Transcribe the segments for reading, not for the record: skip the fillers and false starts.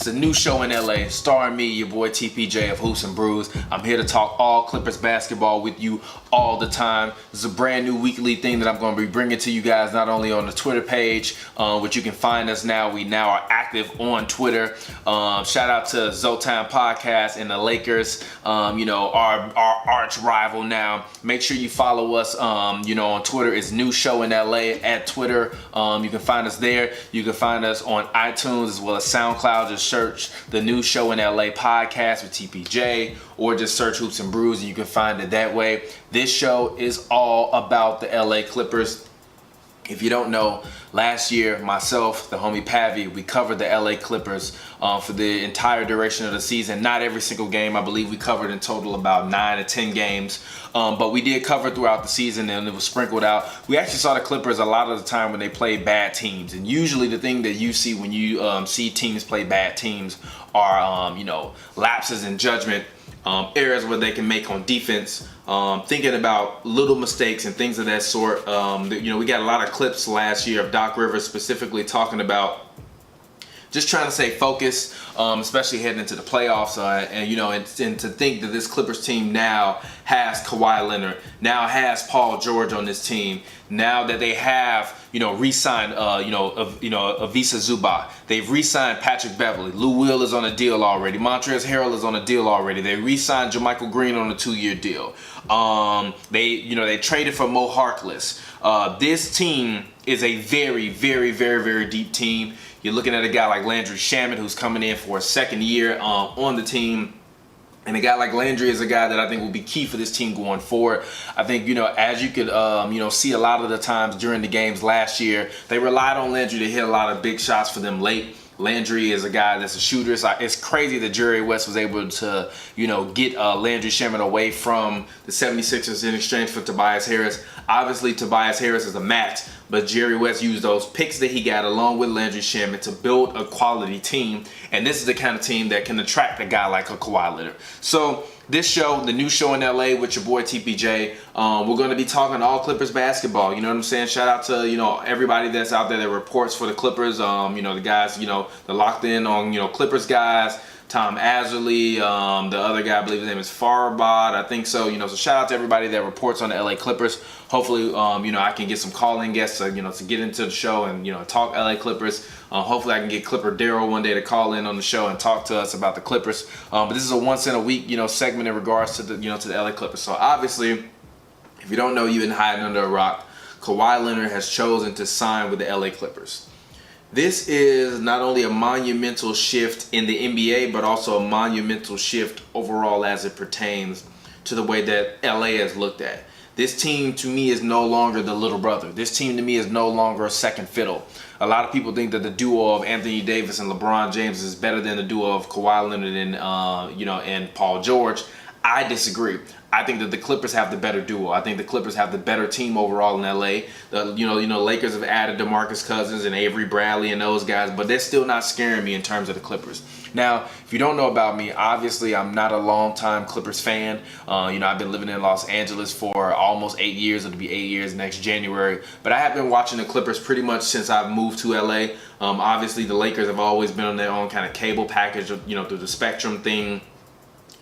It's a new show in LA, starring me, your boy TPJ of Hoops and Brews. I'm here to talk all Clippers basketball with you all the time. This is a brand new weekly thing that I'm going to be bringing to you guys, not only on the Twitter page, which you can find us now. We now are active on Twitter. Shout out to Zotan Podcast and the Lakers, our arch rival now. Make sure you follow us, on Twitter. It's New Show in LA at Twitter. You can find us there. You can find us on iTunes as well as SoundCloud. Just search the New Show in LA podcast with TPJ, or just search Hoops and Brews and you can find it that way. This show is all about the LA Clippers. If you don't know, last year, myself, the homie Pavi, we covered the LA Clippers for the entire duration of the season. Not every single game. I believe we covered in total about 9 to 10 games. But we did cover throughout the season and it was sprinkled out. We actually saw the Clippers a lot of the time when they played bad teams. And usually the thing that you see when you see teams play bad teams are, lapses in judgment, errors where they can make on defense, thinking about little mistakes and things of that sort. We got a lot of clips last year of Doc Rivers specifically talking about just trying to stay focused, especially heading into the playoffs, and to think that this Clippers team now has Kawhi Leonard, now has Paul George on this team, now that they have, re-signed, Avisa Zubac. They've re-signed Patrick Beverley. Lou Will is on a deal already. Montrezl Harrell is on a deal already. They re-signed JaMychal Green on a 2-year deal. They traded for Mo Harkless. This team is a very, very, very, very deep team. You're looking at a guy like Landry Shamet, who's coming in for a second year on the team. And a guy like Landry is a guy that I think will be key for this team going forward. I think, as you could, see a lot of the times during the games last year, they relied on Landry to hit a lot of big shots for them late. Landry is a guy that's a shooter. It's crazy that Jerry West was able to, get Landry Shamet away from the 76ers in exchange for Tobias Harris. Obviously, Tobias Harris is a match, but Jerry West used those picks that he got along with Landry Shamet to build a quality team. And this is the kind of team that can attract a guy like a Kawhi Leonard. So this show, the New Show in LA with your boy TPJ, we're going to be talking all Clippers basketball. You know what I'm saying? Shout out to, everybody that's out there that reports for the Clippers. The guys, the locked in on, Clippers guys. Tom Azerly, the other guy, I believe his name is Farbod, I think so. So shout out to everybody that reports on the LA Clippers. Hopefully, I can get some call-in guests, to get into the show and, talk LA Clippers. Hopefully I can get Clipper Daryl one day to call in on the show and talk to us about the Clippers. But this is a once in a week, segment in regards to the, to the LA Clippers. So obviously, if you don't know, you've been hiding under a rock. Kawhi Leonard has chosen to sign with the LA Clippers. This is not only a monumental shift in the NBA, but also a monumental shift overall as it pertains to the way that LA is looked at. This team, to me, is no longer the little brother. This team, to me, is no longer a second fiddle. A lot of people think that the duo of Anthony Davis and LeBron James is better than the duo of Kawhi Leonard and Paul George. I disagree. I think that the Clippers have the better duo. I think the Clippers have the better team overall in LA. Lakers have added DeMarcus Cousins and Avery Bradley and those guys, but they're still not scaring me in terms of the Clippers. Now, if you don't know about me, obviously I'm not a long-time Clippers fan. I've been living in Los Angeles for almost 8 years. It'll be 8 years next January. But I have been watching the Clippers pretty much since I've moved to LA. Obviously, the Lakers have always been on their own kind of cable package, through the Spectrum thing.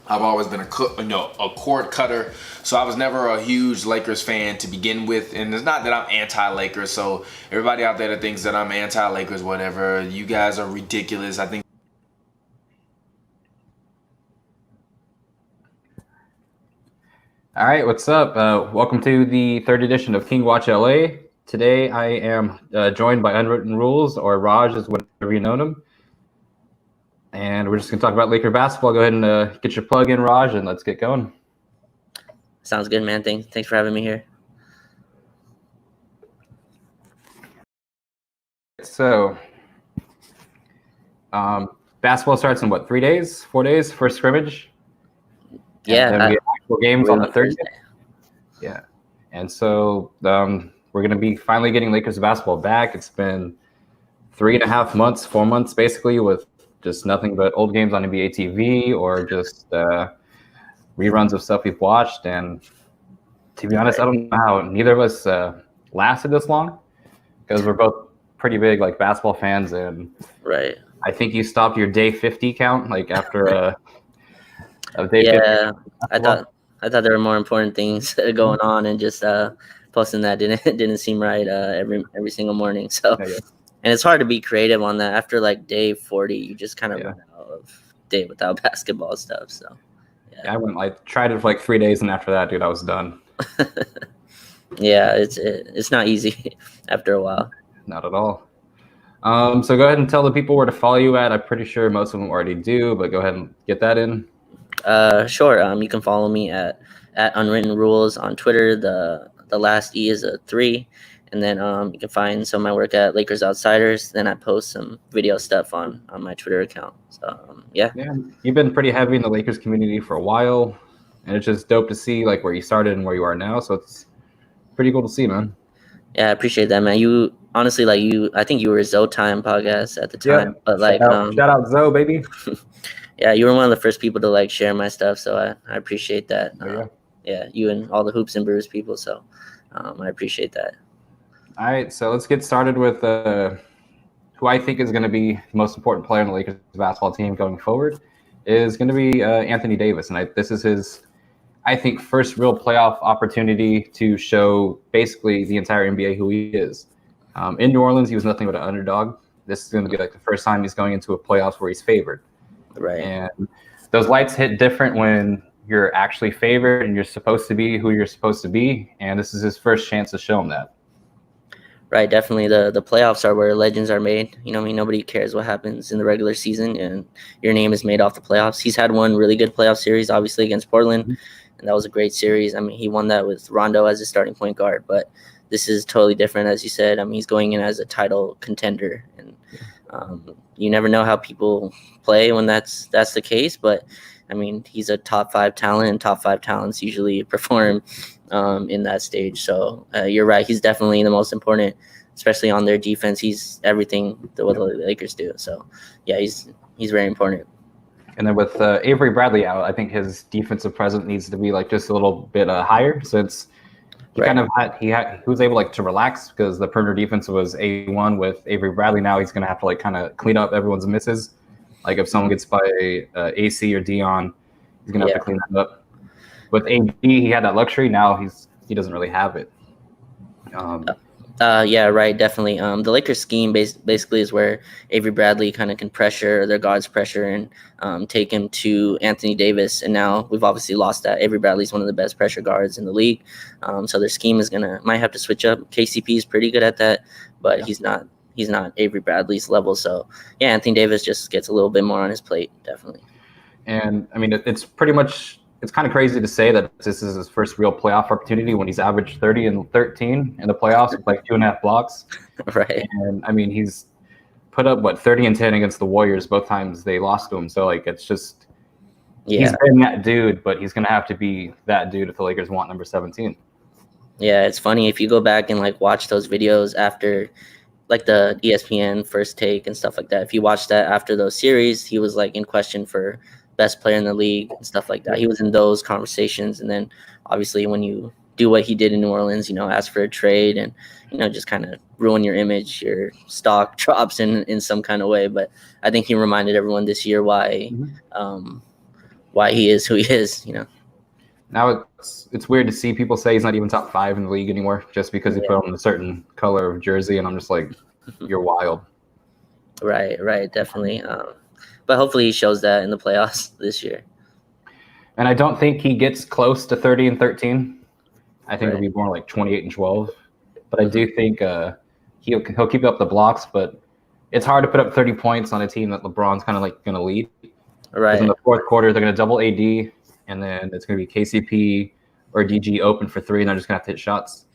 I've always been a cord cutter, so I was never a huge Lakers fan to begin with. And it's not that I'm anti-Lakers, so everybody out there that thinks that I'm anti-Lakers, whatever, you guys are ridiculous. I think. All right, what's up? Welcome to the third edition of King Watch LA. Today I am joined by Unwritten Rules, or Raj is whatever you know him. And we're just going to talk about Laker basketball. Go ahead and get your plug in, Raj, and let's get going. Sounds good, man. Thanks for having me here. So, basketball starts in, 3 days? 4 days? First scrimmage? Yeah. And then we have actual games on the Thursday. Yeah. And so we're going to be finally getting Lakers basketball back. It's been 3.5 months, 4 months, basically, with just nothing but old games on NBA TV or just reruns of stuff we've watched. And to be honest, I don't know how neither of us lasted this long, because we're both pretty big basketball fans, and right. I think you stopped your day 50 count, like after a day 50. Yeah, I thought there were more important things going on, and just posting that didn't seem right every single morning. So, Yeah. and it's hard to be creative on that. After like day 40, you just kind of Yeah. run out of day without basketball stuff. So, I tried it for like 3 days, and after that, dude, I was done. Yeah, it's not easy after a while. Not at all. So go ahead and tell the people where to follow you at. I'm pretty sure most of them already do, but go ahead and get that in. Sure. You can follow me at Unwritten Rules on Twitter. The last E is a 3, and then you can find some of my work at Lakers Outsiders. Then I post some video stuff on my Twitter account. So yeah, you've been pretty heavy in the Lakers community for a while, and it's just dope to see like where you started and where you are now. So it's pretty cool to see, man. Yeah, I appreciate that, man. You honestly, I think you were a Zoe Time podcast at the time, but like, shout out Zoe, baby. Yeah, you were one of the first people to like share my stuff, so I appreciate that. Yeah, you and all the Hoops and Brews people, so I appreciate that. All right, so let's get started with who I think is going to be the most important player in the Lakers basketball team going forward is going to be Anthony Davis, and this is his, I think, first real playoff opportunity to show basically the entire NBA who he is. In New Orleans, he was nothing but an underdog. This is going to be like the first time he's going into a playoffs where he's favored. Right. And those lights hit different when you're actually favored and you're supposed to be who you're supposed to be. And this is his first chance to show him that. Right. Definitely. The playoffs are where legends are made. You know what I mean? Nobody cares what happens in the regular season, and your name is made off the playoffs. He's had one really good playoff series, obviously, against Portland. And that was a great series. I mean, he won that with Rondo as his starting point guard, but this is totally different, as you said. I mean, he's going in as a title contender, and you never know how people play when that's the case. But I mean, he's a top 5 talent, and top 5 talents usually perform in that stage. So you're right. He's definitely the most important, especially on their defense. He's everything what the Lakers do. So yeah, he's very important. And then with Avery Bradley out, I think his defensive presence needs to be like just a little bit higher, since he kind of he was able like to relax because the perimeter defense was A1 with Avery Bradley. Now he's gonna have to like kind of clean up everyone's misses. Like if someone gets by AC or Dion, he's gonna have to clean that up. With AD, he had that luxury. Now he doesn't really have it. Yeah, right, definitely. The Lakers scheme basically is where Avery Bradley kind of can pressure their guards pressure and take him to Anthony Davis. And now we've obviously lost that. Avery Bradley's one of the best pressure guards in the league. So their scheme is might have to switch up. KCP is pretty good at that, but he's not Avery Bradley's level. So yeah, Anthony Davis just gets a little bit more on his plate, definitely. And I mean, it's pretty much. It's kind of crazy to say that this is his first real playoff opportunity when he's averaged 30 and 13 in the playoffs with like 2.5 blocks. Right. And I mean, he's put up 30 and 10 against the Warriors both times they lost to him. So like, it's just he's been that dude, but he's gonna have to be that dude if the Lakers want number 17. Yeah, it's funny if you go back and like watch those videos after like the ESPN first take and stuff like that. If you watch that after those series, he was like in question for best player in the league and stuff like that. He was in those conversations, and then obviously when you do what he did in New Orleans, ask for a trade and just kind of ruin your image, your stock drops in some kind of way. But I think he reminded everyone this year why he is who he is. Now it's weird to see people say he's not even top 5 in the league anymore just because he put on a certain color of jersey, and I'm just like, you're wild. Right, definitely. But hopefully he shows that in the playoffs this year. And I don't think he gets close to 30 and 13. I think it'll be more like 28 and 12. But I do think he'll keep up the blocks, but it's hard to put up 30 points on a team that LeBron's kind of like going to lead. Right. In the fourth quarter, they're going to double AD, and then it's going to be KCP or DG open for 3, and they're just going to have to hit shots.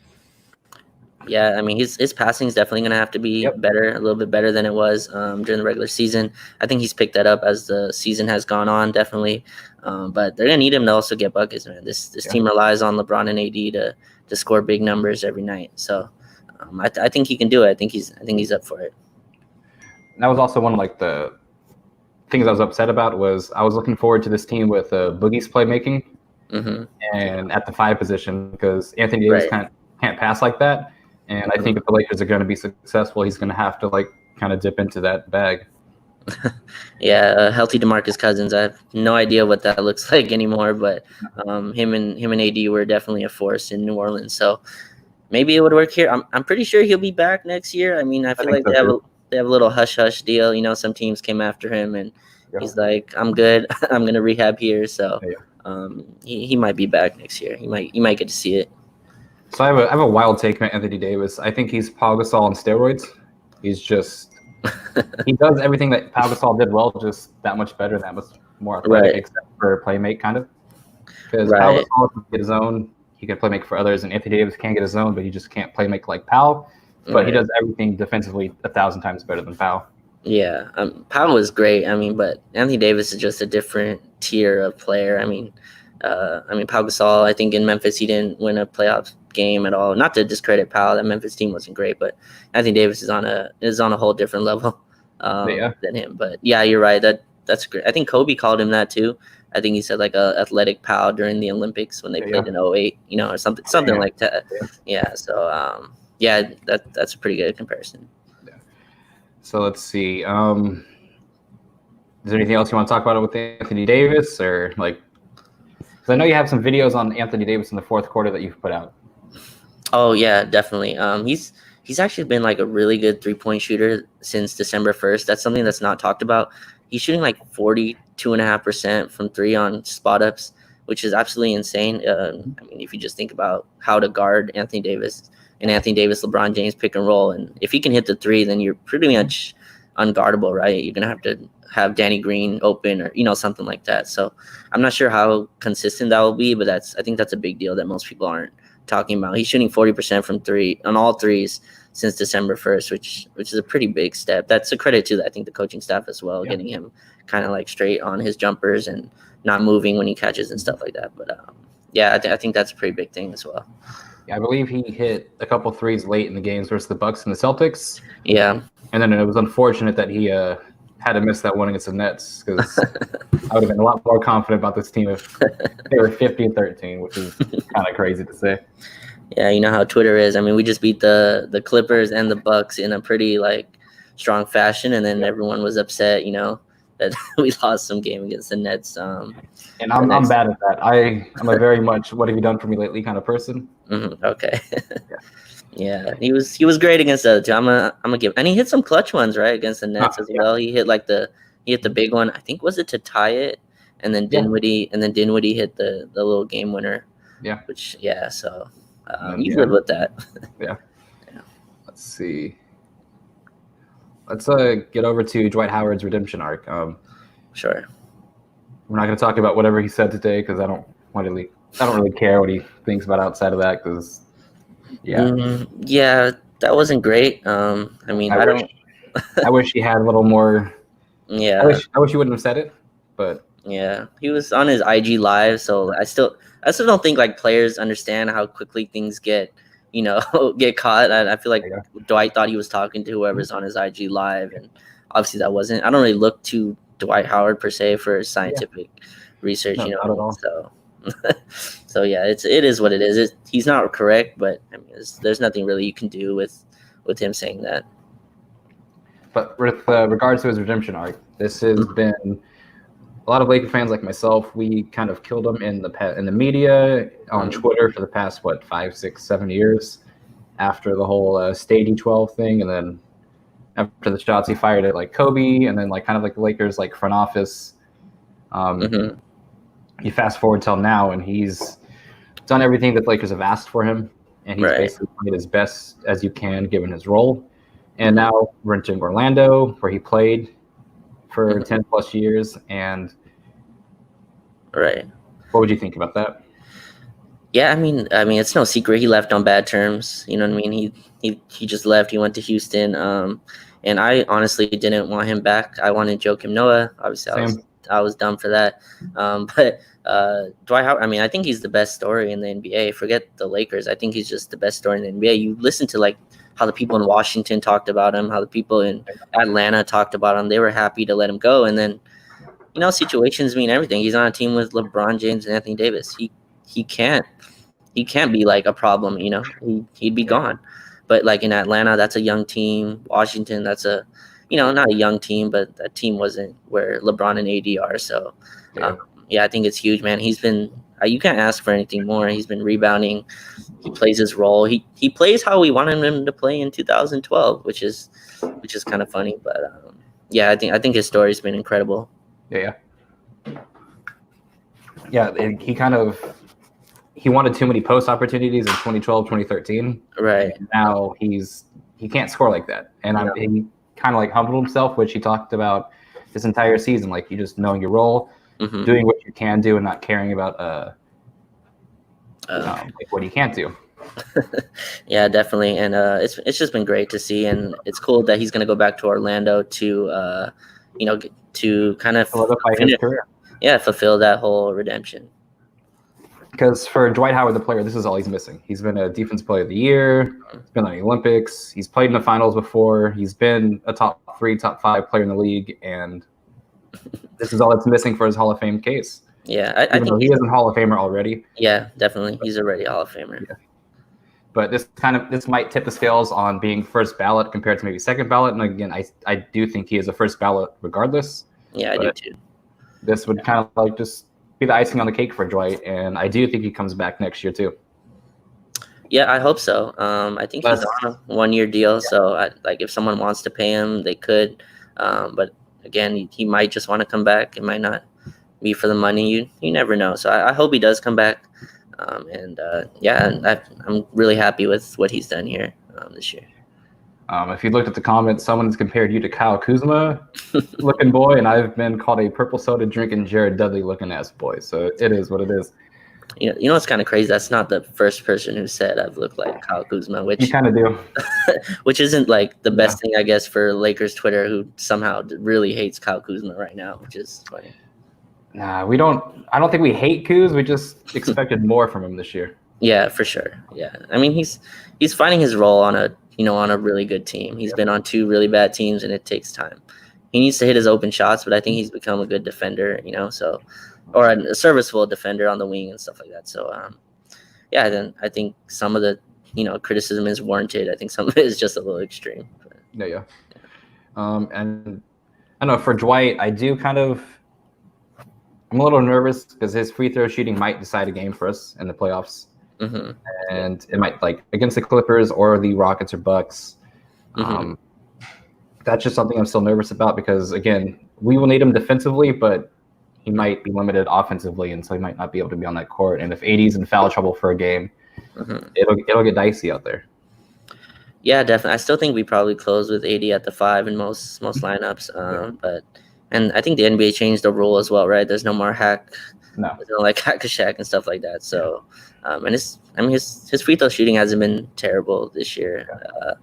Yeah, I mean, his passing is definitely going to have to be better, a little bit better than it was during the regular season. I think he's picked that up as the season has gone on, definitely. But they're going to need him to also get buckets, man. This team relies on LeBron and AD to score big numbers every night. So I think he can do it. I think he's up for it. That was also one of like the things I was upset about was I was looking forward to this team with Boogie's playmaking and at the 5 position because Anthony Davis can't pass like that. And I think if the Lakers are going to be successful, he's going to have to like kind of dip into that bag. Yeah, healthy DeMarcus Cousins. I have no idea what that looks like anymore, but him and AD were definitely a force in New Orleans. So maybe it would work here. I'm pretty sure he'll be back next year. I mean, I feel like so too. they have a little hush hush deal. You know, some teams came after him, and he's like, "I'm good. I'm gonna rehab here." So he might be back next year. You might get to see it. So I have a wild take on Anthony Davis. I think he's Pau Gasol on steroids. He's just he does everything that Pau Gasol did well, just that much better, that much more athletic, except for playmate kind of. Because Pau Gasol can get his own, he can playmake for others, and Anthony Davis can get his own, but he just can't playmake like Pau. But he does everything defensively 1,000 times better than Pau. Yeah, Pau is great. I mean, but Anthony Davis is just a different tier of player. I mean, Pau Gasol, I think in Memphis he didn't win a playoff game at all. Not to discredit Pau, that Memphis team wasn't great, but Anthony Davis is on a whole different level than him. But yeah, you're right. That's great. I think Kobe called him that too. I think he said like a athletic Pau during the Olympics when they played in 2008, you know, or something like that. Yeah. So that's a pretty good comparison. So let's see. Is there anything else you want to talk about with Anthony Davis, or like? Because I know you have some videos on Anthony Davis in the fourth quarter that you've put out. Oh yeah, definitely. He's actually been like a really good 3-point shooter since December 1st. That's something that's not talked about. He's shooting like 42.5% from 3 on spot ups, which is absolutely insane. I mean, if you just think about how to guard Anthony Davis and Anthony Davis, LeBron James pick and roll, and if he can hit the 3, then you're pretty much unguardable, right? You're gonna have to have Danny Green open, or something like that. So I'm not sure how consistent that will be, but I think that's a big deal that most people aren't talking about. He's shooting 40% from 3 on all threes since December 1st, which is a pretty big step. That's a credit to I think the coaching staff as well, getting him kind of like straight on his jumpers and not moving when he catches and stuff like that. But I think that's a pretty big thing as well. Yeah, I believe he hit a couple threes late in the games versus the Bucks and the Celtics. Yeah, and then it was unfortunate that he had to miss that one against the Nets, because I would have been a lot more confident about this team if they were 50-13, which is kind of crazy to say. Yeah, you know how Twitter is. I mean, we just beat the Clippers and the Bucks in a pretty like strong fashion, and then everyone was upset, that we lost some game against the Nets. And I'm bad at that. I'm a very much "what have you done for me lately" kind of person. Mm-hmm. Okay. Yeah, he was great against the other two. I'm gonna give, and he hit some clutch ones right against the Nets as well. He hit the big one. I think was it to tie it, and then Dinwiddie hit the little game winner. Yeah. Which so you live with that. Yeah. Let's see. Let's get over to Dwight Howard's redemption arc. Sure. We're not going to talk about whatever he said today, because I don't really care what he thinks about outside of that, because that wasn't great. I mean, I wish he had a little more. Yeah. I wish he wouldn't have said it, but yeah, he was on his IG live, so I still don't think like players understand how quickly things get caught. I feel like Dwight thought he was talking to whoever's on his IG live, and obviously that wasn't. I don't really look to Dwight Howard per se for scientific research, not at all. So yeah, it is what it is. He's not correct, but I mean, there's nothing really you can do with him saying that. But with regards to his redemption arc, this has been a lot of Laker fans like myself. We kind of killed him in the media, on Twitter for the past 5, 6, 7 years after the whole Stay D12 thing, and then after the shots he fired at like Kobe, and then like kind of like the Lakers like front office. You fast forward till now, and he's done everything that the Lakers have asked for him, and he's basically played his best as you can given his role. And now we're in Orlando, where he played for 10 plus years. And what would you think about that? Yeah, I mean, it's no secret he left on bad terms. You know what I mean? He just left. He went to Houston. And I honestly didn't want him back. I wanted Joakim Noah. Obviously, I was dumb for that. But Dwight Howard, I mean, I think he's the best story in the NBA. Forget the Lakers. I think he's just the best story in the NBA. You listen to like how the people in Washington talked about him, how the people in Atlanta talked about him. They were happy to let him go. And then, situations mean everything. He's on a team with LeBron James and Anthony Davis. He can't be like a problem, he'd be gone. But like in Atlanta, that's a young team. Washington, that's a not a young team, but that team wasn't where LeBron and AD are. So, I think it's huge, man. He's been you can't ask for anything more. He's been rebounding. He plays his role. He plays how we wanted him to play in 2012, which is kind of funny. But I think his story's been incredible. Yeah. He wanted too many post opportunities in 2012, 2013. Right. And now he can't score like that. And he kind of like humbled himself, which he talked about this entire season. Like, you just knowing your role, doing what you can do, and not caring about what you can't do. Yeah, definitely. And it's just been great to see, and it's cool that he's going to go back to Orlando to to kind of solidify his career. Yeah, fulfill that whole redemption. Because for Dwight Howard, the player, this is all he's missing. He's been a Defensive Player of the Year. He's been on the Olympics. He's played in the finals before. He's been a top 3, top 5 player in the league, and this is all that's missing for his Hall of Fame case. Yeah, I think he is a Hall of Famer already. Yeah, definitely, he's already a Hall of Famer. Yeah. But this might tip the scales on being first ballot compared to maybe second ballot. And again, I do think he is a first ballot regardless. Yeah, I do too. This would kind of like just be the icing on the cake for Dwight, and I do think he comes back next year too. Yeah, I hope so. I think he's on a 1-year deal, so if someone wants to pay him, they could. But again, he might just want to come back. It might not be for the money. You never know. So I hope he does come back. I'm really happy with what he's done here this year. If you looked at the comments, someone's compared you to Kyle Kuzma looking boy, and I've been called a purple soda drinking Jared Dudley looking ass boy. So it is what it is. You know what's kind of crazy? That's not the first person who said I've looked like Kyle Kuzma, which you kind of do. Which isn't like the best thing, I guess, for Lakers Twitter, who somehow really hates Kyle Kuzma right now, which is funny. Nah, we don't. I don't think we hate Kuz. We just expected more from him this year. Yeah, for sure. Yeah, I mean he's finding his role on a really good team. He's been on 2 really bad teams, and it takes time. He needs to hit his open shots, but I think he's become a good defender. Or a serviceable defender on the wing and stuff like that. So then I think some of the criticism is warranted. I think some of it is just a little extreme. Yeah. And I know for Dwight, I'm a little nervous because his free throw shooting might decide a game for us in the playoffs. Mm-hmm. And it might, like, against the Clippers or the Rockets or Bucks. Mm-hmm. That's just something I'm still nervous about because, again, we will need him defensively, but he might be limited offensively, and so he might not be able to be on that court. And if AD's in foul trouble for a game, it'll get dicey out there. Yeah, definitely. I still think we probably close with AD at the 5 in most lineups. And I think the NBA changed the rule as well, right? There's no more hack, like hack a Shaq and stuff like that. So, and his free throw shooting hasn't been terrible this year. I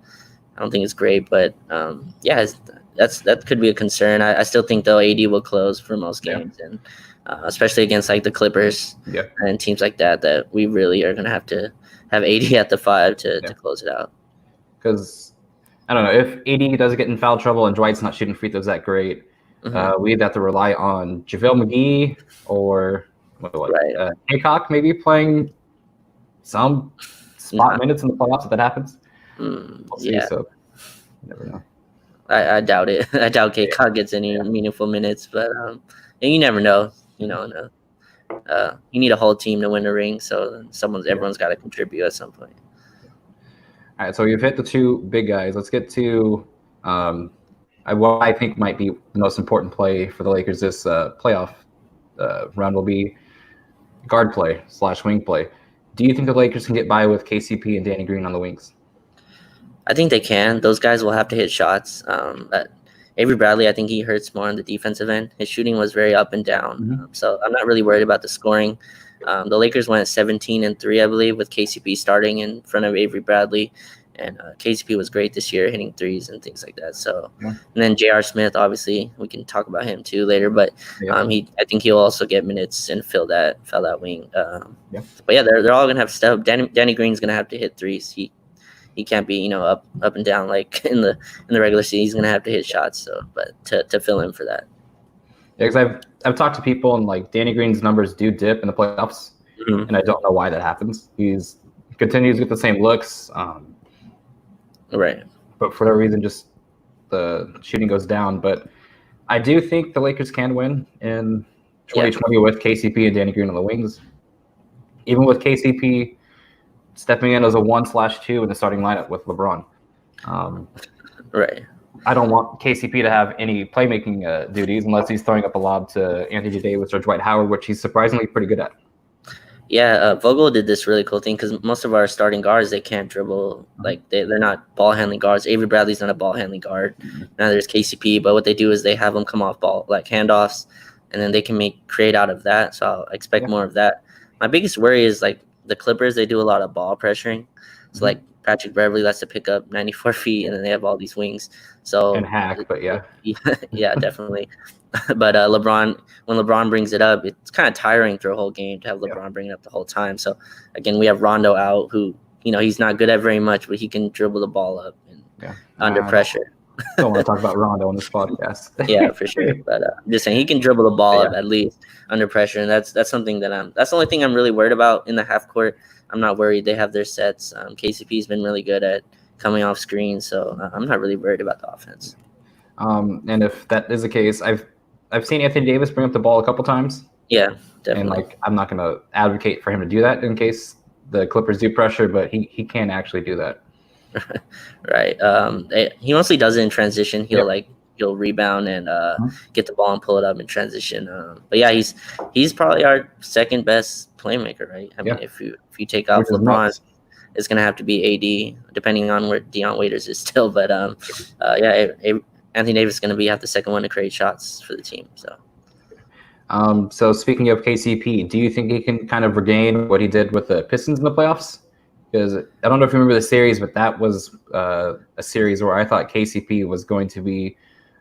don't think it's great, but that could be a concern. I still think though AD will close for most games, and especially against like the Clippers and teams like that we really are going to have AD at the 5 to close it out. Because I don't know if AD does get in foul trouble and Dwight's not shooting free throws that great. We either have to rely on JaVale McGee or Haycock maybe playing some spot minutes in the playoffs if that happens. We'll see. So you never know. I doubt it. I doubt Haycock gets any meaningful minutes, but you never know. You need a whole team to win a ring, so everyone's got to contribute at some point. All right, so you've hit the 2 big guys. Let's get to what I think might be the most important play for the Lakers this playoff round will be guard play / wing play. Do you think the Lakers can get by with KCP and Danny Green on the wings? I think they can. Those guys will have to hit shots. But Avery Bradley, I think he hurts more on the defensive end. His shooting was very up and down. So I'm not really worried about the scoring. The Lakers went 17-3, I believe, with KCP starting in front of Avery Bradley. And KCP was great this year, hitting threes and things like that. So, and then J.R. Smith, obviously, we can talk about him too later. But I think he'll also get minutes and fill that wing. But they're all gonna have to step up. Danny Green's gonna have to hit threes. He can't be up and down like in the regular season. He's gonna have to hit shots. So, but to fill in for that. Yeah, because I've talked to people and like Danny Green's numbers do dip in the playoffs, and I don't know why that happens. He continues to get the same looks. Right. But for that reason, just the shooting goes down. But I do think the Lakers can win in 2020 with KCP and Danny Green on the wings. Even with KCP stepping in as a 1/2 in the starting lineup with LeBron. Right. I don't want KCP to have any playmaking duties unless he's throwing up a lob to Anthony Davis or Dwight Howard, which he's surprisingly pretty good at. Yeah, Vogel did this really cool thing because most of our starting guards, they can't dribble. Like, they're not ball-handling guards. Avery Bradley's not a ball-handling guard. Now there's KCP, but what they do is they have them come off ball, like handoffs, and then they can create out of that. So I expect more of that. My biggest worry is, like, the Clippers, they do a lot of ball pressuring. So, like, Patrick Beverley likes to pick up 94 feet, and then they have all these wings. So and hack, but yeah, definitely. But when LeBron brings it up, it's kind of tiring through a whole game to have LeBron bring it up the whole time. So again, we have Rondo out, who he's not good at very much, but he can dribble the ball up under pressure. Don't want to talk about Rondo on this podcast. Yeah, for sure. But I'm just saying he can dribble the ball up at least under pressure, and that's something that's the only thing I'm really worried about in the half court. I'm not worried. They have their sets. KCP's been really good at coming off screens, so I'm not really worried about the offense. And if that is the case, I've seen Anthony Davis bring up the ball a couple times. Yeah, definitely. And I'm not going to advocate for him to do that in case the Clippers do pressure, but he can actually do that. Right. He mostly does it in transition. He'll rebound and get the ball and pull it up in transition. But yeah, he's probably our second best playmaker, right? I mean, if you take off LeBron, it's gonna have to be AD, depending on where Dion Waiters is still. But Anthony Davis is gonna have the second one to create shots for the team. So speaking of KCP, do you think he can kind of regain what he did with the Pistons in the playoffs? Because I don't know if you remember the series, but that was a series where I thought KCP was going to be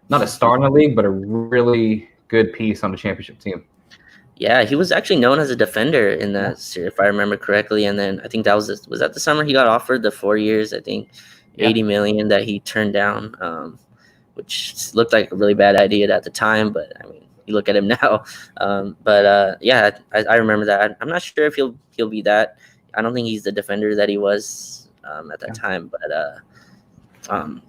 not a star in the league, but a really good piece on the championship team. Yeah, he was actually known as a defender in that series, if I remember correctly. And then I think was that the summer he got offered the 4 years, I think, $80 million that he turned down, which looked like a really bad idea at the time. But I mean, you look at him now. I remember that. I'm not sure if he'll be that. I don't think he's the defender that he was at that time. But I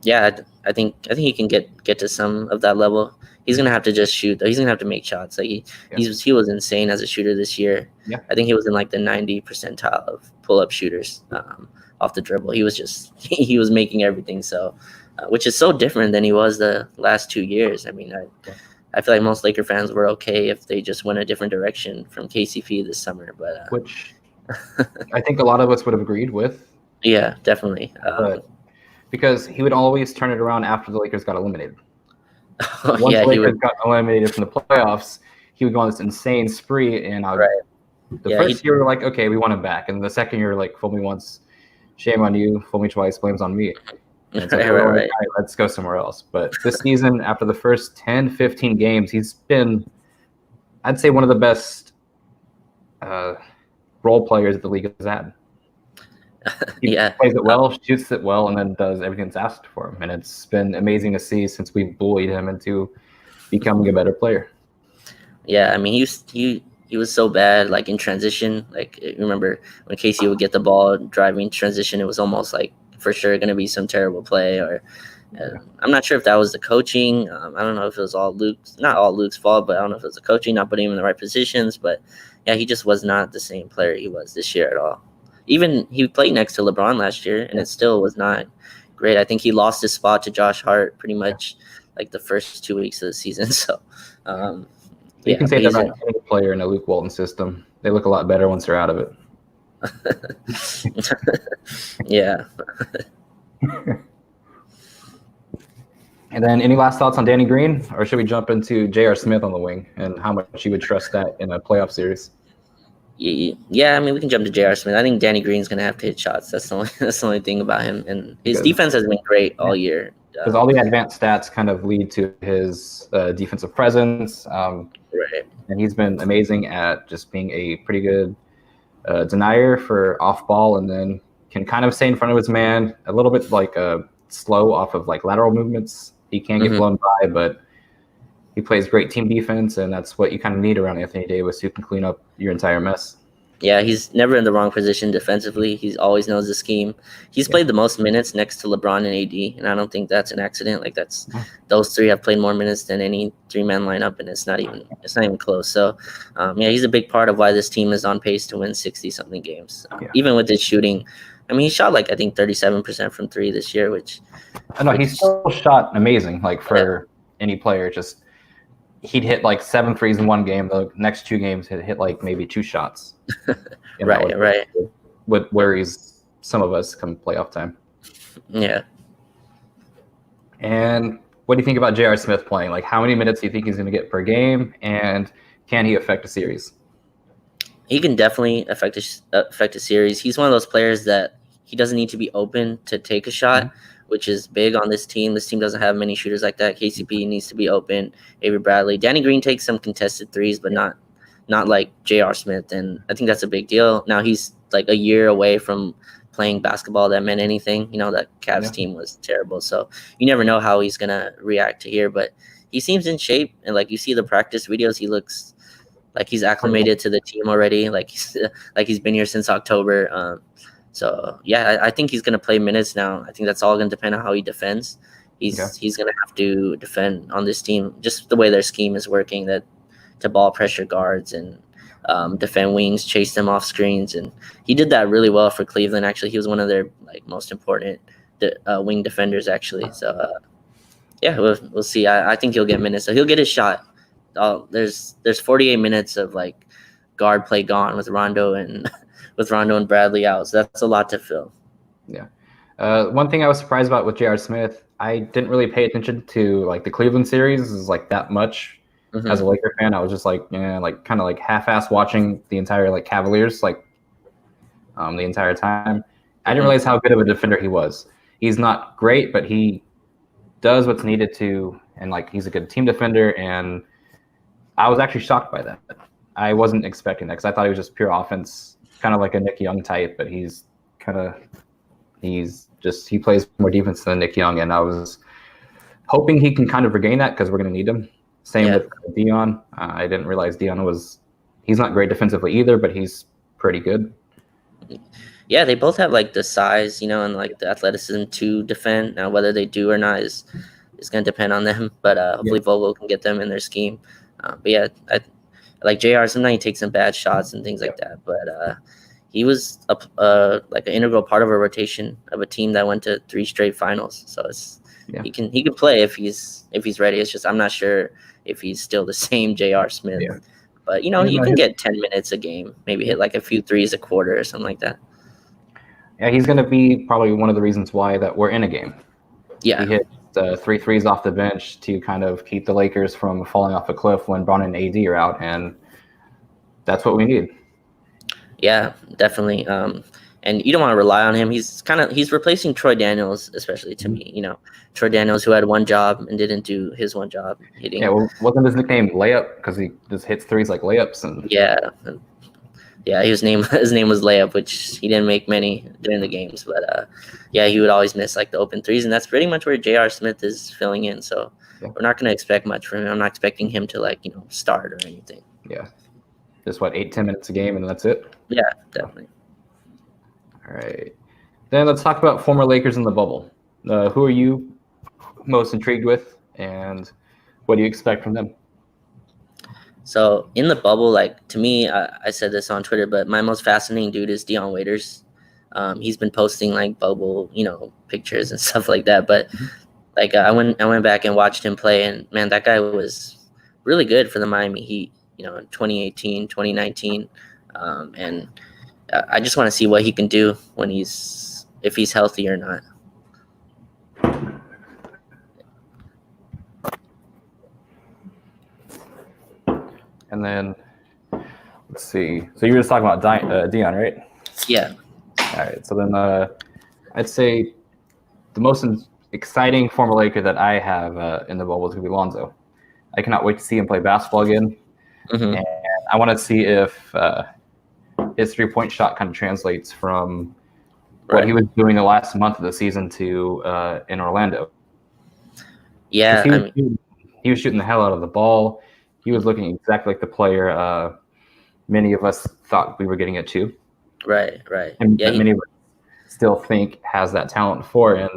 think he can get to some of that level. He's gonna have to just shoot, though. He's gonna have to make shots. Like he was insane as a shooter this year. Yeah. I think he was in like the 90th percentile of pull-up shooters off the dribble. He was making everything. So, which is so different than he was the last 2 years. I mean, I feel like most Laker fans were okay if they just went a different direction from KCP this summer. But which I think a lot of us would have agreed with. Yeah, definitely. Because he would always turn it around after the Lakers got eliminated. Once the Lakers got eliminated from the playoffs, he would go on this insane spree. And the first year, we're like, okay, we want him back. And the second year, like, fool me once, shame on you. Fool me twice, blame's on me. And it's like, all right, let's go somewhere else. But this season, after the first 10, 15 games, he's been, I'd say, one of the best role players that the league has had. He plays it well, shoots it well, and then does everything that's asked for him. And it's been amazing to see since we bullied him into becoming a better player. Yeah, I mean, he was so bad, like in transition. Like, remember when Casey would get the ball driving transition, it was almost like for sure going to be some terrible play. Or I'm not sure if that was the coaching. I don't know if it was not all Luke's fault, but I don't know if it was the coaching not putting him in the right positions. But yeah, he just was not the same player he was this year at all. Even he played next to LeBron last year, and it still was not great. I think he lost his spot to Josh Hart pretty much like the first 2 weeks of the season. So you can say that about any player in a Luke Walton system. They look a lot better once they're out of it. Yeah. And then any last thoughts on Danny Green, or should we jump into J.R. Smith on the wing and how much you would trust that in a playoff series? Yeah, I mean, we can jump to J.R. Smith. I think Danny Green's going to have to hit shots. That's the only thing about him. And his defense has been great all year. Because all the advanced stats kind of lead to his defensive presence. Right. And he's been amazing at just being a pretty good denier for off ball, and then can kind of stay in front of his man, a little bit like slow off of like lateral movements. He can get blown by, but he plays great team defense, and that's what you kind of need around Anthony Davis, who can clean up your entire mess. Yeah, he's never in the wrong position defensively. He always knows the scheme. He's played the most minutes next to LeBron and AD, and I don't think that's an accident. Like those three have played more minutes than any three-man lineup, and it's not even close. So, yeah, he's a big part of why this team is on pace to win 60-something games. Even with his shooting, I mean, he shot like I think 37% from three this year, which I know he still shot amazing. Like for any player, just he'd hit like 7 threes in one game. The next 2 games he'd hit like maybe 2 shots. Right. With worries some of us come playoff time. Yeah. And what do you think about J.R. Smith playing? Like, how many minutes do you think he's going to get per game, and can he affect a series? He can definitely affect a series. He's one of those players that he doesn't need to be open to take a shot, which is big on this team. This team doesn't have many shooters like that. KCP needs to be open. Avery Bradley. Danny Green takes some contested threes, but not like J.R. Smith, and I think that's a big deal. Now he's like a year away from playing basketball that meant anything. You know, that Cavs team was terrible, so you never know how he's going to react to here, but he seems in shape, and like you see the practice videos, he looks like he's acclimated to the team already, like he's been here since October. So yeah, I think he's going to play minutes now. I think that's all going to depend on how he defends. He's going to have to defend on this team, just the way their scheme is working, that to ball pressure guards and defend wings, chase them off screens, and he did that really well for Cleveland. Actually, he was one of their like most important wing defenders. Actually, so yeah, we'll see. I think he'll get minutes, so he'll get his shot. There's 48 minutes of like guard play gone with Rondo and Bradley out, so that's a lot to fill. Yeah. One thing I was surprised about with J.R. Smith, I didn't really pay attention to like the Cleveland series is like that much. As a Laker fan, I was just like, like kind of like half-ass watching the entire like Cavaliers like the entire time. I didn't realize how good of a defender he was. He's not great, but he does what's needed to, and like he's a good team defender. And I was actually shocked by that. I wasn't expecting that because I thought he was just pure offense, kind of like a Nick Young type, but he plays more defense than Nick Young, and I was hoping he can kind of regain that because we're going to need him. Same with Dion. I didn't realize Dion he's not great defensively either, but he's pretty good. Yeah, they both have like the size, and like the athleticism to defend. Now, whether they do or not is going to depend on them, but hopefully Vogel can get them in their scheme. But yeah, I like JR. Sometimes he takes some bad shots and things like that, but he was like an integral part of a rotation of a team that went to 3 straight finals. So he can play if he's ready. It's just I'm not sure if he's still the same J.R. Smith. Yeah. But, you can get 10 minutes a game, maybe hit like a few threes a quarter or something like that. Yeah, he's going to be probably one of the reasons why that we're in a game. Yeah. He hit 3 threes off the bench to kind of keep the Lakers from falling off a cliff when Bron and AD are out, and that's what we need. Yeah, definitely. And you don't want to rely on him. He's replacing Troy Daniels, especially to me. Troy Daniels, who had one job and didn't do his one job hitting. Yeah, well, wasn't his nickname Layup because he just hits threes like layups? And his name was Layup, which he didn't make many during the games. But he would always miss like the open threes, and that's pretty much where J.R. Smith is filling in. So we're not going to expect much from him. I'm not expecting him to start or anything. Yeah, just 8-10 minutes a game, and that's it. Yeah, definitely. All right. Then let's talk about former Lakers in the bubble. Who are you most intrigued with, and what do you expect from them? So in the bubble, like to me, I said this on Twitter, but my most fascinating dude is Dion Waiters. He's been posting like bubble, pictures and stuff like that. But like I went back and watched him play, and man, that guy was really good for the Miami Heat. In 2018, 2019, and I just want to see what he can do if he's healthy or not. And then let's see. So you were just talking about Dion, right? Yeah. All right. So then I'd say the most exciting former Laker that I have in the bubble is going to be Lonzo. I cannot wait to see him play basketball again. And I want to see if his 3-point shot kind of translates from what he was doing the last month of the season to in Orlando. Yeah, he was shooting the hell out of the ball. He was looking exactly like the player many of us thought we were getting it too. Right. And Yeah, many of us still think has that talent for, and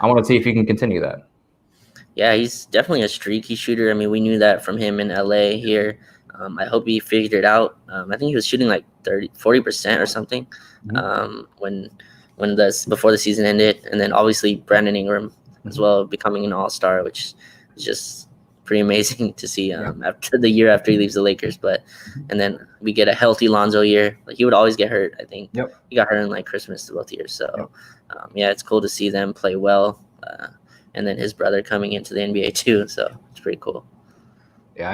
I want to see if he can continue that. Yeah, he's definitely a streaky shooter. I mean, we knew that from him in LA here. I hope he figured it out. I think he was shooting like 40% or something before the season ended. And then obviously Brandon Ingram as well, becoming an all-star, which is just pretty amazing to see after the year after he leaves the Lakers. And then we get a healthy Lonzo year. Like, he would always get hurt, I think. Yep. He got hurt in like Christmas both years. So, it's cool to see them play well. And then his brother coming into the NBA too. So it's pretty cool. Yeah,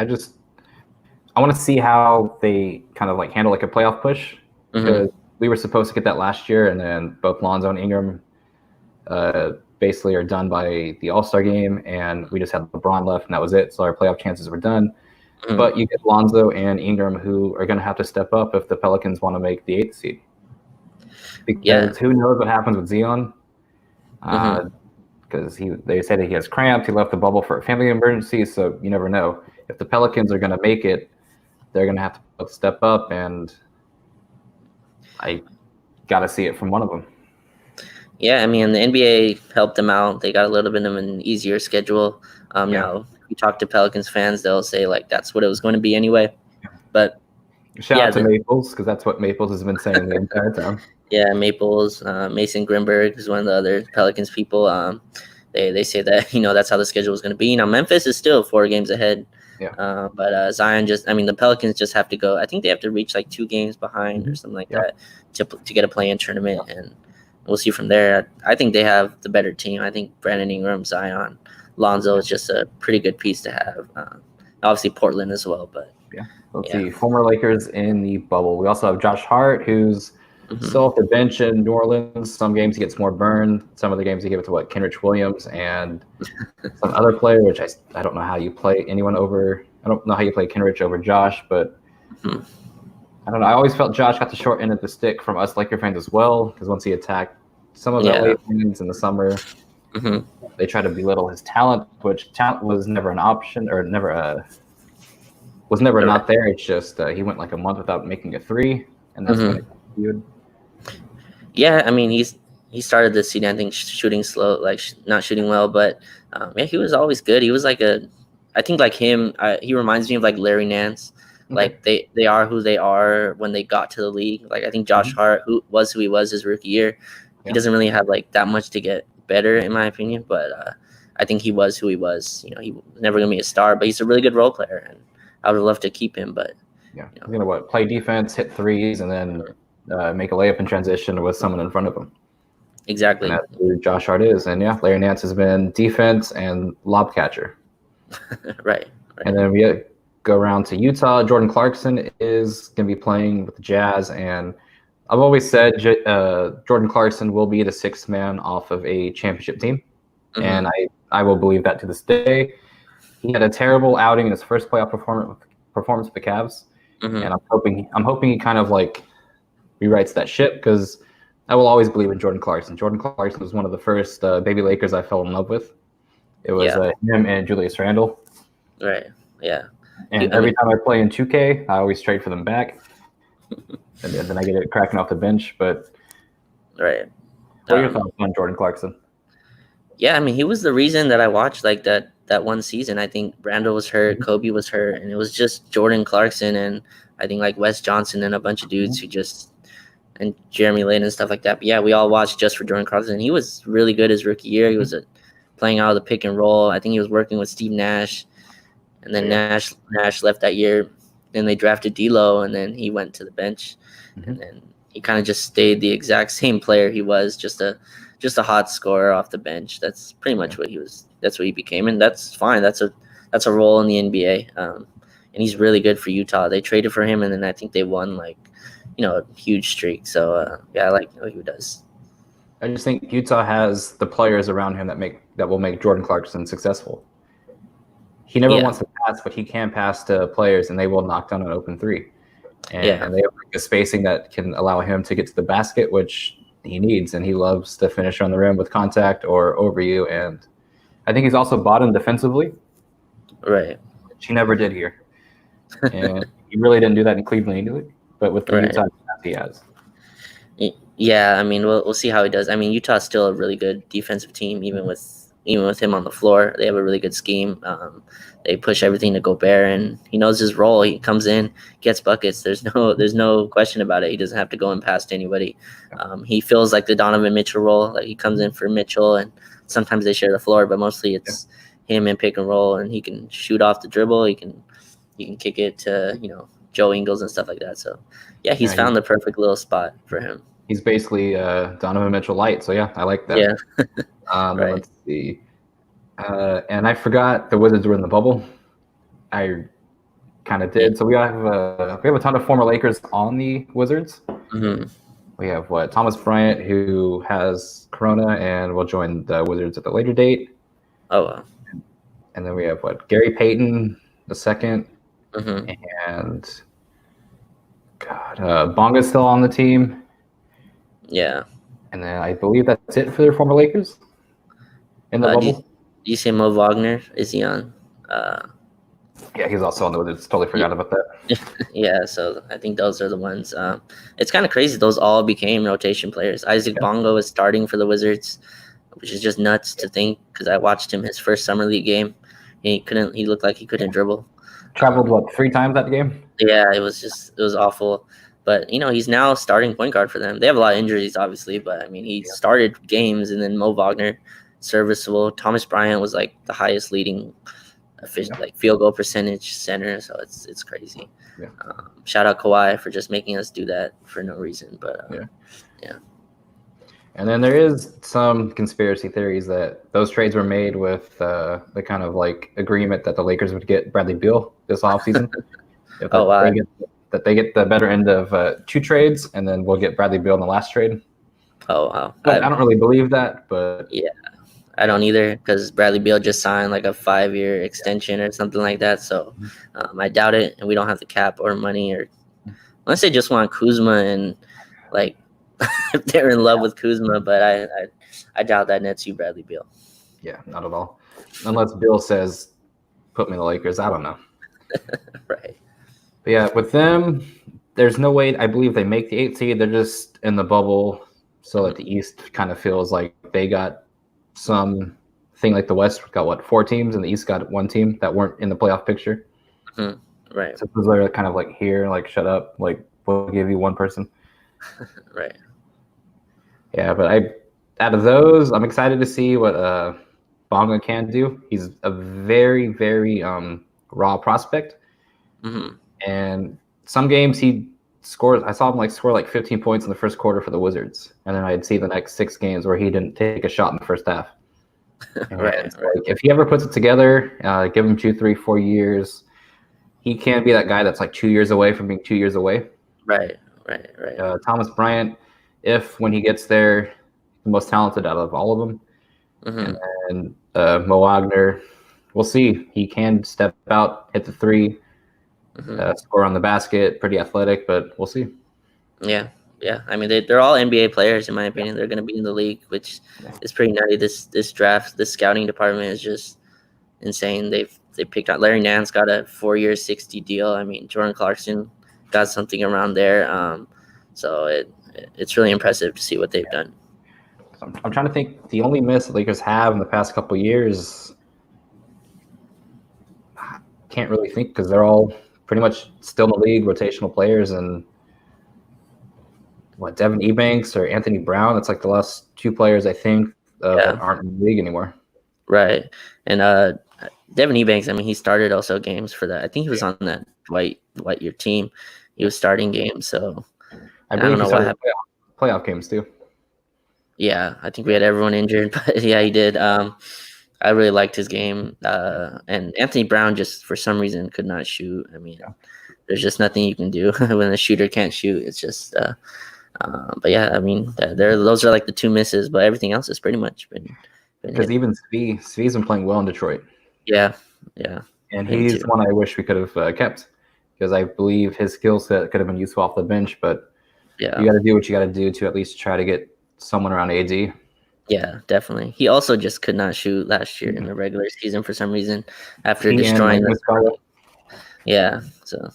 I want to see how they kind of like handle like a playoff push, because we were supposed to get that last year, and then both Lonzo and Ingram basically are done by the All-Star game, and we just had LeBron left, and that was it. So our playoff chances were done. But you get Lonzo and Ingram, who are going to have to step up if the Pelicans want to make the 8th seed. Because who knows what happens with Zion? Because they say that he has cramps. He left the bubble for a family emergency, so you never know. If the Pelicans are going to make it, they're going to have to step up, and I got to see it from one of them. Yeah, I mean, the NBA helped them out. They got a little bit of an easier schedule. Now, if you talk to Pelicans fans, they'll say, like, that's what it was going to be anyway. But shout out to Maples, because that's what Maples has been saying the entire time. Yeah, Maples, Mason Grimberg is one of the other Pelicans people. They say that, that's how the schedule is going to be. Now, Memphis is still 4 games ahead. Yeah. But Zion the Pelicans just have to go. I think they have to reach like 2 games behind or something like that to get a play-in tournament, and we'll see from there. I think they have the better team. I think Brandon Ingram, Zion, Lonzo is just a pretty good piece to have. Obviously Portland as well, but let's see. Former Lakers in the bubble. We also have Josh Hart, who's still off the bench in New Orleans. Some games he gets more burned. Some of the games he give it to Kenrich Williams and some other player, which I don't know how you play anyone over. I don't know how you play Kenrich over Josh, but I don't know. I always felt Josh got the short end of the stick from us Laker fans as well, because once he attacked some of the LA fans in the summer, they tried to belittle his talent, which talent was never an option, or was never not there. It's just he went like a month without making a 3, and that's when it got viewed. Yeah, I mean, he started this season, I think, shooting slow, like not shooting well, but he was always good. He was like I think like him, he reminds me of like Larry Nance. Like they are who they are when they got to the league. Like I think Josh Hart, who he was his rookie year, he doesn't really have like that much to get better in my opinion, but I think he was who he was. He was never gonna be a star, but he's a really good role player, and I would love to keep him. But he's gonna play defense, hit 3s, and then make a layup in transition with someone in front of him. Exactly. And that's who Josh Hart is. And Larry Nance has been defense and lob catcher. Right. And then we go around to Utah. Jordan Clarkson is going to be playing with the Jazz. And I've always said Jordan Clarkson will be the 6th man off of a championship team. And I will believe that to this day. He had a terrible outing in his first playoff performance with the Cavs. And I'm hoping he kind of like rewrites that ship, because I will always believe in Jordan Clarkson. Jordan Clarkson was one of the first baby Lakers I fell in love with. It was him and Julius Randle. Right. Yeah. And every time I play in 2K, I always trade for them back. And then I get it cracking off the bench. But right. What are your thoughts on Jordan Clarkson? Yeah, I mean, he was the reason that I watched like that one season. I think Randle was hurt, Kobe was hurt, and it was just Jordan Clarkson and I think like Wes Johnson and a bunch of dudes who and Jeremy Lin and stuff like that. But we all watched just for Jordan Clarkson. He was really good his rookie year. He was playing out of the pick and roll. I think he was working with Steve Nash, and then Nash left that year. Then they drafted D'Lo, and then he went to the bench, and then he kind of just stayed the exact same player he was, just a hot scorer off the bench. That's pretty much what he was. That's what he became, and that's fine. That's a role in the NBA, and he's really good for Utah. They traded for him, and then I think they won a huge streak. So I like what he does. I just think Utah has the players around him that will make Jordan Clarkson successful. He never wants to pass, but he can pass to players, and they will knock down an open 3. And they have a spacing that can allow him to get to the basket, which he needs, and he loves to finish on the rim with contact or over you. And I think he's also bought in defensively, right? Which he never did here. And he really didn't do that in Cleveland either, but with the Right. Utah, he has. Yeah, I mean, we'll see how he does. I mean, Utah's still a really good defensive team, even with him on the floor. They have a really good scheme. They push everything to Gobert, and he knows his role. He comes in, gets buckets. There's no question about it. He doesn't have to go in past anybody. He feels like the Donovan Mitchell role. Like he comes in for Mitchell, and sometimes they share the floor, but mostly it's him in pick and roll, and he can shoot off the dribble. He can kick it to Joe Ingles and stuff like that. So yeah, he's found the perfect little spot for him. He's basically Donovan Mitchell light. So yeah, I like that. Yeah. Right. Let's see. And I forgot the Wizards were in the bubble. I kind of did. So we have a ton of former Lakers on the Wizards. Mm-hmm. We have Thomas Bryant, who has Corona and will join the Wizards at the later date. Oh wow. And then we have Gary Payton the second, and Bonga's still on the team. Yeah. And then I believe that's it for their former Lakers in the bubble. Do you say Mo Wagner? Is he on? Yeah, he's also on the Wizards. Totally forgot about that. Yeah, so I think those are the ones. It's kind of crazy. Those all became rotation players. Isaac Bongo is starting for the Wizards, which is just nuts to think because I watched him his first summer league game. He looked like he couldn't dribble. Traveled 3 times that game? Yeah, it was awful. But he's now starting point guard for them. They have a lot of injuries, obviously, but I mean he started games, and then Mo Wagner, serviceable. Thomas Bryant was like the highest leading like field goal percentage center, so it's crazy. Yeah. Shout out Kawhi for just making us do that for no reason, but yeah. And then there is some conspiracy theories that those trades were made with the kind of like agreement that the Lakers would get Bradley Beal this offseason. Oh wow. They get the better end of 2 trades, and then we'll get Bradley Beal in the last trade. Oh wow. I don't really believe that, but yeah, I don't either because Bradley Beal just signed like a 5-year extension or something like that. So I doubt it, and we don't have the cap or money, or unless they just want Kuzma and like if they're in love with Kuzma. But I doubt that nets you Bradley Beal. Yeah, not at all. Unless Bill says, "Put me in the Lakers." I don't know. Right. But yeah, with them, there's no way. I believe they make the 8th seed. They're just in the bubble, so that the East kind of feels like they got some thing like the West got 4 teams, and the East got 1 team that weren't in the playoff picture. Right. So they're kind of like here, like shut up, like we'll give you 1 person. Right. Yeah, but out of those, I'm excited to see what Bonga can do. He's a very, very raw prospect. And some games he scores. I saw him score 15 points in the first quarter for the Wizards, and then I'd see the next 6 games where he didn't take a shot in the first half. Right. If he ever puts it together, give him 2, 3, 4 years, he can be that guy that's 2 years away from being 2 years away. Right. Thomas Bryant, when he gets there, the most talented out of all of them. And Mo Wagner, we'll see. He can step out, hit the 3. Score on the basket, pretty athletic, but we'll see. Yeah. I mean, they're all NBA players, in my opinion. They're going to be in the league, which is pretty nutty. This draft, this scouting department is just insane. They picked out Larry Nance, got a 4-year, $60 deal. I mean, Jordan Clarkson got something around there. So it's really impressive to see what they've done. I'm trying to think. The only miss the Lakers have in the past couple of years, I can't really think because they're all pretty much still in the league, rotational players, and Devin Ebanks or Anthony Brown. That's the last 2 players I think that aren't in the league anymore. Right. And Devin Ebanks, I mean, he started also games for that. I think he was on that Dwight your team. He was starting games, so I don't know what happened. Playoff games too. Yeah, I think we had everyone injured, but yeah, he did. I really liked his game. And Anthony Brown just, for some reason, could not shoot. I mean, there's just nothing you can do when a shooter can't shoot. It's just, but yeah, I mean, those are the 2 misses, but everything else has pretty much been because even Svee's been playing well in Detroit. Yeah. And he's one I wish we could have kept because I believe his skill set could have been useful off the bench, but you got to do what you got to do to at least try to get someone around AD. Yeah, definitely. He also just could not shoot last year in the regular season for some reason after destroying the. Yeah, so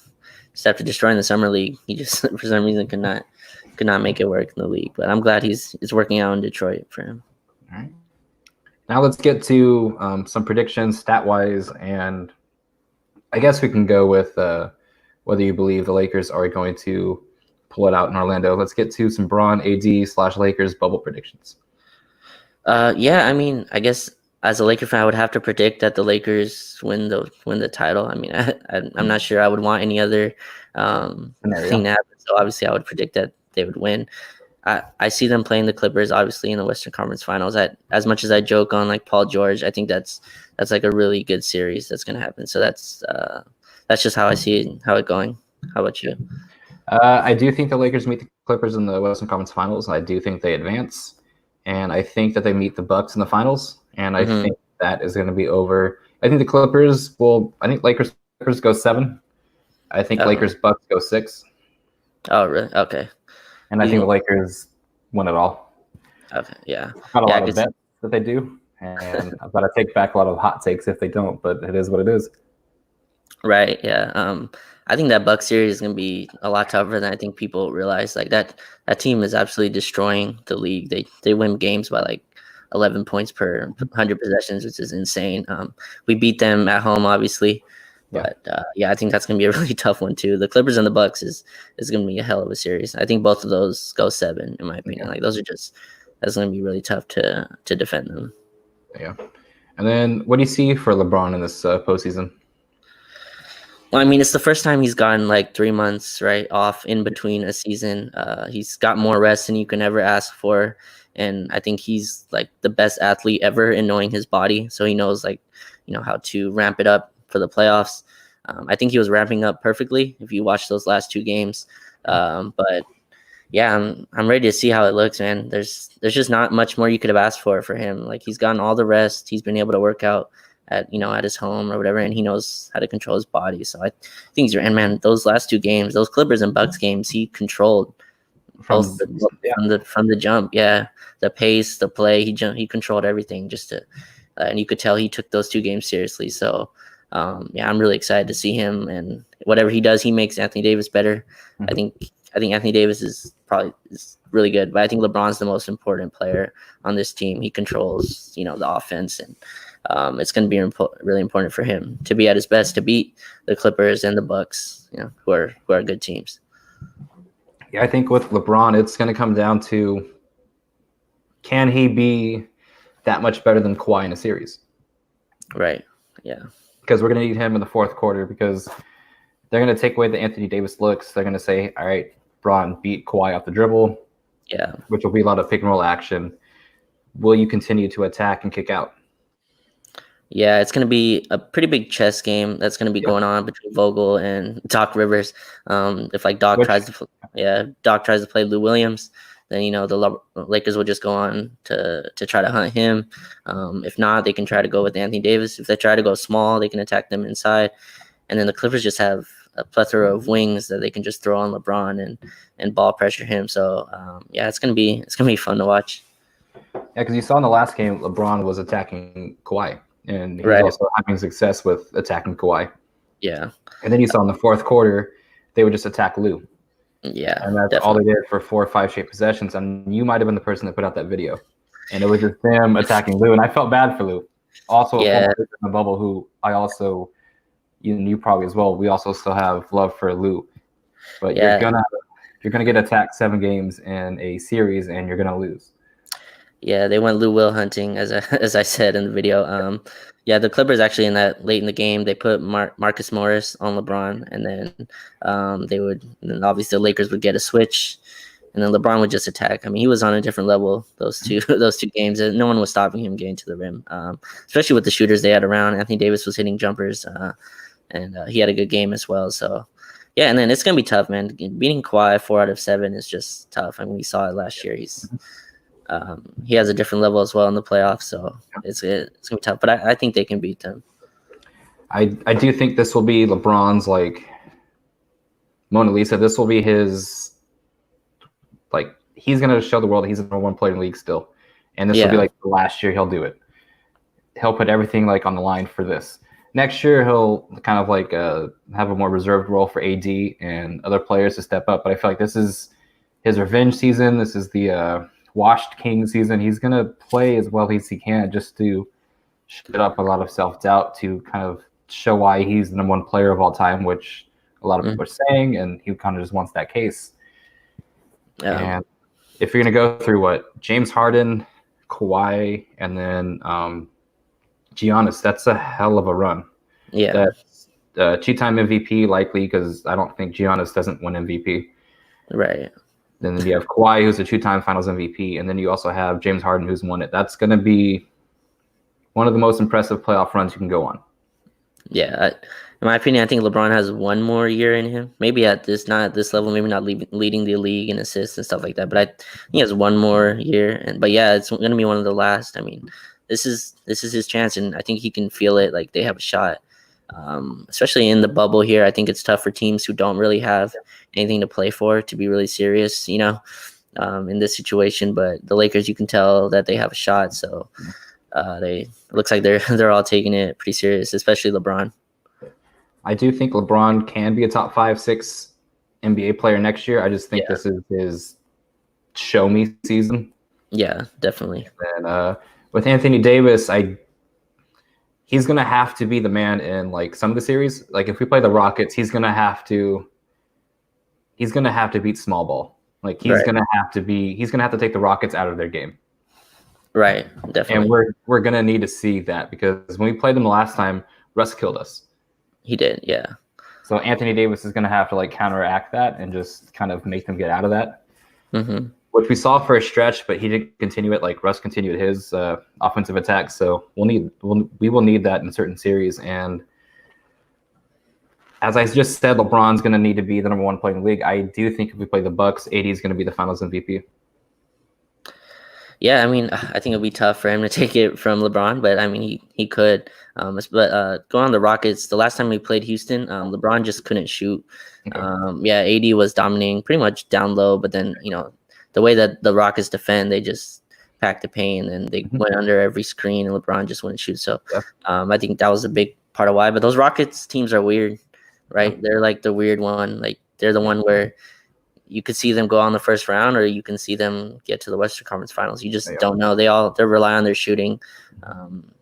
just after destroying the summer league, he just for some reason could not make it work in the league. But I'm glad it's working out in Detroit for him. All right. Now let's get to some predictions stat-wise, and I guess we can go with whether you believe the Lakers are going to pull it out in Orlando. Let's get to some Bron, AD/Lakers bubble predictions. Yeah, I mean, I guess as a Laker fan, I would have to predict that the Lakers win the title. I mean, I'm not sure I would want any other thing to happen. So obviously, I would predict that they would win. I see them playing the Clippers, obviously, in the Western Conference Finals. As much as I joke on like Paul George, I think that's like a really good series that's going to happen. So that's just how I see it going. How about you? I do think the Lakers meet the Clippers in the Western Conference Finals. I do think they advance, and I think that they meet the Bucks in the finals. And I think that is going to be over. I think the Clippers will. I think Lakers go 7. I think Lakers Bucks go 6. Oh, really? Okay. And I think the Lakers win it all. Okay, yeah. Not a lot of bets that they do, and but I take back a lot of hot takes if they don't. But it is what it is. Right. Yeah. I think that Bucks series is going to be a lot tougher than I think people realize. Like that team is absolutely destroying the league. They win games by like 11 points per 100 possessions, which is insane. We beat them at home, obviously. But I think that's going to be a really tough one too. The Clippers and the Bucks is going to be a hell of a series. I think both of those go 7, in my opinion. Like that's going to be really tough to defend them. Yeah. And then what do you see for LeBron in this postseason? Well, I mean, it's the first time he's gotten like 3 months off in between a season. He's got more rest than you can ever ask for. And I think he's like the best athlete ever in knowing his body. So he knows how to ramp it up for the playoffs. I think he was ramping up perfectly if you watch those last 2 games. But yeah, I'm ready to see how it looks, man. There's just not much more you could have asked for him. Like he's gotten all the rest. He's been able to work out at his home or whatever, and he knows how to control his body. So I think and man, those last 2 games, those Clippers and Bucks games, he controlled from the jump. Yeah, the pace, the play, he controlled everything and you could tell he took those 2 games seriously. So I'm really excited to see him, and whatever he does, he makes Anthony Davis better. I think Anthony Davis is really good, but I think LeBron's the most important player on this team. He controls, the offense, and it's going to be really important for him to be at his best to beat the Clippers and the Bucks, who are good teams. Yeah, I think with LeBron, it's going to come down to, can he be that much better than Kawhi in a series? Right. Yeah. Because we're going to need him in the fourth quarter, because they're going to take away the Anthony Davis looks. They're going to say, all right, Bron, beat Kawhi off the dribble. Yeah. Which will be a lot of pick and roll action. Will you continue to attack and kick out? Yeah, it's going to be a pretty big chess game that's going to be going on between Vogel and Doc Rivers. If like Doc tries to play Lou Williams, then the Lakers will just go on to try to hunt him. If not, they can try to go with Anthony Davis. If they try to go small, they can attack them inside. And then the Clippers just have a plethora of wings that they can just throw on LeBron and ball pressure him. So it's gonna be fun to watch. Yeah, because you saw in the last game, LeBron was attacking Kawhi, and he was also having success with attacking Kawhi. Yeah. And then you saw in the fourth quarter, they would just attack Lou. Yeah. And that's all they did for 4 or 5 straight possessions. And you might have been the person that put out that video. And it was just them attacking Lou. And I felt bad for Lou. Also, in the bubble, who I also, you probably as well, we also still have love for Lou. But you're gonna get attacked 7 games in a series, and you're gonna lose. Yeah, they went Lou Will hunting, as I said in the video. The Clippers actually in that late in the game, they put Marcus Morris on LeBron, and then and obviously the Lakers would get a switch, and then LeBron would just attack. I mean, he was on a different level those two games. No one was stopping him getting to the rim, especially with the shooters they had around. Anthony Davis was hitting jumpers, and he had a good game as well. So. Yeah, and then it's gonna be tough, man. Beating Kawhi 4 out of 7 is just tough. I mean, we saw it last year. He has a different level as well in the playoffs, so it's gonna be tough. But I think they can beat them. I do think this will be LeBron's Mona Lisa. This will be his he's gonna show the world that he's the number 1 player in the league still, and this will be the last year he'll do it. He'll put everything on the line for this. next year he'll kind of like have a more reserved role for AD and other players to step up. But I feel like this is his revenge season. This is the washed king season. He's gonna play as well as he can just to shut up a lot of self-doubt, to kind of show why he's the number one player of all time, which a lot of people are saying, and he kind of just wants that case. And if you're gonna go through James Harden, Kawhi, and then Giannis, that's a hell of a run. Yeah. That's two-time MVP likely, because I don't think Giannis doesn't win MVP. Right. Then you have Kawhi, who's a two-time Finals MVP, and then you also have James Harden, who's won it. That's going to be one of the most impressive playoff runs you can go on. Yeah, in my opinion, I think LeBron has one more year in him. Maybe not at this level, maybe not leading the league in assists and stuff like that. But I think he has one more year. But yeah, it's going to be one of the last. I mean, this is his chance, and I think he can feel it. Like, they have a shot. Especially in the bubble here, I think it's tough for teams who don't really have anything to play for to be really serious, in this situation. But the Lakers, you can tell that they have a shot, so it looks like they're all taking it pretty serious, especially LeBron. I do think LeBron can be a top 5-6 NBA player next year. I just think this is his show me season. Yeah, definitely. And with Anthony Davis, he's going to have to be the man in like some of the series. Like if we play the Rockets, he's going to have to beat small ball. Like he's going to have to take the Rockets out of their game. Right. Definitely. And we're going to need to see that, because when we played them the last time, Russ killed us. He did. Yeah. So Anthony Davis is going to have to like counteract that and just kind of make them get out of that. Mm-hmm. Which we saw for a stretch, but he didn't continue it like Russ continued his offensive attack. So we will need that in certain series. And as I just said, LeBron's going to need to be the number one player in the league. I do think if we play the Bucks, AD is going to be the Finals MVP. Yeah, I mean, I think it'll be tough for him to take it from LeBron, but I mean, he could. But going on the Rockets, the last time we played Houston, LeBron just couldn't shoot. Okay. AD was dominating pretty much down low, but then the way that the Rockets defend, they just packed the paint and they went under every screen, and LeBron just wouldn't shoot. So I think that was a big part of why. But those Rockets teams are weird, right? They're like the weird one. Like they're the one where you could see them go on the first round, or you can see them get to the Western Conference Finals. You just don't know. They rely on their shooting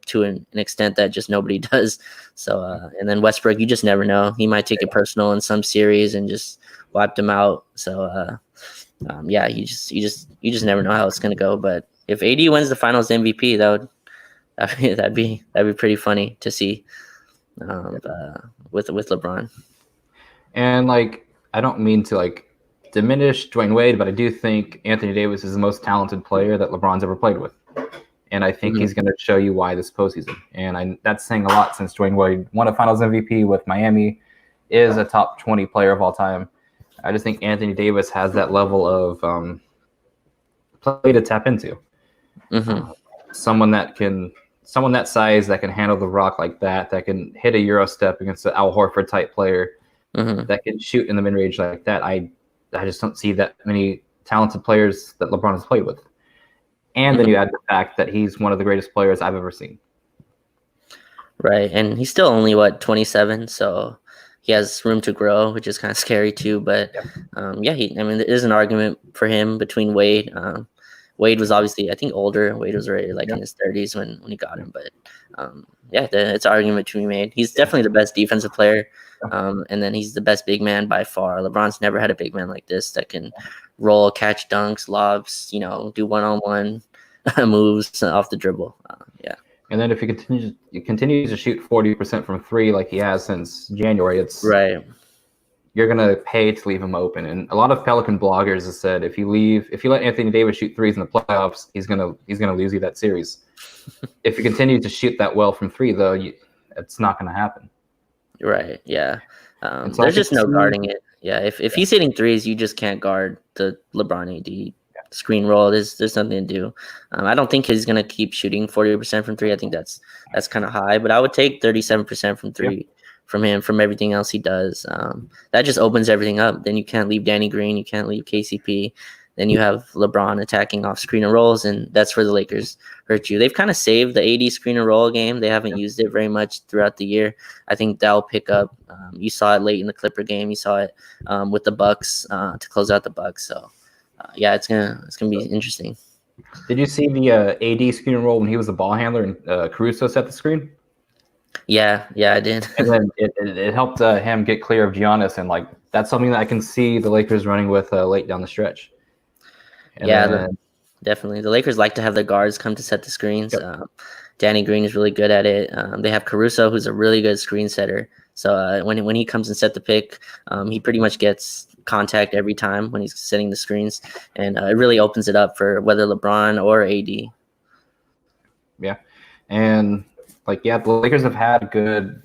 to an extent that just nobody does. So and then Westbrook, you just never know. He might take it personal in some series and just wipe them out. So you just never know how it's gonna go. But if AD wins the Finals MVP, that'd be pretty funny to see with LeBron. And like, I don't mean to like diminish Dwayne Wade, but I do think Anthony Davis is the most talented player that LeBron's ever played with. And I think he's going to show you why this postseason. And that's saying a lot, since Dwayne Wade won a Finals MVP with Miami, is a top 20 player of all time. I just think Anthony Davis has that level of play to tap into. Someone that size, that can handle the rock like that can hit a Euro step against an Al Horford type player, that can shoot in the mid-range like that. I just don't see that many talented players that LeBron has played with. And then you add the fact that he's one of the greatest players I've ever seen. Right. And he's still only, 27? So he has room to grow, which is kind of scary too. But there is an argument for him between Wade. Wade was obviously, I think, older. Wade was already in his 30s when he got him. But it's an argument to be made. He's definitely the best defensive player. And then he's the best big man by far. LeBron's never had a big man like this that can roll, catch dunks, lobs, do one-on-one moves off the dribble. And then if he continues to shoot 40% from three like he has since January, it's right. You're gonna pay to leave him open. And a lot of Pelican bloggers have said if you let Anthony Davis shoot threes in the playoffs, he's gonna lose you that series. If you continue to shoot that well from three, though, it's not gonna happen. Right. Yeah. There's just no guarding it. Yeah. If he's hitting threes, you just can't guard the LeBron AD screen roll. There's nothing to do. I don't think he's gonna keep shooting 40% from three. I think that's kind of high, but I would take 37% from three from him, from everything else he does. That just opens everything up. Then you can't leave Danny Green. You can't leave KCP. then you have LeBron attacking off screen and rolls, and that's where the Lakers hurt you. They've kind of saved the AD screen and roll game. They haven't used it very much throughout the year. I think that'll pick up. You saw it late in the Clipper game. You saw it with the Bucks to close out the Bucks. So yeah, it's gonna be interesting. Did you see the AD screen and roll when he was the ball handler and Caruso set the screen? Yeah, I did. And then it helped him get clear of Giannis, and like that's something that I can see the Lakers running with late down the stretch. And definitely. The Lakers like to have their guards come to set the screens. Yep. Danny Green is really good at it. They have Caruso, who's a really good screen setter. So when he comes and set the pick, he pretty much gets contact every time when he's setting the screens, and it really opens it up for whether LeBron or AD. Yeah, and the Lakers have had good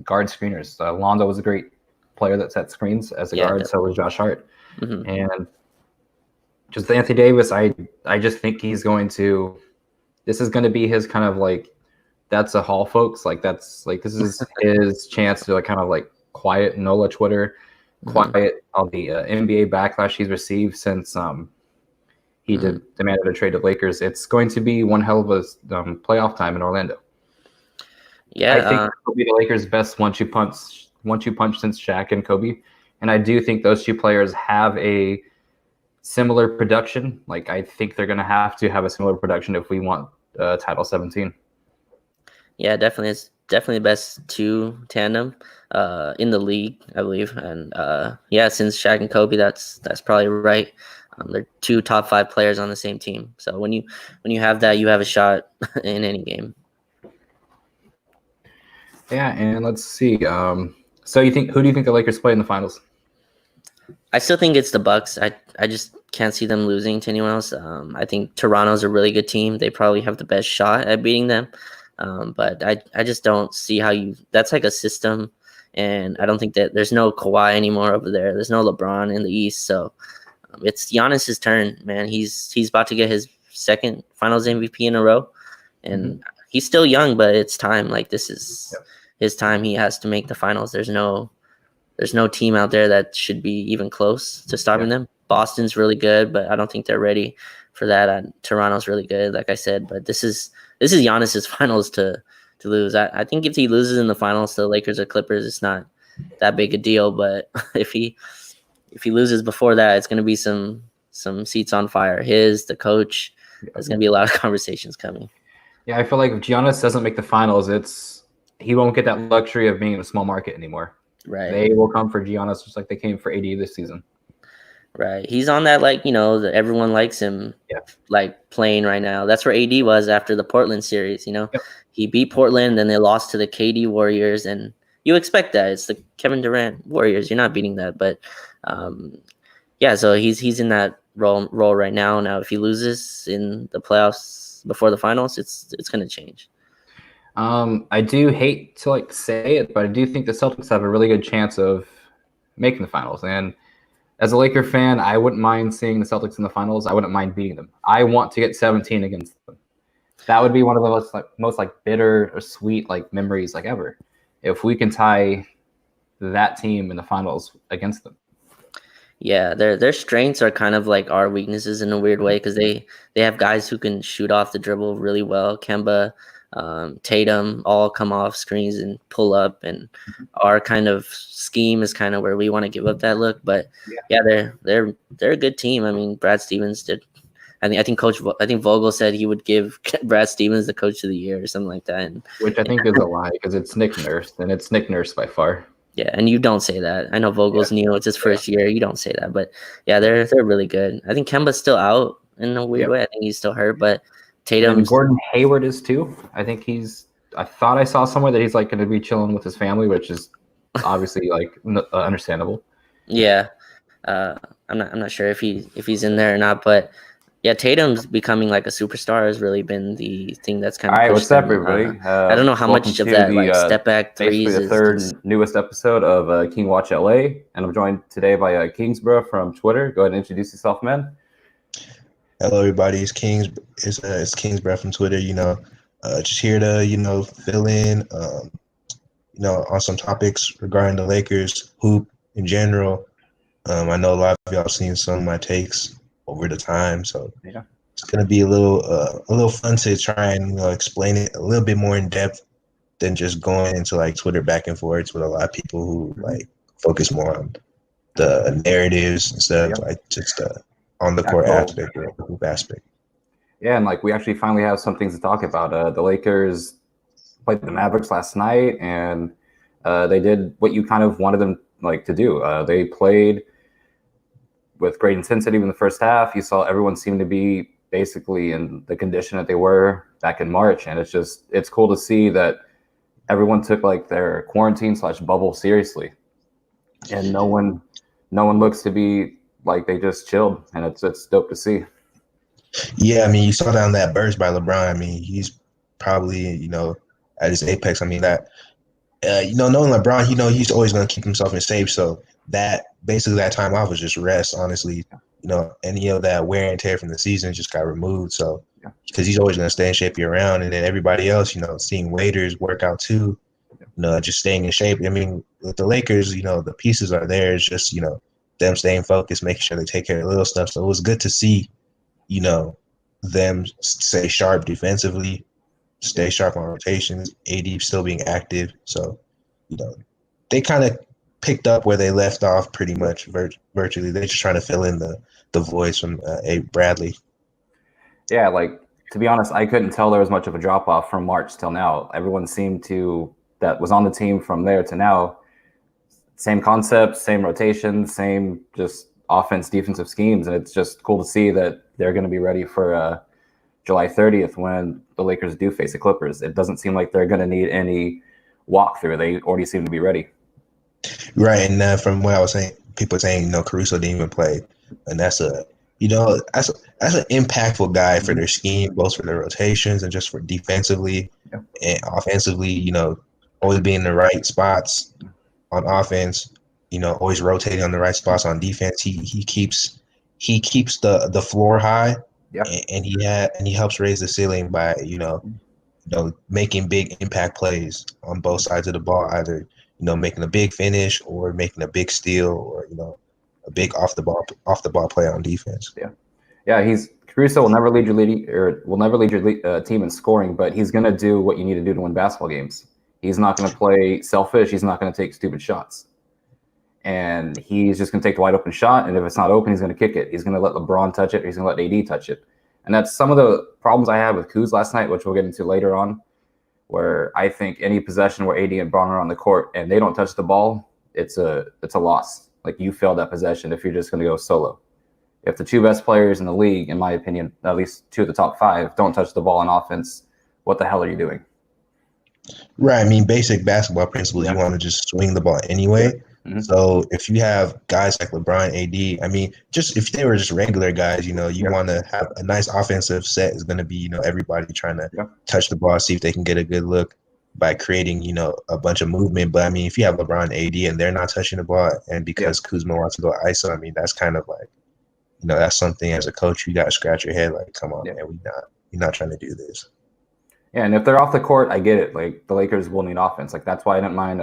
guard screeners. Londo was a great player that set screens as a guard. Definitely. So was Josh Hart. Mm-hmm. And just Anthony Davis, I just think this is going to be his kind of like, that's a haul, folks. Like this is his chance to kind of quiet NOLA Twitter, quiet all the NBA backlash he's received since he demanded a trade to Lakers. It's going to be one hell of a playoff time in Orlando. Yeah, I think it'll be the Lakers' best one-two punch since Shaq and Kobe, and I do think those two players have a similar production. I think they're going to have a similar production if we want title 17. Yeah, definitely. It's definitely the best two tandem in the league, I believe. And since Shaq and Kobe, that's probably right. They're two top 5 players on the same team. So when you have that, you have a shot in any game. Yeah, and let's see. So who do you think the Lakers play in the finals? I still think it's the Bucks. I just can't see them losing to anyone else. I think Toronto's a really good team. They probably have the best shot at beating them. But I just don't see how that's like a system, and I don't think that there's no Kawhi anymore over there. There's no LeBron in the East, so it's Giannis's turn, man. He's about to get his second Finals MVP in a row, and he's still young, but it's time. This is his time. He has to make the finals. There's no team out there that should be even close to stopping them. Boston's really good, but I don't think they're ready for that. Toronto's really good, like I said, but this is Giannis's finals to lose. I think if he loses in the finals to the Lakers or Clippers, it's not that big a deal. But if he loses before that, it's going to be some seats on fire. The coach. There's going to be a lot of conversations coming. Yeah, I feel like if Giannis doesn't make the finals, he won't get that luxury of being in a small market anymore. Right. They will come for Giannis just like they came for AD this season. Right. He's on that, that everyone likes him, playing right now. That's where AD was after the Portland series, Yep. He beat Portland, then they lost to the KD Warriors, and you expect that. It's the Kevin Durant Warriors. You're not beating that. But, so he's in that role right now. Now, if he loses in the playoffs before the finals, it's going to change. I do hate to say it, but I do think the Celtics have a really good chance of making the finals. And as a Laker fan, I wouldn't mind seeing the Celtics in the finals. I wouldn't mind beating them. I want to get 17 against them. That would be one of the most bitter or sweet memories ever. If we can tie that team in the finals against them. Yeah, their strengths are kind of like our weaknesses in a weird way, because they have guys who can shoot off the dribble really well. Kemba, Tatum all come off screens and pull up, and our kind of scheme is kind of where we want to give up that look. But they're a good team. I mean, Brad Stevens did. I think Vogel said he would give Brad Stevens the coach of the year or something like that. Which I think is a lie, because it's Nick Nurse, and it's Nick Nurse by far. Yeah, and you don't say that. I know Vogel's new; it's his first year. You don't say that, but they're really good. I think Kemba's still out in a weird way. I think he's still hurt, but Tatum and Gordon Hayward is too. I think I thought I saw somewhere that he's going to be chilling with his family, which is obviously understandable. Yeah, I'm not sure if he's in there or not, but Tatum's becoming a superstar has really been the thing that's kind of. All right, what's up, everybody? I don't know how much of that step back threes basically the third newest episode of King Watch LA, and I'm joined today by Kingsborough from Twitter. Go ahead and introduce yourself, man. Hello, everybody. It's Kingsborough from Twitter. Just here to fill in, on some topics regarding the Lakers hoop in general. I know a lot of y'all seen some of my takes over the time. So Yeah. it's gonna be a little fun to try and explain it a little bit more in depth than just going into like Twitter back and forth with a lot of people who like focus more on the narratives instead of like just the on the court aspect or the hoop aspect. Yeah, and like we actually finally have some things to talk about. The Lakers played the Mavericks last night, and they did what you kind of wanted them like to do. They played with great intensity in the first half. You saw everyone seemed to be basically in the condition that they were back in March, and it's cool to see that everyone took like their quarantine / bubble seriously, and no one looks to be like they just chilled, and it's dope to see. Yeah, I mean, you saw down that burst by LeBron. I mean, he's probably at his apex. I mean that knowing LeBron, he's always going to keep himself in shape. So that basically that time off was just rest. Honestly, any of that wear and tear from the season just got removed. So because he's always going to stay in shape year round, and then everybody else, seeing Waiters work out too, just staying in shape. I mean, with the Lakers, the pieces are there. It's just them staying focused, making sure they take care of little stuff. So it was good to see, them stay sharp defensively, stay sharp on rotations, AD still being active. So, they kind of picked up where they left off pretty much virtually. They're just trying to fill in the voids from A. Bradley. Yeah, like to be honest, I couldn't tell there was much of a drop off from March till now. Everyone seemed to that was on the team from there to now. Same concept, same rotation, same just offense, defensive schemes, and it's just cool to see that they're going to be ready for July 30th when the Lakers do face the Clippers. It doesn't seem like they're going to need any walkthrough. They already seem to be ready. Right, and from what I was saying, people are saying Caruso didn't even play, and that's an impactful guy for their scheme, both for their rotations and just for defensively and offensively. Always being in the right spots on offense. Always rotating on the right spots on defense. He keeps the floor high, and he helps raise the ceiling by making big impact plays on both sides of the ball, either making a big finish or making a big steal or a big off the ball play on defense. Caruso will never lead your team in scoring, but he's going to do what you need to do to win basketball games. He's not going to play selfish. He's not going to take stupid shots. And he's just going to take the wide open shot, and if it's not open, he's going to kick it. He's going to let LeBron touch it, or he's going to let AD touch it. And that's some of the problems I had with Kuz last night, which we'll get into later on, where I think any possession where AD and LeBron are on the court and they don't touch the ball, it's a loss. Like you failed that possession if you're just going to go solo. If the two best players in the league, in my opinion, at least two of the top five, don't touch the ball on offense, what the hell are you doing? Right. I mean, basic basketball principles, you want to just swing the ball anyway. Mm-hmm. So if you have guys like LeBron, AD, I mean, just if they were just regular guys, you want to have a nice offensive set is going to be, everybody trying to touch the ball, see if they can get a good look by creating, a bunch of movement. But I mean, if you have LeBron, AD, and they're not touching the ball, and because Kuzma wants to go ISO, I mean, that's kind of like, that's something as a coach you got to scratch your head, like, come on, man, we're not trying to do this. Yeah, and if they're off the court, I get it. Like the Lakers will need offense. Like that's why I didn't mind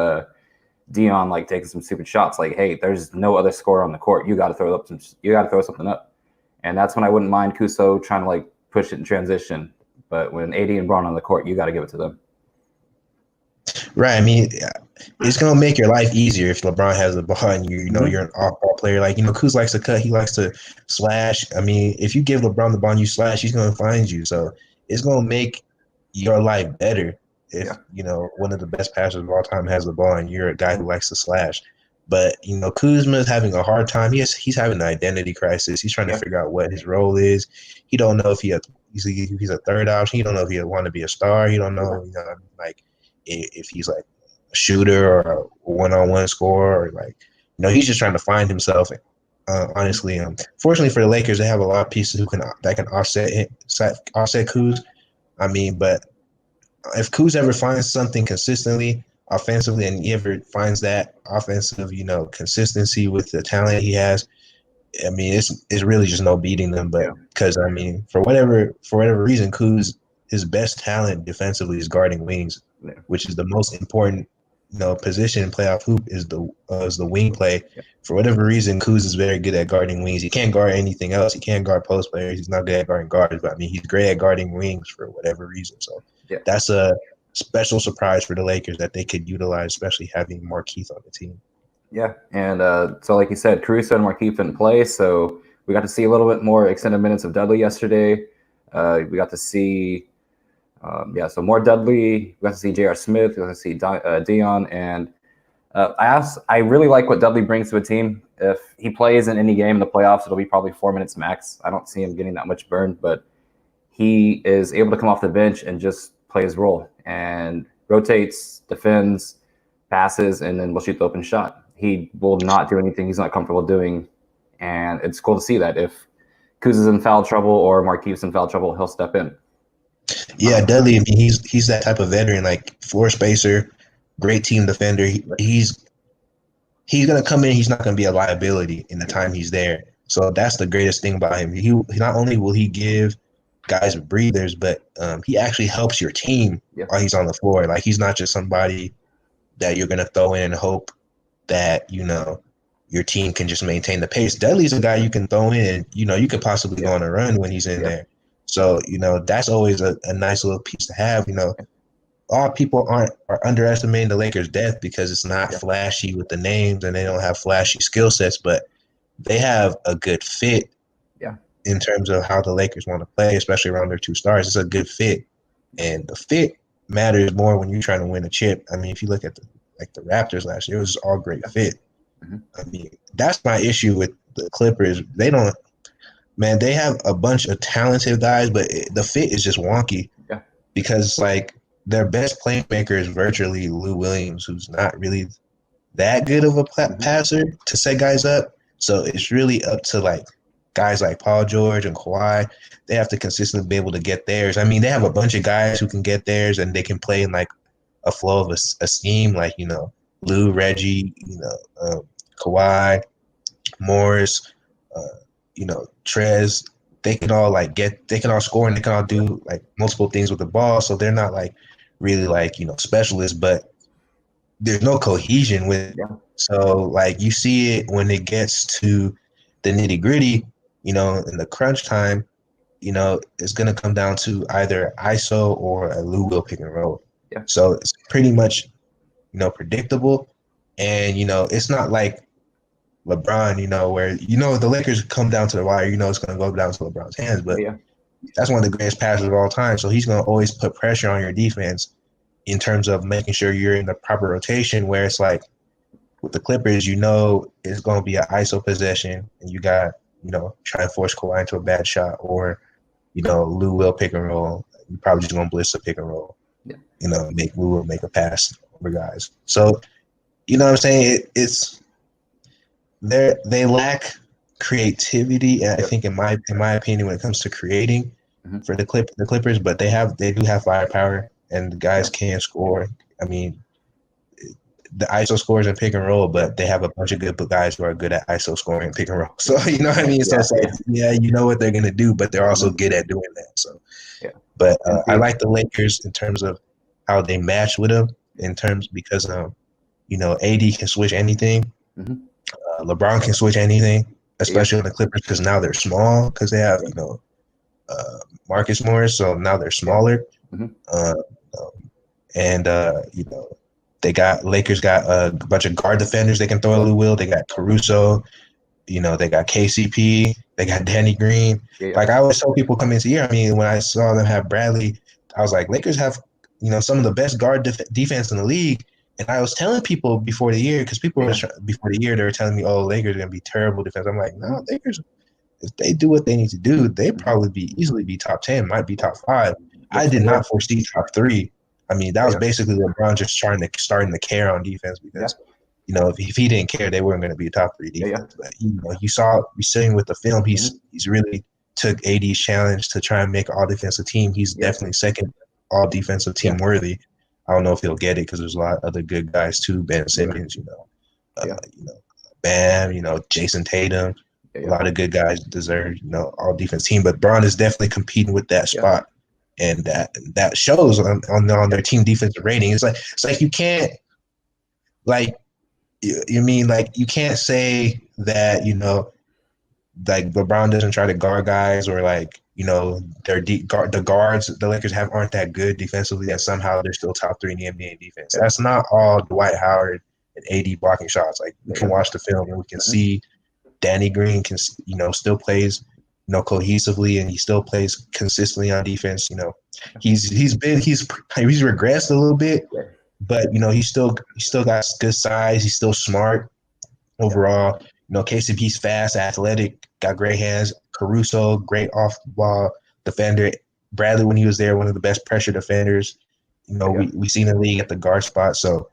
Dion like taking some stupid shots. Like, hey, there's no other scorer on the court. You got to throw something up, and that's when I wouldn't mind Kuso trying to like push it in transition. But when AD and Braun on the court, you got to give it to them. Right. I mean, it's gonna make your life easier if LeBron has the ball and you're an off-ball player. Like Kuz likes to cut, he likes to slash. I mean, if you give LeBron the ball and you slash, he's gonna find you. So it's gonna make your life better if one of the best passers of all time has the ball and you're a guy who likes to slash. But Kuzma is having a hard time. He's having an identity crisis. He's trying to figure out what his role is. He don't know if he's a third option. He don't know if he want to be a star. He don't know like if he's like a shooter or a one-on-one scorer or like he's just trying to find himself. Honestly, fortunately for the Lakers, they have a lot of pieces that can offset Kuz. I mean, but if Kuz ever finds something consistently offensively and he ever finds that offensive, consistency with the talent he has, I mean, it's really just no beating them. But because I mean, for whatever reason, Kuz, his best talent defensively is guarding wings, which is the most important position in playoff hoop is the wing play. For whatever reason, Kuz is very good at guarding wings. He can't guard anything else. He can't guard post players. He's not good at guarding guards, but I mean, he's great at guarding wings for whatever reason. So that's a special surprise for the Lakers that they could utilize, especially having Markeith on the team. Yeah, and so like you said, Caruso and Markeith didn't play, so we got to see a little bit more extended minutes of Dudley yesterday. We got to see, so more Dudley. We got to see J.R. Smith. We got to see Dion. And I really like what Dudley brings to a team. If he plays in any game in the playoffs, it'll be probably 4 minutes max. I don't see him getting that much burned, but he is able to come off the bench and just play his role and rotates, defends, passes, and then will shoot the open shot. He will not do anything he's not comfortable doing. And it's cool to see that if Kuz is in foul trouble or Markeith's in foul trouble, he'll step in. Yeah, Dudley, I mean, he's that type of veteran, like floor spacer, great team defender. He's going to come in. He's not going to be a liability in the time he's there. So that's the greatest thing about him. He not only will he give guys breathers, but he actually helps your team while he's on the floor. Like, he's not just somebody that you're going to throw in and hope that, your team can just maintain the pace. Dudley's a guy you can throw in and, you could possibly go on a run when he's in there. So, that's always a nice little piece to have. All people are underestimating the Lakers' depth because it's not flashy with the names and they don't have flashy skill sets, but they have a good fit in terms of how the Lakers want to play, especially around their two stars. It's a good fit. And the fit matters more when you're trying to win a chip. I mean, if you look at the Raptors last year, it was all great fit. I mean, that's my issue with the Clippers. They have a bunch of talented guys, but the fit is just wonky because their best playmaker is virtually Lou Williams, who's not really that good of a passer to set guys up. So it's really up to guys like Paul George and Kawhi. They have to consistently be able to get theirs. I mean, they have a bunch of guys who can get theirs and they can play in a flow of a scheme, Lou, Reggie, Kawhi, Morris, Trez. They can all they can all score and they can all do multiple things with the ball. So they're not really specialists, but there's no cohesion with them. So you see it when it gets to the nitty gritty, in the crunch time, it's going to come down to either ISO or a Lou Will pick and roll. Yeah. So it's pretty much, predictable. And, it's not like LeBron, where, the Lakers come down to the wire, it's going to go down to LeBron's hands. But that's one of the greatest passers of all time. So he's going to always put pressure on your defense in terms of making sure you're in the proper rotation, where it's with the Clippers, it's going to be an ISO possession and you got, try and force Kawhi into a bad shot or, Lou Will pick and roll. You're probably just going to blitz the pick and roll. Yeah. Make Lou Will make a pass over guys. So, what I'm saying? They lack creativity, and I think in my opinion, when it comes to creating for the Clippers, but they do have firepower, and the guys can score. I mean, the ISO scores and pick and roll, but they have a bunch of good guys who are good at ISO scoring and pick and roll. So you know what I mean? So it's you know what they're gonna do, but they're also good at doing that. So but I like the Lakers in terms of how they match with them because AD can switch anything. LeBron can switch anything, especially on the Clippers because now they're small because they have Marcus Morris, so now they're smaller. Lakers got a bunch of guard defenders they can throw at Will. They got Caruso, they got KCP, they got Danny Green. I always tell people coming into the year, I mean, when I saw them have Bradley, I was like, Lakers have some of the best guard defense in the league. And I was telling people before the year, because people before the year, they were telling me, oh, Lakers are going to be terrible defense. I'm like, no, Lakers, if they do what they need to do, they probably easily be top 10, might be top 5. I did not foresee top 3. I mean, that was basically LeBron just starting to care on defense because, if he didn't care, they weren't going to be a top 3 defense. But, you saw, we seeing with the film, he's really took AD's challenge to try and make all defensive team. He's definitely second all defensive team worthy. I don't know if he'll get it because there's a lot of other good guys too. Ben Simmons, Bam, Jason Tatum. A lot of good guys deserve, all defense team. But Braun is definitely competing with that spot, and that shows on their team defensive rating. It's like you can't like you mean like you can't say that like LeBron doesn't try to guard guys or like the guards the Lakers have aren't that good defensively that somehow they're still top 3 in the NBA defense. That's not all Dwight Howard and AD blocking shots. Like we can watch the film and we can see Danny Green can still plays cohesively and he still plays consistently on defense. He's regressed a little bit, but he's still got good size. He's still smart overall. KCP's fast, athletic, got great hands. Caruso, great off-ball defender. Bradley, when he was there, one of the best pressure defenders. We seen the league at the guard spot. So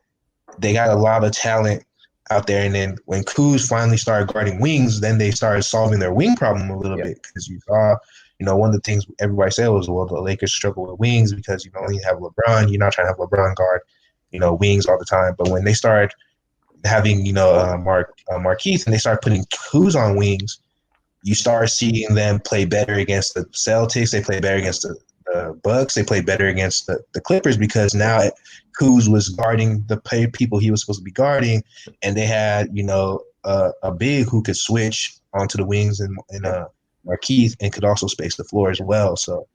they got a lot of talent out there. And then when Kuz finally started guarding wings, then they started solving their wing problem a little bit because you saw, one of the things everybody said was, well, the Lakers struggle with wings because you only have LeBron. You're not trying to have LeBron guard, wings all the time. But when they started having, Marquise and they start putting Kuz on wings, you start seeing them play better against the Celtics. They play better against the Bucks. They play better against the Clippers because now Kuz was guarding the people he was supposed to be guarding, and they had, a big who could switch onto the wings and Marquise and could also space the floor as well. So,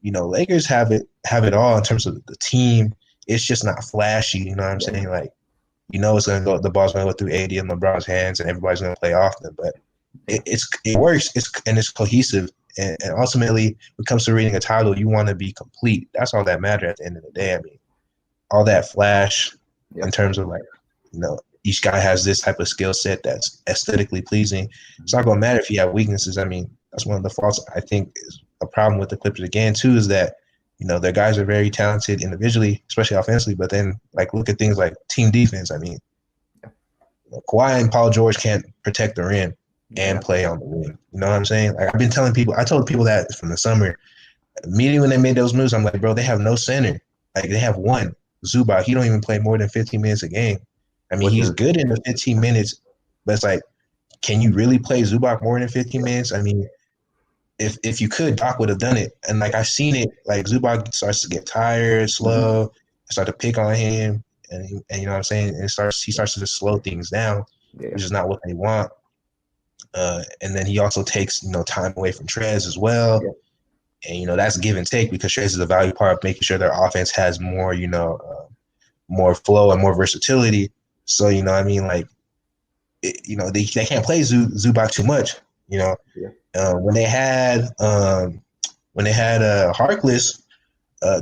Lakers have it all in terms of the team. It's just not flashy. You know what I'm saying? Like, it's going to go. The ball's going to go through AD and LeBron's hands, and everybody's going to play off them. But it works. It's cohesive. And ultimately, when it comes to winning a title, you want to be complete. That's all that matters at the end of the day. I mean, all that flash in terms of like, each guy has this type of skill set that's aesthetically pleasing. It's not going to matter if you have weaknesses. I mean, that's one of the faults I think is a problem with the Clippers again too, is that their guys are very talented individually, especially offensively. But then, like, look at things like team defense. I mean, Kawhi and Paul George can't protect the rim and play on the wing. You know what I'm saying? Like, I told people that from the summer. Immediately when they made those moves, I'm like, bro, they have no center. Like, they have one, Zubac. He don't even play more than 15 minutes a game. I mean, he's good in the 15 minutes, but it's like, can you really play Zubac more than 15 minutes? I mean, if you could, Doc would have done it. And, like, I've seen it. Like, Zubac starts to get tired, slow, start to pick on him. And you know what I'm saying? And he starts to just slow things down, which is not what they want. And then he also takes, time away from Trez as well. And, that's give and take because Trez is a value part of making sure their offense has more, more flow and more versatility. So, I mean, like, they can't play Zubac too much, when they had Harkless,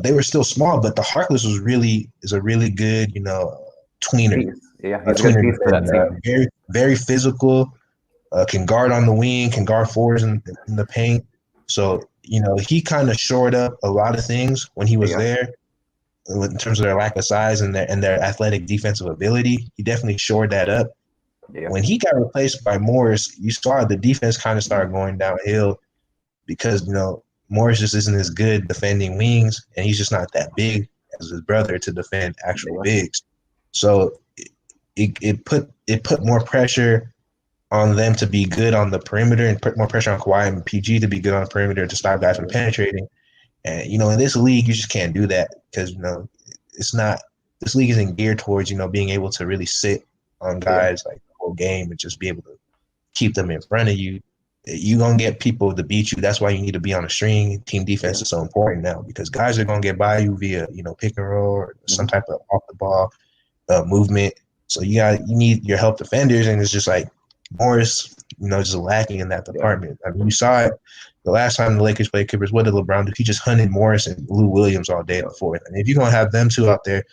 they were still small, but the Harkless is a really good, tweener. Yeah, he's a good piece for that team. Very, very physical. Can guard on the wing, can guard forwards in the paint. So, he kind of shored up a lot of things when he was there in terms of their lack of size and their athletic defensive ability. He definitely shored that up. Yeah. When he got replaced by Morris, you saw the defense kind of started going downhill because, Morris just isn't as good defending wings, and he's just not that big as his brother to defend actual bigs. So it put more pressure on them to be good on the perimeter and put more pressure on Kawhi and PG to be good on the perimeter to stop guys from penetrating. And, in this league, you just can't do that because, this league isn't geared towards, being able to really sit on guys like the whole game and just be able to keep them in front of you. You're going to get people to beat you. That's why you need to be on a string. Team defense is so important now because guys are going to get by you via, pick and roll or some type of off the ball movement. So you need your help defenders, and it's just like Morris, just lacking in that department. I mean, you saw it the last time the Lakers played Clippers. What did LeBron do? He just hunted Morris and Lou Williams all day before. And if you're going to have them two out there,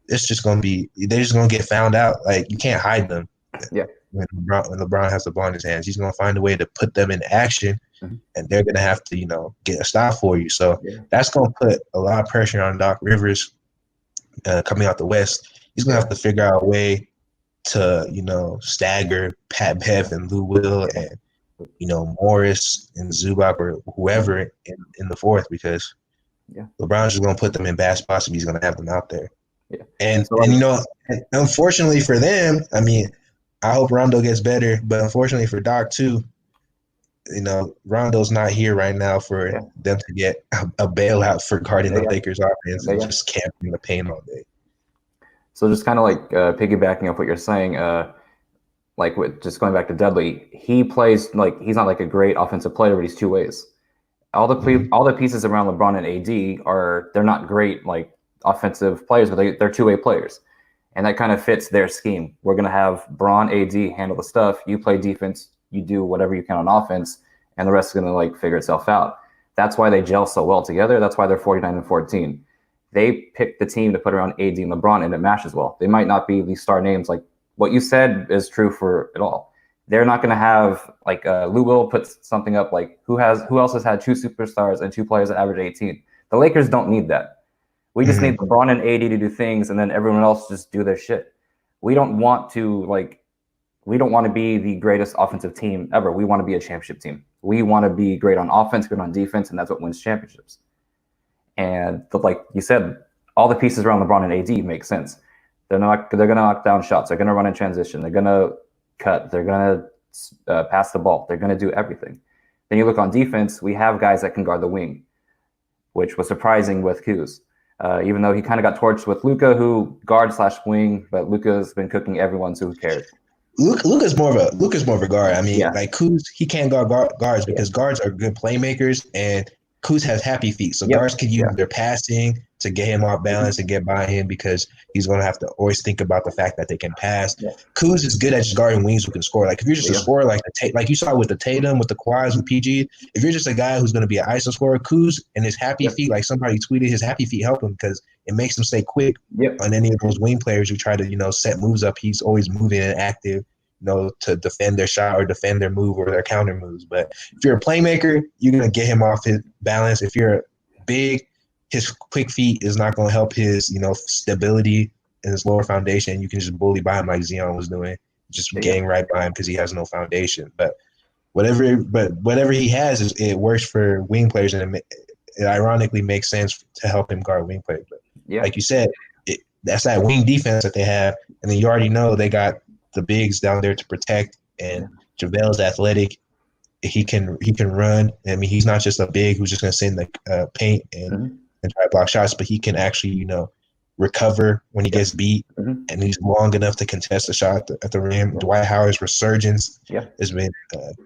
it's just going to be – they're just going to get found out. Like, you can't hide them. Yeah. When LeBron has the ball in his hands, he's going to find a way to put them in action, and they're going to have to, get a stop for you. So that's going to put a lot of pressure on Doc Rivers coming out the West. He's going to have to figure out a way to, stagger Pat Bev and Lou Will and, Morris and Zubac or whoever in the fourth because LeBron's just going to put them in bad spots if he's going to have them out there. Yeah. And unfortunately for them, I mean, I hope Rondo gets better, but unfortunately for Doc too, Rondo's not here right now for them to get a bailout for guarding the Lakers offense and just camping the paint all day. So just kind of like piggybacking off what you're saying, like with just going back to Dudley, he plays like he's not like a great offensive player, but he's two ways. All the pieces around LeBron and AD they're not great like offensive players, but they're two-way players, and that kind of fits their scheme. We're gonna have Bron, AD handle the stuff. You play defense, you do whatever you can on offense, and the rest is gonna like figure itself out. That's why they gel so well together. That's why they're 49-14. They picked the team to put around AD and LeBron, and it matches well. They might not be these star names. Like what you said is true for it all. They're not going to have like Lou Will puts something up like who else has had two superstars and two players that average 18. The Lakers don't need that. We just need LeBron and AD to do things, and then everyone else just do their shit. We don't want to be the greatest offensive team ever. We want to be a championship team. We want to be great on offense, good on defense, and that's what wins championships. And like you said, all the pieces around LeBron and AD make sense. They're gonna knock down shots. They're gonna run in transition. They're gonna cut. They're gonna pass the ball. They're gonna do everything. Then you look on defense. We have guys that can guard the wing, which was surprising with Kuz. Even though he kind of got torched with Luka, who guard/wing, but Luka's been cooking everyone, so who cares? Luka's more of a guard. I mean, like Kuz, he can't guard guards because guards are good playmakers, and Kuz has happy feet, so guards can use their passing to get him off balance and get by him because he's going to have to always think about the fact that they can pass. Kuz is good at just guarding wings who can score. Like if you're just a scorer, like you saw with the Tatum, with the Kawhis, with PG, if you're just a guy who's going to be an ISO scorer, Kuz and his happy feet, like somebody tweeted, his happy feet help him because it makes him stay quick on any of those wing players who try to set moves up. He's always moving and active. To defend their shot or defend their move or their counter moves. But if you're a playmaker, you're going to get him off his balance. If you're big, his quick feet is not going to help his, stability in his lower foundation. You can just bully by him like Zion was doing, just getting right by him because he has no foundation. But whatever he has, it works for wing players, and it ironically makes sense to help him guard wing players. But like you said, that's that wing defense that they have. And then you already know they got the bigs down there to protect, and JaVale's athletic. He can run. I mean, he's not just a big who's just going to sit in the paint and try to block shots, but he can actually, recover when he gets beat, and he's long enough to contest the shot at the rim. Dwight Howard's resurgence has been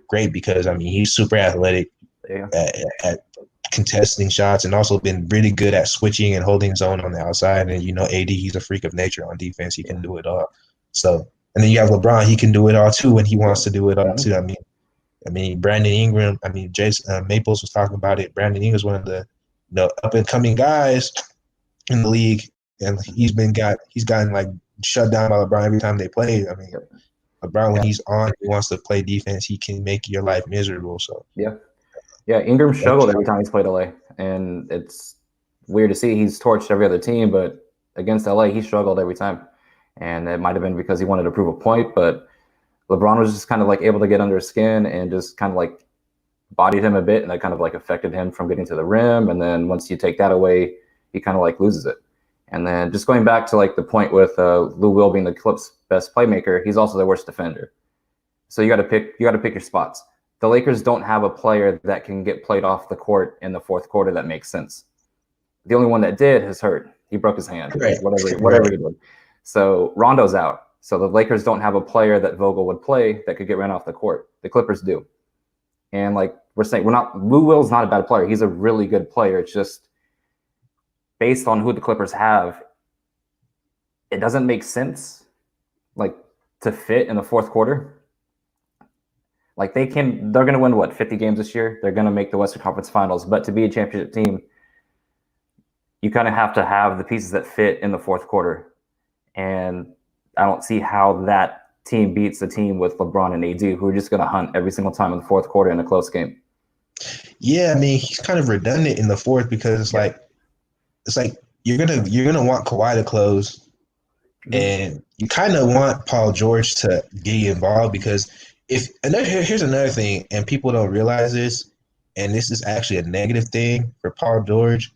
great because, I mean, he's super athletic at contesting shots and also been really good at switching and holding zone on the outside. And, AD, he's a freak of nature on defense. He can do it all. So, and then you have LeBron. He can do it all too when he wants to do it all too. I mean, Brandon Ingram. I mean, Jason Maples was talking about it. Brandon Ingram is one of the up and coming guys in the league, and he's gotten like shut down by LeBron every time they play. I mean, LeBron when he's on, he wants to play defense. He can make your life miserable. So Ingram struggled every time he's played LA, and it's weird to see. He's torched every other team, but against LA, he struggled every time. And it might have been because he wanted to prove a point, but LeBron was just kind of like able to get under his skin and just kind of like bodied him a bit, and that kind of like affected him from getting to the rim. And then once you take that away, he kind of like loses it. And then just going back to like the point with Lou Will being the Clips' best playmaker, he's also their worst defender. So you got to pick your spots. The Lakers don't have a player that can get played off the court in the fourth quarter that makes sense. The only one that did is hurt. He broke his hand. Whatever he did. So Rondo's out. So the Lakers don't have a player that Vogel would play that could get ran off the court. The Clippers do. And like we're saying, Lou Will's not a bad player. He's a really good player. It's just based on who the Clippers have, it doesn't make sense like to fit in the fourth quarter. Like they're going to win 50 games this year. They're going to make the Western Conference Finals, but to be a championship team, you kind of have to have the pieces that fit in the fourth quarter. And I don't see how that team beats a team with LeBron and AD, who are just going to hunt every single time in the fourth quarter in a close game. Yeah, I mean, he's kind of redundant in the fourth because it's like you're gonna want Kawhi to close, and you kind of want Paul George to get involved because here's another thing, and people don't realize this, and this is actually a negative thing for Paul George,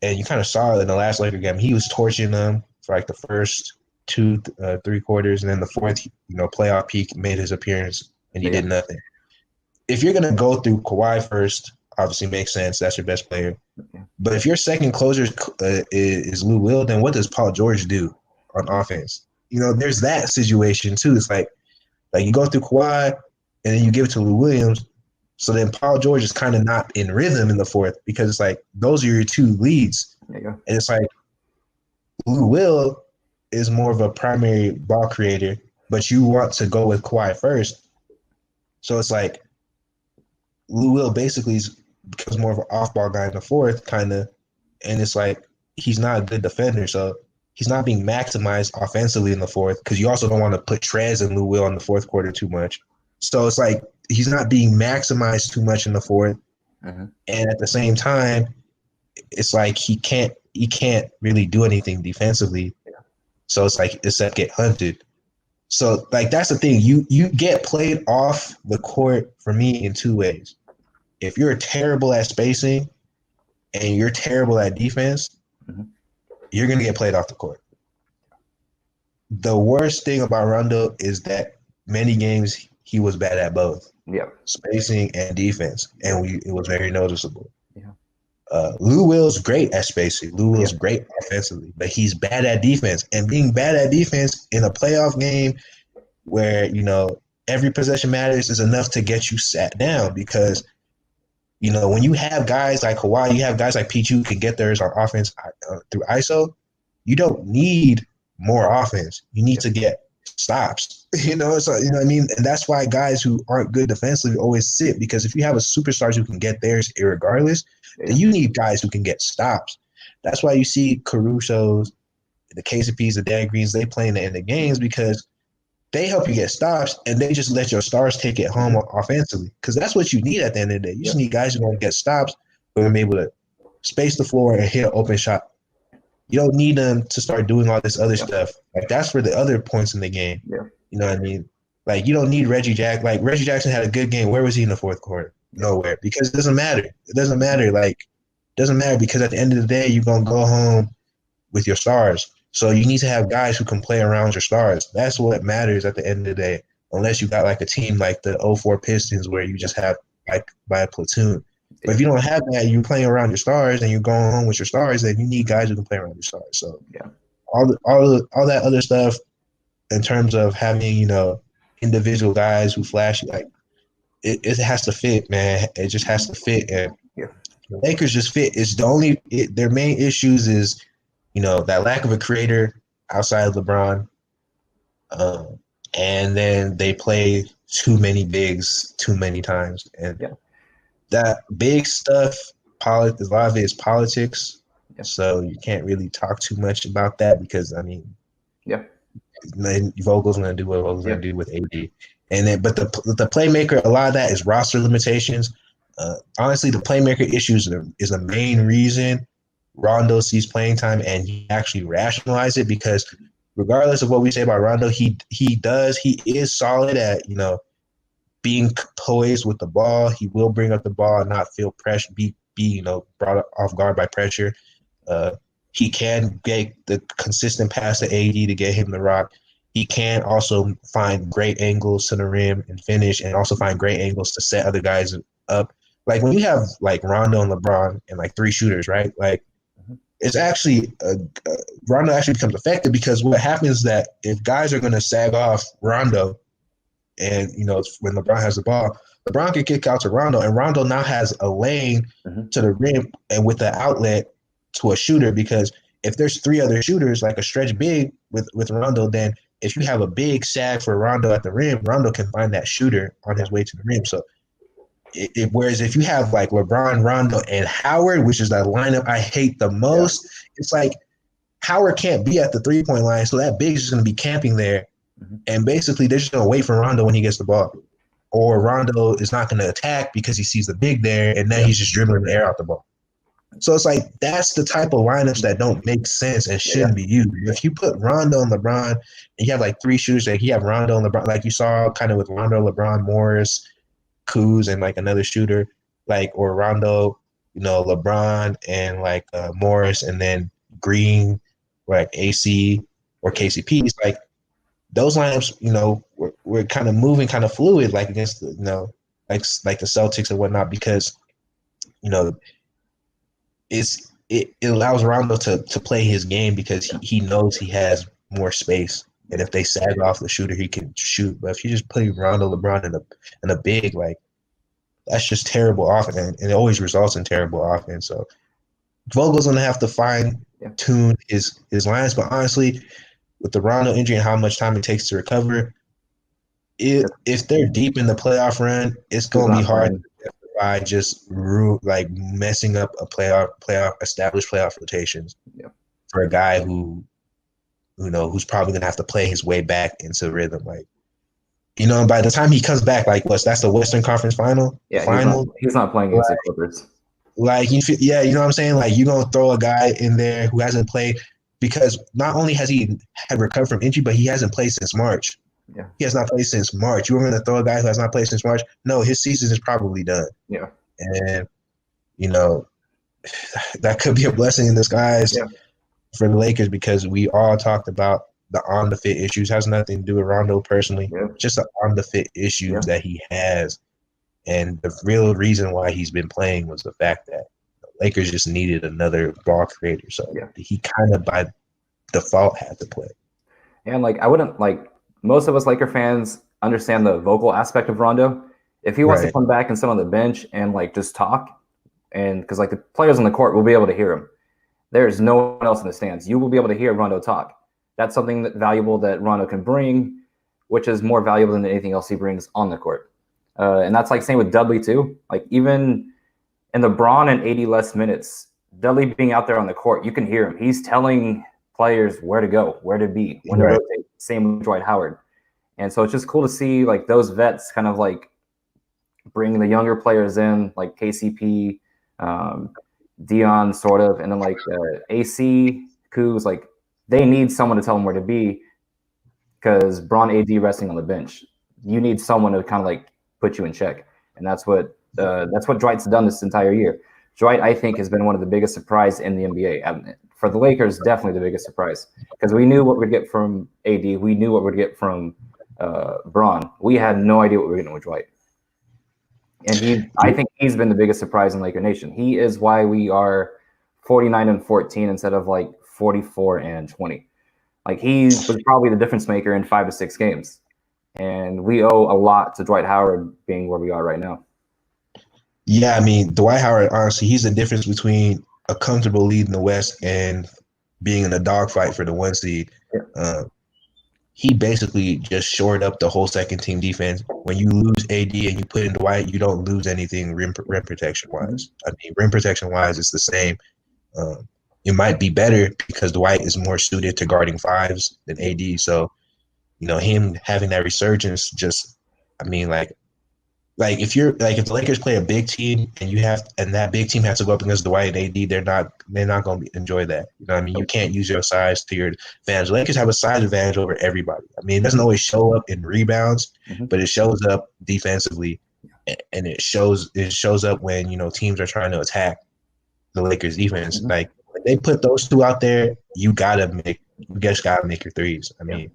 and you kind of saw it in the last Laker game. He was torching them for like the first 2-3 quarters, and then the fourth, playoff peak made his appearance, and he did nothing. If you're gonna go through Kawhi first, obviously makes sense. That's your best player. But if your second closer is Lou Will, then what does Paul George do? on offense. There's that situation too. It's like you go through Kawhi and then you give it to Lou Williams. So then Paul George is kind of not in rhythm in the fourth because it's like those are your two leads. There you go. And it's like Lou Will is more of a primary ball creator, but you want to go with Kawhi first. So it's like Lou Will basically becomes more of an off-ball guy in the fourth, kind of, and it's like he's not a good defender, so he's not being maximized offensively in the fourth because you also don't want to put Trez and Lou Will in the fourth quarter too much. So it's like he's not being maximized too much in the fourth, and at the same time, it's like he can't really do anything defensively. So it's like except get hunted. So like that's the thing. You get played off the court for me in two ways. If you're terrible at spacing and you're terrible at defense, you're gonna get played off the court. The worst thing about Rondo is that many games he was bad at both. Spacing and defense, and it was very noticeable. Lou Will's great at spacing. Lou Will's great offensively, but he's bad at defense. And being bad at defense in a playoff game where, every possession matters is enough to get you sat down because, when you have guys like Kawhi, you have guys like Pichu who can get theirs on offense through ISO, you don't need more offense. You need to get stops. So, you know what I mean? And that's why guys who aren't good defensively always sit, because if you have a superstars who can get theirs irregardless, then you need guys who can get stops. That's why you see Caruso's, the KCPs, the Dan Greens, they play in the end of games because they help you get stops and they just let your stars take it home offensively, because that's what you need at the end of the day. You just need guys who are going to get stops, who are able to space the floor and hit an open shot. You don't need them to start doing all this other stuff. Like, that's for the other points in the game. You know what I mean? Like, you don't need Reggie Jackson. Like, Reggie Jackson had a good game. Where was he in the fourth quarter? Nowhere. Because it doesn't matter. It doesn't matter. Like, it doesn't matter because at the end of the day, you're going to go home with your stars. So you need to have guys who can play around your stars. That's what matters at the end of the day, unless you got like a team like the 04 Pistons where you just have like by a platoon. But if you don't have that, you're playing around your stars and you're going home with your stars, then you need guys who can play around your stars. So all that other stuff in terms of having, individual guys who flash, like it has to fit, man. It just has to fit. And the Lakers just fit. It's their main issues is, that lack of a creator outside of LeBron. And then they play too many bigs too many times. And that big stuff, a lot of it is politics. So you can't really talk too much about that because, Vogel's going to do what Vogel's going to do with AD. And then, but the playmaker, a lot of that is roster limitations. Honestly, the playmaker issues is the main reason Rondo sees playing time, and he actually rationalized it because regardless of what we say about Rondo, he is solid at, being poised with the ball. He will bring up the ball and not feel pressure, be brought off guard by pressure. He can get the consistent pass to AD to get him the rock. He can also find great angles to the rim and finish, and also find great angles to set other guys up. Like when you have like Rondo and LeBron and like three shooters, right? Like it's actually Rondo actually becomes effective because what happens is that if guys are going to sag off Rondo, and when LeBron has the ball, LeBron can kick out to Rondo, and Rondo now has a lane to the rim and with the outlet to a shooter, because if there's three other shooters, like a stretch big with Rondo, then if you have a big sag for Rondo at the rim, Rondo can find that shooter on his way to the rim. So whereas if you have like LeBron, Rondo, and Howard, which is that lineup I hate the most, it's like Howard can't be at the three-point line, so that big is just going to be camping there. And basically they're just going to wait for Rondo when he gets the ball. Or Rondo is not going to attack because he sees the big there, and then he's just dribbling the air out the ball. So it's like that's the type of lineups that don't make sense and shouldn't be used. If you put Rondo and LeBron, and you have like three shooters, like you have Rondo and LeBron, like you saw kind of with Rondo, LeBron, Morris, Kuz, and like another shooter, like, or Rondo, LeBron and like Morris, and then Green, or like AC or KCP. It's like those lineups, we're kind of moving, kind of fluid, like against the, like the Celtics and whatnot, because it allows Rondo to play his game because he knows he has more space. And if they sag off the shooter, he can shoot. But if you just play Rondo, LeBron in a big, like, that's just terrible offense, and it always results in terrible offense. So Vogel's gonna have to tune his lines. But honestly, with the Rondo injury and how much time it takes to recover, if they're deep in the playoff run, it's gonna be hard to justify just like messing up a established playoff rotations for a guy who's probably gonna have to play his way back into rhythm. Like, by the time he comes back, like, that's the Western Conference final? Yeah, he's not playing against the Clippers. Like, you know what I'm saying? Like, you're going to throw a guy in there who hasn't played, because not only has he had recovered from injury, but he hasn't played since March. Yeah. He has not played since March. You were going to throw a guy who has not played since March? No, his season is probably done. Yeah. And, that could be a blessing in disguise for the Lakers, because we all talked about the on-the-fit issues. Has nothing to do with Rondo personally. Yeah. Just the on-the-fit issues that he has. And the real reason why he's been playing was the fact that the Lakers just needed another ball creator. So he kind of by default had to play. And, like, I wouldn't, like, most of us Laker fans understand the vocal aspect of Rondo. If he wants to come back and sit on the bench and, like, just talk, and because, like, the players on the court will be able to hear him. There's no one else in the stands. You will be able to hear Rondo talk. That's something valuable that Rondo can bring, which is more valuable than anything else he brings on the court. And that's, like, same with Dudley too. Like, even in the LeBron and 80 less minutes, Dudley being out there on the court, you can hear him. He's telling players where to go, where to be, when to rotate. Same with Dwight Howard. And so it's just cool to see, like, those vets kind of, like, bring the younger players in, like KCP, Dion sort of, and then, like, AC, Kuz, like, they need someone to tell them where to be, because Bron AD resting on the bench. You need someone to kind of, like, put you in check. And that's what Dwight's done this entire year. Dwight, I think, has been one of the biggest surprise in the NBA. For the Lakers, definitely the biggest surprise, because we knew what we'd get from AD. We knew what we'd get from Bron. We had no idea what we were getting with Dwight. And I think he's been the biggest surprise in Laker Nation. He is why we are 49-14 instead of, like, 44-20. Like, he was probably the difference maker in 5 to 6 games. And we owe a lot to Dwight Howard being where we are right now. Yeah, I mean, Dwight Howard, honestly, he's the difference between a comfortable lead in the West and being in a dogfight for the 1 seed. Yeah. He basically just shored up the whole second team defense. When you lose AD and you put in Dwight, you don't lose anything rim protection wise. I mean, rim protection wise, it's the same. It might be better because Dwight is more suited to guarding 5s than AD. So, him having that resurgence, just, I mean, like if the Lakers play a big team and that big team has to go up against Dwight and AD, they're not going to enjoy that. You know what I mean? You can't use your size to your advantage. The Lakers have a size advantage over everybody. I mean, it doesn't always show up in rebounds, but it shows up defensively, and it shows up when, teams are trying to attack the Lakers defense. Like, when they put those two out there, you just gotta make your threes. I mean,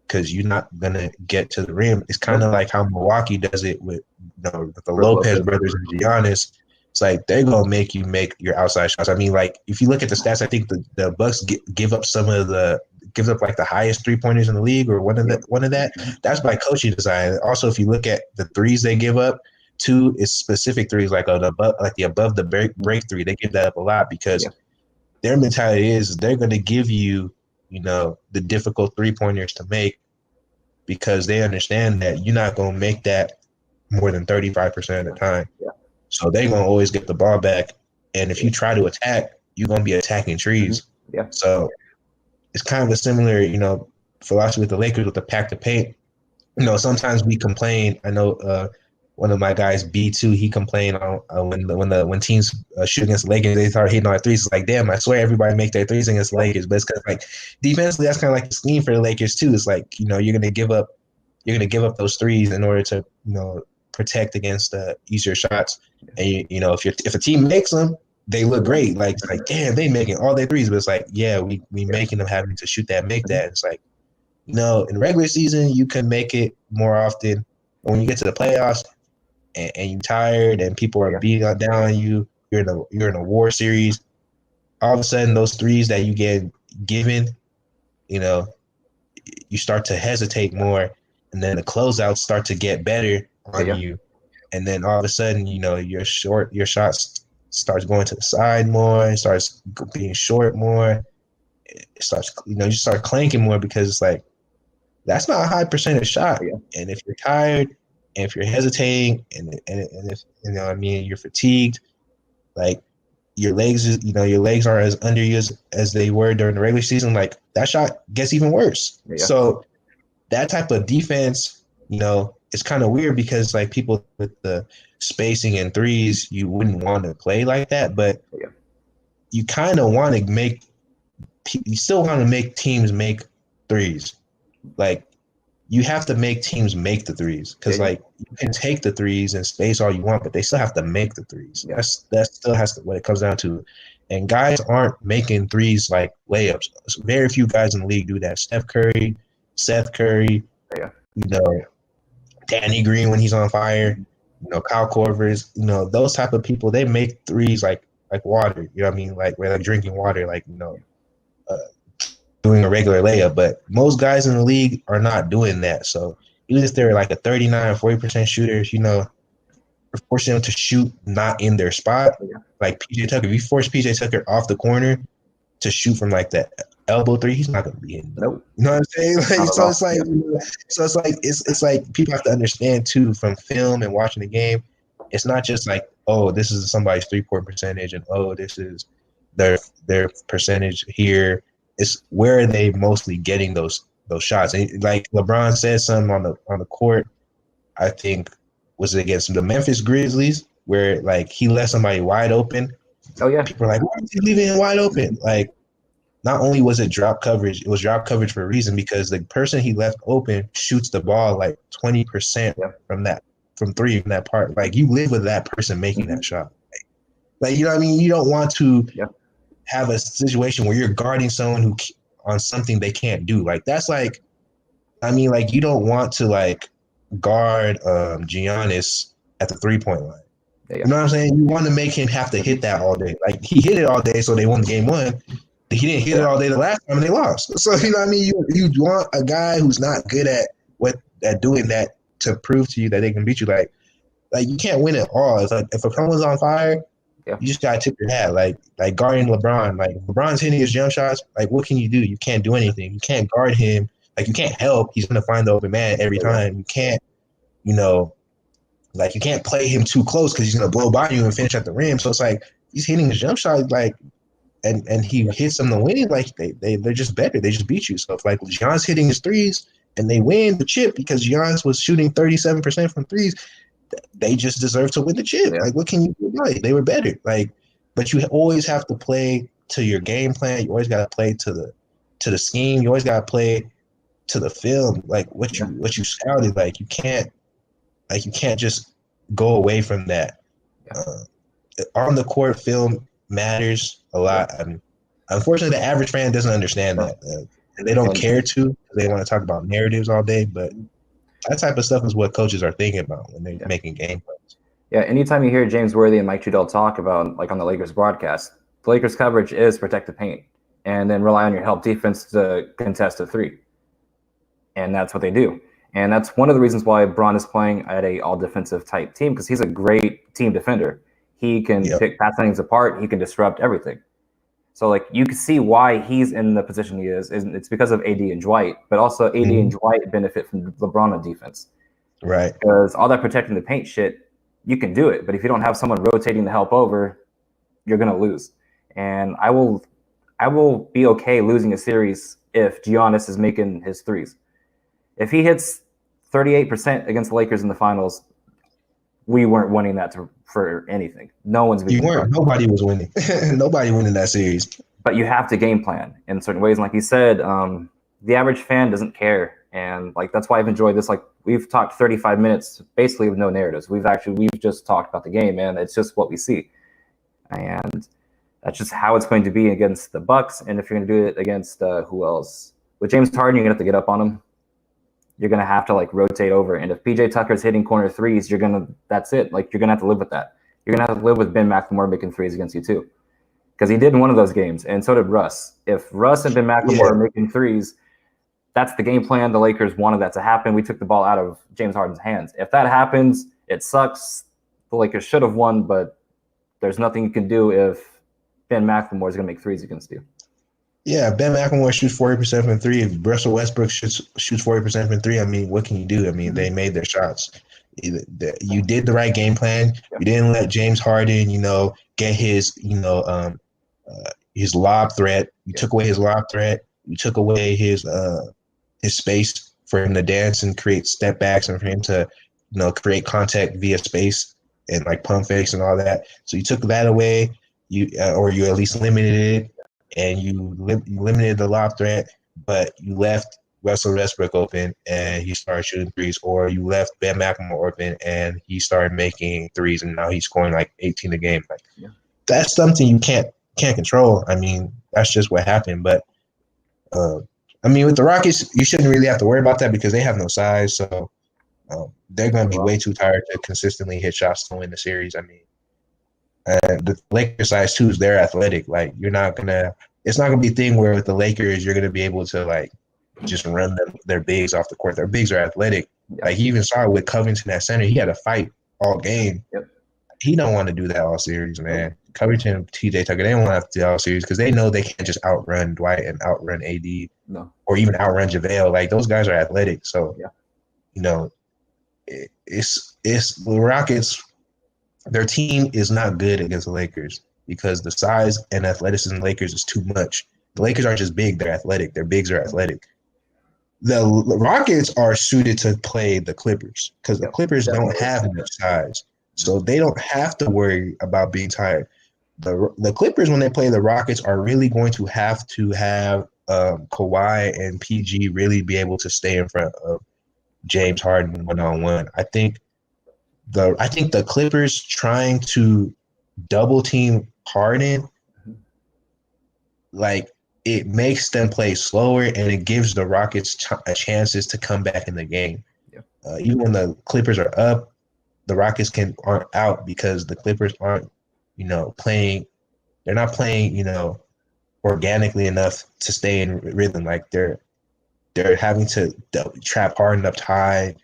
because you're not gonna get to the rim. It's kind of like how Milwaukee does it with the Lopez brothers and Giannis. It's like they're gonna make you make your outside shots. I mean, like, if you look at the stats, I think the Bucks give up like the highest 3-pointers in the league, or one of that. That's by coaching design. Also, if you look at the threes they give up, 2 is specific threes, like the above the break 3. They give that up a lot because their mentality is they're gonna give you, the difficult 3-pointers to make, because they understand that you're not going to make that more than 35% of the time. Yeah. So they're going to always get the ball back. And if you try to attack, you're going to be attacking trees. Yeah. So it's kind of a similar, philosophy with the Lakers with the pack to paint. Sometimes we complain. I know one of my guys, B2, he complained when teams shoot against the Lakers, they start hitting on threes. It's like, damn, I swear everybody make their threes against the Lakers. But it's because, like, defensively, that's kind of like the scheme for the Lakers too. It's like, you're gonna give up those threes in order to protect against easier shots. And if a team makes them, they look great. Like, it's like, damn, they making all their threes. But it's like, yeah, we making them having to shoot that, make that. It's like, in regular season you can make it more often. But when you get to the playoffs, and you're tired and people are beating down on you, you're in a war series, all of a sudden those threes that you get given, you start to hesitate more, and then the closeouts start to get better on you, and then all of a sudden, your shots starts going to the side more, it starts being short more, it starts, you start clanking more because it's like that's not a high percentage shot, and if you're tired, and if you're hesitating, and if you're fatigued, like your legs aren't as under you as they were during the regular season, like that shot gets even worse. So that type of defense, it's kind of weird because like people with the spacing and threes, you wouldn't want to play like that, but you kind of want to you still want to make teams make threes. Like you have to make teams make the threes because like you can take the threes and space all you want, but they still have to make the threes. That still has to what it comes down to. And guys aren't making threes like layups. Very few guys in the league do that. Steph Curry, Seth Curry, Danny Green when he's on fire, Kyle Korvers, those type of people, they make threes like water. You know what I mean? Like we're like drinking water, like doing a regular layup, but most guys in the league are not doing that. So even if they're like a 39 or 40% shooters, we're forcing them to shoot not in their spot. Like PJ Tucker, if you force PJ Tucker off the corner to shoot from like that elbow three, he's not going to be in. Nope. You know what I'm saying? Like, it's like people have to understand too from film and watching the game. It's not just like, oh, this is somebody's 3-point percentage, and oh, this is their percentage here. It's where are they mostly getting those shots? And like LeBron said something on the court, I think was it against the Memphis Grizzlies, where like he left somebody wide open. Oh yeah, people are like, why is he leaving him wide open? Like, not only was it drop coverage, it was drop coverage for a reason because the person he left open shoots the ball like 20% from three from that part. Like you live with that person making that shot. Like you know what I mean? You don't want to have a situation where you're guarding someone who on something they can't do. Like that's like, I mean, like you don't want to like guard Giannis at the 3-point line. You know what I'm saying? You want to make him have to hit that all day. Like he hit it all day, so they won game one. He didn't hit it all day the last time, and they lost. So you know what I mean? You want a guy who's not good at doing that to prove to you that they can beat you. Like you can't win it all. If someone's on fire, you just gotta tip your hat. Like guarding LeBron. Like LeBron's hitting his jump shots. Like what can you do? You can't do anything. You can't guard him. Like you can't help. He's gonna find the open man every time. You can't, like you can't play him too close because he's gonna blow by you and finish at the rim. So it's like he's hitting his jump shot like, and he hits them to win. Like they're just better. They just beat you. So if like Giannis hitting his threes and they win the chip because Giannis was shooting 37% from threes, they just deserve to win the chip. Like what can you do? Like they were better. Like, but you always have to play to your game plan. You always got to play to the scheme. You always got to play to the film. Like what you scouted. Like you can't just go away from that. On the court, film matters a lot. I mean, unfortunately, the average fan doesn't understand that. And they don't care to. They want to talk about narratives all day, but that type of stuff is what coaches are thinking about when they're making game plans. Yeah, anytime you hear James Worthy and Mike Trudell talk about, like on the Lakers broadcast, the Lakers coverage is protect the paint and then rely on your help defense to contest a three. And that's what they do. And that's one of the reasons why Bron is playing at a all-defensive type team, because he's a great team defender. He can pick pass lanes apart. He can disrupt everything. So, like, you can see why he's in the position he is. It's because of AD and Dwight, but also AD and Dwight benefit from LeBron on defense. Right. Because all that protecting the paint shit, you can do it. But if you don't have someone rotating the help over, you're going to lose. And I will be okay losing a series if Giannis is making his threes. If he hits 38% against the Lakers in the finals, we weren't winning that for anything. No one's beating. You weren't. Nobody was winning. Nobody winning that series. But you have to game plan in certain ways. And like you said, the average fan doesn't care. And like that's why I've enjoyed this. Like we've talked 35 minutes basically with no narratives. We've just talked about the game, man. It's just what we see. And that's just how it's going to be against the Bucks. And if you're going to do it against who else? With James Harden, you're going to have to get up on him. You're going to have to like rotate over. And if PJ Tucker's hitting corner threes, that's it. Like you're going to have to live with that. You're going to have to live with Ben McLemore making threes against you too. Because he did in one of those games. And so did Russ. If Russ and Ben McLemore are making threes, that's the game plan. The Lakers wanted that to happen. We took the ball out of James Harden's hands. If that happens, it sucks. The Lakers should have won, but there's nothing you can do if Ben McLemore is going to make threes against you. Yeah, Ben McLemore shoots 40% from three. If Russell Westbrook shoots 40% from three, I mean, what can you do? I mean, they made their shots. You did the right game plan. You didn't let James Harden, get his lob threat. You took away his lob threat. You took away his space for him to dance and create step backs and for him to, create contact via space and like pump fakes and all that. So you took that away. You at least limited it. And you limited the lob threat, but you left Russell Westbrook open and he started shooting threes, or you left Ben McLemore open and he started making threes, and now he's scoring like 18 a game. That's something you can't control. I mean, that's just what happened. But with the Rockets, you shouldn't really have to worry about that because they have no size, so they're going to be way too tired to consistently hit shots to win the series. I mean. The Lakers size too is they're athletic. Like it's not gonna be a thing where with the Lakers you're gonna be able to like just run their bigs off the court. Their bigs are athletic. Like you even saw it with Covington at center. He had to fight all game. Yep. He don't want to do that all series, man. Covington and TJ Tucker, they don't want to do that all series because they know they can't just outrun Dwight and outrun AD or even outrun JaVale. Like those guys are athletic. So it's the Rockets. Their team is not good against the Lakers because the size and athleticism of the Lakers is too much. The Lakers aren't just big, they're athletic. Their bigs are athletic. The Rockets are suited to play the Clippers because the Clippers don't have much size. So they don't have to worry about being tired. The Clippers, when they play the Rockets, are really going to have Kawhi and PG really be able to stay in front of James Harden one-on-one. I think the Clippers trying to double team Harden, like it makes them play slower and it gives the Rockets chances to come back in the game. Even when the Clippers are up, the Rockets aren't out because the Clippers aren't, playing. They're not playing, organically enough to stay in rhythm. Like they're having to trap Harden up high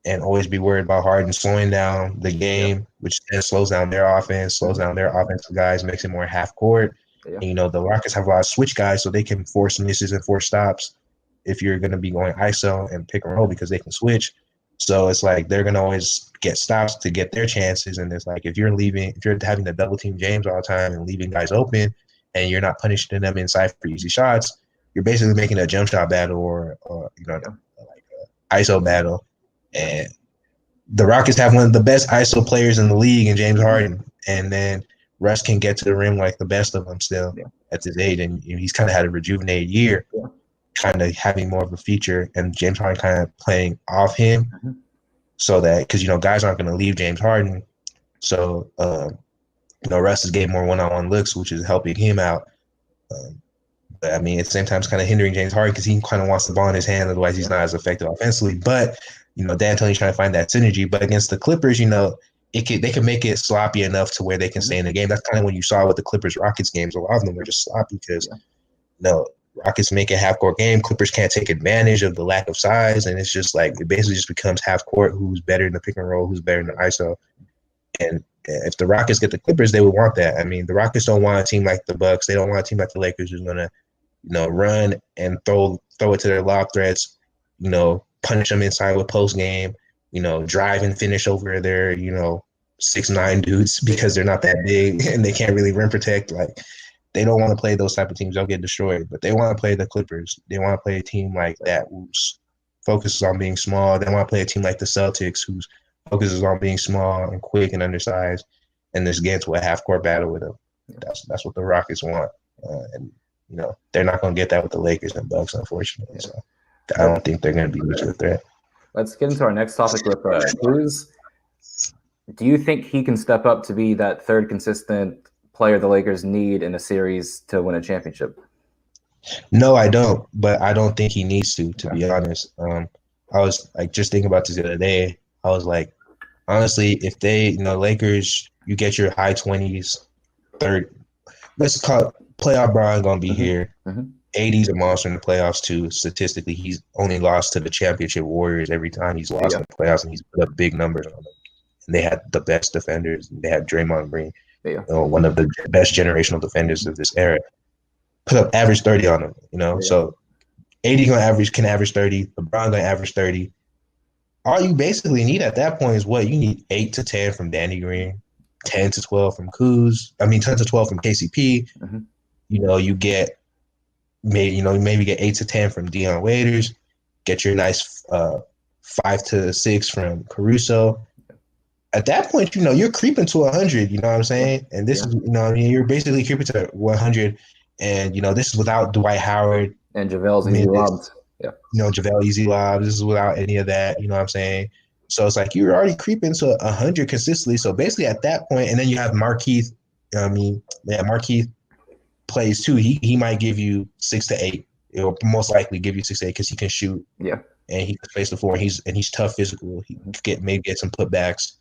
and always be worried about Harden slowing down the game, which then slows down their offense, slows down their offensive guys, makes it more half court. And, the Rockets have a lot of switch guys, so they can force misses and force stops if you're going to be going ISO and pick and roll because they can switch. So it's like they're going to always get stops to get their chances. And it's like if you're having to double team James all the time and leaving guys open and you're not punishing them inside for easy shots, you're basically making a jump shot battle or like a ISO battle. And the Rockets have one of the best ISO players in the league in James Harden. And then Russ can get to the rim like the best of them still at this age. And he's kind of had a rejuvenated year, kind of having more of a feature. And James Harden kind of playing off him so that – because, guys aren't going to leave James Harden. So, Russ is getting more one-on-one looks, which is helping him out. But, at the same time, it's kind of hindering James Harden because he kind of wants the ball in his hand. Otherwise, he's not as effective offensively. But – D'Antoni's trying to find that synergy. But against the Clippers, they can make it sloppy enough to where they can stay in the game. That's kind of when you saw with the Clippers-Rockets games. A lot of them were just sloppy because, Rockets make a half-court game. Clippers can't take advantage of the lack of size, and it's just like it basically just becomes half-court. Who's better in the pick and roll? Who's better in the ISO? And if the Rockets get the Clippers, they would want that. The Rockets don't want a team like the Bucks. They don't want a team like the Lakers who's gonna, run and throw it to their lob threats. Punish them inside with post game, drive and finish over their, 6'9" dudes because they're not that big and they can't really rim protect. Like they don't want to play those type of teams. They'll get destroyed. But they want to play the Clippers. They want to play a team like that who's focuses on being small. They want to play a team like the Celtics who's focuses on being small and quick and undersized and just get into a half court battle with them. That's what the Rockets want. And they're not going to get that with the Lakers and Bucks, unfortunately. So I don't think they're going to be much of a threat. Let's get into our next topic with Brews. Do you think he can step up to be that third consistent player the Lakers need in a series to win a championship? No, I don't. But I don't think he needs to be honest. I was just thinking about this the other day. I was like, honestly, if they, Lakers, you get your high 20s, third, let's call it playoff Brian going to be here. AD's a monster in the playoffs too. Statistically, he's only lost to the championship Warriors every time he's lost in the playoffs, and he's put up big numbers on them. And they had the best defenders. They had Draymond Green, one of the best generational defenders of this era. Put up average 30 on them, So AD can average 30. LeBron gonna average 30. All you basically need at that point is what you need: 8 to 10 from Danny Green, 10 to 12 from 10 to 12 from KCP. Mm-hmm. You get maybe get 8 to 10 from Dion Waiters. Get your nice 5 to 6 from Caruso. At that point, you're creeping to 100. You know what I'm saying? And this is, you're basically creeping to 100. And this is without Dwight Howard and JaVale's easy lobs. Yeah. JaVale easy lobs. This is without any of that. You know what I'm saying? So it's like you're already creeping to 100 consistently. So basically at that point, and then you have Markeith. Markeith plays too. He might give you 6 to 8. It'll most likely give you 6 to 8 because he can shoot. Yeah. And he can place the floor. And he's tough physical. He can get some putbacks.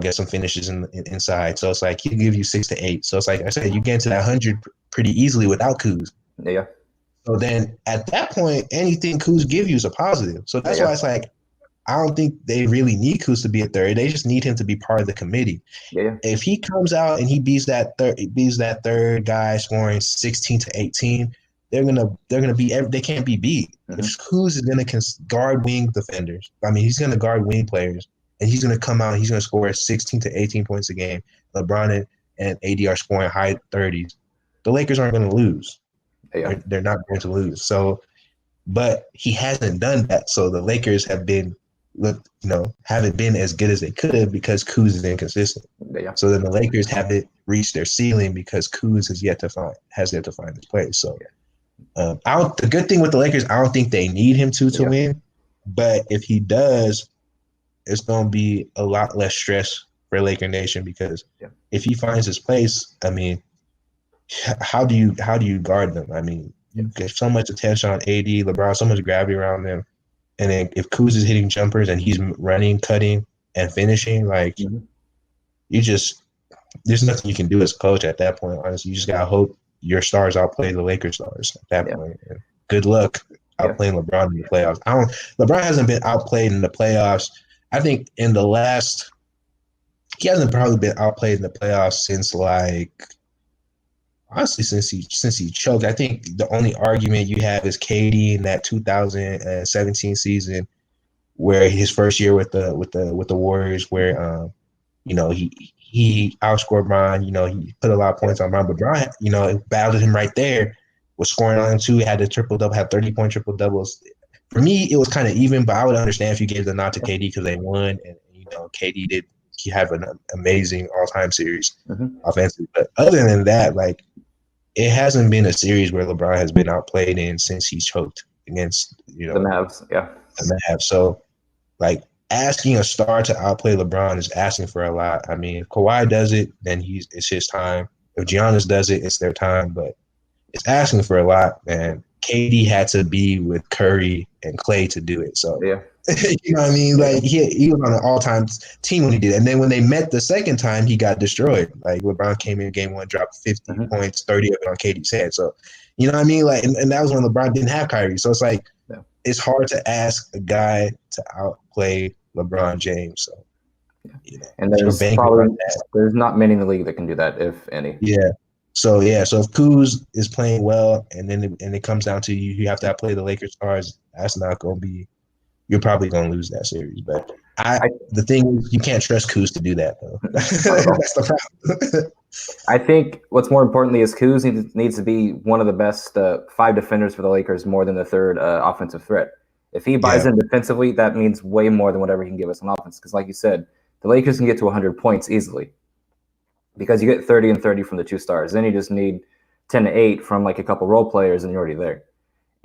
Get some finishes inside. So it's like he can give you 6 to 8. So it's like I said, you get into that 100 pretty easily without Kuz. Yeah. So then at that point, anything Kuz give you is a positive. So that's why it's like I don't think they really need Kuz to be a third. They just need him to be part of the committee. Yeah. If he comes out and he beats that third guy scoring 16 to 18, they're gonna be. They can't be beat. Mm-hmm. If Kuz is gonna guard wing defenders, he's gonna guard wing players. And he's going to come out and he's going to score 16 to 18 points a game. LeBron and AD are scoring high 30s. The Lakers aren't going to lose. Yeah. They're not going to lose. So, but he hasn't done that. So the Lakers haven't been as good as they could have because Kuz is inconsistent. Yeah. So then the Lakers haven't reached their ceiling because Kuz has yet to find his place. So the good thing with the Lakers, I don't think they need him to win. But if he does, it's going to be a lot less stress for Laker Nation because if he finds his place, how do you guard them? There's so much attention on AD, LeBron, so much gravity around them. And then if Kuz is hitting jumpers and he's running, cutting, and finishing, there's nothing you can do as a coach at that point. Honestly, you just got to hope your stars outplay the Lakers stars at that point. And good luck outplaying LeBron in the playoffs. LeBron hasn't been outplayed in the playoffs. I think he hasn't probably been outplayed in the playoffs since since he choked. I think the only argument you have is KD in that 2017 season, where his first year with the Warriors, where he outscored Bron. He put a lot of points on Bron, but Bron battled him right there, was scoring on him too. Had a triple-double, had 30-point triple-doubles. For me, it was kind of even, but I would understand if you gave the nod to KD because they won, and KD did. He had an amazing all-time series offensively. But other than that, it hasn't been a series where LeBron has been outplayed in since he choked against the Mavs. Yeah, the Mavs. So, asking a star to outplay LeBron is asking for a lot. If Kawhi does it, then it's his time. If Giannis does it, it's their time. But it's asking for a lot, man. KD had to be with Curry and Clay to do it. So, you know what I mean? He was on an all-time team when he did it. And then when they met the second time, he got destroyed. LeBron came in game one, dropped 50 points, 30 of it on KD's head. So, you know what I mean? And that was when LeBron didn't have Kyrie. So it's it's hard to ask a guy to outplay LeBron James. So, and there's not many in the league that can do that, if any. Yeah. So if Kuz is playing well, and then it comes down to you have to play the Lakers stars, that's not going to be. You're probably going to lose that series. But the thing is, you can't trust Kuz to do that, though. That's the problem. I think what's more importantly is Kuz needs to be one of the best 5 defenders for the Lakers, more than the third offensive threat. If he buys in defensively, that means way more than whatever he can give us on offense. Because, like you said, the Lakers can get to 100 points easily. Because you get 30 and 30 from the 2 stars. Then you just need 10 to 8 from a couple role players, and you're already there.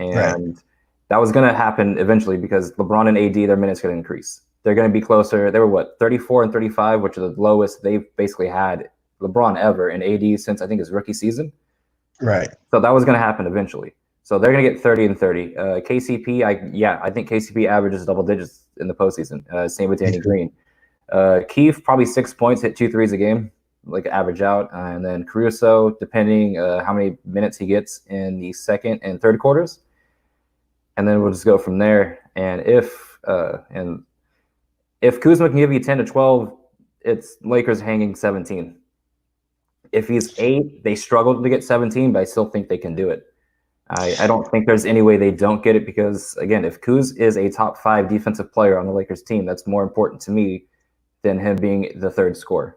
And that was going to happen eventually because LeBron and AD, their minutes going to increase. They're going to be closer. They were 34 and 35, which are the lowest they've basically had LeBron ever, and AD since I think his rookie season. Right. So that was going to happen eventually. So they're going to get 30 and 30. KCP, I think KCP averages double digits in the postseason. Same with Danny Green. Keith, probably 6 points, hit 2 threes a game. like average out, and then Caruso, depending how many minutes he gets in the second and third quarters, and then we'll just go from there. And if Kuzma can give you 10 to 12, it's Lakers hanging 17. If he's 8, they struggled to get 17, but I still think they can do it. I don't think there's any way they don't get it because, again, if Kuz is a top 5 defensive player on the Lakers team, that's more important to me than him being the third scorer.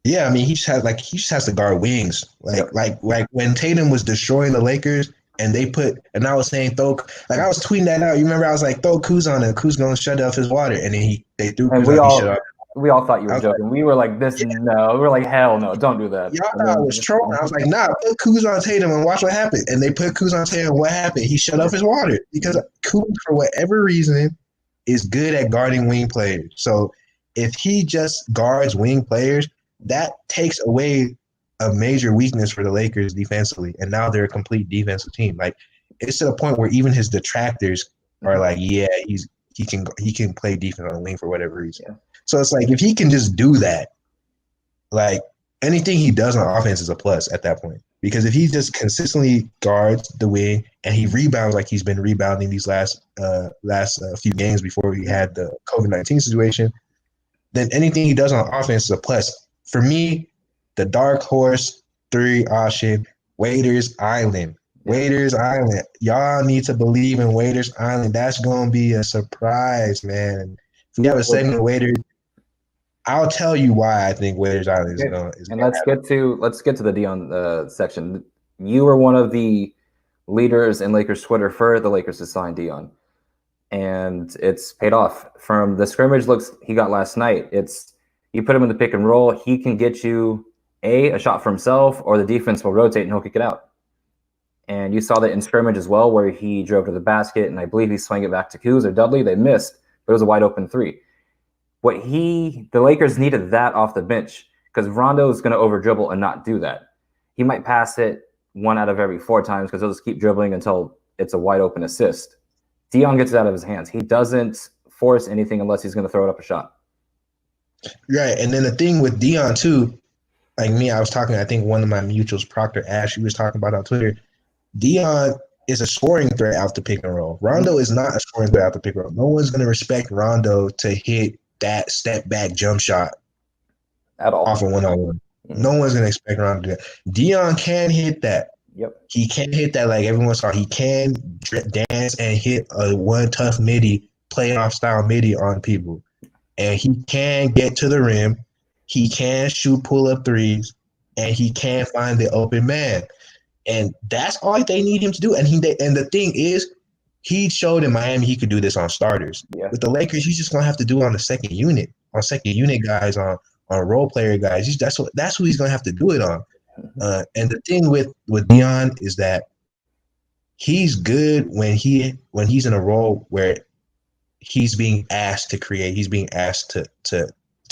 Yeah, I mean, he just has to guard wings. Like when Tatum was destroying the Lakers and I was saying I was tweeting that out. You remember I was like, throw Kuz on him. Kuz gonna shut off his water, and then they threw Kuz on. He shut off. We all thought you were joking. We were like, no. We were like, hell no, don't do that. Y'all thought I was trolling. I was like, nah, put Kuz on Tatum and watch what happened. And they put Kuz on Tatum. What happened? He shut off his water because Kuz, for whatever reason, is good at guarding wing players. So if he just guards wing players, that takes away a major weakness for the Lakers defensively. And now they're a complete defensive team. Like, it's to the point where even his detractors are like, yeah, he can play defense on the wing for whatever reason. Yeah. So it's like if he can just do that, like anything he does on offense is a plus at that point. Because if he just consistently guards the wing and he rebounds like he's been rebounding these last few games before we had the COVID-19 situation, then anything he does on offense is a plus. For me, the dark horse 3 option, Waiters Island. Waiters Island. Y'all need to believe in Waiters Island. That's going to be a surprise, man. If we have a segment of Waiters, I'll tell you why I think Waiters Island is going to. And let's get to the Dion section. You were one of the leaders in Lakers Twitter for the Lakers to sign Dion, and it's paid off. From the scrimmage looks he got last night, you put him in the pick and roll, he can get you a shot for himself, or the defense will rotate and he'll kick it out. And you saw that in scrimmage as well, where he drove to the basket, and I believe he swung it back to Kuz or Dudley. They missed, but it was a wide open 3. The Lakers needed that off the bench because Rondo is going to over dribble and not do that. He might pass it 1 out of every 4 times because he'll just keep dribbling until it's a wide open assist. Dion gets it out of his hands. He doesn't force anything unless he's going to throw it up a shot. Right, and then the thing with Dion too, like me, I was talking. I think one of my mutuals, Proctor Ash, he was talking about on Twitter. Dion is a scoring threat out the pick and roll. Rondo is not a scoring threat out the pick and roll. No one's going to respect Rondo to hit that step back jump shot at all off of 1-on-1. No one's going to expect Rondo to do that. Dion can hit that. Yep. He can hit that like everyone saw. He can dance and hit a one tough midi, playoff style midi on people. And he can get to the rim. He can shoot pull-up threes. And he can find the open man. And that's all they need him to do. And the thing is, he showed in Miami he could do this on starters. Yeah. With the Lakers, he's just gonna have to do it on the second unit guys, on role player guys. That's who he's gonna have to do it on. And the thing with Dion is that he's good when he's in a role where he's being asked to create. He's being asked to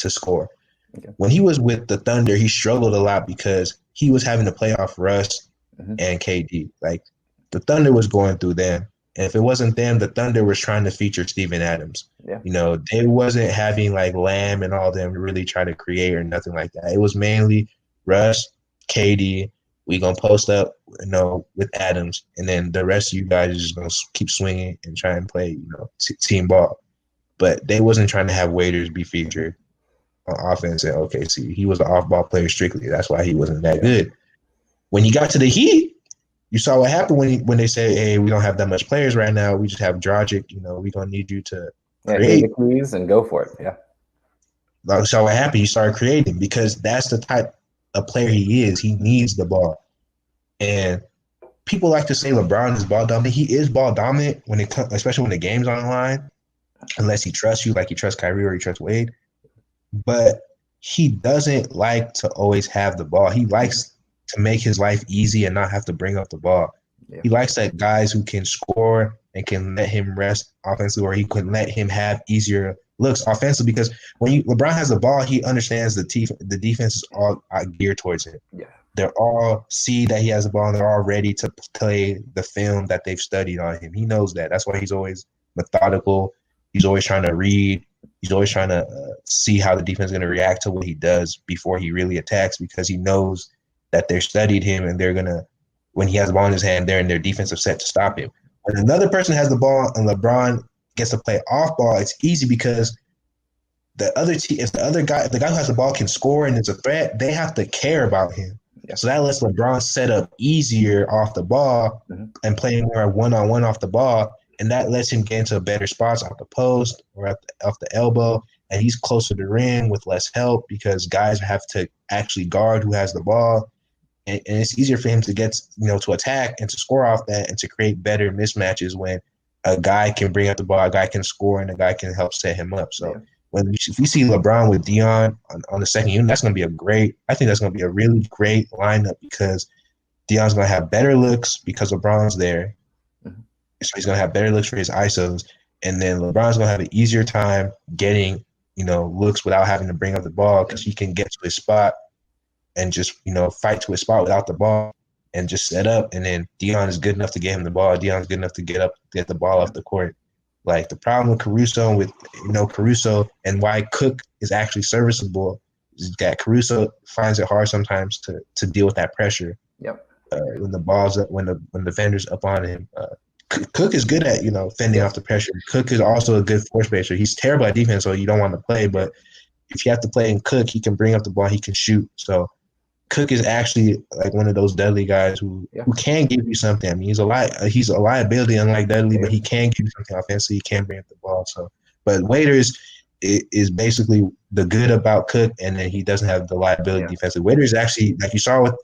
score. Okay. When he was with the Thunder, he struggled a lot because he was having to play off Russ and KD. Like the Thunder was going through them. And if it wasn't them, the Thunder was trying to feature Steven Adams. Yeah. You know, they wasn't having like Lamb and all them to really try to create or nothing like that. It was mainly Russ, KD. We gonna post up, with Adams, and then the rest of you guys are just gonna keep swinging and try and play, team ball. But they wasn't trying to have Waiters be featured on offense at OKC. He was an off-ball player strictly. That's why he wasn't that good. When he got to the Heat, you saw what happened when they said, "Hey, we don't have that much players right now. We just have Dragic. We're gonna need you to create and go for it." Yeah. So what happened? He started creating because that's the type of player he is. He needs the ball, and people like to say LeBron is ball dominant. He is ball dominant when it comes, especially when the game's on the line, unless he trusts you, like he trusts Kyrie or he trusts Wade. But he doesn't like to always have the ball. He likes to make his life easy and not have to bring up the ball. Yeah. He likes that guys who can score and can let him rest offensively, or he can let him have easier looks offensively. Because when LeBron has the ball, he understands the defense is all geared towards him. Yeah. They're all see that he has the ball and they're all ready to play the film that they've studied on him. He knows that. That's why he's always methodical. He's always trying to read He's always trying to see how the defense is going to react to what he does before he really attacks, because he knows that they're studied him and they're going to, when he has the ball in his hand, they're in their defensive set to stop him. When another person has the ball and LeBron gets to play off ball, it's easy because the other team, if the guy who has the ball can score and is a threat, they have to care about him. Yeah. So that lets LeBron set up easier off the ball and play more one-on-one off the ball. And that lets him get into better spots off the post or off the elbow. And he's closer to the rim with less help because guys have to actually guard who has the ball. And it's easier for him to get, to attack and to score off that and to create better mismatches when a guy can bring up the ball, a guy can score, and a guy can help set him up. So if we see LeBron with Dion on the second unit, that's going to be I think that's going to be a really great lineup because Dion's going to have better looks because LeBron's there. So he's going to have better looks for his ISOs. And then LeBron's going to have an easier time getting, looks without having to bring up the ball because he can get to his spot and just, fight to his spot without the ball and just set up. And then Dion is good enough to get him the ball. Dion's good enough to get the ball off the court. Like the problem with Caruso Caruso and why Cook is actually serviceable is that Caruso finds it hard sometimes to deal with that pressure. Yep. When the ball's up, when the defender's up on him. Cook is good at, fending off the pressure. Cook is also a good floor spacer. He's terrible at defense, so you don't want to play. But if you have to play in Cook, he can bring up the ball. He can shoot. So Cook is actually like one of those Dudley guys who can give you something. I mean, he's a liability unlike Dudley, but he can give you something offensively. He can bring up the ball. So, but Waiters is basically the good about Cook, and then he doesn't have the liability defensively. Waiters actually, like you saw with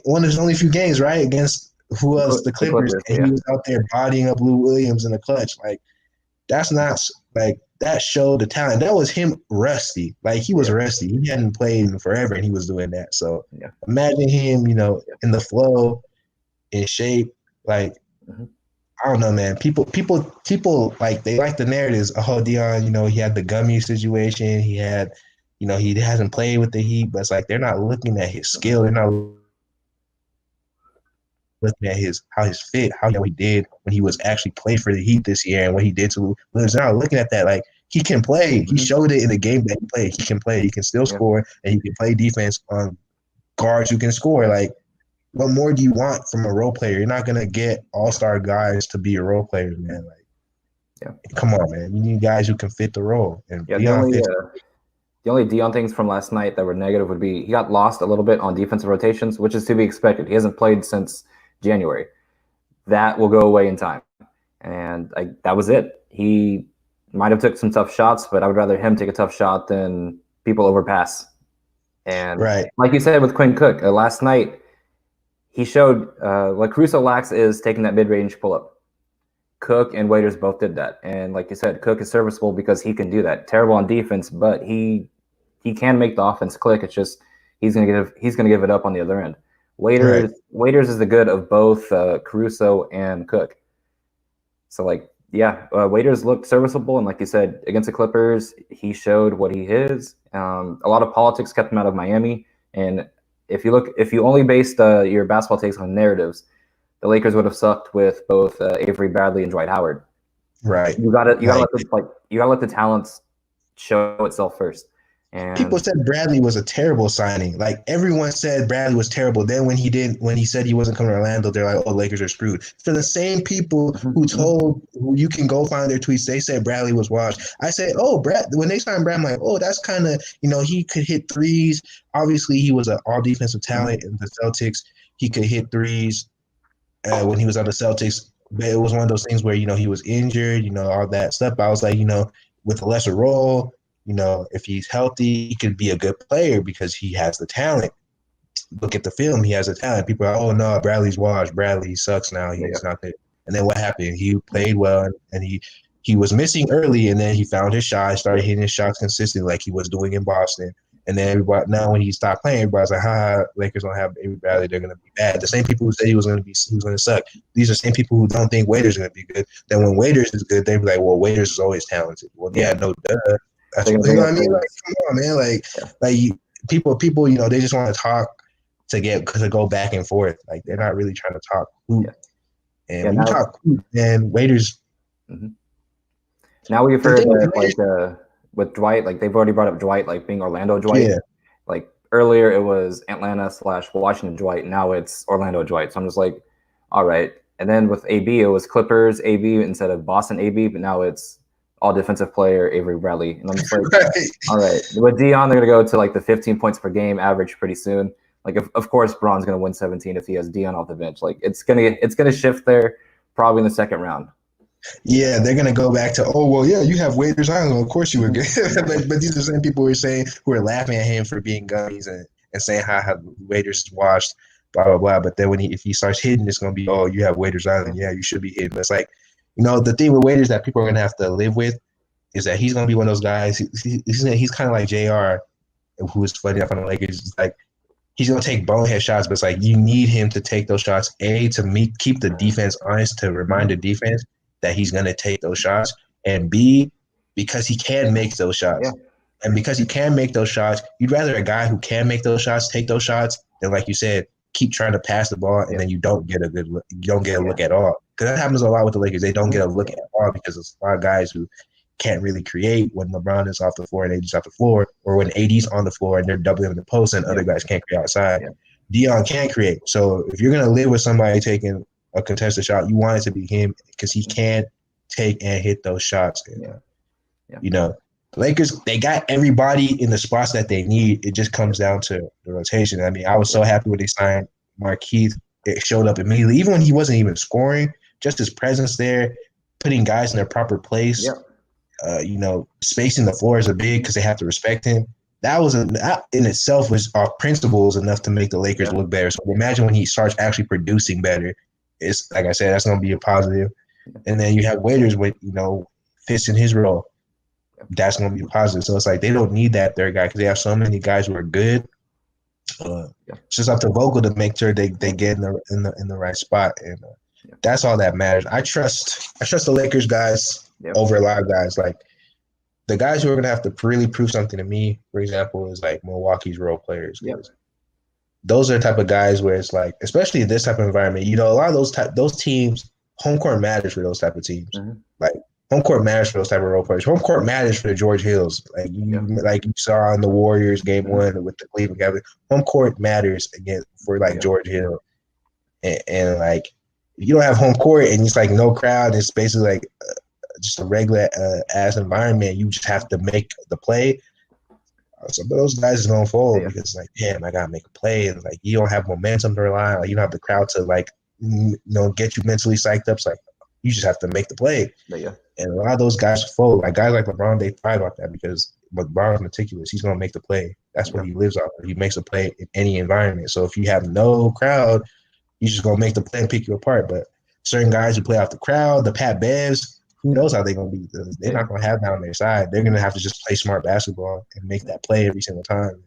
one of his only few games, right, against who else? The Clippers, and he was out there bodying up Lou Williams in the clutch. Like, that's not like that showed the talent. That was him rusty. Like, he was rusty. He hadn't played in forever, and he was doing that. So imagine him, in the flow, in shape. Like, I don't know, man. People like they like the narratives. Oh, Dion, he had the gummy situation. He had, he hasn't played with the Heat, but it's like they're not looking at his skill. They're not looking at how his fit, how he did when he was actually played for the Heat this year and what he did to Williams. They're not looking at that. Like, he can play. He showed it in the game that he played. He can play. He can still score, and he can play defense on guards who can score. Like, what more do you want from a role player? You're not going to get all-star guys to be a role player, man. Like, come on, man. You need guys who can fit the role. And the only Dion things from last night that were negative would be he got lost a little bit on defensive rotations, which is to be expected. He hasn't played since January. That will go away in time. And that was it. He might have took some tough shots, but I would rather him take a tough shot than people overpass. And like you said with Quinn Cook, last night, he showed what Caruso lacks is taking that mid-range pull-up. Cook and Waiters both did that. And like you said, Cook is serviceable because he can do that. Terrible on defense, but he can make the offense click. It's just he's gonna give it up on the other end. Waiters is the good of both Caruso and Cook. So Waiters looked serviceable, and like you said, against the Clippers, he showed what he is. A lot of politics kept him out of Miami, and if you only based your basketball takes on narratives, the Lakers would have sucked with both Avery Bradley and Dwight Howard. Right. You gotta let the talents show itself first. And people said Bradley was a terrible signing. Like, everyone said Bradley was terrible. Then when he said he wasn't coming to Orlando, they're like, "Oh, Lakers are screwed." For the same people who you can go find their tweets, they said Bradley was washed. I said, "Oh, when they signed Brad, I'm like, oh, that's kind of, he could hit threes. Obviously, he was an all defensive talent in the Celtics. He could hit threes when he was on the Celtics. But it was one of those things where he was injured, all that stuff. But I was like, with a lesser role." If he's healthy, he could be a good player because he has the talent. Look at the film; he has the talent. People are like, "Oh no, Bradley's washed. Bradley sucks now. He's not there." And then what happened? He played well, and he was missing early, and then he found his shot, started hitting his shots consistently, like he was doing in Boston. And then now when he stopped playing, everybody's like, "Ha, Lakers don't have Avery Bradley. They're going to be bad." The same people who said he was going to suck. These are the same people who don't think Waiters is going to be good. Then when Waiters is good, they be like, "Well, Waiters is always talented." Well, no duh. That's what I mean. Like, come on, man. People, they just want to talk to go back and forth. Like, they're not really trying to talk hoop. And when you talk hoop, man, Waiters. Now we've The heard thing with that Lakers, with Dwight, they've already brought up Dwight being Orlando Dwight. yeah, Earlier it was Atlanta/Washington Dwight. Now it's Orlando Dwight. So I'm just like, all right. And then with AB, it was Clippers AB instead of Boston AB, but now it's all defensive player Avery Bradley. And I'm just like, right. all right. With Dion, they're gonna go to the 15 points per game average pretty soon. Of course, Braun's gonna win 17 if he has Dion off the bench. It's gonna shift there probably in the second round. Yeah, they're gonna go back to, oh well, yeah, you have Waiters Island, of course you would get. but these are the same people who are laughing at him for being gummies and saying how Waiters is washed, blah blah blah. But then if he starts hitting, it's gonna be, oh, you have Waiters Island, yeah, you should be hitting. But it's like, the thing with Waiters that people are gonna have to live with is that he's gonna be one of those guys. He's kind of like JR, who was funny enough on the Lakers. It's like he's gonna take bonehead shots, but it's like you need him to take those shots. To keep the defense honest, to remind the defense that he's going to take those shots, and B, because he can make those shots. Yeah. And because he can make those shots, you'd rather a guy who can make those shots take those shots than, like you said, keep trying to pass the ball and then you don't get a good look. You don't get a look at all. Because that happens a lot with the Lakers. They don't get a look at all because there's a lot of guys who can't really create when LeBron is off the floor and AD's off the floor, or when AD's on the floor and they're doubling the post and other guys can't create outside. Yeah. Dion can create. So if you're going to live with somebody taking a contested shot, you want it to be him because he can take and hit those shots. And, the Lakers, they got everybody in the spots that they need. It just comes down to the rotation. I mean, I was so happy when they signed Markeith. It showed up immediately. Even when he wasn't even scoring, just his presence there, putting guys in their proper place, spacing the floor is a big because they have to respect him. That in itself was principles enough to make the Lakers look better. So imagine when he starts actually producing better. It's like I said, that's going to be a positive. And then you have Waiters with, fits in his role. That's going to be a positive. So it's like they don't need that third guy because they have so many guys who are good. It's just up to Vogel to make sure they get in the right spot, and that's all that matters. I trust the Lakers guys over a lot of guys. Like the guys who are going to have to really prove something to me, for example, is like Milwaukee's role players. Those are the type of guys where it's like, especially in this type of environment, a lot of those teams, home court matters for those type of teams. Like home court matters for those type of role players. Home court matters for the George Hills. Like you saw in the Warriors game 1 with the Cleveland Cavaliers. Home court matters again for George Hill. And like if you don't have home court and it's like no crowd, it's basically like just a regular ass environment. You just have to make the play. Some of those guys is gonna fold because like, damn, I gotta make a play, and like you don't have momentum to rely on. Like, you don't have the crowd to get you mentally psyched up. It's like you just have to make the play. And a lot of those guys fold. Like guys like LeBron, they thrive off that because LeBron's meticulous. He's gonna make the play. That's what he lives off of. He makes a play in any environment. So if you have no crowd, he's just gonna make the play and pick you apart. But certain guys who play off the crowd, the Pat Bevs, who knows how they're going to be. They're not going to have that on their side. They're going to have to just play smart basketball and make that play every single time.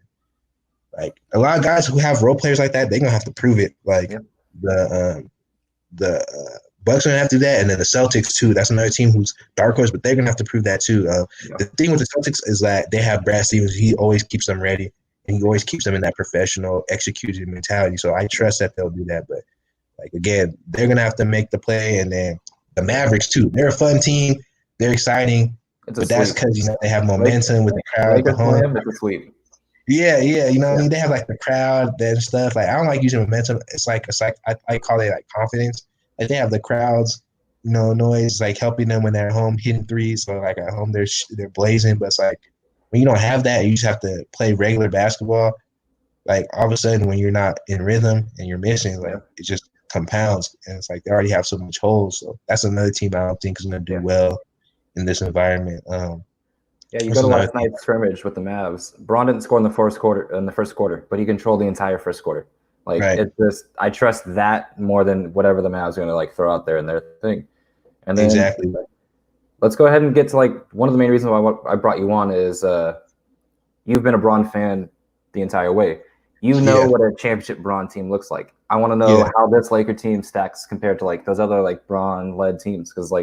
Like a lot of guys who have role players like that, they're going to have to prove it. Like the Bucks are going to have to do that, and then the Celtics too. That's another team who's dark horse, but they're going to have to prove that too. The thing with the Celtics is that they have Brad Stevens. He always keeps them ready, and he always keeps them in that professional, executed mentality. So I trust that they'll do that. But like again, they're going to have to make the play, and then the Mavericks too. They're a fun team. They're exciting, but that's because they have momentum with the crowd. It's a sweep. Yeah. What I mean, they have like the crowd and stuff. Like I don't like using momentum. It's like I call it like confidence. Like they have the crowds, noise like helping them when they're at home hitting threes. So like at home they're blazing. But it's like when you don't have that, you just have to play regular basketball. Like all of a sudden when you're not in rhythm and you're missing, like it just compounds, and it's like they already have so much holes. So that's another team I don't think is going to do well in this environment. You go to last night's scrimmage with the Mavs. Braun didn't score in the first quarter, but he controlled the entire first quarter. It's just I trust that more than whatever the Mavs are going to throw out there in their thing. And then exactly. Let's go ahead and get to one of the main reasons why I brought you on is you've been a Braun fan the entire way. You know what a championship Braun team looks like. I want to know how this Laker team stacks compared to those other Braun-led teams, because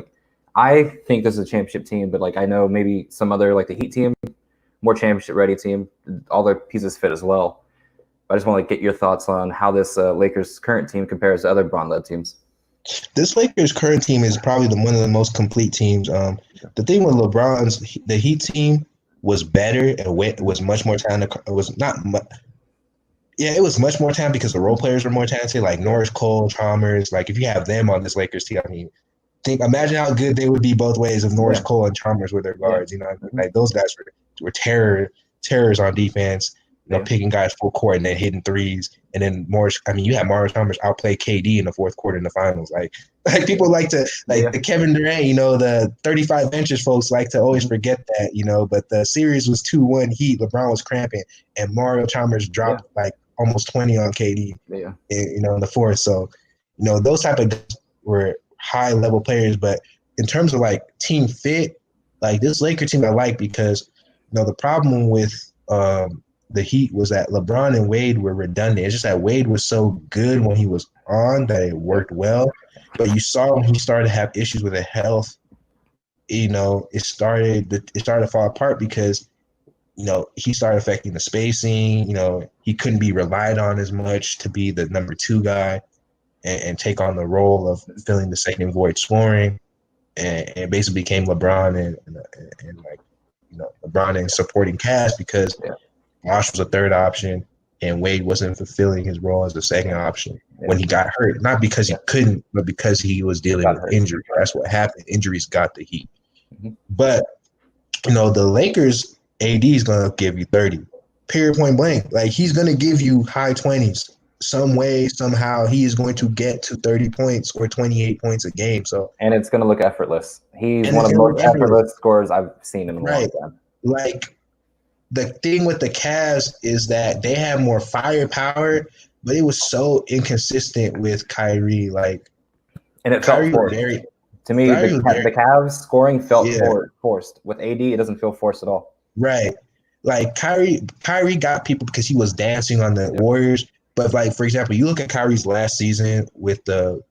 I think this is a championship team, but I know maybe some other the Heat team, more championship-ready team, all their pieces fit as well. I just want to get your thoughts on how this Lakers current team compares to other Braun-led teams. This Lakers current team is probably one of the most complete teams. The thing with the Heat team was better and was much more talented. It was not much. Yeah, it was much more talented because the role players were more talented, like Norris Cole, Chalmers. Like if you have them on this Lakers team, I mean, imagine how good they would be both ways if Norris Cole and Chalmers were their guards. You know, like those guys were terrors on defense. You know, picking guys full court and then hitting threes. And then Morris, I mean, you had Morris Chalmers outplay KD in the fourth quarter in the finals. Like people like to the Kevin Durant, you know, the 35 benches folks like to always forget that, you know. But the series was 2-1 Heat. LeBron was cramping, and Mario Chalmers dropped like almost 20 on KD. Yeah, you know, in the fourth. So, you know, those type of guys were high level players. But in terms of like team fit, like this Laker team, I like because you know the problem with the Heat was that LeBron and Wade were redundant. It's just that Wade was so good when he was on that it worked well. But you saw when he started to have issues with his health, you know, it started to fall apart because, you know, he started affecting the spacing. You know, he couldn't be relied on as much to be the number 2 guy and take on the role of filling the second void scoring. And it basically became LeBron and like, you know, LeBron and supporting cast because Bosh was a third option, and Wade wasn't fulfilling his role as the second option when he got hurt. Not because he couldn't, but because he was dealing with injury. That's what happened. Injuries got the Heat. But, you know, the Lakers, AD is going to give you 30. Period, point blank. Like, he's going to give you high 20s. Some way, somehow, he is going to get to 30 points or 28 points a game. So, and it's going to look effortless. He's one of the most effortless scorers I've seen in a long time. Like, the thing with the Cavs is that they have more firepower, but it was so inconsistent with Kyrie. Like, and it felt forced. To me, the Cavs scoring felt forced. With AD, it doesn't feel forced at all. Right. Like Kyrie got people because he was dancing on the Warriors. But like, for example, you look at Kyrie's last season with the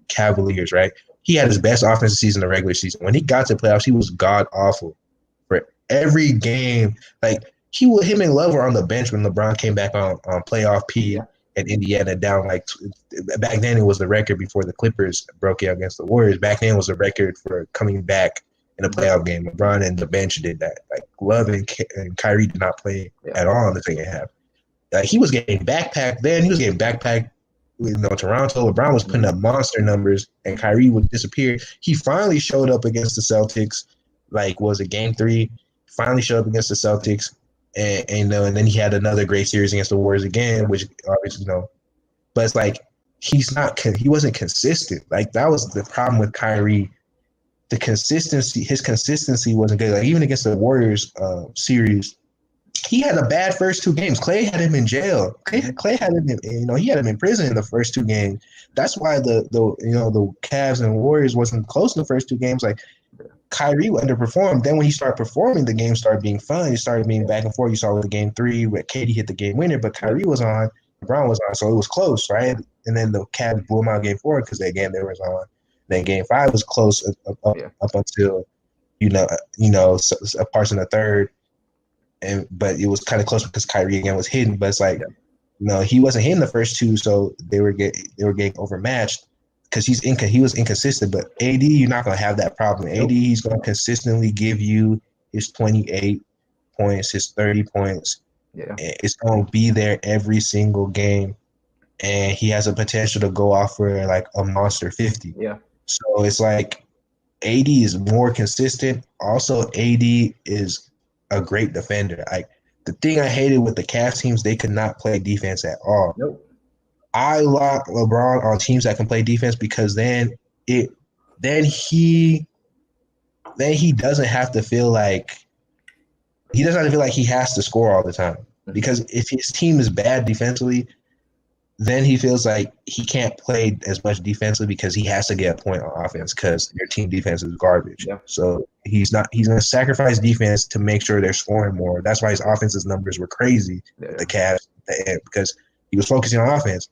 Cavaliers, right? He had his best offensive season in the regular season. When he got to the playoffs, he was god awful. For every game, like him and Love were on the bench when LeBron came back on playoff P at Indiana down like back then it was the record before the Clippers broke it against the Warriors. Back then it was a record for coming back in a playoff game. LeBron and the bench did that. Like Love and Kyrie did not play at all in the second half. Like he was getting backpacked then. He was getting backpacked with Toronto. LeBron was putting up monster numbers, and Kyrie would disappear. He finally showed up against the Celtics. Like, was it Game 3? Finally showed up against the Celtics, and then he had another great series against the Warriors again, which obviously but it's like he wasn't consistent. Like that was the problem with Kyrie. His consistency wasn't good. Like even against the Warriors series, he had a bad first 2 games. Clay had him in jail. Clay had him he had him in prison in the first 2 games. That's why the Cavs and Warriors wasn't close in the first 2 games. Like Kyrie underperformed. Then when he started performing, the game started being fun. It started being back and forth. You saw with the Game 3 where KD hit the game winner, but Kyrie was on, LeBron was on, so it was close, right? And then the Cavs blew him out Game 4 because they was on. Then Game 5 was close up until parts in the third, but it was kind of close because Kyrie again was hidden. But it's like he wasn't hitting the first 2, so they were getting overmatched. Because he was inconsistent, but AD, you're not going to have that problem. AD, he's going to consistently give you his 28 points, his 30 points. Yeah, it's going to be there every single game, and he has a potential to go off for like a monster 50. Yeah. So it's like AD is more consistent. Also, AD is a great defender. Like the thing I hated with the Cavs teams, they could not play defense at all. Nope. I lock LeBron on teams that can play defense because then he doesn't have to feel like he has to score all the time. Because if his team is bad defensively, then he feels like he can't play as much defensively because he has to get a point on offense because your team defense is garbage. Yeah. So he's going to sacrifice defense to make sure they're scoring more. That's why his offensive numbers were crazy with the Cavs because he was focusing on offense.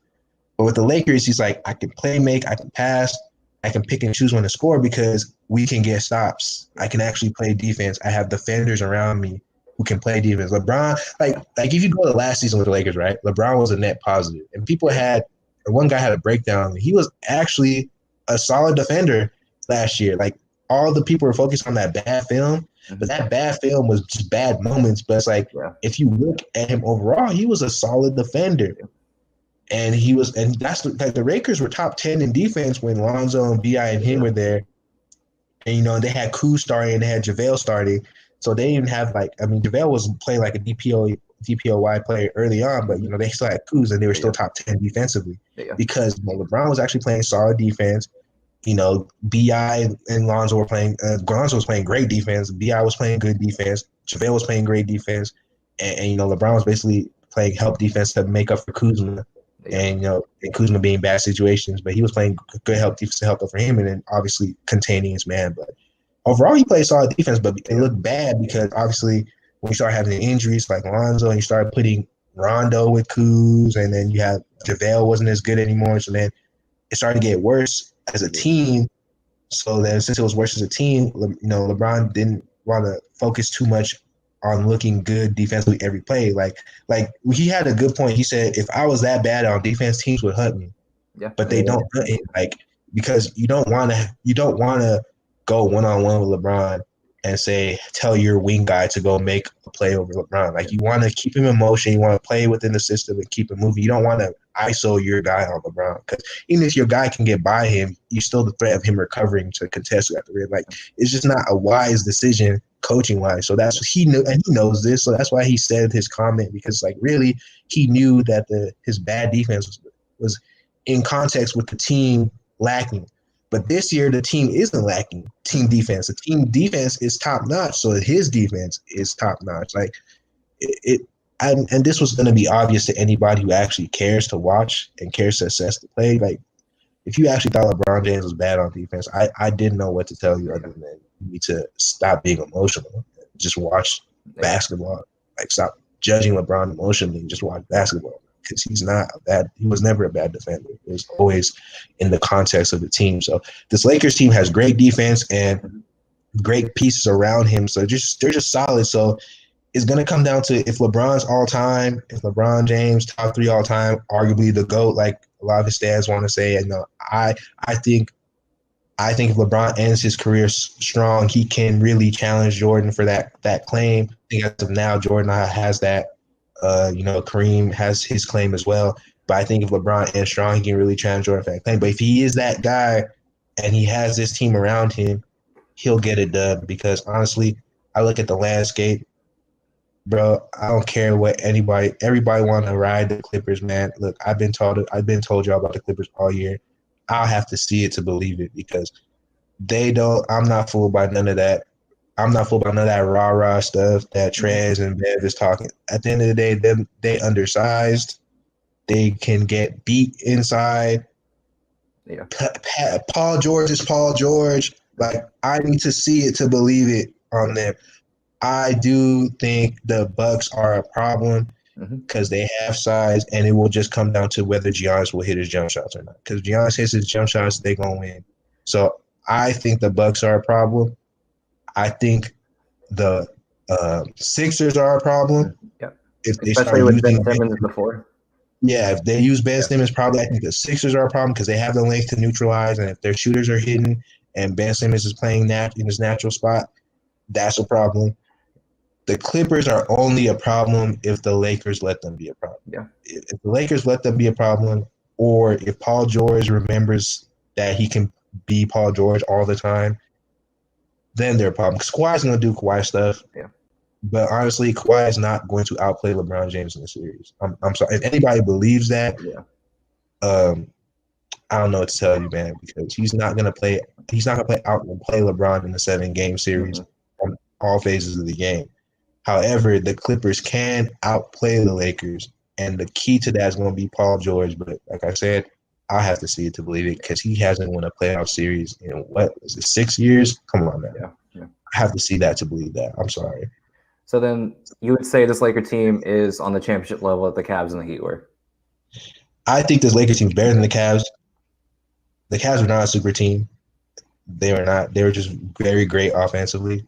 But with the Lakers, he's like, I can make, I can pass, I can pick and choose when to score because we can get stops. I can actually play defense. I have defenders around me who can play defense. LeBron, like if you go to last season with the Lakers, right? LeBron was a net positive. And people had one guy had a breakdown. He was actually a solid defender last year. Like all the people were focused on that bad film, but that bad film was just bad moments. But it's like if you look at him overall, he was a solid defender. And that's like the Lakers were top 10 in defense when Lonzo and BI and him were there. And they had Kuz starting and they had JaVale starting. So they didn't have JaVale was playing like a DPOY player early on, but they still had Kuz and they were still top 10 defensively because LeBron was actually playing solid defense. BI and Lonzo were playing. Lonzo was playing great defense. BI was playing good defense. JaVale was playing great defense, and LeBron was basically playing help defense to make up for Kuzma. And and Kuzma being bad situations, but he was playing good help defense to help up for him, and then obviously containing his man. But overall, he played solid defense, but it looked bad because obviously when you start having the injuries like Lonzo, and you started putting Rondo with Kuz, and then you have JaVale wasn't as good anymore, so then it started to get worse as a team. So then since it was worse as a team, LeBron didn't want to focus too much on looking good defensively every play. Like he had a good point. He said, if I was that bad on defense, teams would hunt me. Yeah. But they don't hunt it, because you don't want to go one-on-one with LeBron and tell your wing guy to go make a play over LeBron. Like you want to keep him in motion. You want to play within the system and keep it moving. You don't want to ISO your guy on LeBron, because even if your guy can get by him, you still the threat of him recovering to contest at the rim. Like it's just not a wise decision coaching wise. So that's what he knew, and he knows this. So that's why he said his comment, because really he knew that his bad defense was in context with the team lacking. But this year the team isn't lacking team defense. The team defense is top notch. So his defense is top notch. Like and this was going to be obvious to anybody who actually cares to watch and cares to assess the play. Like if you actually thought LeBron James was bad on defense, I didn't know what to tell you other than you need to stop being emotional. Just watch basketball. Like stop judging LeBron emotionally and just watch basketball, because he was never a bad defender. It was always in the context of the team. So this Lakers team has great defense and great pieces around him. So they're just solid. So it's going to come down to if LeBron's all time, if LeBron James top 3 all time, arguably the GOAT, like a lot of his fans want to say. I think if LeBron ends his career strong, he can really challenge Jordan for that claim. I think as of now, Jordan has that. Kareem has his claim as well. But I think if LeBron ends strong, he can really challenge Jordan for that claim. But if he is that guy and he has this team around him, he'll get it done. Because honestly, I look at the landscape, bro. I don't care what everybody want to ride the Clippers, man. Look, I've been told y'all about the Clippers all year. I'll have to see it to believe it, because I'm not fooled by none of that. I'm not fooled by none of that rah-rah stuff that Trez and Bev is talking. At the end of the day, they undersized. They can get beat inside. Yeah. Paul George is Paul George. Like, I need to see it to believe it on them. I do think the Bucks are a problem because they have size, and it will just come down to whether Giannis will hit his jump shots or not. Because Giannis hits his jump shots, they're going to win. So I think the Bucks are a problem. I think the Sixers are a problem. Yeah, if they especially start with using Ben Simmons before. Yeah, if they use Ben Simmons, probably I think the Sixers are a problem because they have the length to neutralize, and if their shooters are hidden and Ben Simmons is playing in his natural spot, that's a problem. The Clippers are only a problem if the Lakers let them be a problem. Yeah, if the Lakers let them be a problem, or if Paul George remembers that he can be Paul George all the time, then they're a problem. Because Kawhi's going to do Kawhi stuff. Yeah. But honestly, Kawhi is not going to outplay LeBron James in the series. I'm sorry. If anybody believes that, I don't know what to tell you, man, because he's not going to play out and play LeBron in the 7-game series on all phases of the game. However, the Clippers can outplay the Lakers, and the key to that is going to be Paul George. But like I said, I'll have to see it to believe it because he hasn't won a playoff series in, what is it, 6 years? Come on, man. Yeah. I have to see that to believe that. I'm sorry. So then you would say this Laker team is on the championship level that the Cavs and the Heat were? I think this Lakers team is better than the Cavs. The Cavs were not a super team. They were not. They were just very great offensively.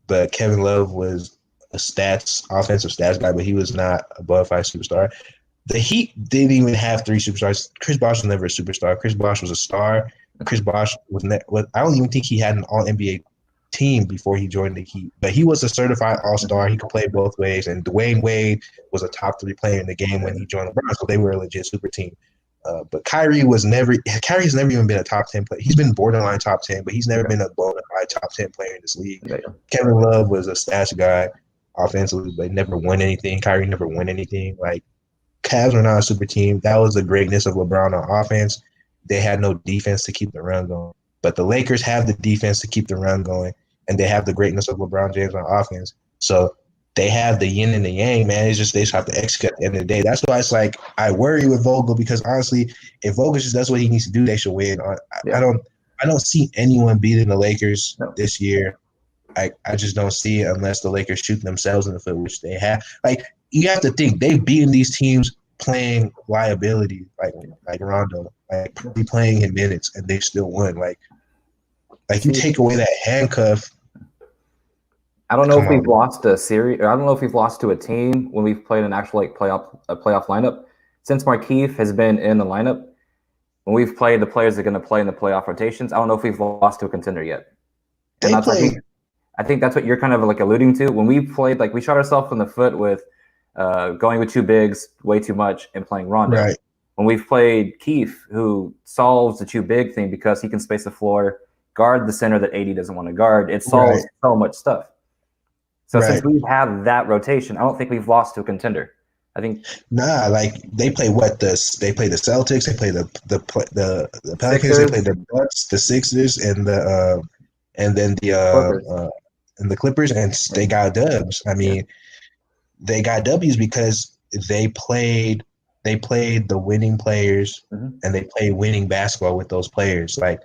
But Kevin Love was a offensive stats guy, but he was not a bona fide superstar. the Heat didn't even have 3 superstars. Chris Bosh was never a superstar. Chris Bosh was a star. Chris Bosh I don't even think he had an All NBA team before he joined the Heat, but he was a certified All-Star. He could play both ways, and Dwayne Wade was a top 3 player in the game when he joined LeBron, so they were a legit super team. But Kyrie's never even been a top 10 player. He's been borderline top 10, but he's never been a bona fide top 10 player in this league. Kevin Love was a stats guy offensively, but never won anything. Kyrie never won anything. Like, Cavs were not a super team. That was the greatness of LeBron on offense. They had no defense to keep the run going. But the Lakers have the defense to keep the run going, and they have the greatness of LeBron James on offense. So they have the yin and the yang, man. It's just they just have to execute at the end of the day. That's why it's like I worry with Vogel, because honestly, if Vogel just does what he needs to do, they should win. I don't see anyone beating the Lakers this year. I just don't see it unless the Lakers shoot themselves in the foot, which they have. Like, you have to think they've beaten these teams playing liability, like Rondo, like probably playing in minutes, and they still won. Like you take away that handcuff. I don't know if we've lost a series, or I don't know if we've lost to a team when we've played an actual playoff lineup. Since Markieff has been in the lineup, when we've played the players that are going to play in the playoff rotations, I don't know if we've lost to a contender yet. And I think that's what you're kind of like alluding to. When we played, like, we shot ourselves in the foot with going with 2 bigs way too much and playing Rondo. Right. When we've played Keith, who solves the 2 big thing because he can space the floor, guard the center that AD doesn't want to guard, it solves so much stuff. So since we've had that rotation, I don't think we've lost to a contender. I think like they play they play the Celtics, they play the Pelicans, they play the Bucks, the Sixers, and the Clippers, and they got dubs. I mean, they got W's because they played the winning players, and they played winning basketball with those players. Like,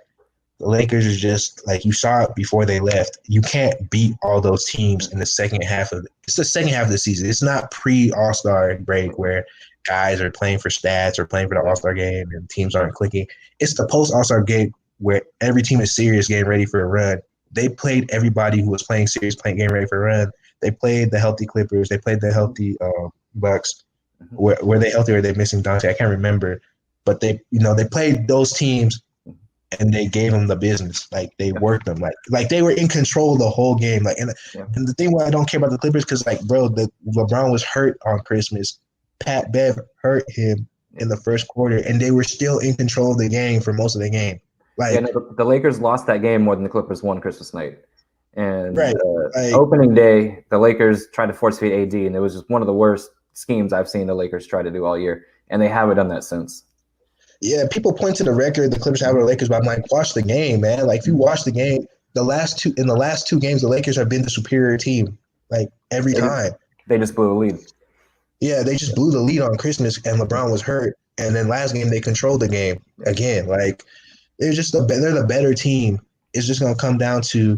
the Lakers is just, like, you saw it before they left. You can't beat all those teams in the second half of – it's the second half of the season. It's not pre-All-Star break where guys are playing for stats or playing for the All-Star game and teams aren't clicking. It's the post-All-Star game where every team is serious, getting ready for a run. They played everybody who was playing serious, getting ready for a run. They played the healthy Clippers. They played the healthy Bucks. Were they healthy or were they missing Dante? I can't remember. But they played those teams – and they gave them the business. Like, they worked them. Like they were in control the whole game. Like, and the thing why I don't care about the Clippers, because, like, bro, LeBron was hurt on Christmas. Pat Bev hurt him in the first quarter, and they were still in control of the game for most of the game. Like, the Lakers lost that game more than the Clippers won Christmas night. And opening day, the Lakers tried to force feed AD, and it was just one of the worst schemes I've seen the Lakers try to do all year, and they haven't done that since. Yeah, people point to the record the Clippers have with the Lakers, but I'm like, watch the game, man. Like, if you watch the game, in the last two games, the Lakers have been the superior team, like, every time. They just blew the lead. Yeah, they just blew the lead on Christmas, and LeBron was hurt. And then last game, they controlled the game again. Like, they're the better team. It's just gonna come down to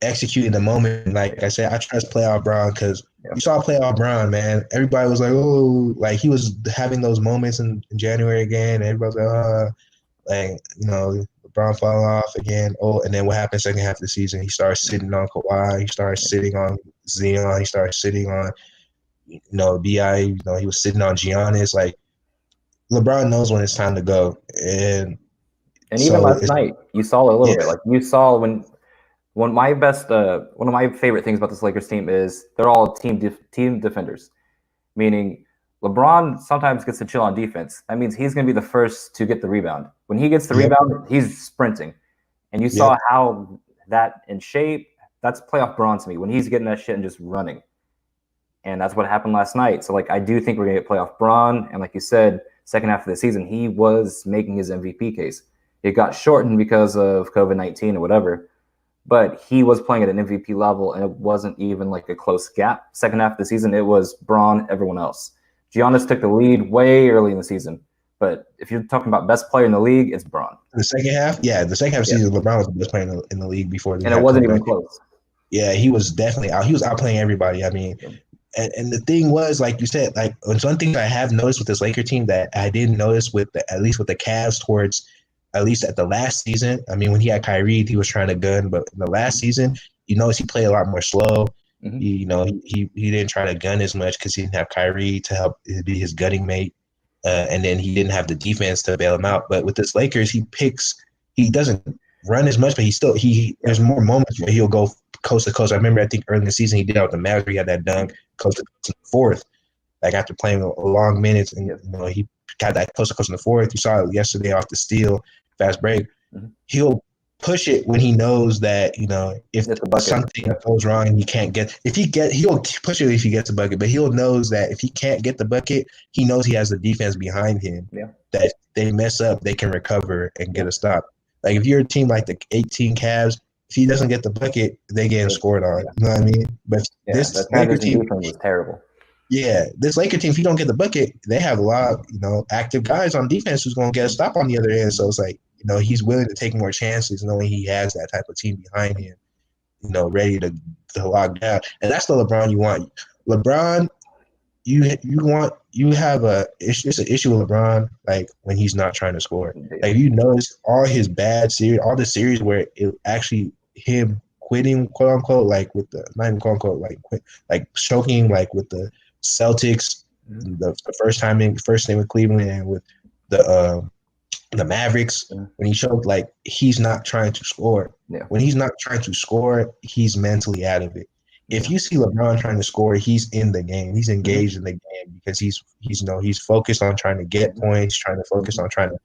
executing the moment. Like I said, I trust playoff Bron because you saw playoff Bron, man. Everybody was like, oh, like, he was having those moments in January again. And everybody was like, LeBron fall off again. Oh, and then what happened second half of the season? He started sitting on Kawhi. He started sitting on Zion. He started sitting on, B.I. He was sitting on Giannis. Like, LeBron knows when it's time to go. And even last night, you saw a little bit. Like, you saw when one of my favorite things about this Lakers team is they're all team defenders, meaning LeBron sometimes gets to chill on defense. That means he's going to be the first to get the rebound. When he gets the rebound, he's sprinting. And you saw how that in shape, that's playoff Bron to me, when he's getting that shit and just running. And that's what happened last night. So, like, I do think we're going to get playoff Bron. And like you said, second half of the season, he was making his MVP case. It got shortened because of COVID-19 or whatever. But he was playing at an MVP level, and it wasn't even like a close gap. Second half of the season, it was Bron, everyone else. Giannis took the lead way early in the season. But if you're talking about best player in the league, it's Bron. The second half? Yeah, the second half of the season, LeBron was the best player in the league before. And it wasn't even close. Yeah, he was definitely out. He was outplaying everybody. I mean, and the thing was, like you said, like, one thing I have noticed with this Laker team that I didn't notice at least with the Cavs towards – at least at the last season. I mean, when he had Kyrie, he was trying to gun, but in the last season, you notice he played a lot more slow. Mhm. He didn't try to gun as much because he didn't have Kyrie to help be his gunning mate, and then he didn't have the defense to bail him out. But with this Lakers, he doesn't run as much, but there's more moments where he'll go coast to coast. I remember I think early in the season he did out with the Mavericks. He had that dunk coast to coast in the fourth, like after playing a long minutes, and he got that coast to coast in the fourth. You saw it yesterday off the steal, fast break. Mm-hmm. He'll push it when he knows that if something goes wrong and he can't he'll push it if he gets a bucket, but he'll knows that if he can't get the bucket, he knows he has the defense behind him. Yeah. That if they mess up, they can recover and get a stop. Like if you're a team like the 18 Cavs, if he doesn't get the bucket, they get scored on. You know what I mean? But this Laker team was terrible. Yeah, this Laker team, if you don't get the bucket, they have a lot of, active guys on defense who's going to get a stop on the other end. So it's like, he's willing to take more chances knowing he has that type of team behind him, ready to lock down. And that's the LeBron you want. LeBron, it's an issue with LeBron, like when he's not trying to score. Like you notice all his bad series, all the series where it actually him quitting, quote unquote, like with the not even quote unquote, like choking, like with the Celtics, the first name with Cleveland and with the Mavericks, when he showed like he's not trying to score. Yeah. When he's not trying to score, he's mentally out of it. If you see LeBron trying to score, he's in the game. He's engaged in the game because he's focused on trying to get points, trying to focus on trying to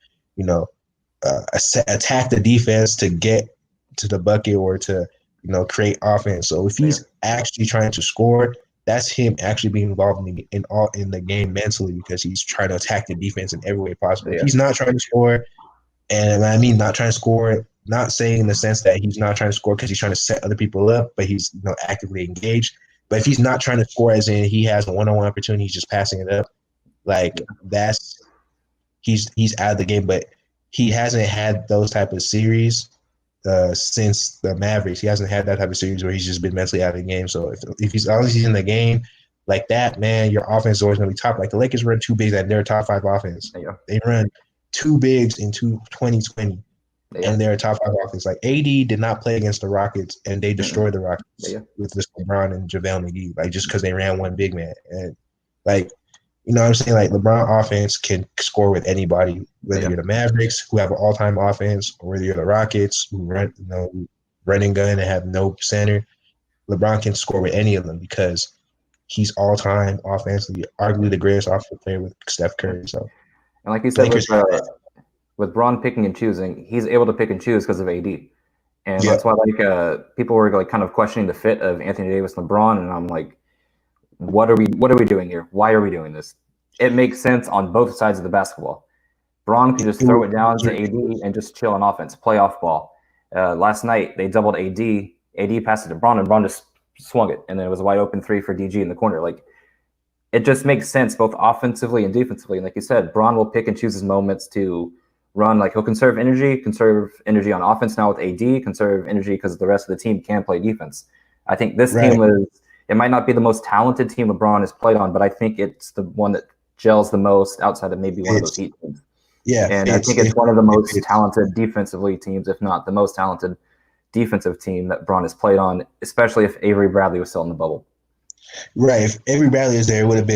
attack the defense to get to the bucket or to create offense. So if he's actually trying to score, that's him actually being involved in the game mentally because he's trying to attack the defense in every way possible. If he's not trying to score, and I mean not trying to score, not saying in the sense that he's not trying to score because he's trying to set other people up, but he's actively engaged. But if he's not trying to score, as in he has a one-on-one opportunity, he's just passing it up, like he's out of the game. But he hasn't had those type of series since the Mavericks. He hasn't had that type of series where he's just been mentally out of the game. So if he's always in the game like that, man, your offense is always going to be top. Like the Lakers run two bigs and they're a top 5 offense. They run two bigs in 2020 and they're a top 5 offense. Like AD did not play against the Rockets and they destroyed the Rockets with this LeBron and JaVale McGee, like just because they ran one big man. And like, what I'm saying? Like LeBron offense can score with anybody, whether you're the Mavericks who have an all-time offense or whether you're the Rockets who run, running gun and have no center. LeBron can score with any of them because he's all-time offensively, arguably the greatest offensive player with Steph Curry. So, and like you said, with Bron picking and choosing, he's able to pick and choose because of AD, and that's why people were like kind of questioning the fit of Anthony Davis and LeBron, and I'm like, what are we doing here? Why are we doing this? It makes sense on both sides of the basketball. Bron can just throw it down to AD and just chill on offense, playoff ball. Last night they doubled AD. AD passed it to Bron, and Bron just swung it, and then it was a wide open 3 for DG in the corner. Like it just makes sense both offensively and defensively. And like you said, Bron will pick and choose his moments to run. Like he'll conserve energy on offense now with AD, conserve energy because the rest of the team can play defense. I think this team it might not be the most talented team LeBron has played on, but I think it's the one that gels the most outside of maybe one of those Heat teams. Yeah. And I think it's one of the most talented defensively teams, if not the most talented defensive team that Bron has played on, especially if Avery Bradley was still in the bubble. Right. If Avery Bradley was there, it would have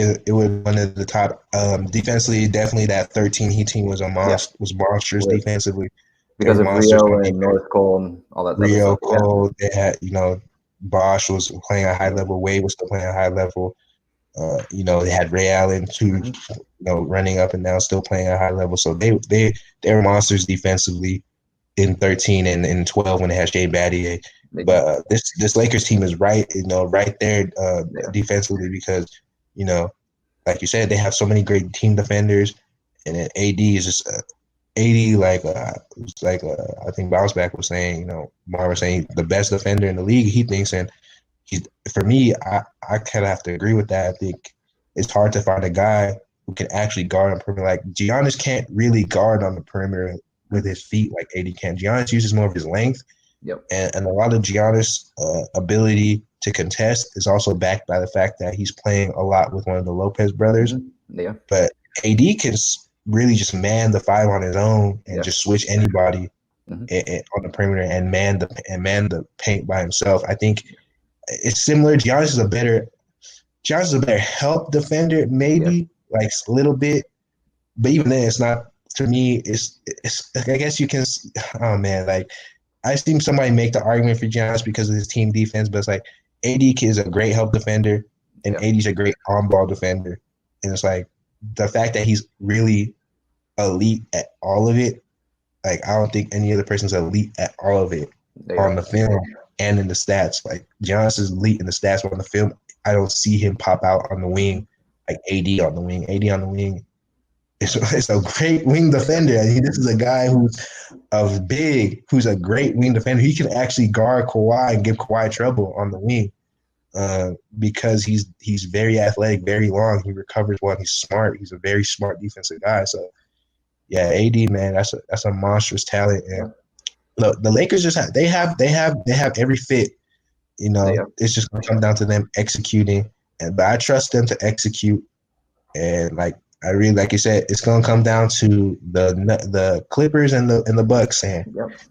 one of the top defensively. Definitely that 13 Heat team was was monstrous defensively. Because of Rio and North Cole and all that. Rio, Cole, they had, Bosch was playing at a high level. Wade was still playing at a high level. They had Ray Allen too, running up and down, still playing at a high level. So they were monsters defensively in 13 and in 12 when they had Shane Battier. But this Lakers team is right there defensively because, like you said, they have so many great team defenders, and then AD is just I think Bounce Back was saying, Mar was saying the best defender in the league, he thinks, and for me, I kind of have to agree with that. I think it's hard to find a guy who can actually guard on the perimeter. Like Giannis can't really guard on the perimeter with his feet like AD can. Giannis uses more of his length. Yep. And a lot of Giannis' ability to contest is also backed by the fact that he's playing a lot with one of the Lopez brothers. Yeah. But AD can really just man the 5 on his own and just switch anybody on the perimeter and man the paint by himself. I think it's similar. Giannis is a better help defender, maybe like a little bit, but even then, it's not. To me, it's. I guess you can. Oh man, like I seen somebody make the argument for Giannis because of his team defense, but it's like AD is a great help defender, and AD's a great on-ball defender, and it's like the fact that he's really elite at all of it. Like I don't think any other person's elite at all of it on the film and in the stats. Like Giannis is elite in the stats, but on the film, I don't see him pop out on the wing like AD on the wing. AD on the wing. It's a great wing defender. I mean, this is a guy who's a great wing defender. He can actually guard Kawhi and give Kawhi trouble on the wing because he's very athletic, very long. He recovers well. He's smart. He's a very smart defensive guy. So, yeah, AD, man, that's a monstrous talent. And look, the Lakers just have every fit. You know, it's just gonna come down to them executing. But I trust them to execute. And I really, like you said, it's gonna come down to the Clippers and the Bucks, and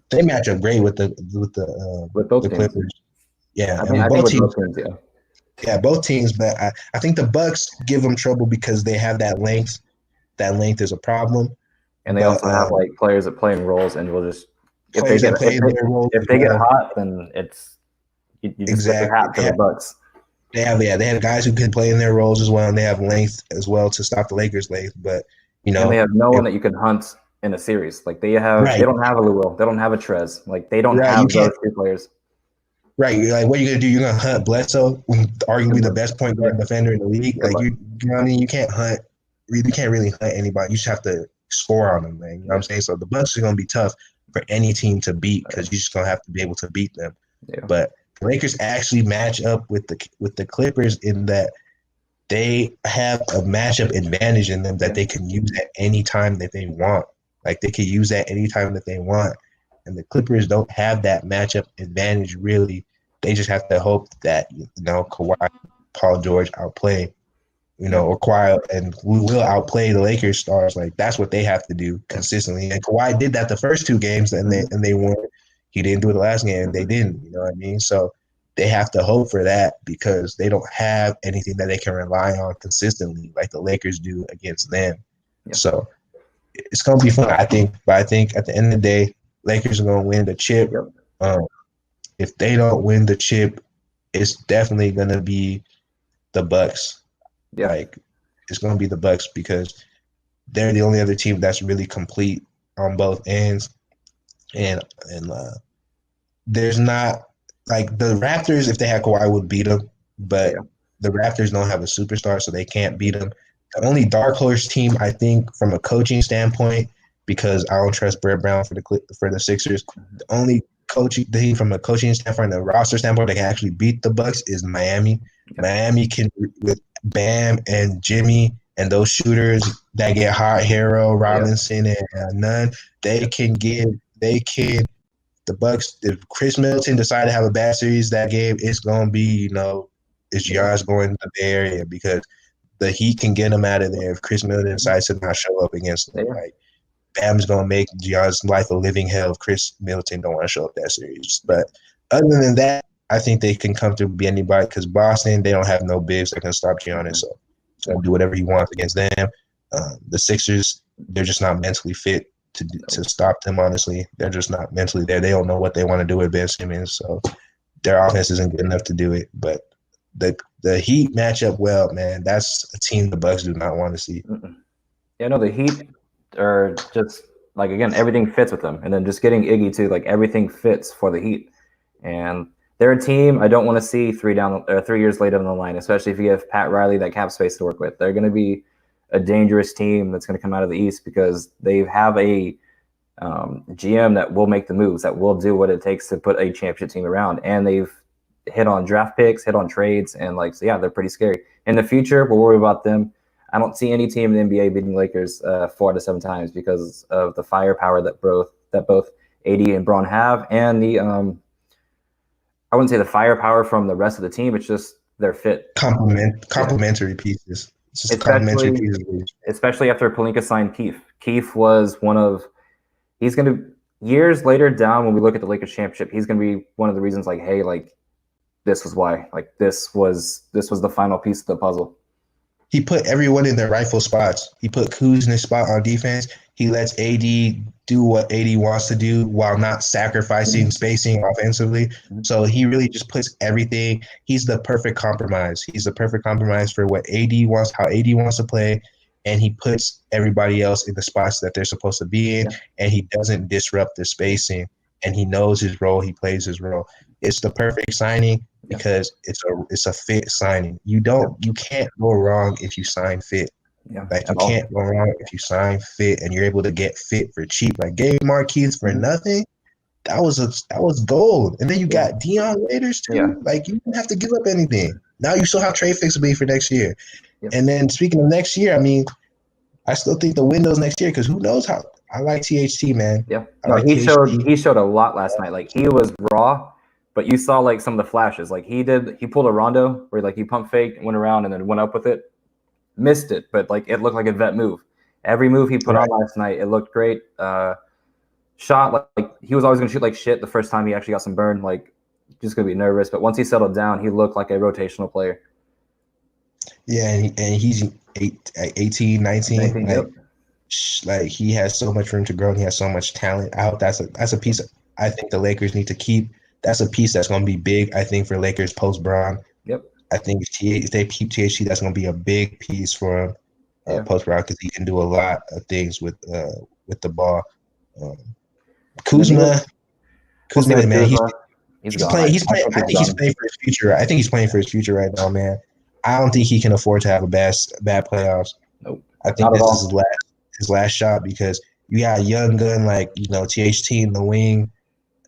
they match up great with both Clippers. Teams. Yeah, I think both teams. Yeah, both teams. But I think the Bucks give them trouble because they have that length. That length is a problem, and they also have like players that play in roles, and will just if they get hot, then it's you just get the hat for the Bucks. They have guys who can play in their roles as well, and they have length as well to stop the Lakers' length. But and they have no one that you can hunt in a series. Like they don't have a Lou Will, they don't have a Trez. Like they don't have those two players. Right, like what are you gonna do? You're gonna hunt Bledsoe, arguably the best point guard defender in the league. Like you know what I mean? You can't really hunt anybody. You just have to score on them, man. You know what I'm saying? So the Bucks are gonna be tough for any team to beat because you're just gonna have to be able to beat them. Yeah. But Lakers actually match up with the Clippers in that they have a matchup advantage in them that they can use at any time that they want. Like they can use that any time that they want. And the Clippers don't have that matchup advantage really. They just have to hope that Kawhi, Paul George outplay, or Kawhi and we will outplay the Lakers stars. Like that's what they have to do consistently. And Kawhi did that the first two games and they won. He didn't do it the last game. They didn't, you know what I mean? So they have to hope for that because they don't have anything that they can rely on consistently like the Lakers do against them. Yeah. So it's going to be fun, I think. But I think at the end of the day, Lakers are going to win the chip. If they don't win the chip, it's definitely going to be the Bucks. Yeah. Like it's going to be the Bucks because they're the only other team that's really complete on both ends. And there's not like the Raptors, if they had Kawhi, would beat them, but the Raptors don't have a superstar, so they can't beat them. The only dark horse team, I think, from a coaching standpoint, because I don't trust Brett Brown for the Sixers, the only coaching team from a coaching standpoint, the roster standpoint, that can actually beat the Bucks is Miami. Miami can, with Bam and Jimmy and those shooters that get hot, Harrell, Robinson, and Nunn, the Bucks, if Chris Middleton decide to have a bad series that game, it's going to be, it's Giannis going to the area because the Heat can get him out of there if Chris Middleton decides to not show up against them. Like, Bam's going to make Giannis' life a living hell if Chris Middleton don't want to show up that series. But other than that, I think they can come to be anybody because Boston, they don't have no bigs that can stop Giannis. So he's going to do whatever he wants against them. The Sixers, they're just not mentally fit to stop them, honestly. They're just not mentally there. They don't know what they want to do with Ben Simmons, so their offense isn't good enough to do it. But the Heat match up well, man. That's a team the Bucks do not want to see. Yeah, no, the Heat are just, like, again, everything fits with them. And then just getting Iggy, too, like, everything fits for the Heat. And they're a team I don't want to see 3 years later down the line, especially if you give Pat Riley that cap space to work with. They're going to be a dangerous team that's going to come out of the East because they have a GM that will make the moves, that will do what it takes to put a championship team around. And they've hit on draft picks, hit on trades, and so yeah, they're pretty scary. In the future, we'll worry about them. I don't see any team in the NBA beating Lakers 4 to 7 times because of the firepower that both AD and Braun have, and the I wouldn't say the firepower from the rest of the team. It's just their fit. Complementary pieces. It's just complimentary pieces. Especially after Pelinka signed Keith. Keith was he's going to, years later down when we look at the Lakers championship, he's going to be one of the reasons, like, hey, like, this was why. Like this was the final piece of the puzzle. He put everyone in their rightful spots. He put Kuz in his spot on defense. He lets AD do what AD wants to do while not sacrificing spacing offensively. So he really just puts everything. He's the perfect compromise. He's the perfect compromise for what AD wants, how AD wants to play, and he puts everybody else in the spots that they're supposed to be in, and he doesn't disrupt the spacing, and he knows his role. He plays his role. It's the perfect signing because it's a fit signing. You can't go wrong if you sign fit. Yeah, like you can't go wrong if you sign fit and you're able to get fit for cheap. Like getting Marquise for nothing, that was gold. And then you got Dion Waiters too. Yeah. Like you don't have to give up anything. Now you still have trade flexibility for next year. Yep. And then speaking of next year, I mean, I still think the window's next year because who knows how. I like THT, man. Yeah, he showed a lot last night. Like he was raw, but you saw like some of the flashes. Like he pulled a rondo where like he pump faked, went around, and then went up with it. Missed it, but like it looked like a vet move. Every move he put on last night, it looked great. Shot like he was always gonna shoot like shit the first time he actually got some burn. Like just gonna be nervous, but once he settled down, he looked like a rotational player. Yeah, and he's 18, 19. Like he has so much room to grow and he has so much talent. I hope that's a piece I think the Lakers need to keep. That's a piece that's going to be big, I think, for Lakers post-Bron. Yep. I think if they keep THC, that's going to be a big piece for him post-Bron because he can do a lot of things with the ball. Kuzma, man, he's playing. I think he's playing for his future. I think he's playing for his future right now, man. I don't think he can afford to have a bad playoffs. Nope. I think this is his last shot because you got a young gun like THT in the wing,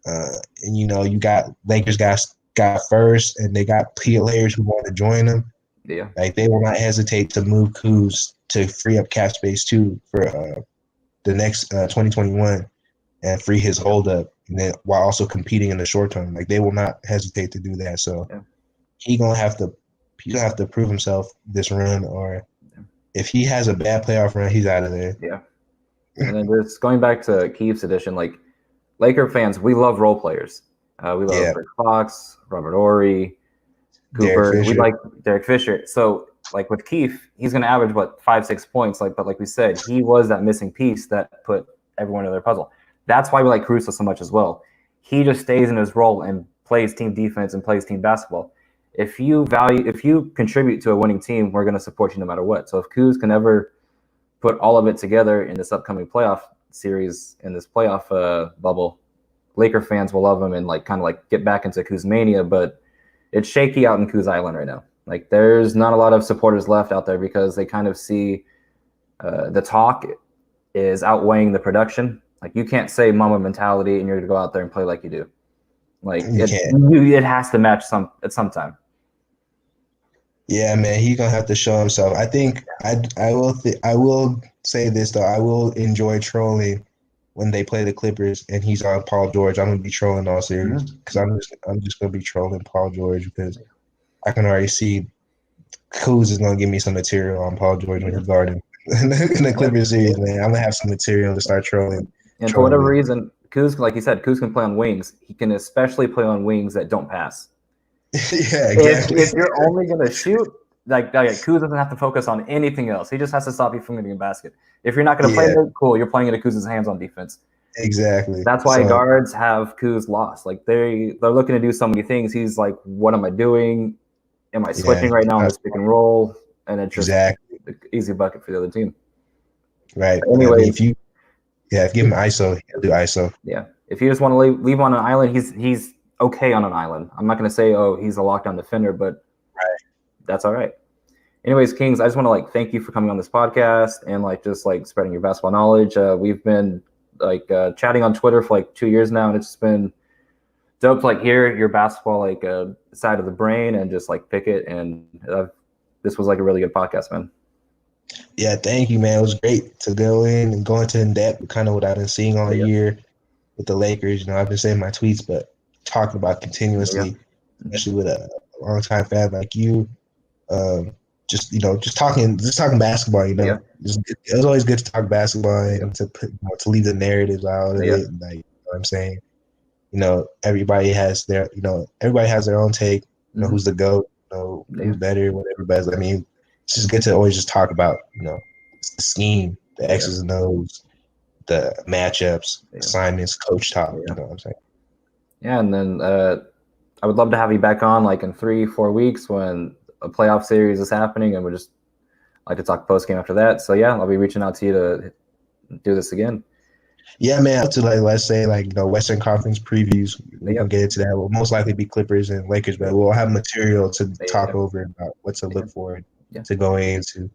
and you got Lakers got first, and they got players who want to join them. Yeah, like they will not hesitate to move Kuz to free up cap space too for the next 2021 and free his hold up, and then while also competing in the short term. Like they will not hesitate to do that. So he's gonna have to prove himself this run, or if he has a bad playoff run, he's out of there. Yeah. And then just going back to Keith's edition, like Laker fans, we love role players. We love Rick Fox, Robert Horry, Cooper. We like Derek Fisher. So like with Keith, he's going to average 5-6 points. But like we said, he was that missing piece that put everyone in their puzzle. That's why we like Caruso so much as well. He just stays in his role and plays team defense and plays team basketball. If you contribute to a winning team, we're going to support you no matter what. So if Kuz can ever put all of it together in this upcoming playoff series, in this playoff bubble, Laker fans will love him and kind of get back into Kuz mania. But it's shaky out in Kuz Island right now. Like there's not a lot of supporters left out there because they kind of see the talk is outweighing the production. Like you can't say mama mentality and you're going to go out there and play like you do. Like it has to match at some time. Yeah, man, he's gonna have to show himself. I think I will say this though. I will enjoy trolling when they play the Clippers and he's on Paul George. I'm gonna be trolling all series because I'm just gonna be trolling Paul George because I can already see Kuz is gonna give me some material on Paul George when he's guarding in the Clippers series. Man, I'm gonna have some material to start trolling. And for whatever reason, Kuz, like you said, Kuz can play on wings. He can especially play on wings that don't pass. Yeah, exactly. If you're only going to shoot, Kuz doesn't have to focus on anything else. He just has to stop you from getting a basket. If you're not going to play it, cool. You're playing into Kuz's hands on defense. Exactly. That's why guards have Kuz lost. Like they're looking to do so many things. He's like, what am I doing? Am I switching right now on this pick and roll? And it's just an easy bucket for the other team. Right. Anyway, if you give him ISO, he'll do ISO. Yeah. If you just want to leave on an island, he's okay on an island. I'm not going to say, he's a lockdown defender, but that's all right. Anyways, Kings, I just want to thank you for coming on this podcast and just spreading your basketball knowledge. We've been chatting on Twitter for 2 years now, and it's just been dope to hear your basketball side of the brain and just pick it. And this was a really good podcast, man. Yeah, thank you, man. It was great to go in and go into in depth with kind of what I've been seeing all year with the Lakers. I've been saying my tweets, but talking about continuously, especially with a long-time fan like you, just talking basketball. It was always good to talk basketball and to leave the narratives out of it. You know what I'm saying? Everybody has their own take. who's the GOAT, who's better, whatever. But I mean, it's just good to always just talk about, the scheme, the X's and O's, the matchups, assignments, coach talk. You know what I'm saying? Yeah, and then I would love to have you back on like in 3-4 weeks when a playoff series is happening, and we'd just like to talk post game after that. So yeah, I'll be reaching out to you to do this again. Yeah, man. To let's say Western Conference previews, we can get into that. We'll most likely be Clippers and Lakers, but we'll have material to talk over about what to look forward to going into.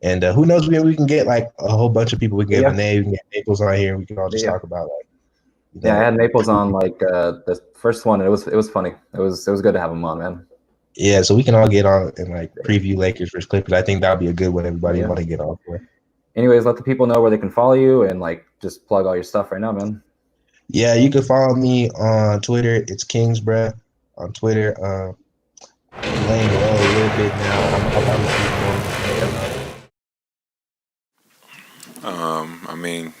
And who knows, we can get like a whole bunch of people. We can get Renee, we can get Naples on here. We can all just talk about I had Naples on like the first one. It was funny. It was good to have him on, man. Yeah, so we can all get on and like preview Lakers versus Clippers. I think that'll be a good one. Everybody want to get on for. Anyways, let the people know where they can follow you and like just plug all your stuff right now, man. Yeah, you can follow me on Twitter. It's Kingsbruh on Twitter. Laying low a little bit now. I mean,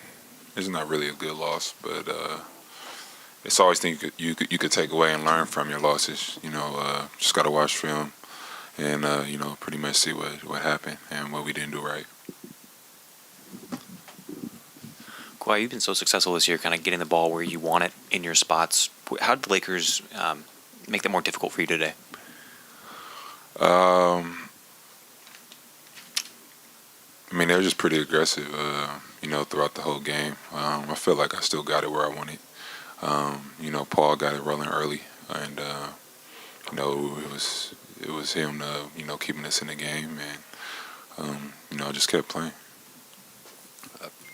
it's not really a good loss, but it's always things you could take away and learn from your losses. Just got to watch film and pretty much see what happened and what we didn't do right. Kawhi, you've been so successful this year, kind of getting the ball where you want it in your spots. How did the Lakers make that more difficult for you today? I mean, they were just pretty aggressive, throughout the whole game. I feel like I still got it where I wanted. Paul got it rolling early, and it was him, keeping us in the game, and just kept playing.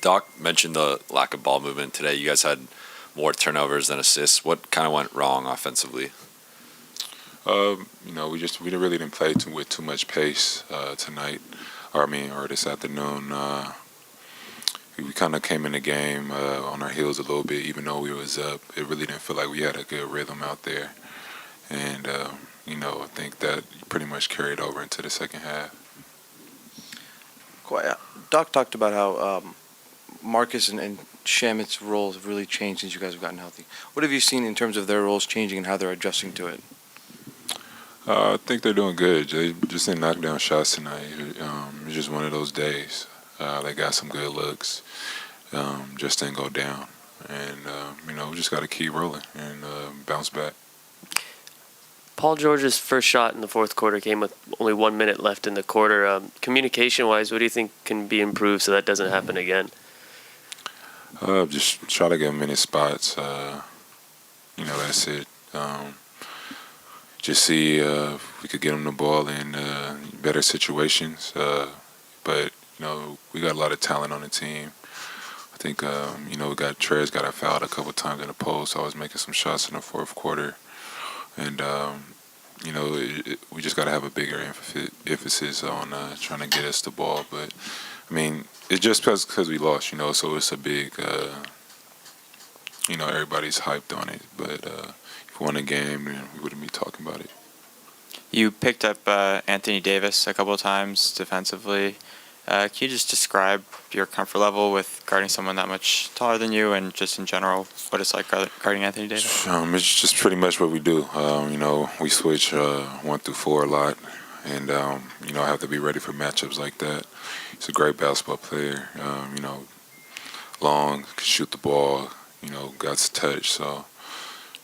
Doc mentioned the lack of ball movement today. You guys had more turnovers than assists. What kind of went wrong offensively? We really didn't play with too much pace tonight, or this afternoon. We kind of came in the game on our heels a little bit, even though we was up. It really didn't feel like we had a good rhythm out there, and I think that pretty much carried over into the second half. Doc talked about how Marcus and Shamit's roles have really changed since you guys have gotten healthy. What have you seen in terms of their roles changing and how they're adjusting to it? I think they're doing good. They just didn't knock down shots tonight. It's just one of those days. They got some good looks, just didn't go down. And, we just got to keep rolling and bounce back. Paul George's first shot in the fourth quarter came with only 1 minute left in the quarter. Communication-wise, what do you think can be improved so that doesn't happen again? Just try to get him in his spots. That's it. Just see if we could get him the ball in better situations. But we got a lot of talent on the team. I think, we got Trez got fouled a couple times in the post. So I was making some shots in the fourth quarter. And, we just got to have a bigger emphasis on trying to get us the ball. But, it's just because we lost, so it's a big, everybody's hyped on it. But if we won a game, then we wouldn't be talking about it. You picked up Anthony Davis a couple of times defensively. Can you just describe your comfort level with guarding someone that much taller than you and just in general what it's like guarding Anthony Davis? It's just pretty much what we do. We switch 1 through 4 a lot. And, I have to be ready for matchups like that. He's a great basketball player, long, can shoot the ball, got to touch. So,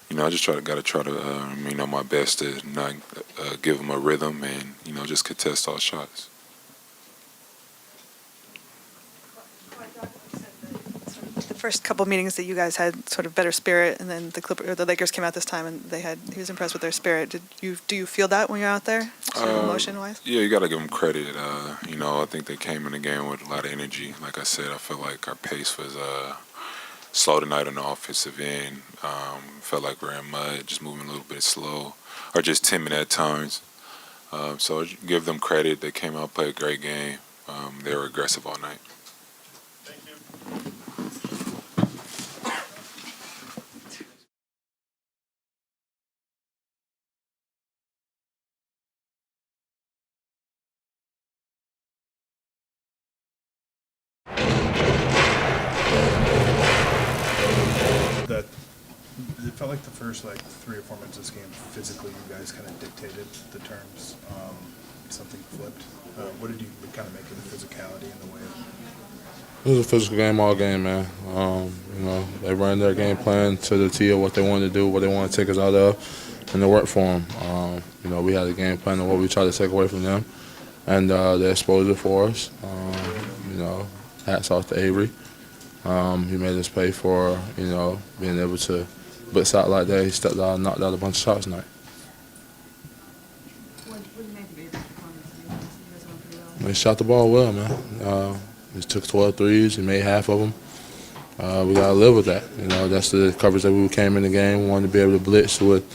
I just got to try to, my best to not give him a rhythm and, just contest all shots. The first couple of meetings that you guys had sort of better spirit, and then the Lakers came out this time and he was impressed with their spirit. Do you feel that when you're out there, emotion wise? Yeah, you got to give them credit. I think they came in the game with a lot of energy. Like I said, I feel like our pace was slow tonight on the offensive end. Felt like we're in mud, just moving a little bit slow, or just timid at times. So give them credit. They came out, played a great game. They were aggressive all night. Thank you. That it felt like the first 3 or 4 minutes of this game, physically, you guys kind of dictated the terms. Something flipped. What did you kind of make of the physicality and the way? It was a physical game all game, man. They ran their game plan to the T of what they wanted to do, what they wanted to take us out of, and it worked for them. We had a game plan of what we tried to take away from them, and they exposed it for us. Hats off to Avery. He made us pay for, being able to blitz out like that. He stepped out and knocked out a bunch of shots tonight. He shot the ball well, man. He took 12 threes. He made half of them. We got to live with that. That's the coverage that we came in the game. We wanted to be able to blitz with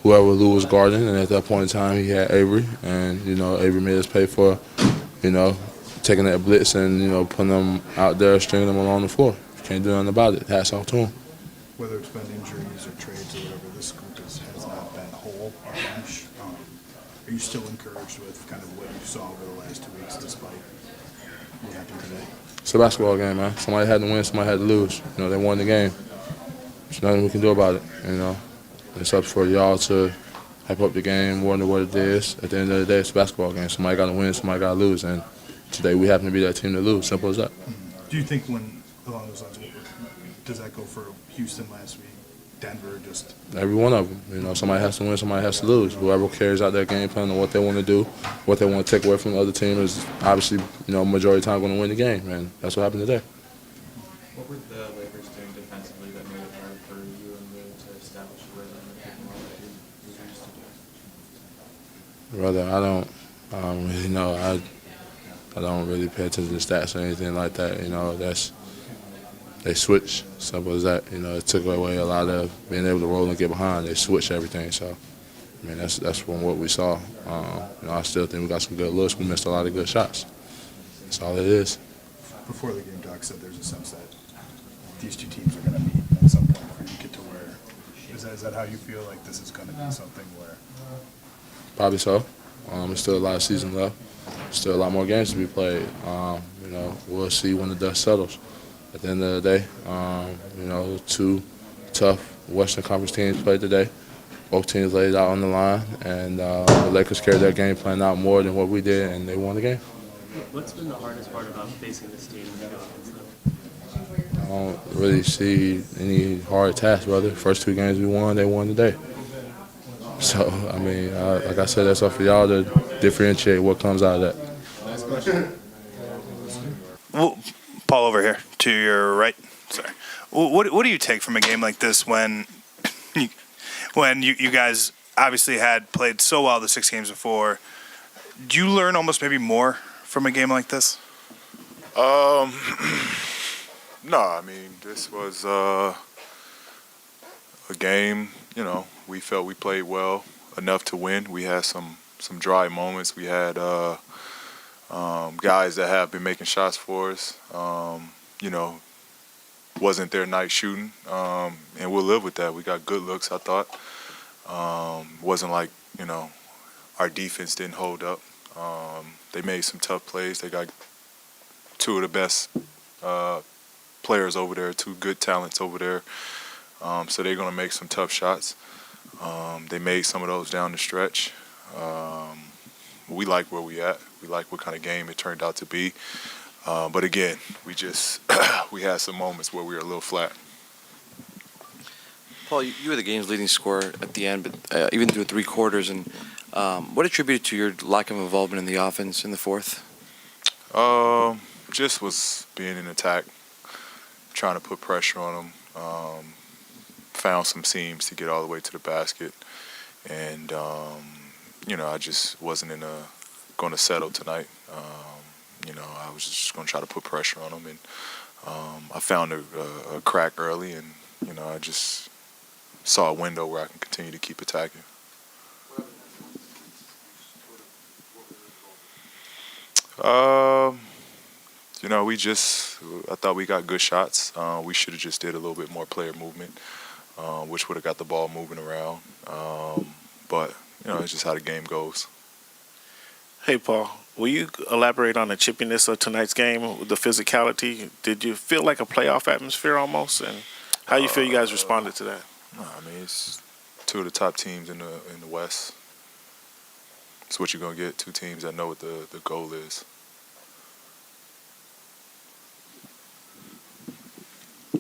whoever Lou was guarding. And at that point in time, he had Avery. And, Avery made us pay for, taking that blitz and, putting them out there, stringing them along the floor. Can't do nothing about it. Hats off to him. Whether it's been injuries or trades or whatever, this group has not been whole a bunch. Are you still encouraged with kind of what you saw over the last 2 weeks despite what happened today? It's a basketball game, man. Somebody had to win, somebody had to lose. They won the game. There's nothing we can do about it, It's up for y'all to hype up the game, wonder what it is. At the end of the day, it's a basketball game. Somebody got to win, somebody got to lose. And today we happen to be that team to lose. Simple as that. Do you think along those lines, does that go for Houston last week, Denver, just? Every one of them. Somebody has to win, somebody has to lose. Whoever carries out their game plan and what they want to do, what they want to take away from the other team is obviously, majority of the time going to win the game. And that's what happened today. What were the Lakers doing defensively that made it hard for you and Lou to establish a rhythm and pick them up that you used to do? Brother, I don't really know. I don't really pay attention to stats or anything like that. They switch, simple as that. It took away a lot of being able to roll and get behind. They switched everything. So, that's from what we saw. I still think we got some good looks. We missed a lot of good shots. That's all it is. Before the game, Doc said there's a sense that these two teams are going to meet at some point where you get to where. Is that how you feel like this is going to be something where? Probably so. There's still a lot of season left. Still a lot more games to be played. We'll see when the dust settles. At the end of the day, 2 tough Western Conference teams played today. Both teams laid it out on the line, and the Lakers carried their game plan out more than what we did, and they won the game. What's been the hardest part about facing this team and going against them? I don't really see any hard tasks, brother. First 2 games we won, they won today. So, like I said, that's up for y'all to differentiate what comes out of that. Last question. Well, Paul over here to your right. Sorry. What do you take from a game like this when you guys obviously had played so well the 6 games before? Do you learn almost maybe more from a game like this? No, this was a game, we felt we played well enough to win. We had some dry moments. We had guys that have been making shots for us. Wasn't their night shooting, and we'll live with that. We got good looks, I thought. Wasn't like, our defense didn't hold up. They made some tough plays. They got 2 of the best players over there, 2 good talents over there. So they're going to make some tough shots. They made some of those down the stretch. We like where we at. We like what kind of game it turned out to be. But again, we had some moments where we were a little flat. Paul, you were the game's leading scorer at the end, but even through 3 quarters. And what attributed to your lack of involvement in the offense in the 4th? Just was being in attack, trying to put pressure on them. Found some seams to get all the way to the basket, and I just wasn't going to settle tonight. I was just going to try to put pressure on them, and I found a crack early, and I just saw a window where I can continue to keep attacking. I thought we got good shots. We should have just did a little bit more player movement, which would have got the ball moving around. But it's just how the game goes. Hey, Paul, will you elaborate on the chippiness of tonight's game, the physicality? Did you feel like a playoff atmosphere almost? And how you feel you guys responded to that? No, it's two of the top teams in the West. It's what you're gonna get. Two teams that know what the goal is.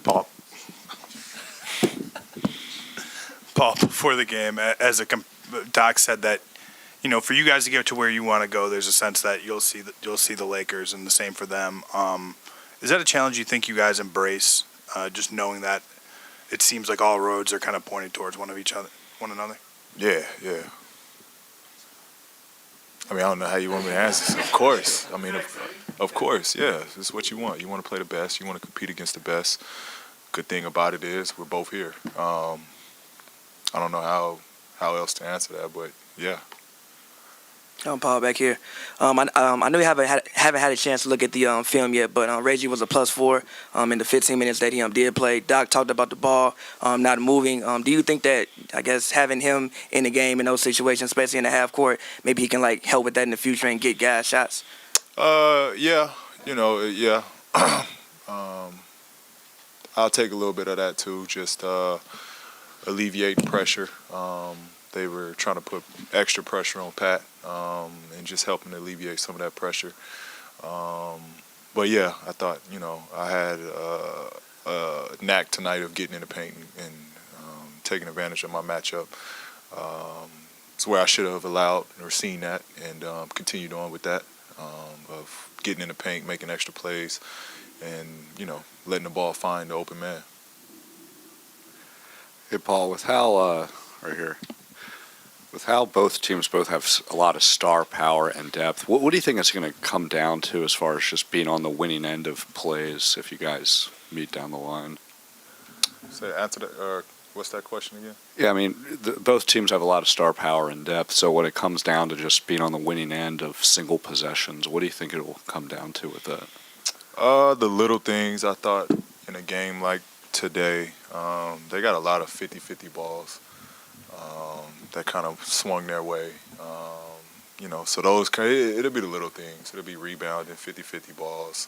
Paul, before the game, Doc said that, for you guys to get to where you want to go, there's a sense that you'll see the Lakers, and the same for them. Is that a challenge you think you guys embrace? Just knowing that it seems like all roads are kind of pointing towards one another. Yeah. I mean, I don't know how you want me to answer this. Of course. I mean, of course, yeah. It's what you want. You want to play the best. You want to compete against the best. Good thing about it is we're both here. I don't know how else to answer that, but yeah. Paul back here. I know you haven't had a chance to look at the film yet, but Reggie was a +4 in the 15 minutes that he did play. Doc talked about the ball not moving. Do you think that, I guess, having him in the game in those situations, especially in the half court, maybe he can help with that in the future and get guys shots? Yeah. Yeah. I'll take a little bit of that too. Just alleviating pressure. They were trying to put extra pressure on Pat and just helping to alleviate some of that pressure. But yeah, I thought, I had a knack tonight of getting in the paint and taking advantage of my matchup. It's where I should have allowed or seen that and continued on with that, of getting in the paint, making extra plays, and, letting the ball find the open man. Hey, Paul, with Hal right here. With how both teams have a lot of star power and depth, what do you think it's going to come down to as far as just being on the winning end of plays if you guys meet down the line? Answer that, or what's that question again? Yeah, I mean, both teams have a lot of star power and depth, so when it comes down to just being on the winning end of single possessions, what do you think it will come down to with that? The little things. I thought in a game like today, they got a lot of 50-50 balls. That kind of swung their way. So those, it'll be the little things. It'll be rebounding, 50-50 balls,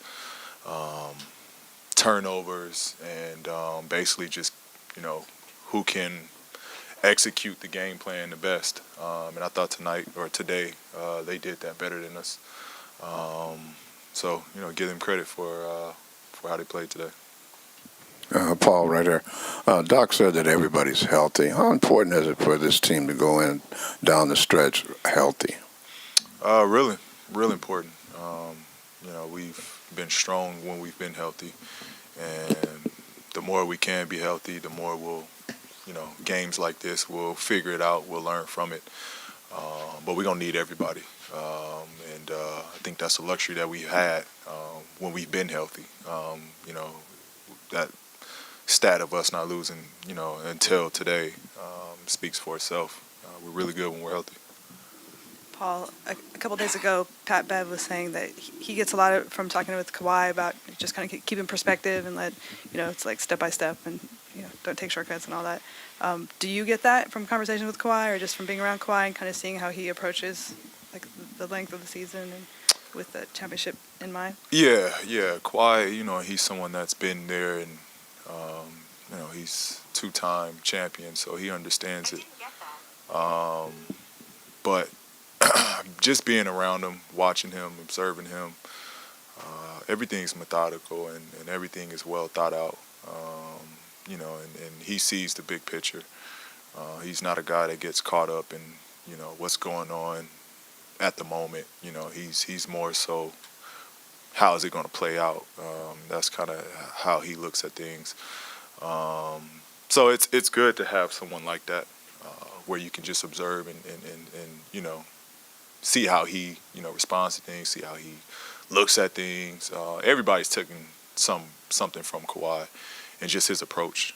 turnovers, and basically just, who can execute the game plan the best. And I thought today, they did that better than us. So, give them credit for how they played today. Paul, right here. Doc said that everybody's healthy. How important is it for this team to go in down the stretch healthy? Really, really important. We've been strong when we've been healthy, and the more we can be healthy, the more we'll, games like this, we'll figure it out, we'll learn from it. But we're gonna need everybody, and I think that's a luxury that we had when we've been healthy. That stat of us not losing, until today speaks for itself. We're really good when we're healthy. Paul, a couple days ago, Pat Bev was saying that he gets a lot from talking with Kawhi about just kind of keeping perspective and let, it's like step by step and, don't take shortcuts and all that. Do you get that from conversations with Kawhi or just from being around Kawhi and kind of seeing how he approaches like the length of the season and with the championship in mind? Yeah. Kawhi, he's someone that's been there and, he's two-time champion, so he understands it. But just being around him, watching him, observing him, everything's methodical and everything is well thought out. And he sees the big picture. He's not a guy that gets caught up in, what's going on at the moment. He's more so, how is it going to play out? That's kind of how he looks at things. So it's good to have someone like that, where you can just observe and see how he, responds to things, see how he looks at things. Everybody's taking something from Kawhi and just his approach.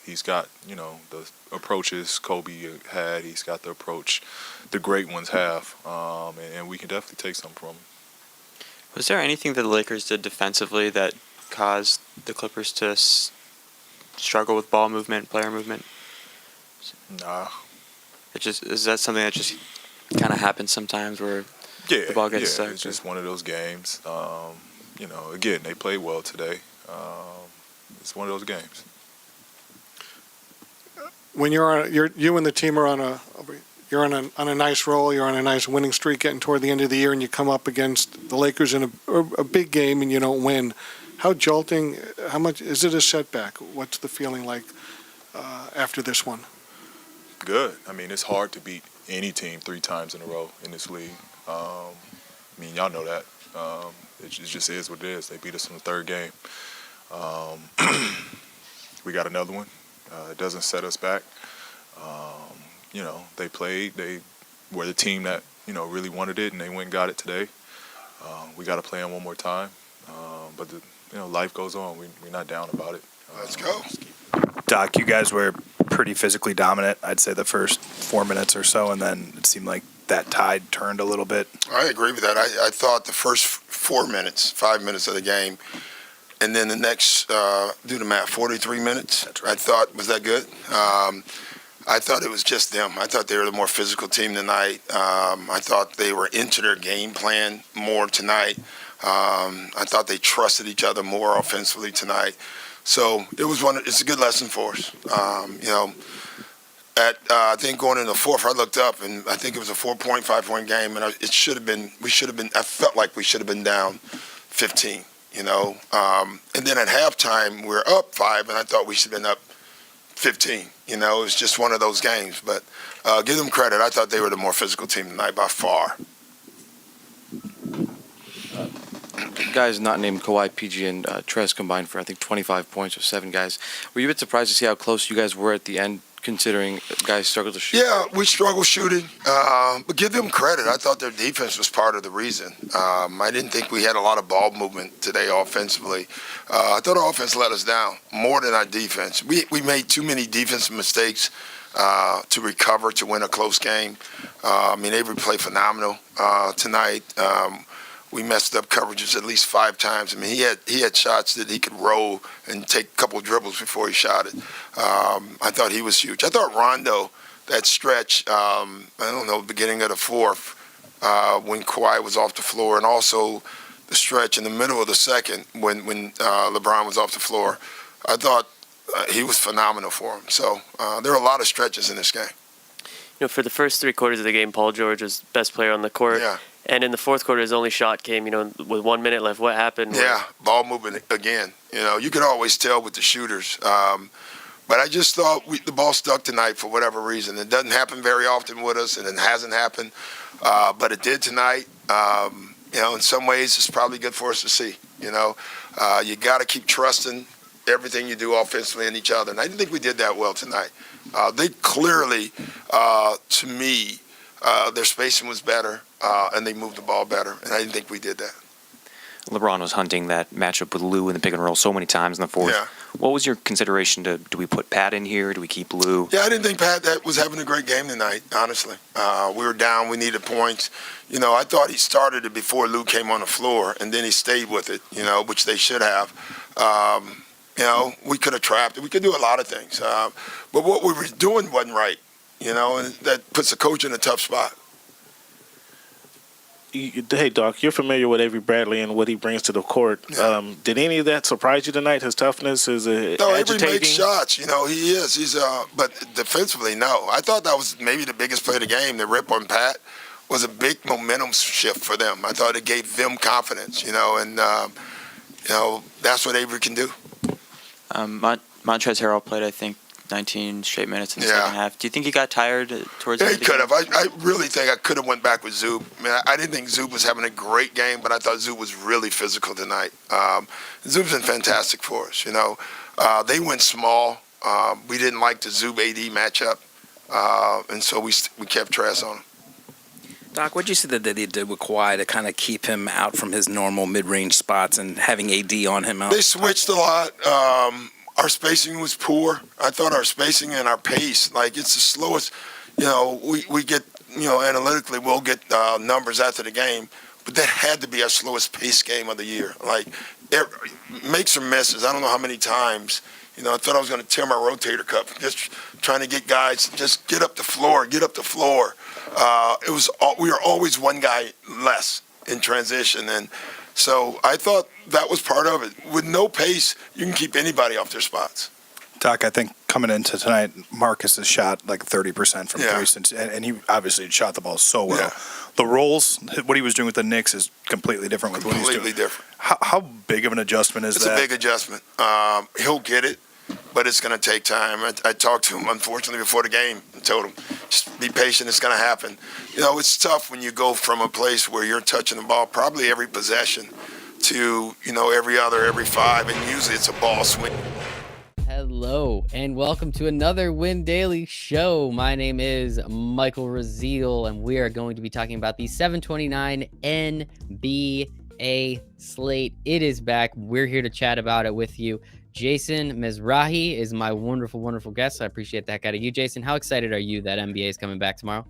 He's got, the approaches Kobe had. He's got the approach the great ones have, and we can definitely take something from him. Was there anything that the Lakers did defensively that caused the Clippers to struggle with ball movement, player movement? Nah. Is that something that just kind of happens sometimes where the ball gets stuck? It's just one of those games. Again, they played well today. It's one of those games. when you and the team are on a nice roll, you're on a nice winning streak getting toward the end of the year, and you come up against the Lakers in a big game and you don't win. How jolting, how much, is it a setback? What's the feeling like after this one? Good. I mean, it's hard to beat any team 3 times in a row in this league. I mean, y'all know that. It just is what it is. They beat us in the 3rd game. We got another one. It doesn't set us back. They played. They were the team that, really wanted it, and they went and got it today. We got to play them one more time. But, life goes on. We're not down about it. Let's go. Doc, you guys were pretty physically dominant, I'd say the first 4 minutes or so, and then it seemed like that tide turned a little bit. I agree with that. I thought the first 5 minutes of the game, and then the next, do the math, 43 minutes, right. I thought, was that good? I thought it was just them. I thought they were the more physical team tonight. I thought they were into their game plan more tonight. I thought they trusted each other more offensively tonight. So it's a good lesson for us. I think going into the 4th, I looked up and I think it was a 5-point game, and I felt like we should have been down 15, and then at halftime, we were up 5, and I thought we should have been up 15. It was just one of those games. But give them credit. I thought they were the more physical team tonight by far. Guys not named Kawhi, PG, and Trez combined for, I think, 25 points with 7 guys. Were you a bit surprised to see how close you guys were at the end, considering guys struggled to shoot? Yeah, we struggled shooting, but give them credit. I thought their defense was part of the reason. I didn't think we had a lot of ball movement today offensively. I thought our offense let us down more than our defense. We made too many defensive mistakes to recover to win a close game. Avery played phenomenal tonight. We messed up coverages at least 5 times. He had shots that he could roll and take a couple of dribbles before he shot it. I thought he was huge. I thought Rondo, that stretch, beginning of the 4th, when Kawhi was off the floor, and also the stretch in the middle of the 2nd when LeBron was off the floor, I thought he was phenomenal for him. So there are a lot of stretches in this game. For the first 3 quarters of the game, Paul George was best player on the court. Yeah. And in the 4th quarter, his only shot came, with 1 minute left. What happened? Yeah, ball movement again. You can always tell with the shooters. But I just thought the ball stuck tonight for whatever reason. It doesn't happen very often with us, and it hasn't happened. But it did tonight. In some ways, it's probably good for us to see. You got to keep trusting everything you do offensively in each other. And I didn't think we did that well tonight. They clearly, to me, their spacing was better, and they moved the ball better, and I didn't think we did that. LeBron was hunting that matchup with Lou in the pick and roll so many times in the 4th. Yeah. What was your consideration do we put Pat in here? Do we keep Lou? Yeah, I didn't think Pat was having a great game tonight, honestly. We were down. We needed points. I thought he started it before Lou came on the floor, and then he stayed with it, which they should have. We could have trapped it. We could do a lot of things. But what we were doing wasn't right, and that puts the coach in a tough spot. Hey, Doc, you're familiar with Avery Bradley and what he brings to the court. Yeah. Did any of that surprise you tonight? His toughness, his No, agitating? Avery makes shots. He is. He's but defensively, no. I thought that was maybe the biggest play of the game. The rip on Pat was a big momentum shift for them. I thought it gave them confidence. And that's what Avery can do. Montrezl Harrell played, I think, 19 straight minutes in the second half. Do you think he got tired towards the end? He could have. I really think I could have went back with Zub. I didn't think Zub was having a great game, but I thought Zub was really physical tonight. Zub's been fantastic for us. They went small. We didn't like the Zub AD matchup, and so we kept Trez on him. Doc, what did you see that they did with Kawhi to kind of keep him out from his normal mid-range spots and having AD on him out? They switched a lot. Our spacing was poor. I thought our spacing and our pace, it's the slowest. We get, analytically, we'll get numbers after the game, but that had to be our slowest pace game of the year. Makes or misses. I don't know how many times. I thought I was going to tear my rotator cuff, just trying to get guys, just get up the floor. We were always one guy less in transition, and so I thought that was part of it. With no pace, you can keep anybody off their spots. Doc, I think coming into tonight, Marcus has shot like 30% from three since, and he obviously shot the ball so well. Yeah. The roles, what he was doing with the Knicks is completely different with what he's doing. Completely different. How big of an adjustment is It's that? a big adjustment. He'll get it, but it's going to take time. I talked to him, unfortunately, before the game and told him, just be patient, it's going to happen. You know, it's tough when you go from a place where you're touching the ball probably every possession to, you know, every other, every five, and usually it's a ball swing. Hello, and welcome to another Win Daily show. My name is Michael Raziel, and we are going to be talking about the 729 NBA slate. It is back. We're here to chat about it with you. Jason Mizrahi is my wonderful, wonderful guest. I appreciate that out of you, Jason. How excited are you that NBA is coming back tomorrow?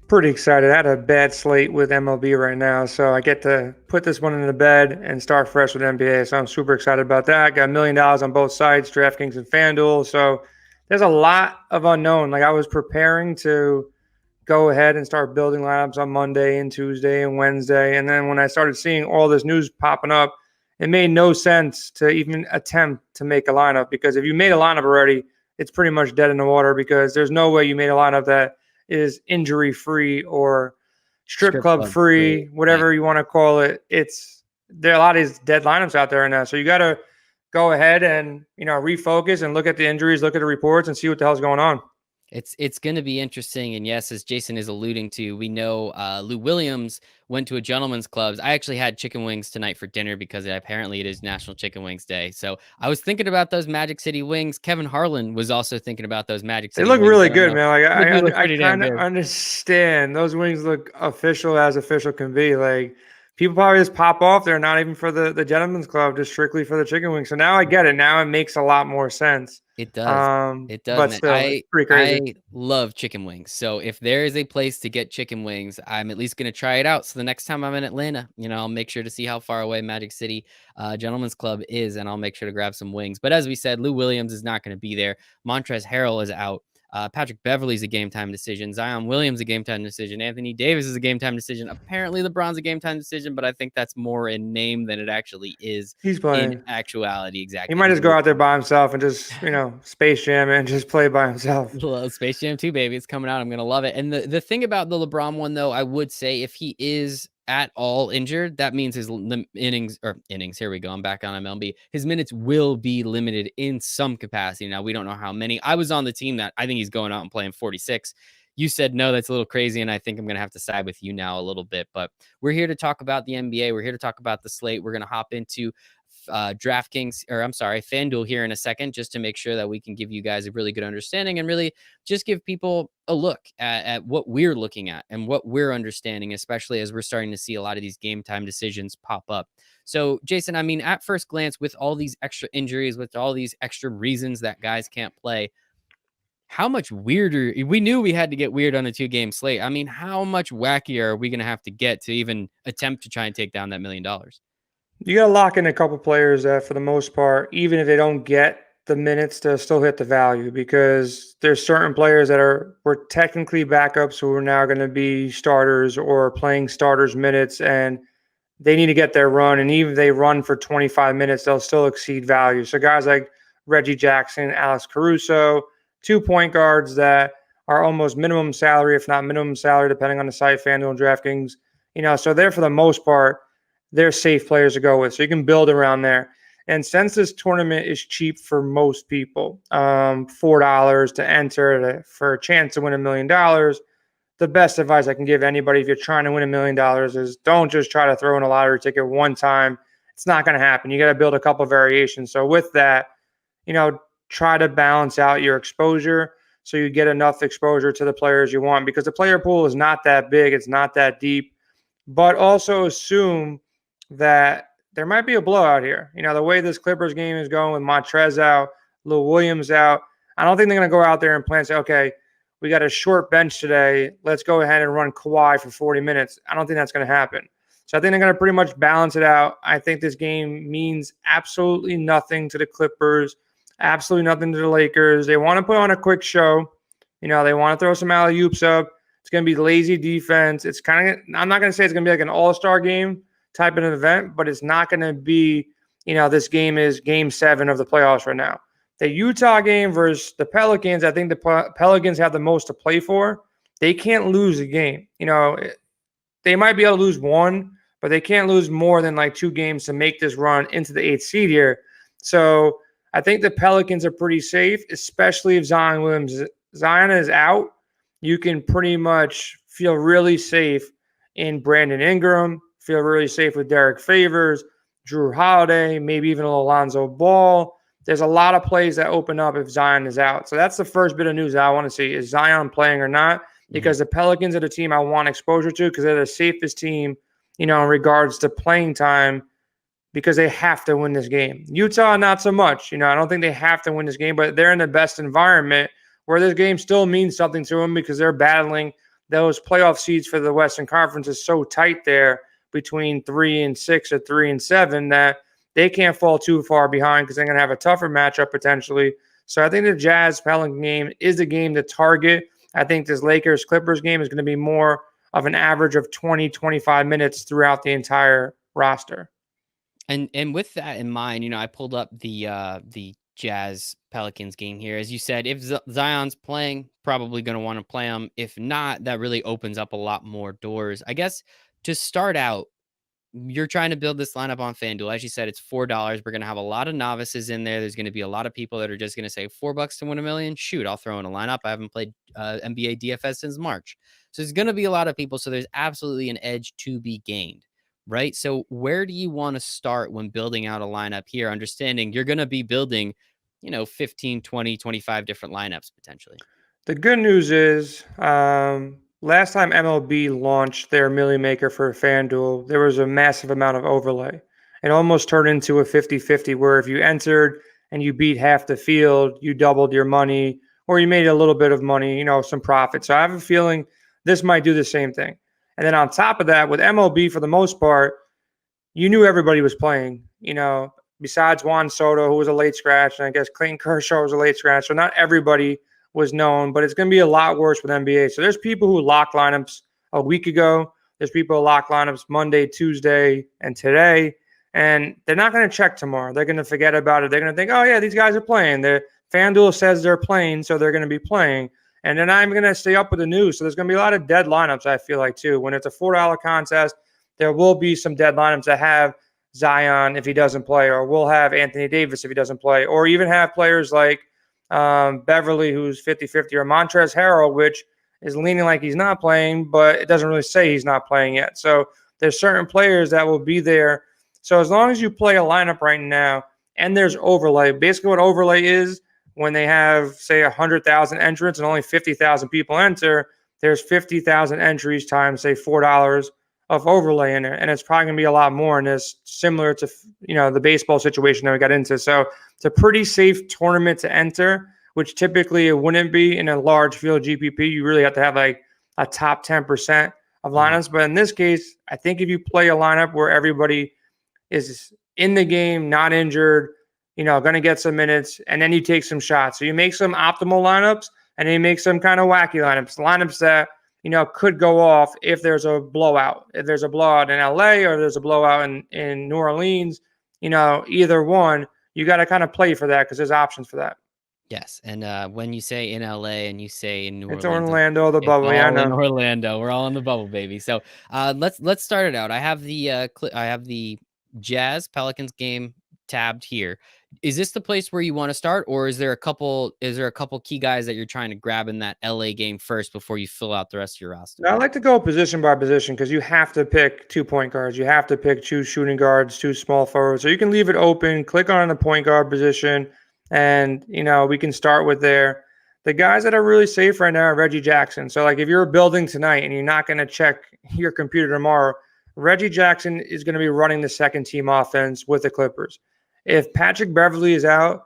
Pretty excited. I had a bad slate with MLB right now, so I get to put this one in the bed and start fresh with NBA. So I'm super excited about that. Got $1 million on both sides, DraftKings and FanDuel. So there's a lot of unknown. Like I was preparing to go ahead and start building lineups on Monday and Tuesday and Wednesday. And then when I started seeing all this news popping up, it made no sense to even attempt to make a lineup, because if you made a lineup already, it's pretty much dead in the water, because there's no way you made a lineup that is injury free or strip club free, whatever you want to call it. There are a lot of these dead lineups out there right now. So you got to go ahead and, refocus and look at the injuries, look at the reports and see what the hell's going on. It's going to be interesting. And yes, as Jason is alluding to, we know Lou Williams went to a gentleman's club. I actually had chicken wings tonight for dinner because apparently it is National Chicken Wings Day. So I was thinking about those Magic City wings. Kevin Harlan was also thinking about those Magic City wings. They look really good, man. Like I kind of understand. Those wings look official as official can be. Like people probably just pop off there, not even for the gentleman's club, just strictly for the chicken wings. So now I get it. Now it makes a lot more sense. It does. It does. But still, it's pretty crazy. I love chicken wings. So if there is a place to get chicken wings, I'm at least going to try it out. So the next time I'm in Atlanta, I'll make sure to see how far away Magic City Gentlemen's Club is, and I'll make sure to grab some wings. But as we said, Lou Williams is not going to be there. Montrezl Harrell is out. Patrick Beverley's a game time decision. Zion Williams a game time decision. Anthony Davis is a game time decision. Apparently LeBron's a game time decision, but I think that's more in name than it actually is. He's playing. In actuality. Exactly. He might just go out there by himself and just, Space Jam and just play by himself. Space Jam 2, baby. It's coming out. I'm going to love it. And the thing about the LeBron one, though, I would say if he is at all injured, that means his innings. Here we go. I'm back on MLB. His minutes will be limited in some capacity. Now, we don't know how many. I was on the team that I think he's going out and playing 46. You said, no, that's a little crazy. And I think I'm going to have to side with you now a little bit, but we're here to talk about the NBA. We're here to talk about the slate. We're going to hop into FanDuel here in a second, just to make sure that we can give you guys a really good understanding and really just give people a look at what we're looking at and what we're understanding, especially as we're starting to see a lot of these game time decisions pop up. So, Jason, I mean, at first glance, with all these extra injuries, with all these extra reasons that guys can't play, how much weirder? We knew we had to get weird on a 2-game slate. I mean, how much wackier are we going to have to get to even attempt to try and take down that $1 million? You got to lock in a couple players that, for the most part, even if they don't get the minutes, to still hit the value, because there's certain players that were technically backups who are now going to be starters or playing starters minutes, and they need to get their run. And even if they run for 25 minutes, they'll still exceed value. So guys like Reggie Jackson, Alex Caruso, 2 point guards that are almost minimum salary, if not minimum salary, depending on the site, FanDuel and DraftKings. So they're, for the most part, they're safe players to go with. So you can build around there. And since this tournament is cheap for most people, $4 to enter for a chance to win $1 million, the best advice I can give anybody if you're trying to win $1 million is don't just try to throw in a lottery ticket one time. It's not going to happen. You got to build a couple variations. So with that, try to balance out your exposure so you get enough exposure to the players you want, because the player pool is not that big. It's not that deep. But also assume that there might be a blowout here. The way this Clippers game is going with Montrezl out, Lou Williams out, I don't think they're going to go out there and plan and say, okay, we got a short bench today. Let's go ahead and run Kawhi for 40 minutes. I don't think that's going to happen. So I think they're going to pretty much balance it out. I think this game means absolutely nothing to the Clippers, absolutely nothing to the Lakers. They want to put on a quick show. They want to throw some alley-oops up. It's going to be lazy defense. It's kind of, I'm not going to say it's going to be like an all-star game type of an event, but it's not going to be, this game is game 7 of the playoffs right now. The Utah game versus the Pelicans, I think the Pelicans have the most to play for. They can't lose a game. They might be able to lose one, but they can't lose more than like 2 games to make this run into the 8th seed here. So I think the Pelicans are pretty safe, especially if Zion is out. You can pretty much feel really safe in Brandon Ingram, feel really safe with Derek Favors, Drew Holiday, maybe even Alonzo Ball. There's a lot of plays that open up if Zion is out. So that's the first bit of news that I want to see. Is Zion playing or not? Because the Pelicans are the team I want exposure to because they're the safest team, in regards to playing time because they have to win this game. Utah, not so much. I don't think they have to win this game, but they're in the best environment where this game still means something to them because they're battling those playoff seeds for the Western Conference is so tight there between 3 and 6 or 3 and 7 that they can't fall too far behind because they're going to have a tougher matchup potentially. So I think the Jazz-Pelican game is the game to target. I think this Lakers-Clippers game is going to be more of an average of 20, 25 minutes throughout the entire roster. And with that in mind, I pulled up the Jazz Pelicans game here. As you said, if Zion's playing, probably going to want to play him. If not, that really opens up a lot more doors. I guess to start out, you're trying to build this lineup on FanDuel. As you said, it's $4. We're going to have a lot of novices in there. There's going to be a lot of people that are just going to say $4 to win $1 million. Shoot, I'll throw in a lineup. I haven't played NBA DFS since March. So there's going to be a lot of people. So there's absolutely an edge to be gained, right? So where do you want to start when building out a lineup here? Understanding you're going to be building, 15, 20, 25 different lineups potentially. The good news is last time MLB launched their Millie Maker for FanDuel, there was a massive amount of overlay. It almost turned into a 50-50 where if you entered and you beat half the field, you doubled your money or you made a little bit of money, some profit. So I have a feeling this might do the same thing. And then on top of that, with MLB, for the most part, you knew everybody was playing, besides Juan Soto, who was a late scratch, and I guess Clayton Kershaw was a late scratch. So not everybody was known, but it's going to be a lot worse with NBA. So there's people who locked lineups a week ago. There's people who locked lineups Monday, Tuesday, and today, and they're not going to check tomorrow. They're going to forget about it. They're going to think, oh, yeah, these guys are playing. FanDuel says they're playing, so they're going to be playing. And then I'm going to stay up with the news. So there's going to be a lot of dead lineups, I feel like, too. When it's a $4 contest, there will be some dead lineups that have Zion if he doesn't play, or we'll have Anthony Davis if he doesn't play, or even have players like Beverly, who's 50-50, or Montrezl Harrell, which is leaning like he's not playing, but it doesn't really say he's not playing yet. So there's certain players that will be there. So as long as you play a lineup right now and there's overlay, basically what overlay is, when they have, say, 100,000 entrants and only 50,000 people enter, there's 50,000 entries times, say, $4 of overlay in there. And it's probably going to be a lot more in this, similar to, the baseball situation that we got into. So it's a pretty safe tournament to enter, which typically it wouldn't be in a large field GPP. You really have to have like a top 10% of lineups. But in this case, I think if you play a lineup where everybody is in the game, not injured, going to get some minutes, and then you take some shots. So you make some optimal lineups, and then you make some kind of wacky lineups that, could go off if there's a blowout. If there's a blowout in LA or there's a blowout in New Orleans, either one, you got to kind of play for that because there's options for that. Yes, and when you say in LA and you say in New Orleans, it's Orlando, the bubble. Yeah, I know. In Orlando, we're all in the bubble, baby. So let's start it out. I have the Jazz Pelicans game tabbed here. Is this the place where you want to start, or is there a couple key guys that you're trying to grab in that LA game first before you fill out the rest of your roster? I like to go position by position because you have to pick 2 point guards. You have to pick 2 shooting guards, 2 small forwards. So you can leave it open, click on the point guard position, and we can start with there. The guys that are really safe right now are Reggie Jackson. So like if you're building tonight and you're not going to check your computer tomorrow, Reggie Jackson is going to be running the second team offense with the Clippers. If Patrick Beverly is out,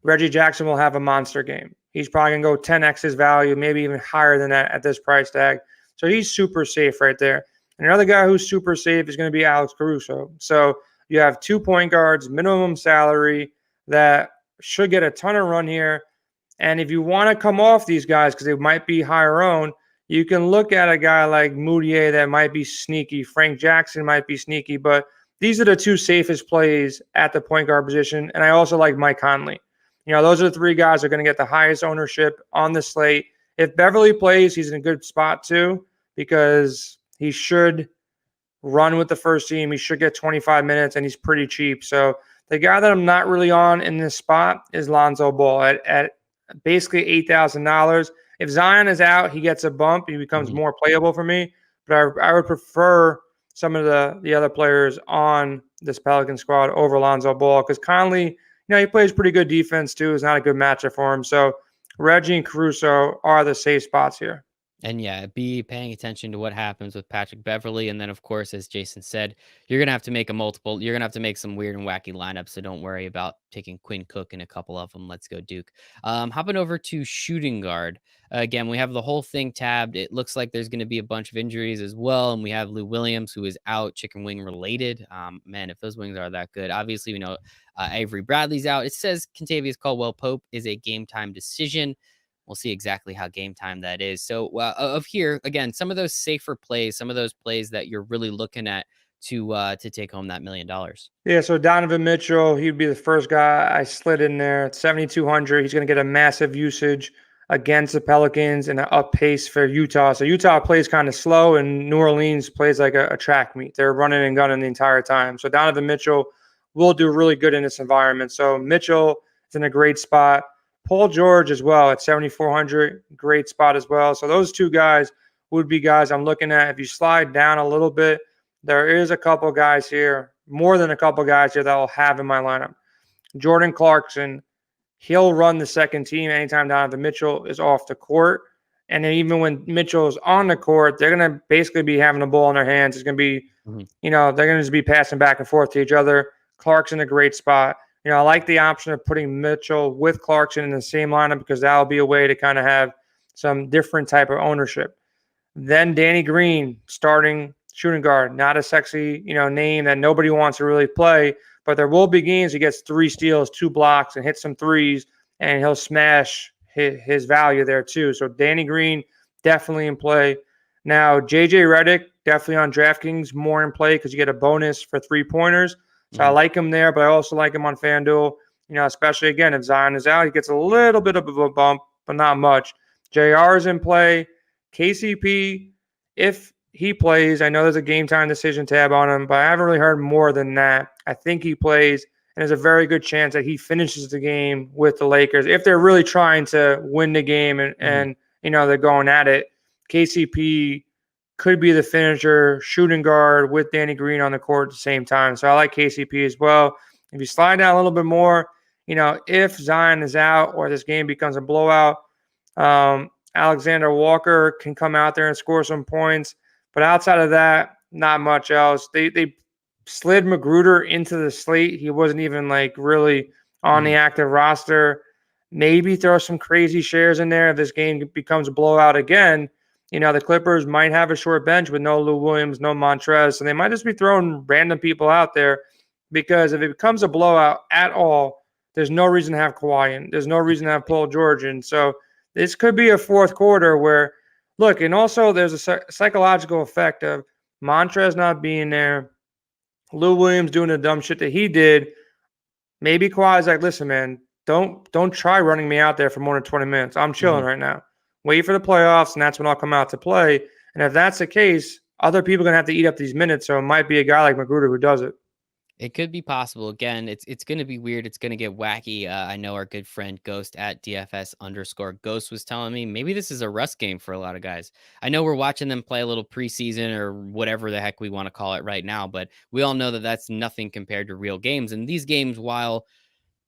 Reggie Jackson will have a monster game. He's probably going to go 10x his value, maybe even higher than that at this price tag. So he's super safe right there. And another guy who's super safe is going to be Alex Caruso. So you have 2 point guards, minimum salary, that should get a ton of run here. And if you want to come off these guys because they might be higher owned, you can look at a guy like Moutier that might be sneaky. Frank Jackson might be sneaky, but these are the 2 safest plays at the point guard position. And I also like Mike Conley. Those are the three guys that are going to get the highest ownership on the slate. If Beverly plays, he's in a good spot too, because he should run with the first team. He should get 25 minutes, and he's pretty cheap. So the guy that I'm not really on in this spot is Lonzo Ball at basically $8,000. If Zion is out, he gets a bump. He becomes more playable for me. But I would prefer some of the other players on this Pelican squad over Lonzo Ball, because Conley, he plays pretty good defense too. It's not a good matchup for him. So Reggie and Caruso are the safe spots here. And yeah, be paying attention to what happens with Patrick Beverly. And then, of course, as Jason said, you're going to have to make you're going to have to make some weird and wacky lineups. So don't worry about taking Quinn Cook in a couple of them. Let's go Duke. Hopping over to shooting guard. Again, we have the whole thing tabbed. It looks like there's going to be a bunch of injuries as well. And we have Lou Williams, who is out, chicken wing related. Man, if those wings are that good. Obviously, we know Avery Bradley's out. It says Kentavious Caldwell-Pope is a game time decision. We'll see exactly how game time that is. So of here, again, some of those safer plays, some of those plays that you're really looking at to take home that $1 million. Yeah, so Donovan Mitchell, he'd be the first guy I slid in there at 7,200. He's going to get a massive usage against the Pelicans and an up pace for Utah. So Utah plays kind of slow, and New Orleans plays like a track meet. They're running and gunning the entire time. So Donovan Mitchell will do really good in this environment. So Mitchell is in a great spot. Paul George as well at 7,400, great spot as well. So those two guys would be guys I'm looking at. If you slide down a little bit, there is a couple guys here, more than a couple guys here that I'll have in my lineup. Jordan Clarkson, he'll run the second team anytime Donovan Mitchell is off the court. And then even when Mitchell is on the court, they're going to basically be having the ball in their hands. It's going to be, they're going to just be passing back and forth to each other. Clarkson, a great spot. I like the option of putting Mitchell with Clarkson in the same lineup, because that will be a way to kind of have some different type of ownership. Then Danny Green, starting shooting guard, not a sexy, name that nobody wants to really play, but there will be games he gets 3 steals, 2 blocks, and hit some threes, and he'll smash his value there too. So Danny Green, definitely in play. Now, JJ Redick, definitely on DraftKings, more in play because you get a bonus for 3-pointers. So I like him there, but I also like him on FanDuel, especially, again, if Zion is out, he gets a little bit of a bump, but not much. JR is in play. KCP, if he plays, I know there's a game time decision tab on him, but I haven't really heard more than that. I think he plays, and there's a very good chance that he finishes the game with the Lakers. If they're really trying to win the game and they're going at it, KCP could be the finisher, shooting guard with Danny Green on the court at the same time. So I like KCP as well. If you slide down a little bit more, if Zion is out or this game becomes a blowout, Alexander Walker can come out there and score some points. But outside of that, not much else. They slid Magruder into the slate. He wasn't even really on the active roster. Maybe throw some crazy shares in there if this game becomes a blowout again. The Clippers might have a short bench with no Lou Williams, no Montrez, so they might just be throwing random people out there, because if it becomes a blowout at all, there's no reason to have Kawhi in. There's no reason to have Paul George in. So this could be a fourth quarter where, look, and also there's a psychological effect of Montrez not being there, Lou Williams doing the dumb shit that he did. Maybe Kawhi's like, listen, man, don't try running me out there for more than 20 minutes. I'm chilling right now. Wait for the playoffs, and that's when I'll come out to play. And if that's the case, other people are going to have to eat up these minutes, so it might be a guy like Magruder who does it. It could be possible. Again, it's going to be weird. It's going to get wacky. I know our good friend Ghost at DFS_Ghost was telling me maybe this is a rust game for a lot of guys. I know we're watching them play a little preseason or whatever the heck we want to call it right now, but we all know that that's nothing compared to real games. And these games, while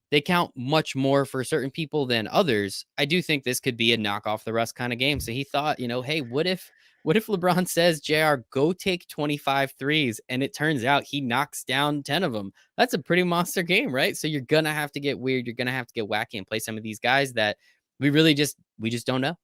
they count much more for certain people than others, I do think this could be a knock off the rust kind of game. So he thought, hey, what if LeBron says, JR, go take 25 threes, and it turns out he knocks down 10 of them? That's a pretty monster game, right? So you're going to have to get weird. You're going to have to get wacky and play some of these guys that we just don't know.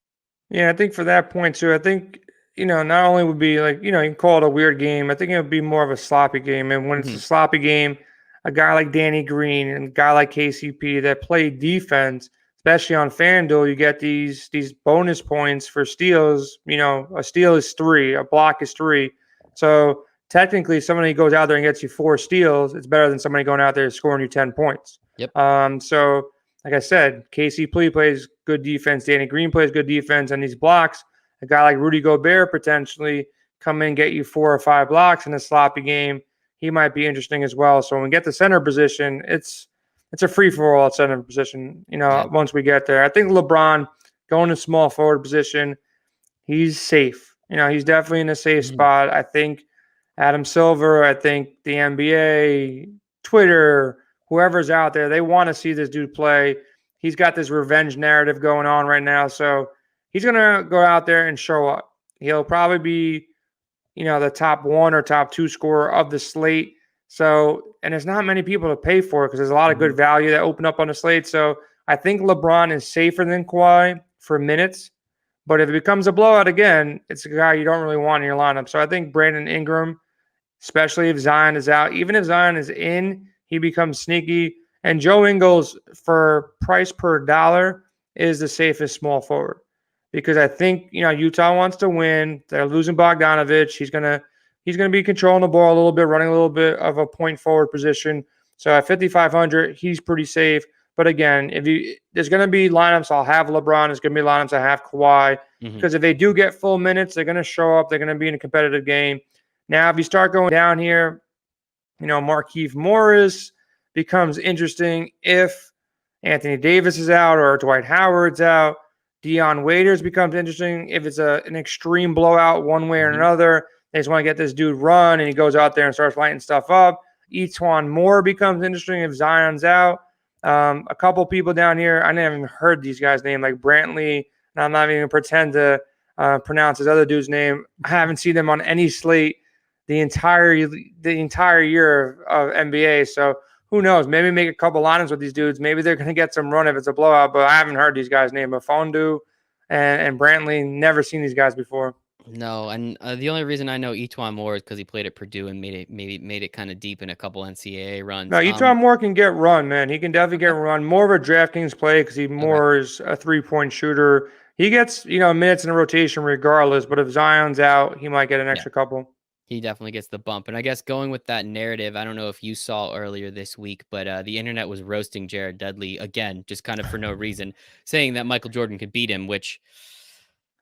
Yeah, I think for that point too, I think, not only would be you can call it a weird game, I think it would be more of a sloppy game. And when it's a sloppy game, a guy like Danny Green and a guy like KCP that play defense, especially on FanDuel, you get these bonus points for steals. A steal is 3, a block is 3. So technically, somebody goes out there and gets you 4 steals, it's better than somebody going out there scoring you 10 points. Yep. So like I said, Casey plays good defense. Danny Green plays good defense. And these blocks, a guy like Rudy Gobert potentially come in and get you 4 or 5 blocks in a sloppy game. He might be interesting as well. So when we get to center position, it's a free-for-all at center position, once we get there. I think LeBron going to small forward position, he's safe. He's definitely in a safe spot. I think Adam Silver, I think the NBA, Twitter, whoever's out there, they want to see this dude play. He's got this revenge narrative going on right now. So he's going to go out there and show up. He'll probably be, the top 1 or top 2 scorer of the slate. So, and there's not many people to pay for it because there's a lot of good value that open up on the slate. So I think LeBron is safer than Kawhi for minutes. But if it becomes a blowout again, it's a guy you don't really want in your lineup. So I think Brandon Ingram, especially if Zion is out, even if Zion is in, he becomes sneaky. And Joe Ingles, for price per dollar, is the safest small forward. Because I think, Utah wants to win. They're losing Bogdanovich. He's gonna be controlling the ball a little bit, running a little bit of a point forward position. So at 5,500, he's pretty safe. But again, there's going to be lineups, I'll have LeBron. There's going to be lineups I have Kawhi. Because if they do get full minutes, they're going to show up. They're going to be in a competitive game. Now, if you start going down here, Markieff Morris becomes interesting if Anthony Davis is out or Dwight Howard's out. Dion Waiters becomes interesting if it's an extreme blowout one way or another. They just want to get this dude run, and he goes out there and starts lighting stuff up. Etuan Moore becomes interesting if Zion's out. A couple people down here, I never even heard these guys' name, like Brantley, and I'm not even going to pretend to pronounce his other dude's name. I haven't seen them on any slate the entire year of NBA. So who knows? Maybe make a couple lineups with these dudes. Maybe they're going to get some run if it's a blowout, but I haven't heard these guys' name. But Fondu and Brantley, never seen these guys before. No, and the only reason I know Etuan Moore is because he played at Purdue and made it kind of deep in a couple NCAA runs. No, Etuan Moore can get run, man. He can definitely get run. More of a DraftKings play because he more is a 3-point shooter. He gets minutes in a rotation regardless. But if Zion's out, he might get an extra couple. He definitely gets the bump. And I guess going with that narrative, I don't know if you saw earlier this week, but the internet was roasting Jared Dudley again, just kind of for no reason, saying that Michael Jordan could beat him, which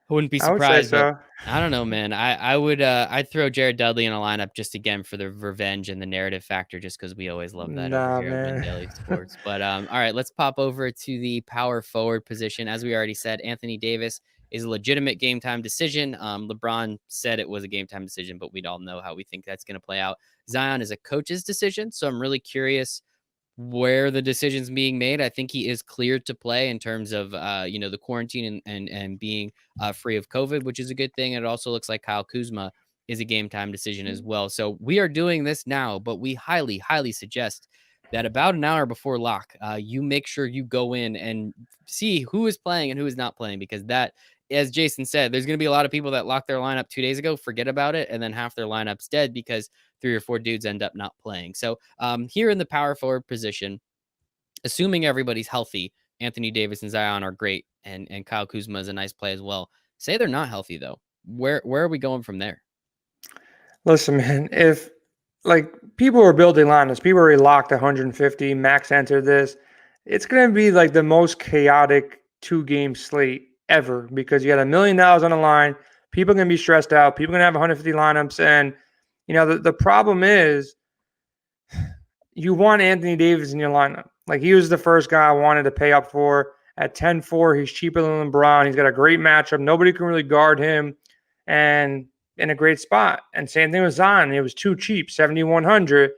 I wouldn't be surprised. I would say so. I don't know, man. I'd throw Jared Dudley in a lineup just again for the revenge and the narrative factor, just because we always love that over here at Win Daily Sports. But all right, let's pop over to the power forward position. As we already said, Anthony Davis is a legitimate game time decision. LeBron said it was a game time decision, but we'd all know how we think that's going to play out. Zion is a coach's decision, so I'm really curious where the decision's being made. I think he is cleared to play in terms of the quarantine and being free of COVID, which is a good thing. And it also looks like Kyle Kuzma is a game time decision as well. So we are doing this now, but we highly, highly suggest that about an hour before lock, you make sure you go in and see who is playing and who is not playing, because that, as Jason said, there's going to be a lot of people that locked their lineup 2 days ago, forget about it, and then half their lineup's dead because 3 or 4 dudes end up not playing. So here in the power forward position, assuming everybody's healthy, Anthony Davis and Zion are great, and Kyle Kuzma is a nice play as well. Say they're not healthy, though. Where are we going from there? Listen, man, if people are building lineups, people already locked 150, max entered this, it's going to be like the most chaotic 2-game slate ever, because you got $1 million on the line. People are going to be stressed out. People are going to have 150 lineups. And, the problem is you want Anthony Davis in your lineup. Like, he was the first guy I wanted to pay up for. At 10-4, he's cheaper than LeBron. He's got a great matchup. Nobody can really guard him. And in a great spot. And same thing with Zion. It was too cheap, 7,100.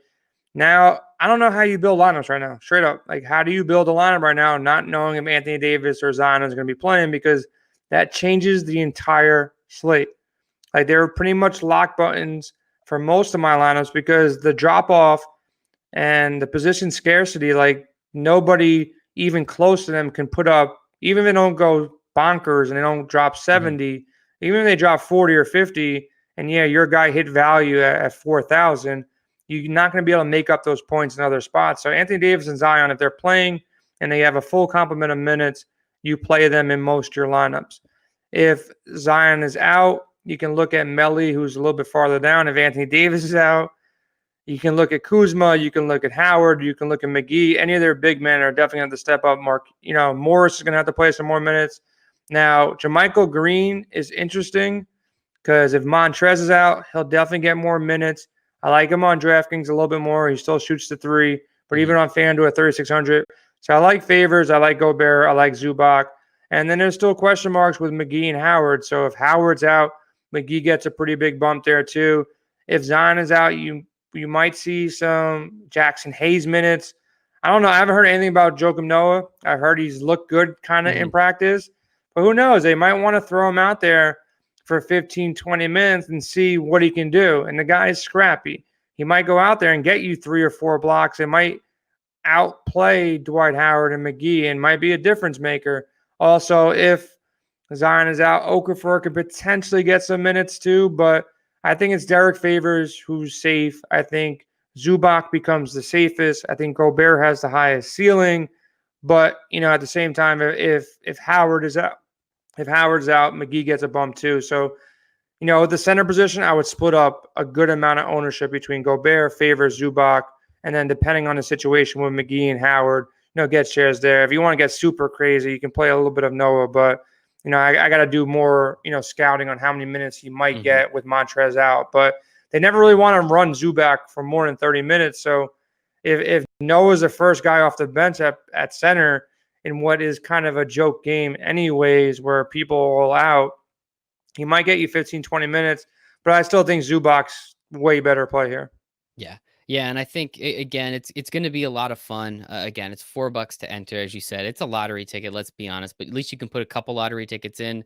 Now, I don't know how you build lineups right now. Straight up. Like, how do you build a lineup right now not knowing if Anthony Davis or Zion is going to be playing? Because that changes the entire slate. Like, there are pretty much lock buttons for most of my lineups because the drop-off and the position scarcity, like, nobody even close to them can put up, even if they don't go bonkers and they don't drop 70, even if they drop 40 or 50, and your guy hit value at 4,000, you're not going to be able to make up those points in other spots. So Anthony Davis and Zion, if they're playing and they have a full complement of minutes, you play them in most of your lineups. If Zion is out, you can look at Melly, who's a little bit farther down. If Anthony Davis is out, You can look at Kuzma, you can look at Howard, you can look at McGee. Any of their big men are definitely going to have to step up. Morris is going to have to play some more minutes. Now, JaMychal Green is interesting because if Montrez is out, he'll definitely get more minutes. I like him on DraftKings a little bit more. He still shoots the three, but even on FanDuel at 3,600. So I like Favors. I like Gobert. I like Zubac. And then there's still question marks with McGee and Howard. So if Howard's out, McGee gets a pretty big bump there too. If Zion is out, you might see some Jackson Hayes minutes. I don't know. I haven't heard anything about Joakim Noah. I've heard he's looked good kind of in practice. But who knows? They might want to throw him out there for 15, 20 minutes and see what he can do. And the guy is scrappy. He might go out there and get you 3 or 4 blocks. It might outplay Dwight Howard and McGee and might be a difference maker. Also, if Zion is out, Okafor could potentially get some minutes too, but I think it's Derek Favors who's safe. I think Zubac becomes the safest. I think Gobert has the highest ceiling. But, at the same time, if Howard is out, McGee gets a bump too. So, with the center position, I would split up a good amount of ownership between Gobert, Favors, Zubac, and then depending on the situation with McGee and Howard, get shares there. If you want to get super crazy, you can play a little bit of Noah, but I got to do more, scouting on how many minutes he might get with Montrez out. But they never really want to run Zubac for more than 30 minutes. So if Noah's the first guy off the bench at center in what is kind of a joke game anyways, where people are all out, he might get you 15, 20 minutes. But I still think Zubac's way better play here. Yeah. Yeah, and I think again, it's going to be a lot of fun. Again, it's $4 to enter, as you said. It's a lottery ticket. Let's be honest, but at least you can put a couple lottery tickets in,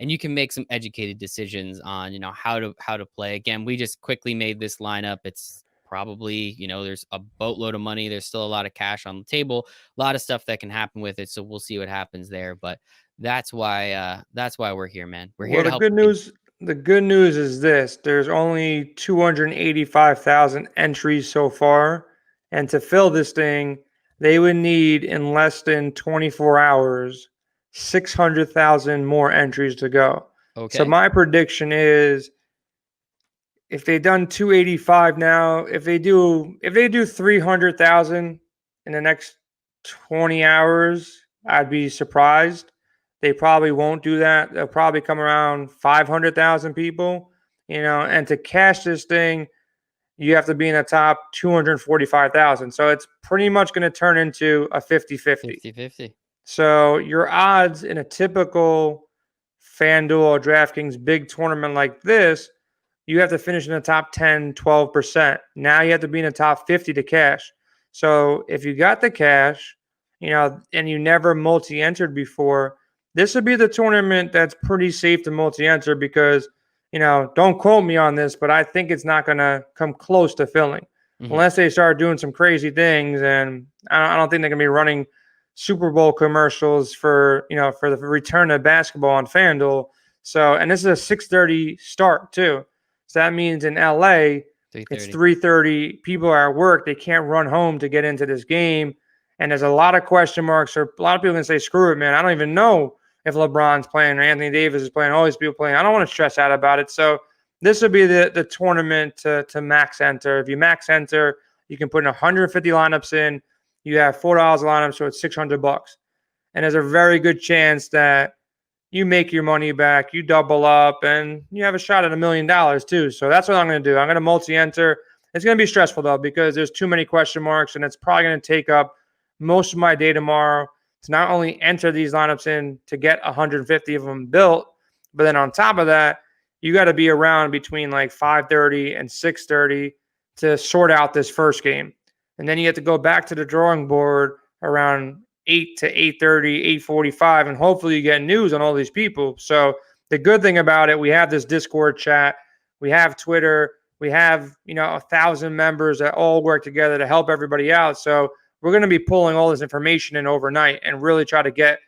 and you can make some educated decisions on how to play. Again, we just quickly made this lineup. It's probably there's a boatload of money. There's still a lot of cash on the table. A lot of stuff that can happen with it. So we'll see what happens there. But that's why we're here, man. We're here to the help. good news. The good news is this: there's only 285,000 entries so far, and to fill this thing, they would need in less than 24 hours 600,000 more entries to go. Okay. So my prediction is, if they've done 285 now, if they do 300,000 in the next 20 hours, I'd be surprised. They probably won't do that. They'll probably come around 500,000 people, and to cash this thing, you have to be in the top 245,000. So it's pretty much going to turn into a 50-50. 50-50. So your odds in a typical FanDuel or DraftKings big tournament like this, you have to finish in the top 10, 12%. Now you have to be in the top 50 to cash. So if you got the cash, and you never multi-entered before, this would be the tournament that's pretty safe to multi-enter because, don't quote me on this, but I think it's not going to come close to filling unless they start doing some crazy things. And I don't think they're going to be running Super Bowl commercials for the return of basketball on FanDuel. So, and this is a 6:30 start too. So that means in LA, it's 3:30. People are at work. They can't run home to get into this game. And there's a lot of question marks. Or a lot of people can say, screw it, man. I don't even know if LeBron's playing or Anthony Davis is playing, all these people playing. I don't want to stress out about it. So this would be the tournament to max enter. If you max enter, you can put in 150 lineups in. You have $4 a lineup, so it's $600. And there's a very good chance that you make your money back, you double up, and you have a shot at $1 million too. So that's what I'm going to do. I'm going to multi-enter. It's going to be stressful, though, because there's too many question marks, and it's probably going to take up most of my day tomorrow to not only enter these lineups in to get 150 of them built, but then on top of that, you got to be around between like 5:30 and 6:30 to sort out this first game. And then you have to go back to the drawing board around 8 to 8:30, 8:45, and hopefully you get news on all these people. So the good thing about it, we have this Discord chat, we have Twitter, we have 1,000 members that all work together to help everybody out. So we're going to be pulling all this information in overnight and really try to get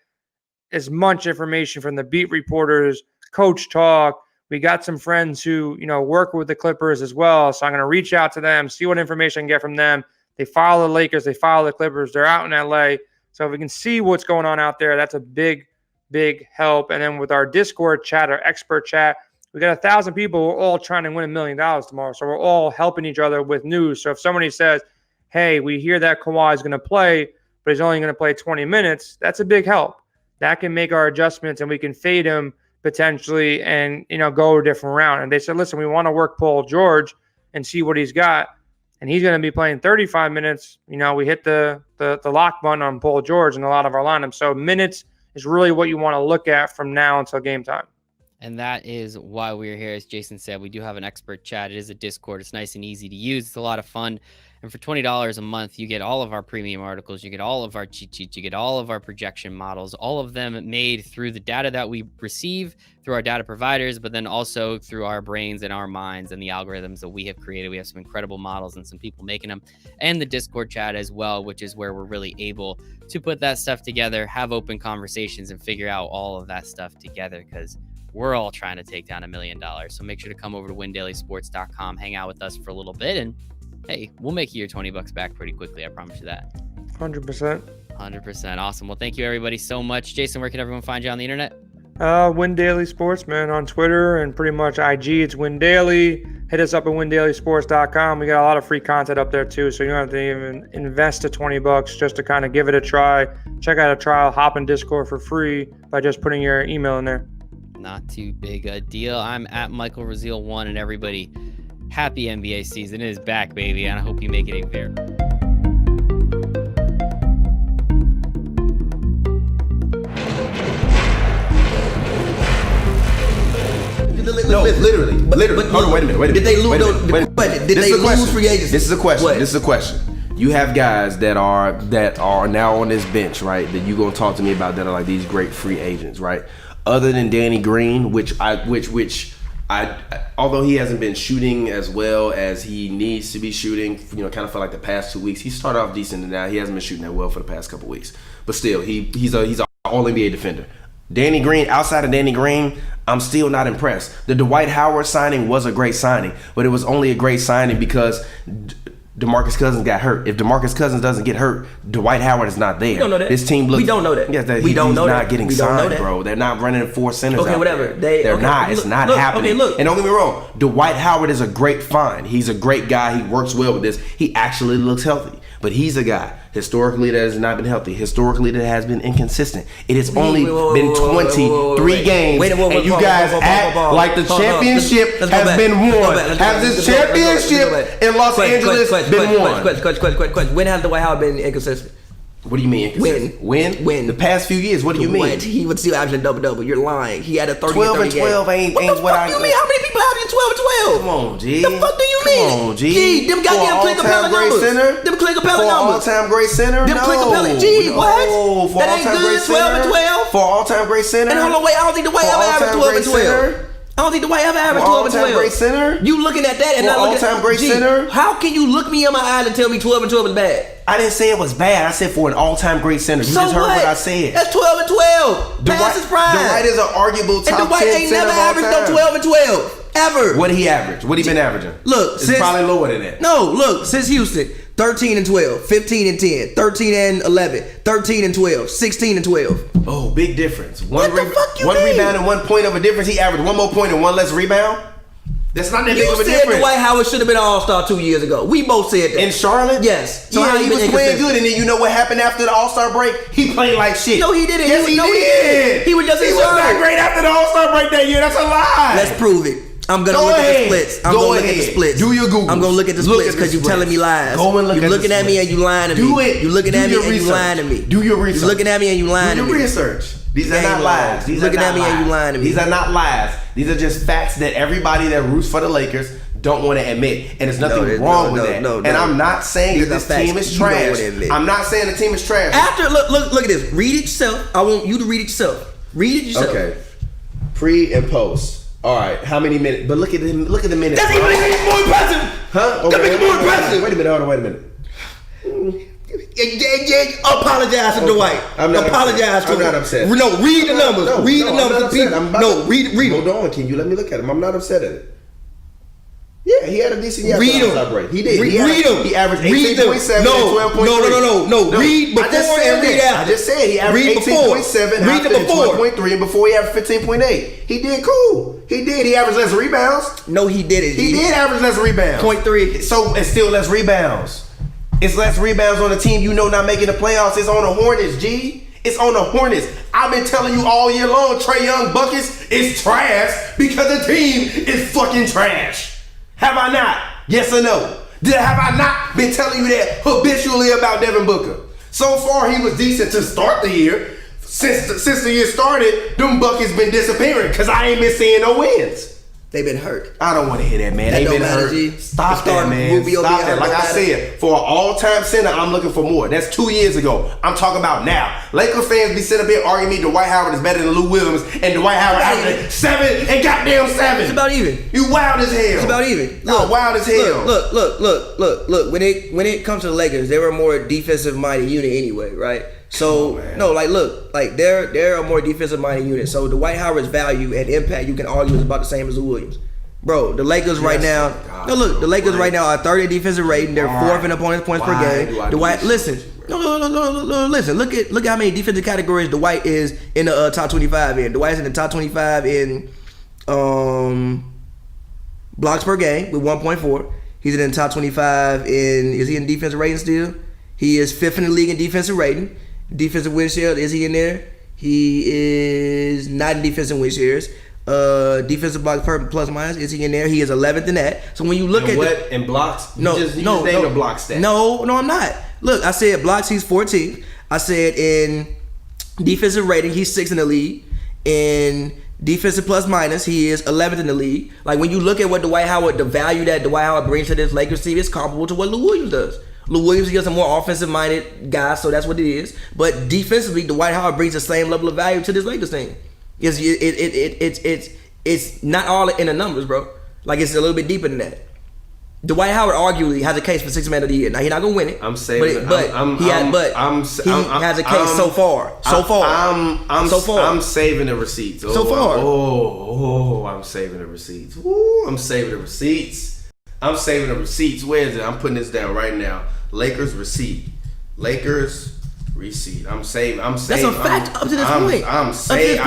as much information from the beat reporters, coach talk. We got some friends who, work with the Clippers as well. So I'm going to reach out to them, see what information I can get from them. They follow the Lakers. They follow the Clippers. They're out in LA. So if we can see what's going on out there, that's a big, big help. And then with our Discord chat, our expert chat, We got 1,000 people. We're all trying to win $1 million tomorrow. So we're all helping each other with news. So if somebody says, hey, we hear that Kawhi is going to play, but he's only going to play 20 minutes, that's a big help. That can make our adjustments, and we can fade him potentially and, go a different round. And they said, listen, we want to work Paul George and see what he's got. And he's going to be playing 35 minutes. We hit the lock button on Paul George in a lot of our lineups. So minutes is really what you want to look at from now until game time. And that is why we're here. As Jason said, we do have an expert chat. It is a Discord. It's nice and easy to use. It's a lot of fun. And for $20 a month, you get all of our premium articles. You get all of our cheat sheets. You get all of our projection models, all of them made through the data that we receive through our data providers, but then also through our brains and our minds and the algorithms that we have created. We have some incredible models and some people making them, and the Discord chat as well, which is where we're really able to put that stuff together, have open conversations, and figure out all of that stuff together, because we're all trying to take down $1 million. So make sure to come over to windailysports.com, hang out with us for a little bit, and hey, we'll make you your $20 back pretty quickly. I promise you that. 100%. 100%. Awesome. Well, thank you everybody so much. Jason, where can everyone find you on the internet? Win Daily Sports, man, on Twitter and pretty much IG. It's Win Daily. Hit us up at windailysports.com. We got a lot of free content up there too, so you don't have to even invest the $20 just to kind of give it a try. Check out a trial, hop in Discord for free by just putting your email in there. Not too big a deal. I'm at Michael Raziel 1, and everybody, happy NBA season. It is back, baby, and I hope you make it a very... No, literally. Hold on, wait a minute. Did they lose? Did they lose free agency? This is a question. This is a question. You have guys that are now on this bench, right? That you gonna talk to me about that are like these great free agents, right? Other than Danny Green, which although he hasn't been shooting as well as he needs to be shooting, kind of felt like the past 2 weeks. He started off decent, and now he hasn't been shooting that well for the past couple weeks. But still, he's an All-NBA defender. Danny Green, outside of Danny Green, I'm still not impressed. The Dwight Howard signing was a great signing, but it was only a great signing because DeMarcus Cousins got hurt. If DeMarcus Cousins doesn't get hurt, Dwight Howard is not there. We don't know that. This team looks. We don't know that. Yes, we don't know that. He's not getting signed, bro. They're not running 4 centers. Okay, out whatever. There. They're not. It's not happening. Okay, look. And don't get me wrong. Dwight Howard is a great find. He's a great guy. He works well with this. He actually looks healthy. But he's a guy historically that has not been healthy. Historically that has been inconsistent. It has only been 23 games, and you guys act like the championship has been won. Has this championship in Los Angeles been won? Question. When has Dwight Howard been inconsistent? What do you mean inconsistent? When? The past few years. What do you mean? He would still averaging double-double. You're lying. He had a 30 12 and 12 ain't what I... What the fuck do you mean? How many people averaging 12 and 12? Come on, G. The fuck do you mean? Come on, G. G, them goddamn Clint Capella numbers. Them Clint Capella numbers. For all-time great center? Them Clint Capella. G, what? Oh, That ain't good, 12 and 12? For all-time great center? And hold on, wait, I don't think Dwight ever averaged 12 and 12. I don't think Dwight ever averaged 12 and 12. All-time great center? You looking at that and not looking at... all-time great G, center? how can you look me in my eyes and tell me 12 and 12 is bad? I didn't say it was bad. I said for an all-time great center. You just heard what I said. That's 12 and 12. Past his prime. Dwight is an arguable top 10 center. And Dwight ain't never averaged no 12 and 12. Ever. What did he average? What he been averaging? Look, it's probably lower than that. No, look, since Houston, 13 and 12, 15 and 10, 13 and 11, 13 and 12, 16 and 12. Oh, big difference. One rebound and 1 point of a difference. He averaged 1 more point and 1 less rebound. That's not that big of a difference. You said Dwight Howard should have been an All-Star 2 years ago. We both said that. In Charlotte? Yes. So yeah, he was playing good, and then you know what happened after the All-Star break? He played like shit. No, he didn't. Yes, he did. He was just in Charlotte. He was not great after the All-Star break that year. That's a lie. Let's prove it. I'm gonna look at the splits. I'm gonna look at the splits. Do your Google. I'm gonna look at the splits because you're telling me lies. Go and look at the splits. You're looking at me and you lying to me. Do it. You're looking at me and you lying to me. Do your research. You're looking at me and you lying to me. Do your research. These are not lies. These are looking at me and you lying to me. These are not lies. These are just facts that everybody that roots for the Lakers don't want to admit, and there's nothing wrong with that. And I'm not saying that this team is trash. I'm not saying the team is trash. After look at this. Read it yourself. I want you to read it yourself. Read it yourself. Okay. Pre and post. All right, how many minutes? But look at the minutes. That's even more impressive. Huh? Okay, that makes it more impressive. Wait a minute. Hold on. Wait a minute. Apologize to Dwight. Apologize to him. I'm not upset. No, read the numbers. Read the numbers. No, read them. Hold on. Can you let me look at them? I'm not upset at it. Yeah, Yeah, he had a decent year. Read him. He did. Read him. He averaged Read 18.7 and 12.3. No. Read before and read after. I just said he averaged 18.7 Read the before. 12.3, and before he averaged 15.8. He did cool. He did. He averaged less rebounds. No, he didn't. He did average less rebounds. 0.3. So it's still less rebounds. It's less rebounds on a team not making the playoffs. It's on the Hornets, G. It's on the Hornets. I've been telling you all year long, Trae Young buckets is trash because the team is fucking trash. Have I not? Yes or no? Have I not been telling you that habitually about Devin Booker? So far, he was decent to start the year. Since the year started, them buckets been disappearing because I ain't been seeing no wins. They've been hurt. I don't want to hear that, man. They've been hurt. Stop that, man. Rubio Stop that. hurt, Like no I matter. said, for an all-time center, I'm looking for more. That's 2 years ago. I'm talking about now. Lakers fans be sitting up here arguing me Dwight Howard is better than Lou Williams, and Dwight Howard averaging 7 and goddamn 7. It's about even. You wild as hell. It's about even. No, wild as hell. Look. When it comes to the Lakers, they were a more defensive-minded unit anyway, right? So they're a more defensive-minded unit. So Dwight Howard's value and impact, you can argue, is about the same as Lou Williams. Bro, the Lakers right now. The Lakers right now are third in defensive rating. They're fourth in opponents' points per game. Dwight, listen. No. Listen. Look at how many defensive categories Dwight is in the top 25 in. Dwight's in the top 25 in blocks per game with 1.4. He's in the top 25 in. Is he in defensive rating still? He is fifth in the league in defensive rating. Defensive win share, is he in there? He is not in defensive win shares. Defensive blocks per plus minus, is he in there? He is 11th in that. So when you look at in blocks, you just named a block stat. No, I'm not. Look, I said blocks, he's 14th. I said in defensive rating, he's 6th in the league. In defensive plus minus, he is 11th in the league. Like when you look at what Dwight Howard, the value that Dwight Howard brings to this Lakers team is comparable to what Lou Williams does. Lou Williams is a more offensive-minded guy, so that's what it is. But defensively, Dwight Howard brings the same level of value to this Lakers team. It's not all in the numbers, bro. Like it's a little bit deeper than that. Dwight Howard arguably has a case for Sixth Man of the Year. Now he's not gonna win it. I'm saving it. But he has a case so far. I'm saving the receipts. So far. I'm saving the receipts. I'm saving the receipts. Where is it? I'm putting this down right now. Lakers receipt. I'm saving. That's a fact up to this point. I'm saving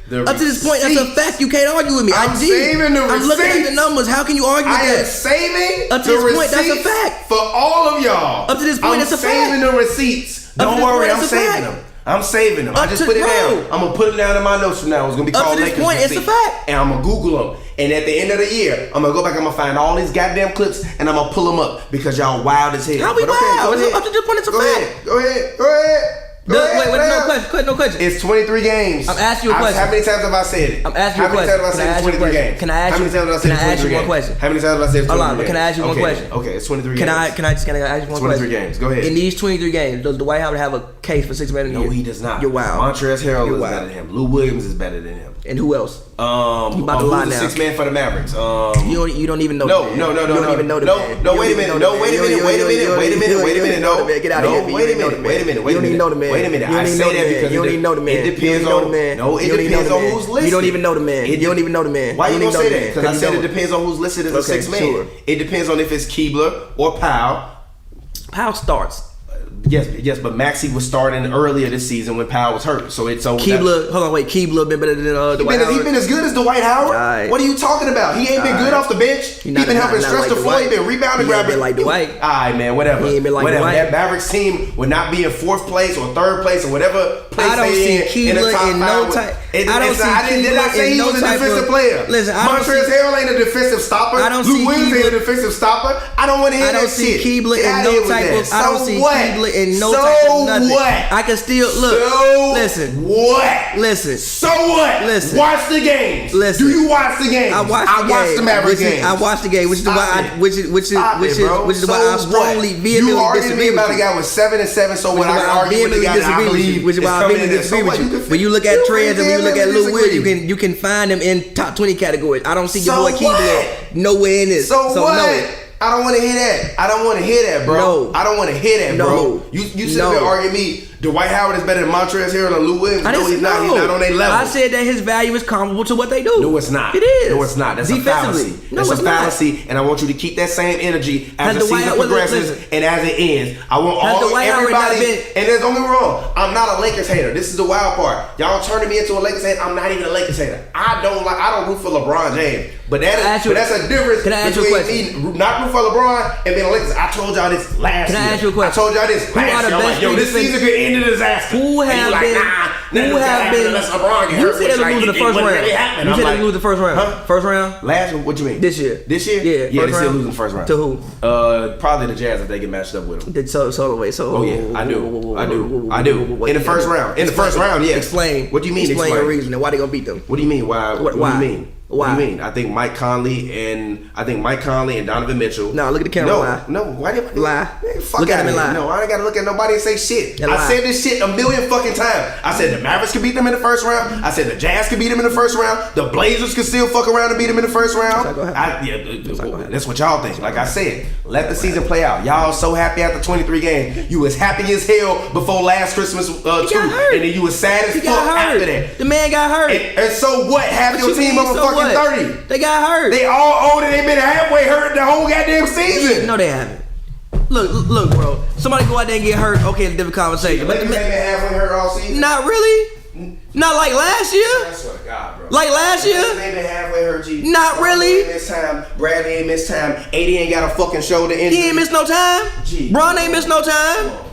the Up to this point, that's a fact. You can't argue with me. I'm saving the receipts. I'm looking at the numbers. How can you argue with that? I am saving up to this point, that's a fact. For all of y'all. Up to this point, that's a fact. I'm saving the receipts. Don't worry, I'm saving them. I just put it down. I'm gonna put it down in my notes from now. It's gonna be called Lakers point, receipt. it's a fact. And I'm gonna Google them. And at the end of the year, I'm gonna go back. I'm gonna find all these goddamn clips and I'm gonna pull them up because y'all wild as hell. How we wild? Up to this point, it's a fact. Go ahead. Wait, no question. It's 23 games. I'm asking you a question. How many times have I said it? I'm asking you a question. How many times have I said 23 games? Can I ask you? Can I ask you one question? How many times have I said 23 games? Hold on, but can I ask you one question? Okay, it's 23 Can games. I ask you one question? 23 games. Go ahead. In these 23 games, does Dwight Howard have a case for Sixth Man of the Year? No, he does not. You're wild. Montrezl Harrell is better than him. Lou Williams is better than him. And who else? You about to lie now. Sixth man for the Mavericks. You don't even know. No. You don't even know the man. No, wait a minute. No, wait a minute. Wait a minute. No, get out of here. Wait a minute. You don't even know the man. Wait a minute. I say that because you don't even know the man. It depends on. No, it depends on who's listed. You don't even know the man. You don't even know the man. Why you gonna say that? Because I said it depends on who's listed as a sixth man. It depends on if it's Keebler or Powell. Powell starts. Yes, but Maxey was starting earlier this season when Powell was hurt. So it's over. Keebler been better than Dwight Howard. He been as good as Dwight Howard. Right. What are you talking about? He ain't been good off the bench. He been helping stretch the floor. He been rebounding, grabbing. Like Dwight. All right, man. Whatever. He ain't been like whatever. Dwight. That Mavericks team would not be in fourth place or third place or whatever place I don't they see in the Keebler top in no type. Did I say he was a defensive player? Listen, Montrezl Harrell ain't a defensive stopper. Lou Williams ain't a defensive stopper. I don't want to hear that shit. I don't see Keebler in no type of. I don't see Keebler in no type of nothing. What? I can still look. So listen. What? Listen. So what? Listen. Watch the games. Listen. Do you watch the games? I watch the Mavericks games. I watch the game, which is why I strongly vehemently disagree with about a guy with 7 and 7. So when I argue with the guy that I believe, which is why I vehemently disagree with you. When you look at trends and when you look at Lou Williams, you can find him in top 20 categories. I don't see your boy Keebler nowhere in this. So what? No. I don't want to hear that. I don't want to hear that, bro. No. I don't want to hear that, bro. No. You sit there and argue me. Dwight Howard is better than Montrezl Harrell and Lou Williams. No, he's not. He's not on their level. I said that his value is comparable to what they do. No, it's not. It is. No, it's not. That's a fallacy. No, That's it's a fallacy, and I want you to keep that same energy as the season progresses and as it ends. I want everybody. And don't get me wrong, I'm not a Lakers hater. This is the wild part. Y'all turning me into a Lakers hater. I'm not even a Lakers hater. I don't root for LeBron James. But that's a difference between me not root for LeBron and being a Lakers. I told y'all this last year. Can I ask you a question? I told y'all this last year. I'm like, yo, this season could end in disaster. Who have been? Unless LeBron get hurt, you said they lose the first round. You said they lose the first round. Huh? First round? Last one? What you mean? This year. This year? Yeah. Yeah, they still losing the first round. To who? Probably the Jazz if they get matched up with them. Oh yeah, I do. In the first round. In the first round, yeah. Explain. What do you mean? Explain your reason and why they gonna beat them. What do you mean? Why? What do you mean? Why? What do you mean? I think Mike Conley and Donovan Mitchell. No, look at the camera. No. Why did lie? Man, fuck look out at him and lie. No, I ain't gotta look at nobody and say shit. Yeah, I said this shit a million fucking times. I said the Mavericks could beat them in the first round. I said the Jazz could beat them in the first round. The Blazers could still fuck around and beat them in the first round. That's what y'all think. Like I said, let the season play out. Y'all so happy after 23 games. You was happy as hell before last Christmas too, and then you was sad as fuck after that. The man got hurt. And so what? Half your team over fucking 30. They got hurt. They all old and they been halfway hurt the whole goddamn season. No, they haven't. Look, bro. Somebody go out there and get hurt. Okay, it's a different conversation. But they been halfway hurt all season. Not really. Not like last year. I swear to God, bro. Like last year. They been halfway hurt. G. Not really. This time, Bradley ain't missed time. AD ain't got a fucking shoulder injury. He ain't missed no time. Bron ain't missed no time.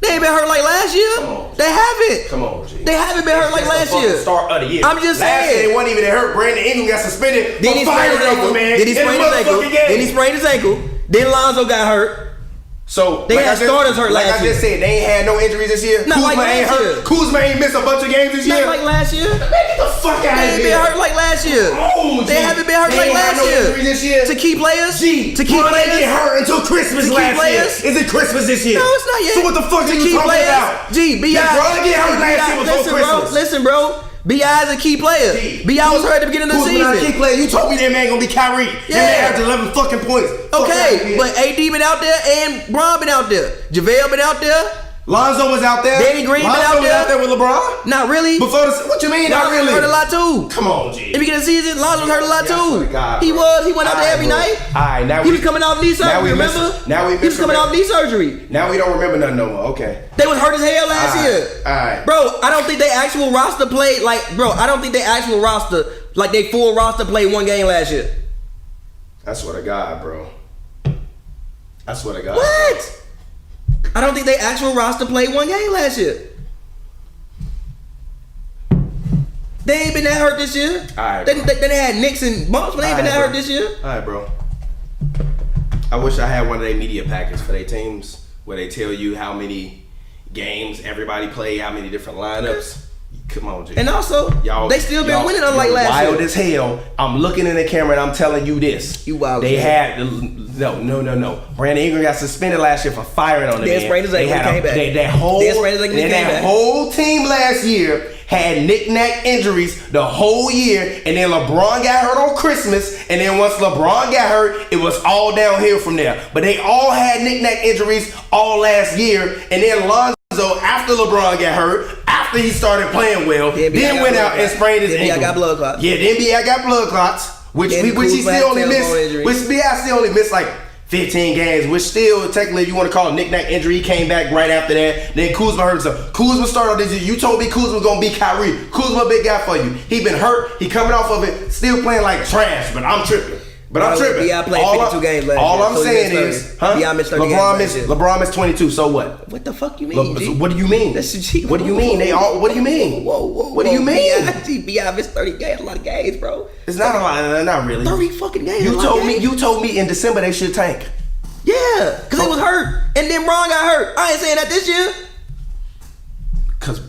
They ain't been hurt like last year. They haven't. Come on, G. They haven't been hurt like last year. Start of the year. I'm just last saying. year they wasn't even hurt. Brandon Ingram got suspended. Then he sprained his ankle. Then he sprained his ankle. Then Lonzo got hurt. So they had starters hurt last year. Like I just said, they ain't had no injuries this year. Not Kuzma like ain't last hurt. year. Kuzma ain't missed a bunch of games this year. Not like last year. Man, get the fuck out of here. They ain't been hurt like last year. They haven't been hurt like last year. This year. To key players? To key players? They get hurt until Christmas last year. Is it Christmas this year? No, it's not yet. So what the fuck are you talking about? B.I. LeBron get hurt last year before Christmas. Listen, bro. B.I. is a key player. B.I. was hurt at the beginning of the season. Kuzma not a key player. You told me that man gonna be Kyrie. Yeah. That man averaged 11 fucking points. Okay, but AD been out there and Bron been out there. JaVale been out there. Lonzo was out there. Danny Green Lonzo been out there. with LeBron. Not really. Before what you mean? Not really. Hurt a lot too. Come on, G. If you get a season, Lonzo was hurt a lot too. God, he went out there every night. All right, now he was coming off knee surgery. Remember? He was coming off knee surgery. Now we don't remember nothing no more. Okay. They was hurt as hell last year. All right, bro. I don't think they actual roster played I don't think they actual roster they full roster played one game last year. I swear to God, bro. I swear to God. What? I don't think they actual roster played one game last year. They ain't been that hurt this year. Alright. They had Knicks and bumps, but they ain't been that hurt this year. Alright, bro. I wish I had one of their media packets for their teams where they tell you how many games everybody played, how many different lineups. Come on, G. And also, they still been winning unlike last year. Wild as hell. I'm looking in the camera and I'm telling you this. You wild. They had no. Brandon Ingram got suspended last year for firing on the man. Sprained his ankle, came back. That whole team last year had knick-knack injuries the whole year, and then LeBron got hurt on Christmas, and then once LeBron got hurt, it was all downhill from there. But they all had knick-knack injuries all last year, and then Lonzo, after LeBron got hurt, after he started playing well, then went out and sprained his ankle. Then got blood clots. Yeah, then B.I. got blood clots, which he still only missed. Which B.I. still only missed like 15 games, which still technically, if you want to call it knick-knack injury, he came back right after that. Then Kuzma hurt himself. Kuzma started off this year. You told me Kuzma was gonna be Kyrie. Kuzma a big guy for you. He been hurt. He coming off of it, still playing like trash. But I'm tripping. B.I. played 52 games last year. All I'm saying is, B.I. missed 30 games. LeBron missed 22. So what? What the fuck you mean? G? What do you mean? What do you mean? What do you mean? What do you mean? B.I. missed 30 games. A lot of games, bro. It's not a lot. Not really. 30 fucking games. You told me in December they should tank. Yeah, because he was hurt. And then Bron got hurt. I ain't saying that this year.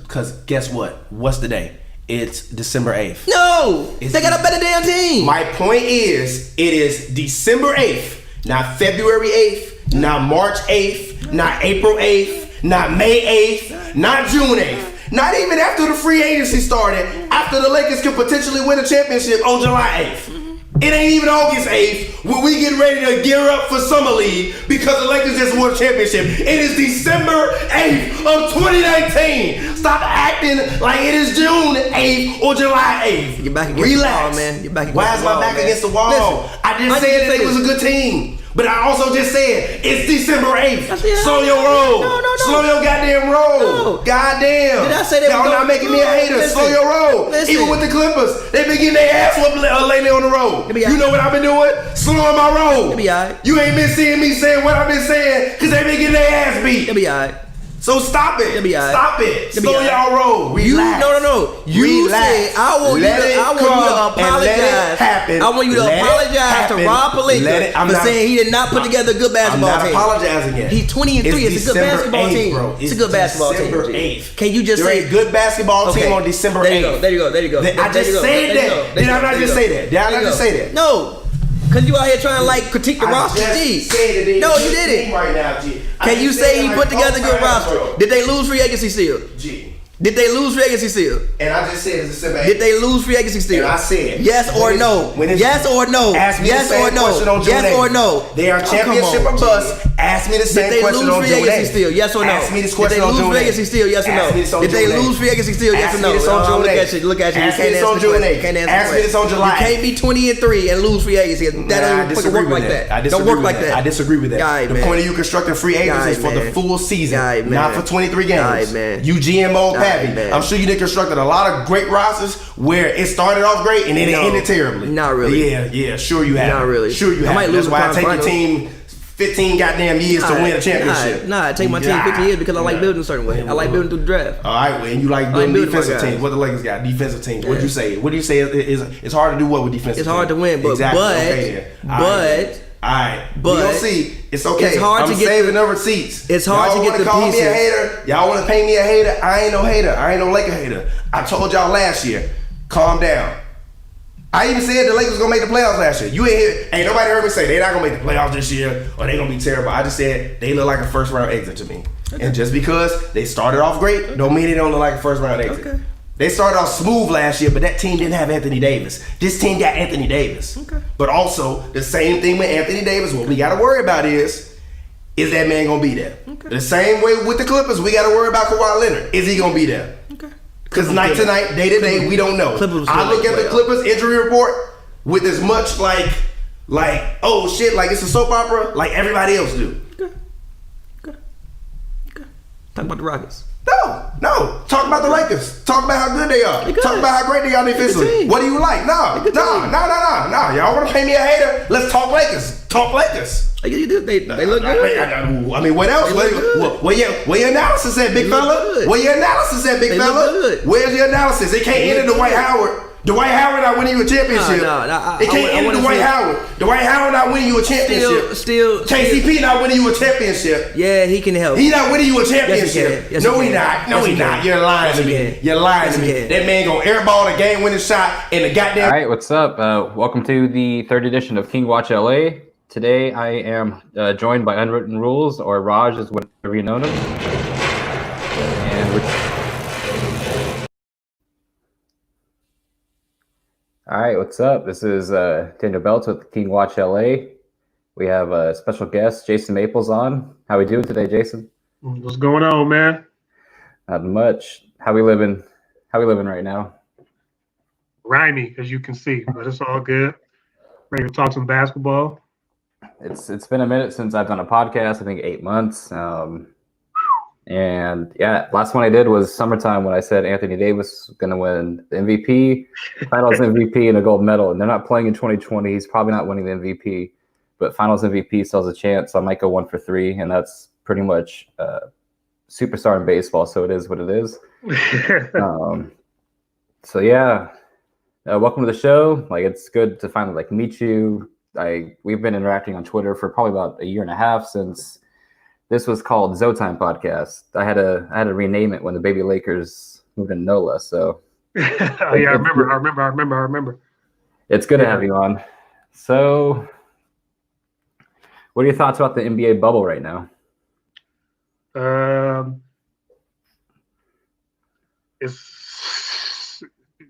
Cause guess what? What's the day? It's December 8th. No! They got a better damn team. My point is, it is December 8th, not February 8th, not March 8th, not April 8th, not May 8th, not June 8th. Not even after the free agency started, after the Lakers could potentially win a championship on July 8th. It ain't even August 8th when we get ready to gear up for Summer League because the Lakers just won a championship. It is December 8th of 2019. Stop acting like it is June 8th or July 8th. You're back against Relax. the wall, man. You're back against Why the is wall, my back man. against the wall? Listen, I just said that they was a good team. But I also just said it's December 8th. Slow your roll. No. Slow your goddamn roll. No. Goddamn. Did I say that? Y'all not making me a hater. Listen. Slow your roll. Listen. Even with the Clippers, they've been getting their ass whooped lately on the road. You know what I've been doing? Slowing my roll. You ain't been seeing me saying what I've been saying because they've been getting their ass beat. It'll be alright. So stop it. Stop it. Slow y'all roll. Relax. No. You said I want you to apologize. I want you to apologize to Rob Pelinka for saying he did not put together a good basketball team. I'm not apologizing yet. He's 20-3. It's a good basketball team. Bro. It's a good basketball team. December 8th. Can you just say a good basketball team on December 8th? There you go. I just said that. Did I not just say that? Did I not just say that? No. Because you out here trying to like critique the roster, G. No, you didn't. Right now, G. Can you say he put together a good roster? Did they lose free agency still? G. Did they lose free agency still? And I just said it's December 8th. Did they lose free agency still? And I said yes or no. Yes or no. Ask me yes the same or no. question on June Yes 8th. or no. They are championship or bust. Ask me the same question on June 8th. Did they lose free agency still? Yes or no. Ask me this question on June 8th. Did they lose free agency still? Yes or no. Did they lose free agency still? Yes or no. Look at you. Look at you. Ask me this on June 8th. Ask me this on July 8th. You can't be 20-3 and lose free agency. That don't work like that. Don't work like that. I disagree with that. The point of you constructing free agents is for the full season, not for 23 games. You GMO Pappy. I'm sure you did constructed a lot of great rosters where it started off great and then it ended terribly. Not really. Yeah, sure you have. Not really. Sure you have. Might lose That's why I take your team 15 goddamn years to win a championship. I take my team 15 years because I like building a certain way. I like building through the draft. All right, well, and you like building defensive teams. What the Lakers got? Defensive teams. What do you say? What do you say is it's hard to do what with defensive teams? It's hard to win, but Alright, we gonna see. It's okay. It's hard I'm to get saving the receipts. It's hard to get the call pieces. Me a hater. Y'all want to pay me a hater? I ain't no hater. I ain't no Laker hater. I told y'all last year. Calm down. I even said the Lakers gonna make the playoffs last year. You ain't nobody heard me say they not gonna make the playoffs this year or they gonna be terrible. I just said they look like a first round exit to me. Okay. And just because they started off great, don't mean they don't look like a first round exit. Okay. They started off smooth last year, but that team didn't have Anthony Davis. This team got Anthony Davis. Okay. But also, the same thing with Anthony Davis, what we got to worry about is that man going to be there? Okay. The same way with the Clippers, we got to worry about Kawhi Leonard. Is he going to be there? Because night to night, day to day, we don't know. I look at the Clippers injury report with as much like, oh shit, like it's a soap opera, like everybody else do. Okay. Talk about the Rockets. No. Talk about the Lakers. Talk about how good they are. Talk about how great they are defensively. What do you like? No. Y'all want to pay me a hater? Let's talk Lakers. Talk Lakers. You do. They look good. I mean, what else? Where your analysis at, big fella? Where your analysis at, big fella? Where's your analysis? It can't end in Dwight Howard. Dwight Howard not winning you a championship. It can't end in Dwight Howard. Dwight Howard not winning you a championship. Still. KCP not winning you a championship. Yeah, he can help. He not winning you a championship. Yes, no, he not. No, he not. You're lying to me. You're lying to me. That man gonna airball a game-winning shot in the goddamn. All right, what's up? Welcome to the third edition of King Watch LA. Today I am joined by Unwritten Rules, or Raj, is whatever you know him. And we're... All right, what's up? This is Daniel Belts with King Watch LA. We have a special guest, Jason Maples, on. How we doing today, Jason? What's going on, man? Not much. How we living right now? Grimy, as you can see, but it's all good. Ready to talk some basketball? It's been a minute since I've done a podcast. I think 8 months. And yeah, last one I did was summertime when I said Anthony Davis was going to win the MVP, Finals MVP, and a gold medal. And they're not playing in 2020. He's probably not winning the MVP, but Finals MVP still has a chance. So I might go 1 for 3, and that's pretty much superstar in baseball. So it is what it is. So yeah, welcome to the show. Like, it's good to finally meet you. We've been interacting on Twitter for probably about 1.5 years since this was called Zotime Podcast. I had to rename it when the baby Lakers moved in NOLA. So yeah, I remember. It's good to have you on. So, what are your thoughts about the NBA bubble right now?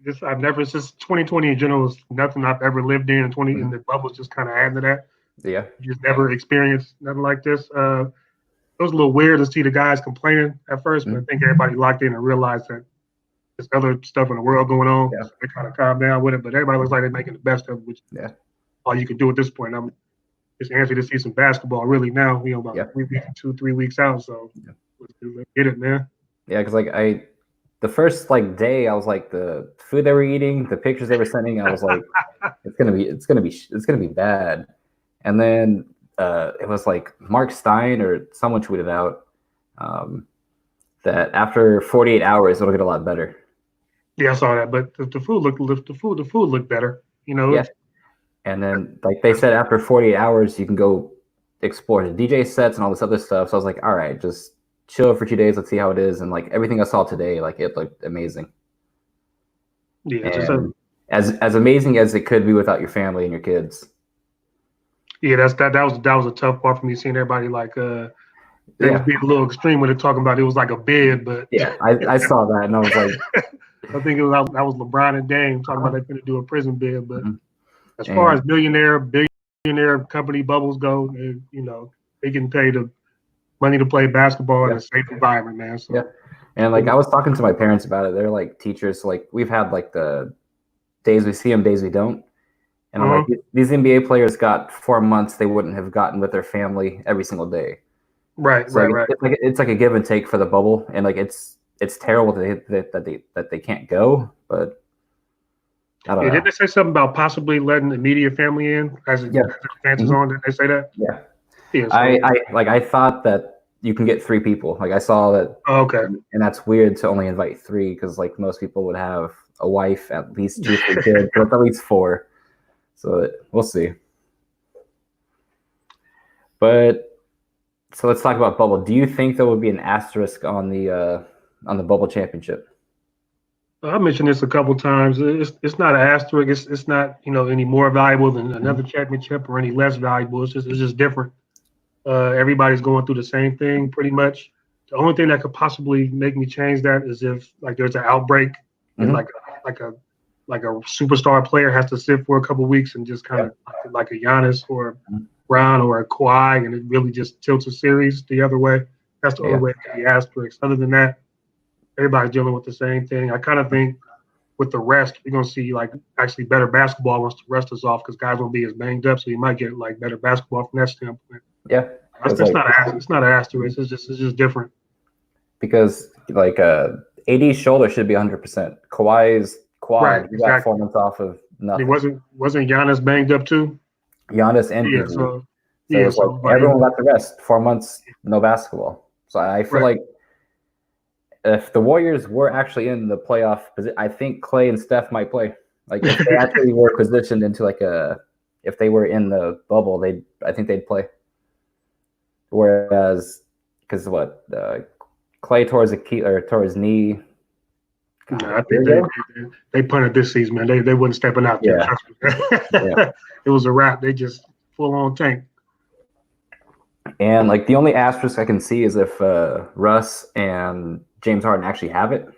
this I've never since 2020 in general is nothing I've ever lived in. And 20 and the bubbles just kind of added to that. Yeah. You just never experienced nothing like this. It was a little weird to see the guys complaining at first, but I think everybody locked in and realized that there's other stuff in the world going on. Yeah. So they kind of calmed down with it, but everybody looks like they're making the best of it, which is all you can do at this point. I'm just antsy to see some basketball really now, about 3 weeks out. So let's get it, man. Yeah, because the first day, I was like, the food they were eating, the pictures they were sending, I was like, it's gonna be bad. And then it was like Mark Stein or someone tweeted out that after 48 hours it'll get a lot better. Yeah, I saw that, but the food looked better. Yeah. And then they said after 48 hours you can go explore the DJ sets and all this other stuff. So I was like, all right, just chill for 2 days. Let's see how it is. And everything I saw today, it looked amazing. Yeah, and as amazing as it could be without your family and your kids. Yeah, that was a tough part for me, seeing everybody they was being a little extreme when they're talking about it was like a bid, but yeah, I saw that and I was like, I think that was LeBron and Dame talking about they're going to do a prison bid, but as far as billionaire company bubbles go, they can pay the money to play basketball in a safe environment, man. So. Yeah, and I was talking to my parents about it. They're teachers, so we've had the days we see them, days we don't. And I'm like, these NBA players got 4 months they wouldn't have gotten with their family every single day. Right, so right. It's like a give and take for the bubble, and it's terrible that they can't go, but I don't know. Didn't they say something about possibly letting the immediate family in as it advances on? Did they say that? Yeah. Yeah. So. I thought that you can get 3 people. I saw that. Oh, okay. And that's weird to only invite 3 because most people would have a wife, at least 2 or 3 kids, but at least 4. So we'll see. But so let's talk about bubble. Do you think there would be an asterisk on the bubble championship? I mentioned this a couple times. It's not an asterisk. It's not any more valuable than another championship or any less valuable. It's just different. Everybody's going through the same thing pretty much. The only thing that could possibly make me change that is if there's an outbreak and like a superstar player has to sit for a couple weeks and just kind of like a Giannis or Brown or a Kawhi, and it really just tilts a series the other way. That's the only way it can be asterisk. Other than that, everybody's dealing with the same thing. I kind of think with the rest, we're going to see actually better basketball once the rest is off because guys won't be as banged up, so you might get better basketball from that standpoint. Yeah, it's not an asterisk. It's just different. Because AD's shoulder should be 100%. Kawhi's quad, right, he got 4 months off of nothing. Wasn't Giannis banged up too? Giannis and PG. So everyone got the rest. 4 months, no basketball. So I feel like if the Warriors were actually in the playoff position, I think Clay and Steph might play. If they actually were positioned into if they were in the bubble, I think they'd play. Whereas, because Clay tore his knee. I think they punted this season, man. They wasn't stepping out there. Yeah. It was a wrap. They just full on tank. And the only asterisk I can see is if Russ and James Harden actually have it.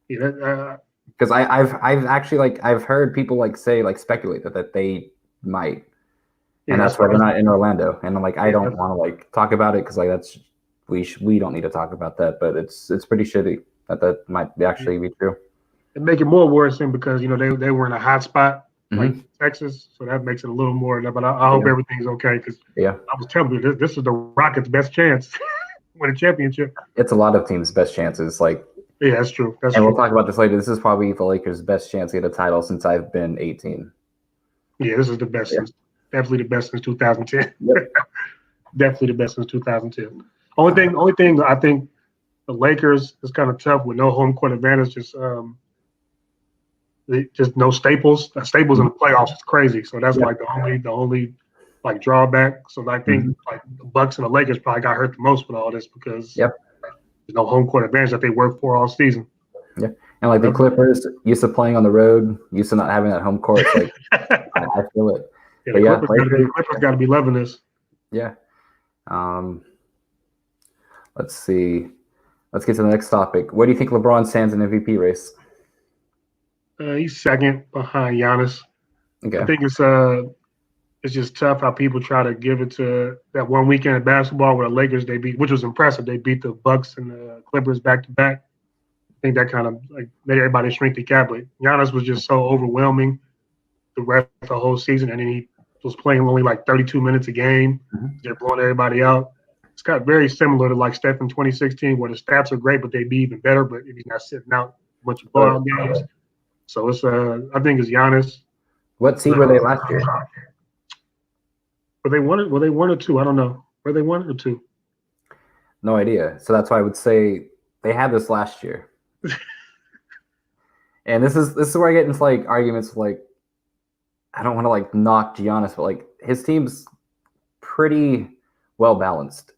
Yeah. Because I've actually I've heard people say speculate that they might, and that's why they're not in Orlando. And I'm I don't want to talk about it because we don't need to talk about that. But it's pretty shitty that might actually be true. It make it more worrisome because they were in a hot spot Texas, so that makes it a little more. But I hope everything's okay because I was telling you this is the Rockets' best chance win a championship. It's a lot of teams' best chances. Yeah, that's true. We'll talk about this later. This is probably the Lakers' best chance to get a title since I've been 18. Yeah, this is the best. Definitely the best since 2010. Yep. Definitely the best since 2010. Only thing I think the Lakers is kind of tough with no home court advantage. Just no Staples. Staples in the playoffs is crazy. So that's the only drawback. So I think the Bucks and the Lakers probably got hurt the most with all this because there's no home court advantage that they worked for all season. Yeah, and the Clippers used to playing on the road, used to not having that home court. I feel it. Yeah, the Clippers got to be loving this. Yeah. Let's see. Let's get to the next topic. Where do you think LeBron stands in MVP race? He's second behind Giannis. Okay. I think it's just tough how people try to give it to that one weekend of basketball where the Lakers they beat, which was impressive. They beat the Bucks and the Clippers back to back. I think that kind of like made everybody shrink the gap. But Giannis was just so overwhelming the rest of the whole season, and then he was playing only like 32 minutes a game. They're blowing everybody out. It's got very similar to like Steph in 2016, where the stats are great, but they'd be even better. But if he's not sitting out a bunch of blowout games, so it's I think it's Giannis. What seed were they last year? Were they one? Were they 1 or 2? I don't know. Were they 1 or 2? No idea. So that's why I would say they had this last year. And this is where I get into like arguments like I don't want to like knock Giannis, but like his team's pretty well balanced.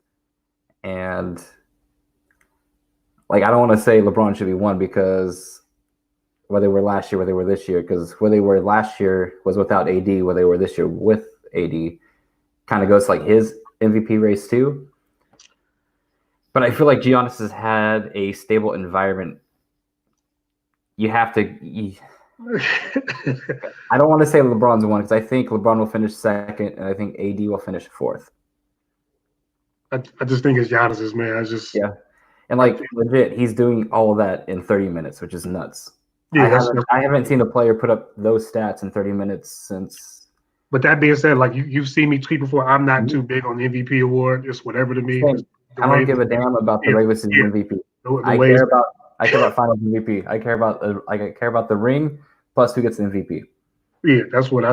And like I don't want to say LeBron should be 1 because where they were last year, where they were this year, because where they were last year was without AD, where they were this year with AD, kind of goes to like his MVP race too. But I feel like Giannis has had a stable environment. You have to. I don't want to say LeBron's 1 because I think LeBron will finish 2nd, and I think AD will finish 4th. I just think it's Giannis's, man. And like legit, he's doing all of that in 30 minutes, which is nuts. Yeah, I haven't seen a player put up those stats in 30 minutes since. But that being said, like you've seen me tweet before, I'm not too big on the MVP award. It's whatever to me. I don't give a damn about the regular season MVP. I care about Finals MVP. I care about the ring plus who gets the MVP. Yeah, that's what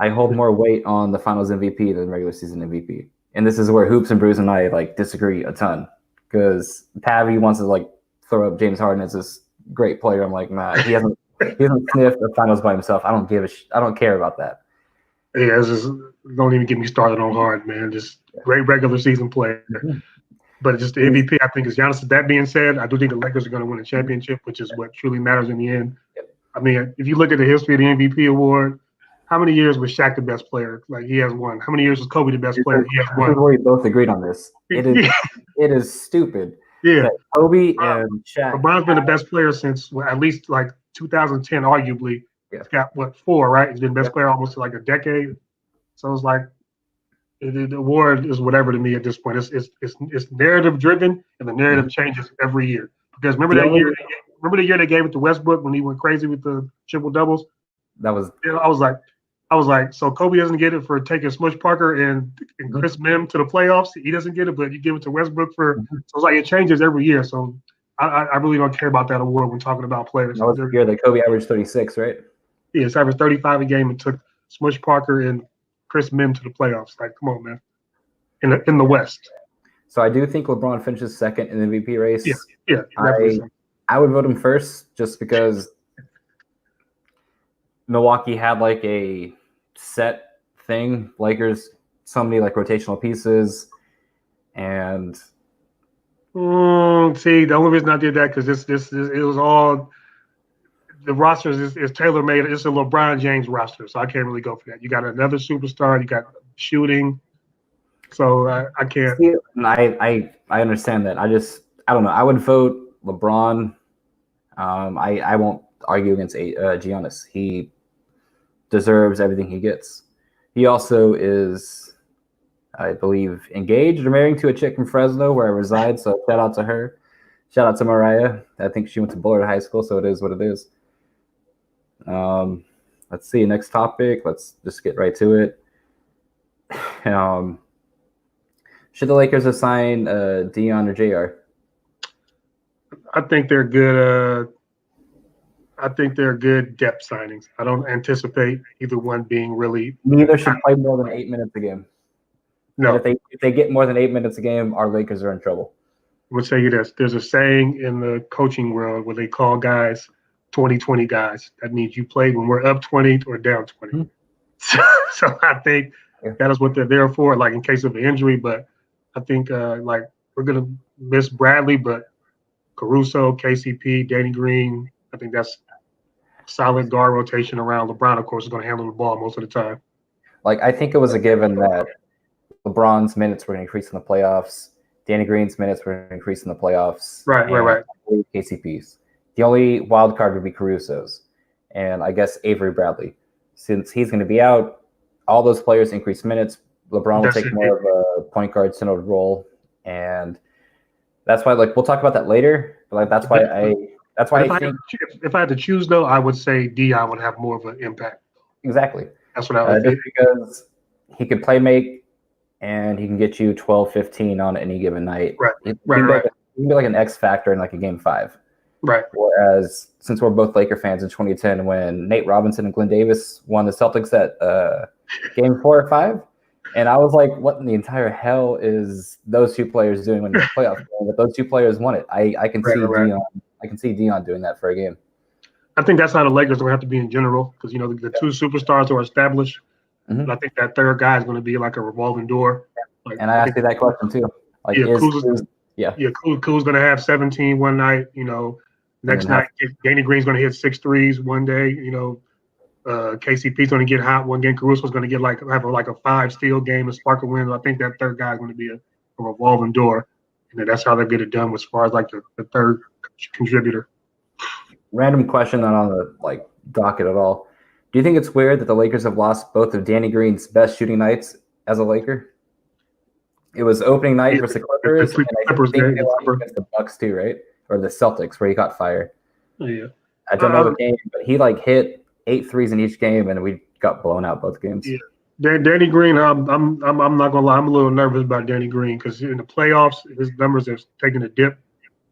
I hold more weight on the Finals MVP than regular season MVP. And this is where Hoops and Brews and I like disagree a ton because Pavi wants to like throw up James Harden as this great player. I'm like, nah, he hasn't sniffed the Finals by himself. I don't care about that. Yeah, it's just don't even get me started on Harden, man. Just great regular season player. But just the MVP, I think, is Giannis. That being said, I do think the Lakers are going to win a championship, which is what truly matters in the end. I mean, if you look at the history of the MVP award, how many years was Shaq the best player? Like, he has 1. How many years was Kobe the best player? He has 1. We both agreed on this. It is stupid. Yeah. Kobe and Shaq. LeBron's been the best player since at least like 2010, arguably. He's got, 4, right? He's been best player almost like a decade. So it's like, the award is whatever to me at this point. It's narrative driven, and the narrative changes every year. Because remember the year they gave it to Westbrook when he went crazy with the triple doubles. That was. I was like, so Kobe doesn't get it for taking Smush Parker and Chris Mim to the playoffs. He doesn't get it, but you give it to Westbrook for. So it's like it changes every year. So I really don't care about that award when talking about players. That was the year that Kobe averaged 36, right? Yeah, it's averaged 35 a game and took Smush Parker and Chris Mim to the playoffs. Like, come on, man. In the West. So I do think LeBron finishes 2nd in the MVP race. Yeah. I would vote him first just because Milwaukee had like a set thing. Lakers, so many like rotational pieces, and see, the only reason I did that because this it was all. The roster is tailor made. It's a LeBron James roster, so I can't really go for that. You got another superstar. You got shooting, so I can't. I understand that. I don't know. I would vote LeBron. I won't argue against Giannis. He deserves everything he gets. He also is, I believe, engaged or married to a chick from Fresno where I reside. So shout out to her. Shout out to Mariah. I think she went to Bullard High School, so it is what it is. Let's see. Next topic. Let's just get right to it. Should the Lakers assign Dion or JR? I think they're good. I think they're good depth signings. I don't anticipate either one being really. Neither should play more than 8 minutes a game. No. And if they get more than 8 minutes a game, our Lakers are in trouble. I'm gonna tell you this. There's a saying in the coaching world where they call guys 20-20 guys. That means you play when we're up 20 or down 20. Mm-hmm. So I think that is what they're there for, like in case of an injury. But I think like we're gonna miss Bradley, but Caruso, KCP, Danny Green, I think that's solid guard rotation around. LeBron, of course, is going to handle the ball most of the time. Like, I think it was a given that LeBron's minutes were going to increase in the playoffs. Danny Green's minutes were going to increase in the playoffs. Right. KCP's. The only wild card would be Caruso's. and I guess Avery Bradley. Since he's going to be out, all those players increase minutes. LeBron will take more of a point guard centered role, and that's why, like, we'll talk about that later. But like, that's why I think if I had to choose, though, I would say Dion would have more of an impact. exactly. That's what I would just because he could play make and he can get you 12, 15 on any given night. Right. He can be like an X factor in like a game 5. Right. Whereas since we're both Laker fans in 2010, when Nate Robinson and Glenn Davis won the Celtics at game 4 or 5, and I was like, what in the entire hell is those two players doing when the playoff game? But those two players won it. I can see Dion. I can see Dion doing that for a game. I think that's how the Lakers will have to be in general, because the two superstars are established. Mm-hmm. And I think that third guy is going to be like a revolving door. Like, and I asked you that question too. Like, Kuz's going to have 17 one night. Next night, Danny Green's going to hit 6 threes one day. KCP's going to get hot one game. Caruso's going to have a 5 steal game and spark a win. I think that third guy is going to be a revolving door, and that's how they get it done as far as like the third contributor. Random question, not on the docket at all. Do you think it's weird that the Lakers have lost both of Danny Green's best shooting nights as a Laker? It was opening night versus the Clippers, and I think they lost against the Bucks too, right? Or the Celtics, where he got fired. Yeah. I don't know the game, but he hit 8 threes in each game, and we got blown out both games. Yeah. Danny Green, I'm not gonna lie, I'm a little nervous about Danny Green because in the playoffs his numbers have taken a dip.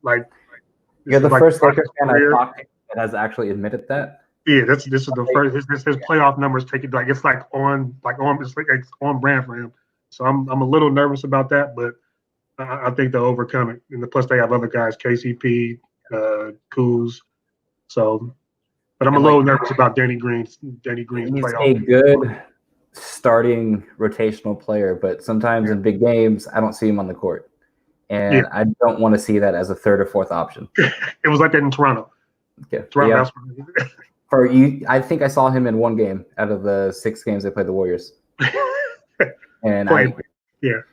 You're the first Lakers fan I talked that has actually admitted that. Yeah, this is the first. His playoff numbers take it it's on brand for him. So I'm a little nervous about that, but I think they'll overcome it. And plus they have other guys, KCP, Kuz. So, but I'm a little nervous about Danny Green's playoff. He's a good starting rotational player, but sometimes in big games I don't see him on the court, and I don't want to see that as a third or fourth option. It was like that in Toronto. Okay. Toronto. Yeah. I think I saw him in one game out of the 6 games they played the Warriors. And the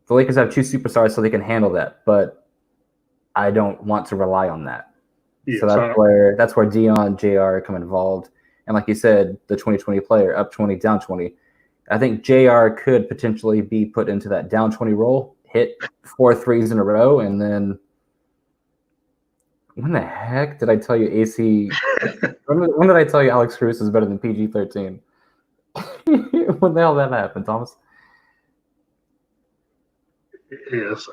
Lakers have 2 superstars, so they can handle that, but I don't want to rely on that. Yeah, so that's where Dion, JR come involved. And like you said, the 2020 player, up 20, down 20. I think JR could potentially be put into that down 20 role, hit 4 threes in a row, and then when the heck did I tell you AC? when did I tell you Alex Cruz is better than PG-13? When the hell did that happen, Thomas? Yeah, so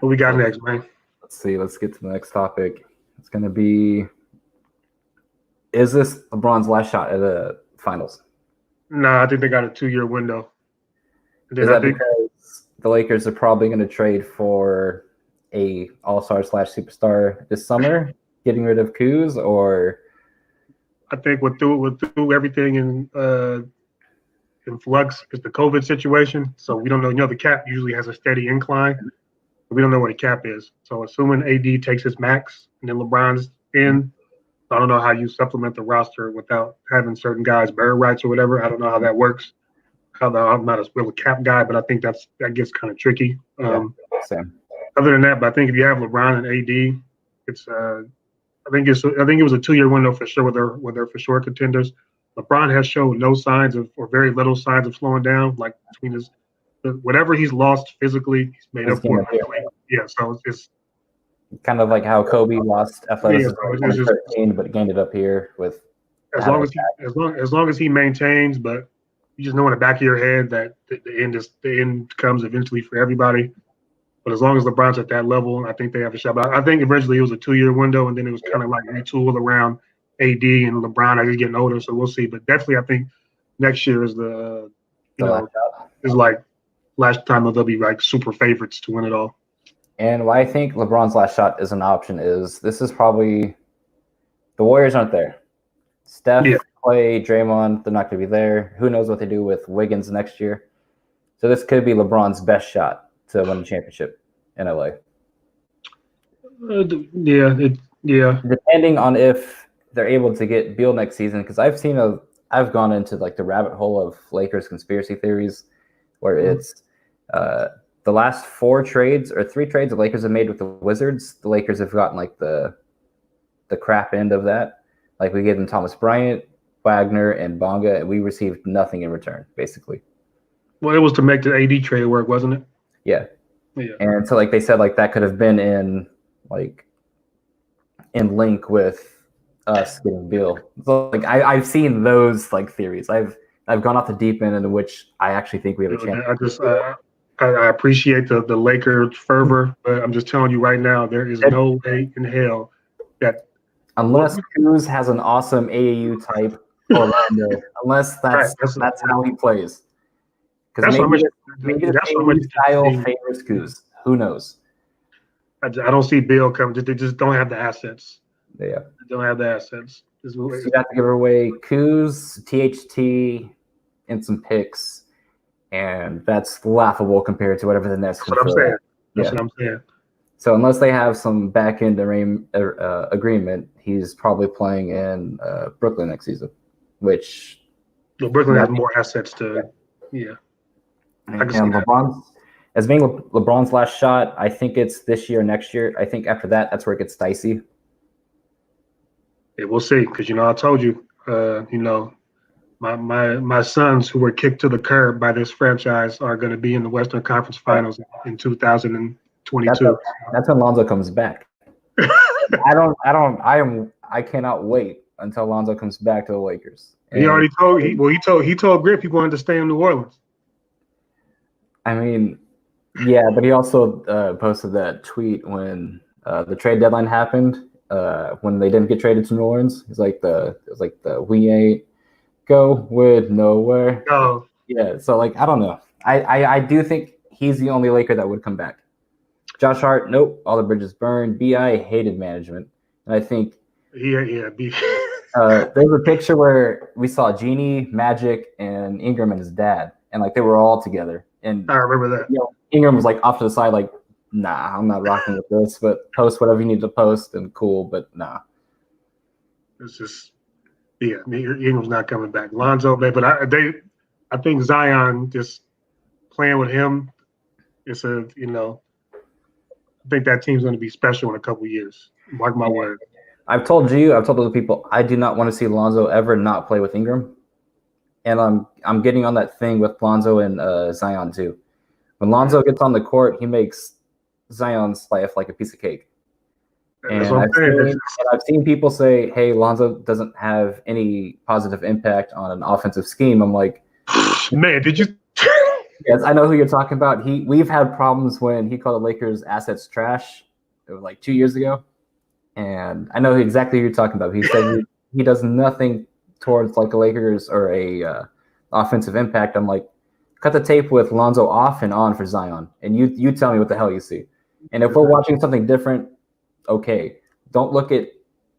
what we got next, man? Let's see. Let's get to the next topic. It's going to be, is this LeBron's last shot at the finals? No, I think they got a 2-year window. Is that because the Lakers are probably going to trade for a all-star / superstar this summer, getting rid of Kuz, or? I think with everything in flux is the COVID situation. So we don't know. The cap usually has a steady incline. But we don't know what a cap is. So assuming AD takes his max and then LeBron's in, I don't know how you supplement the roster without having certain guys bird rights or whatever. I don't know how that works. I'm not a real cap guy, but I think that gets kind of tricky. Same. Other than that, but I think if you have LeBron and AD, it's I think it was a 2-year window for sure with their for sure contenders. LeBron has shown no signs of, or very little signs of slowing down. Like between whatever he's lost physically, he's made up for it. Yeah, so it's kind of like how Kobe lost athleticism in 2013, but gained it up here with. As long as he maintains, but you just know in the back of your head that the end comes eventually for everybody. But as long as LeBron's at that level, I think they have a shot. But I think originally it was a 2-year window, and then it was kind of like retooled around AD and LeBron as he's getting older. So we'll see. But definitely, I think next year is is like last time they'll be like super favorites to win it all. And why I think LeBron's last shot is an option is this is probably the Warriors aren't there. Steph, Clay, Draymond, they're not going to be there. Who knows what they do with Wiggins next year? So this could be LeBron's best shot to win the championship in LA. Depending on if they're able to get Beal next season, because I've gone into like the rabbit hole of Lakers conspiracy theories, where it's the last 4 trades or 3 trades the Lakers have made with the Wizards. The Lakers have gotten like the crap end of that. Like we gave them Thomas Bryant, Wagner, and Bonga, and we received nothing in return, basically. Well, it was to make the AD trade work, wasn't it? Yeah. Yeah. And so like they said, like that could have been in link with us getting Beal. So like I've seen those like theories. I've gone off the deep end in which I actually think we have a chance. I appreciate the Lakers fervor, but I'm just telling you right now, there is no way in hell that unless Kuz has an awesome AAU type Orlando, unless that's how he plays. Because maybe the AAU style favors Kuz. Who knows? I don't see Bill coming. They just don't have the assets. Yeah. They don't have the assets. So you have to give away Kuz, THT, and some picks, and that's laughable compared to whatever the Nets can That's what I'm saying. That's Yeah. what I'm saying. So unless they have some back-end agreement, he's probably playing in Brooklyn next season, which Brooklyn has more assets to, yeah. I can see that. As being LeBron's last shot, I think it's this year, next year. I think after that, that's where it gets dicey. Yeah, we'll see. Because I told you, my sons who were kicked to the curb by this franchise are going to be in the Western Conference Finals in 2022. That's when Lonzo comes back. I cannot wait until Lonzo comes back to the Lakers. He already told Grip he wanted to stay in New Orleans. I mean, yeah, but he also posted that tweet when the trade deadline happened. When they didn't get traded to New Orleans, it was like the we ain't go with nowhere. No. Yeah, so like I don't know. I do think he's the only Laker that would come back. Josh Hart, nope, all the bridges burned. BI hated management, and I think there's a picture where we saw Genie, Magic, and Ingram and his dad, and like they were all together. And I remember that. Ingram was like off to the side, like, nah, I'm not rocking with this, but post whatever you need to post and cool, but nah. It's just, Ingram's not coming back. Lonzo, but I think Zion just playing with him. I think that team's going to be special in a couple of years. Mark my word. I've told other people, I do not want to see Lonzo ever not play with Ingram. And I'm getting on that thing with Lonzo and Zion too. When Lonzo gets on the court, he makes Zion's life like a piece of cake. And I've seen people say, hey, Lonzo doesn't have any positive impact on an offensive scheme. I'm like, man, did you? Yes, I know who you're talking about. We've had problems when he called the Lakers assets trash. It was like 2 years ago. And I know exactly who you're talking about. He said he does nothing towards like the Lakers or a offensive impact. I'm like, cut the tape with Lonzo off and on for Zion, and you tell me what the hell you see. And if we're watching something different, okay, don't look at,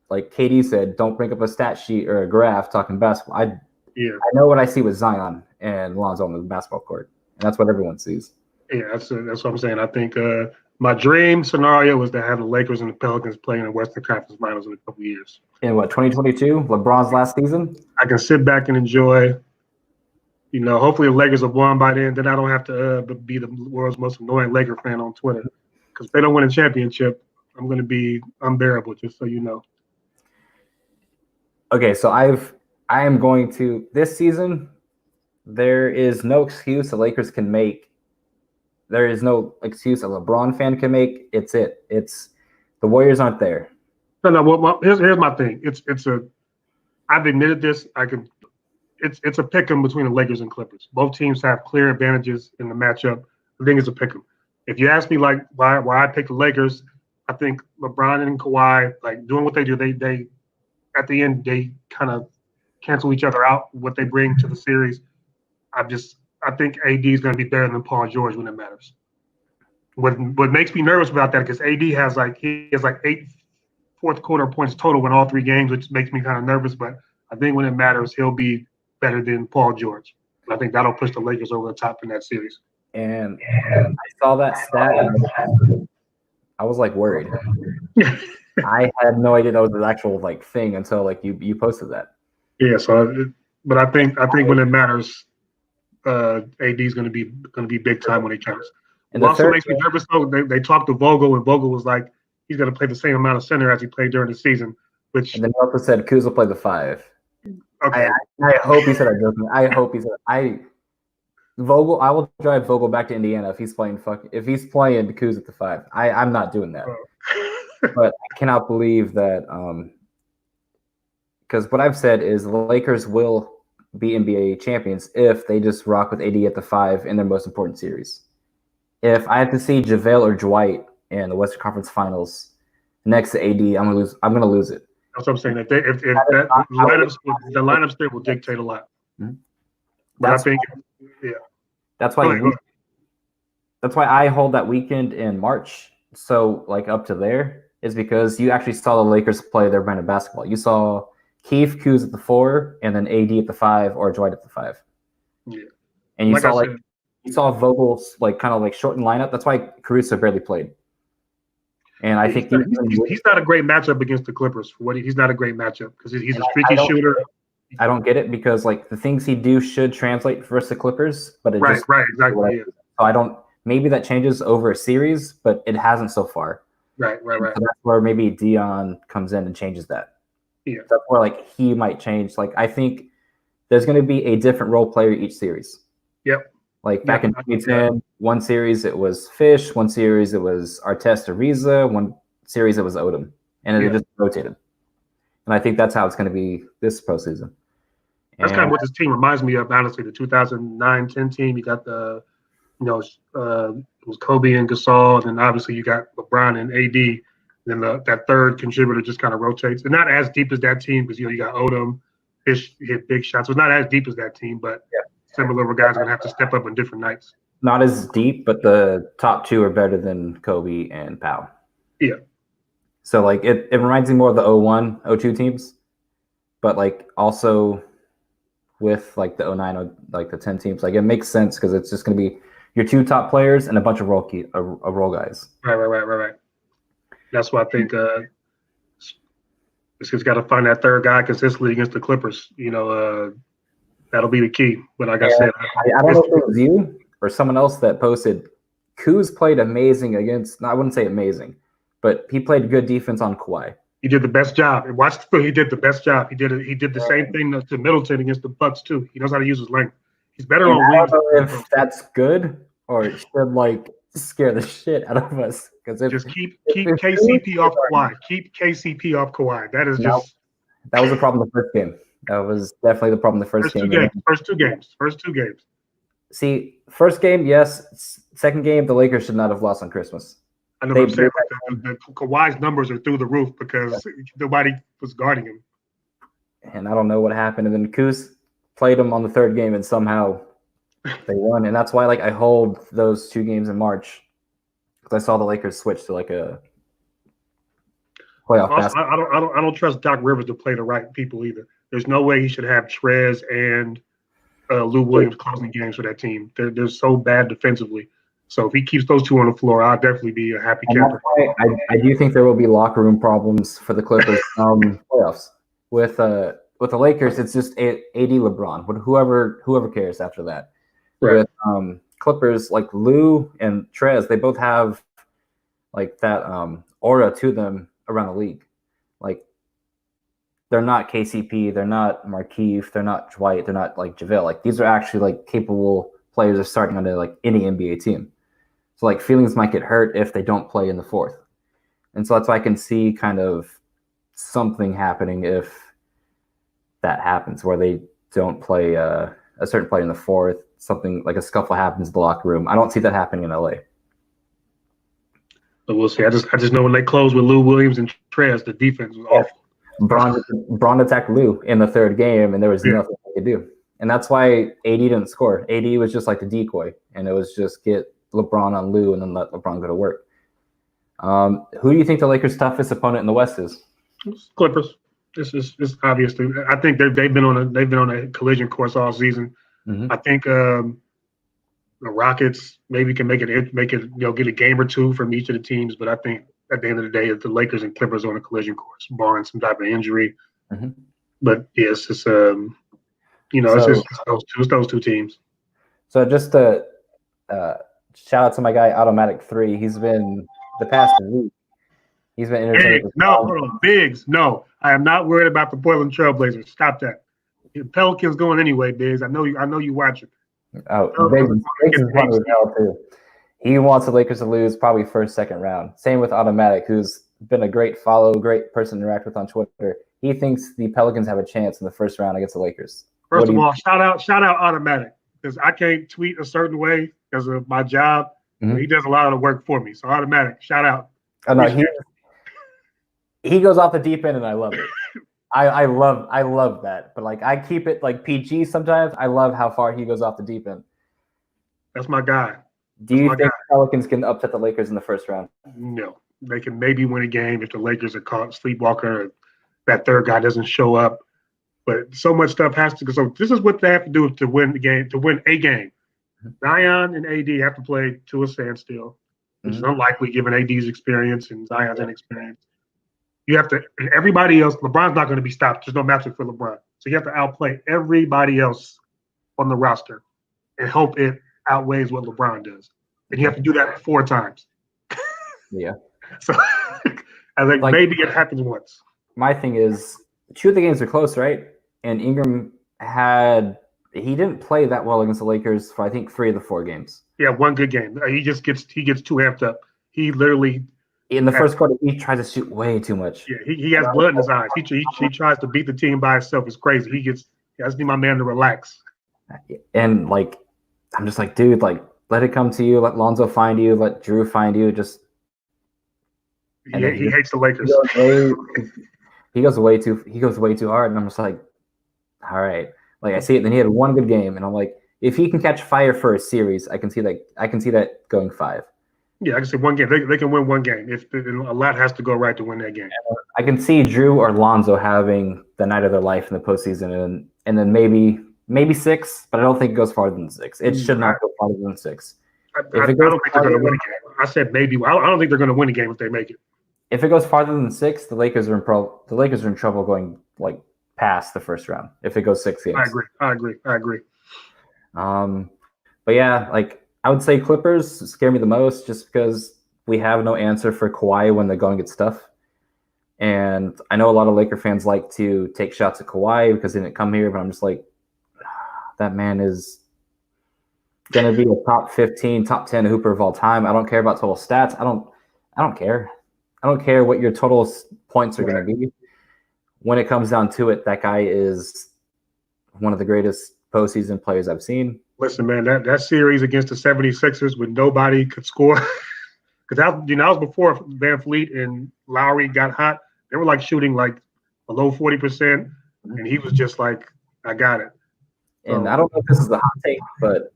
like KD said, don't bring up a stat sheet or a graph talking basketball. I know what I see with Zion and Lonzo on the basketball court, and that's what everyone sees. Yeah, that's what I'm saying. I think my dream scenario was to have the Lakers and the Pelicans playing in the Western Conference Finals in a couple of years. In what, 2022, LeBron's last season? I can sit back and enjoy. Hopefully the Lakers have won by then. Then I don't have to be the world's most annoying Laker fan on Twitter. Because if they don't win a championship, I'm going to be unbearable, just so you know. Okay, so I am going to, this season, there is no excuse the Lakers can make. There is no excuse a LeBron fan can make. It's the Warriors aren't there. No. Well, here's my thing. I've admitted this. It's a pick 'em between the Lakers and Clippers. Both teams have clear advantages in the matchup. I think it's a pick 'em. If you ask me like why I pick the Lakers, I think LeBron and Kawhi, like doing what they do, they at the end they kind of cancel each other out, what they bring to the series. I think AD is going to be better than Paul George when it matters. What makes me nervous about that, because AD has like 8 fourth quarter points total in all 3 games, which makes me kind of nervous. But I think when it matters, he'll be better than Paul George. I think that'll push the Lakers over the top in that series. And I saw that stat, and I was like worried. I had no idea that was an actual like thing until like you posted that. Yeah. So, but I think when it matters, AD is going to be big time when it counts. It also makes me nervous though. They talked to Vogel, and Vogel was like, he's going to play the same amount of center as he played during the season. Which And then he also said Kuz will play the 5. Okay. I hope he said that joking. I hope he said Vogel. I will drive Vogel back to Indiana if he's playing if he's playing Kuz at the 5. I'm not doing that. But I cannot believe that because what I've said is the Lakers will be NBA champions if they just rock with AD at the 5 in their most important series. If I have to see JaVale or Dwight in the Western Conference Finals next to AD, I'm gonna lose. I'm gonna lose it. That's what I'm saying. If the lineups there will dictate a lot. Mm-hmm. But I think, that's why. That's why I hold that weekend in March. So like up to there is because you actually saw the Lakers play their brand of basketball. You saw Keith Kuz at the 4, and then AD at the 5, or Dwight at the 5. Yeah. And you Like saw Vogel's like kind of like shortened lineup. That's why Caruso barely played. And I think he's not a great matchup against the Clippers. He's not a great matchup because he's a streaky shooter. I don't get it because like the things he do should translate versus the Clippers, but it right, just exactly. Yeah. So I don't. Maybe that changes over a series, but it hasn't so far. Right. So that's where maybe Dion comes in and changes that. Yeah. That's where like he might change. Like I think there's going to be a different role player each series. Yep. Like back in 2010, one series it was Fish, one series it was Artest Ariza, one series it was Odom, and it just rotated. And I think that's how it's going to be this postseason. That's kind of what this team reminds me of, honestly. The 2009-10 team, you got the, it was Kobe and Gasol, and then obviously you got LeBron and AD. Then that third contributor just kind of rotates. And not as deep as that team because, you got Odom, Fish hit big shots. So it's not as deep as that team, but similar guys are going to have to step up on different nights. Not as deep, but the top 2 are better than Kobe and Powell. Yeah. So, like, it reminds me more of the 01, 02 teams, but, like, also with, like, the 09, like, the 10 teams. Like, it makes sense because it's just going to be your 2 top players and a bunch of role guys. Right. That's why I think it's just got to find that third guy consistently against the Clippers. That'll be the key. But like I said, I don't know if it was you or someone else that posted, Kuz played amazing against, I wouldn't say amazing, but he played good defense on Kawhi. He did the best job. And watch the film. He did the best job. He did the same thing to Middleton against the Bucks too. He knows how to use his length. He's better on wings. I don't know if that's good or it should like scare the shit out of us. Because just keep KCP off Kawhi. Keep KCP off Kawhi. That is that was the problem the first game. That was definitely the problem the first game. First two games. See, first game, yes. Second game, the Lakers should not have lost on Christmas. I know what I'm saying. The Kawhi's numbers are through the roof because nobody was guarding him. And I don't know what happened. And then Kuz played him on the third game, and somehow they won. And that's why, like, I hold those 2 games in March because I saw the Lakers switch to like a playoff. Also, I don't trust Doc Rivers to play the right people either. There's no way he should have Trez and Lou Williams closing games for that team. They're so bad defensively. So if he keeps those 2 on the floor, I'll definitely be a happy camper. I do think there will be locker room problems for the Clippers playoffs. With the Lakers, it's just AD LeBron. But whoever cares after that. Right. With Clippers, like Lou and Trez, they both have like that aura to them around the league. Like they're not KCP, they're not Markieff, they're not Dwight, they're not like JaVale. Like these are actually like capable players of starting on like any NBA team. So like feelings might get hurt if they don't play in the fourth. And so that's why I can see kind of something happening if that happens where they don't play a certain player in the fourth, something like a scuffle happens in the locker room. I don't see that happening in LA. But we'll see. I just know when they close with Lou Williams and Trez, the defense was awful. Braun attacked Lou in the third game, and there was nothing they could do. And that's why AD didn't score. AD was just like the decoy, and it was just get LeBron on Lou and then let LeBron go to work. Who do you think the Lakers' toughest opponent in the West is? Clippers. This is obviously. I think they've been on a collision course all season. Mm-hmm. I think the Rockets maybe can make it get a game or 2 from each of the teams, but I think at the end of the day, the Lakers and Clippers are on a collision course, barring some type of injury. Mm-hmm. But yes, it's it's those 2 teams. So just to shout out to my guy Automatic 3. He's been the past week. He's been entertaining. Biggs, no, I am not worried about the Portland Trailblazers. Stop that. The Pelicans going anyway, Biz. I know you watch it. Oh, Biggs is funny as hell too. He wants the Lakers to lose probably first, second round. Same with Automatic, who's been a great follow, great person to interact with on Twitter. He thinks the Pelicans have a chance in the first round against the Lakers. First of all, shout out Automatic, because I can't tweet a certain way because of my job. Mm-hmm. He does a lot of the work for me. So Automatic, shout out. Oh, no, he goes off the deep end, and I love it. I love that. But like I keep it like PG sometimes. I love how far he goes off the deep end. That's my guy. Do you think Pelicans can upset the Lakers in the first round? No. They can maybe win a game if the Lakers are caught sleepwalker or that third guy doesn't show up. But so much stuff has to go. So this is what they have to do to win the game, to win a game. Zion and AD have to play to a standstill, which is unlikely given AD's experience and Zion's inexperience. You have to, everybody else, LeBron's not going to be stopped. There's no matchup for LeBron. So you have to outplay everybody else on the roster and hope it outweighs what LeBron does. And you have to do that 4 times. Yeah. So I think maybe it happens once. My thing is, 2 of the games are close, right? And Ingram he didn't play that well against the Lakers for I think 3 of the 4 games. Yeah, 1 good game. He gets too amped up. He literally in the first quarter he tries to shoot way too much. Yeah, he has blood in his eyes. He tries to beat the team by himself. It's crazy. I just need my man to relax. And like I'm just like, dude, like let it come to you. Let Lonzo find you. Let Drew find you. Just he hates the Lakers. He goes way too hard, and I'm just like, all right. Like I see it. Then he had 1 good game, and I'm like, if he can catch fire for a series, I can see that going 5. Yeah, I can say 1 game. They can win 1 game. A lot has to go right to win that game. I can see Drew or Lonzo having the night of their life in the postseason, and then maybe 6, but I don't think it goes farther than 6. It should not go farther than 6. I don't think they're going to win a game. I said maybe. I don't think they're going to win a game if they make it. If it goes farther than 6, the Lakers are in trouble going like past the first round. If it goes 6 games, I agree. But yeah, like I would say Clippers scare me the most, just because we have no answer for Kawhi when the going gets tough. And I know a lot of Laker fans like to take shots at Kawhi because he didn't come here, but I'm just like, that man is going to be a top 15, top 10 hooper of all time. I don't care about total stats. I don't care. I don't care what your total points are going to be. When it comes down to it, that guy is one of the greatest postseason players I've seen. Listen, man, that series against the 76ers when nobody could score, because that was before Van Fleet and Lowry got hot. They were like shooting like below 40%, and he was just like, I got it. And I don't know if this is a hot take, but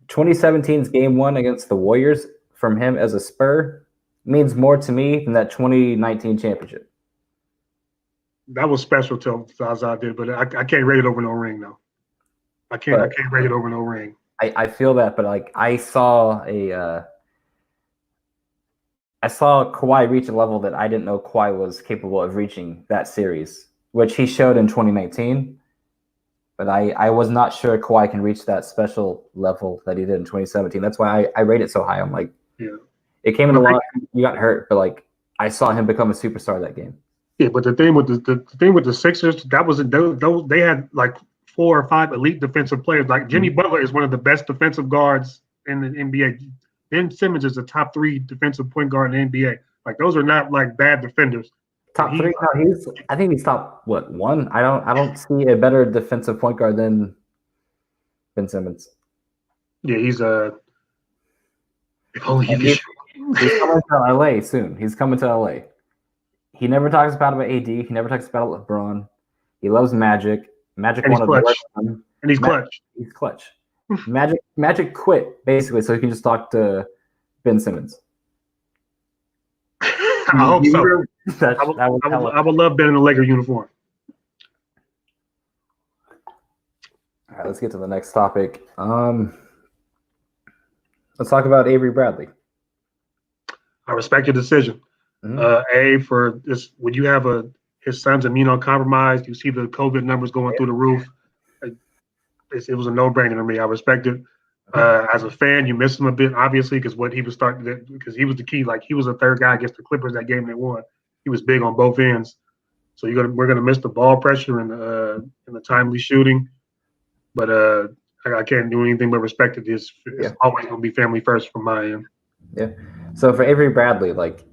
2017's Game 1 against the Warriors from him as a Spur means more to me than that 2019 championship. That was special to Zaza did, but I can't rate it over no ring, though. I can't rate it over no ring. I feel that, but like I saw Kawhi reach a level that I didn't know Kawhi was capable of reaching that series, which he showed in 2019. But I was not sure Kawhi can reach that special level that he did in 2017. That's why I rate it so high. I'm like, yeah. It came in a lot. You got hurt, but like I saw him become a superstar that game. Yeah, but the thing with the Sixers, that was they had like 4 or 5 elite defensive players. Like Jimmy Butler is one of the best defensive guards in the NBA. Ben Simmons is a top 3 defensive point guard in the NBA. Like those are not like bad defenders. Top 3? No, I think he's top 1. I don't see a better defensive point guard than Ben Simmons. Yeah, he's if only he could shoot. He's coming to LA soon. He's coming to LA. He never talks about AD. He never talks about LeBron. He loves Magic. Magic wanted to work with him. And he's clutch. He's clutch. Magic quit basically so he can just talk to Ben Simmons. I hope so. I would love Ben in a Laker uniform. All right, let's get to the next topic. Let's talk about Avery Bradley. I respect your decision. For this, when you have his son's immunocompromised, you see the COVID numbers going through the roof. It was a no-brainer to me. I respect it. As a fan, you miss him a bit, obviously, because he was the key. Like he was the third guy against the Clippers that game they won. He was big on both ends. So we're gonna miss the ball pressure and the timely shooting. But I can't do anything but respect it. It's always gonna be family first from my end. Yeah. So for Avery Bradley, like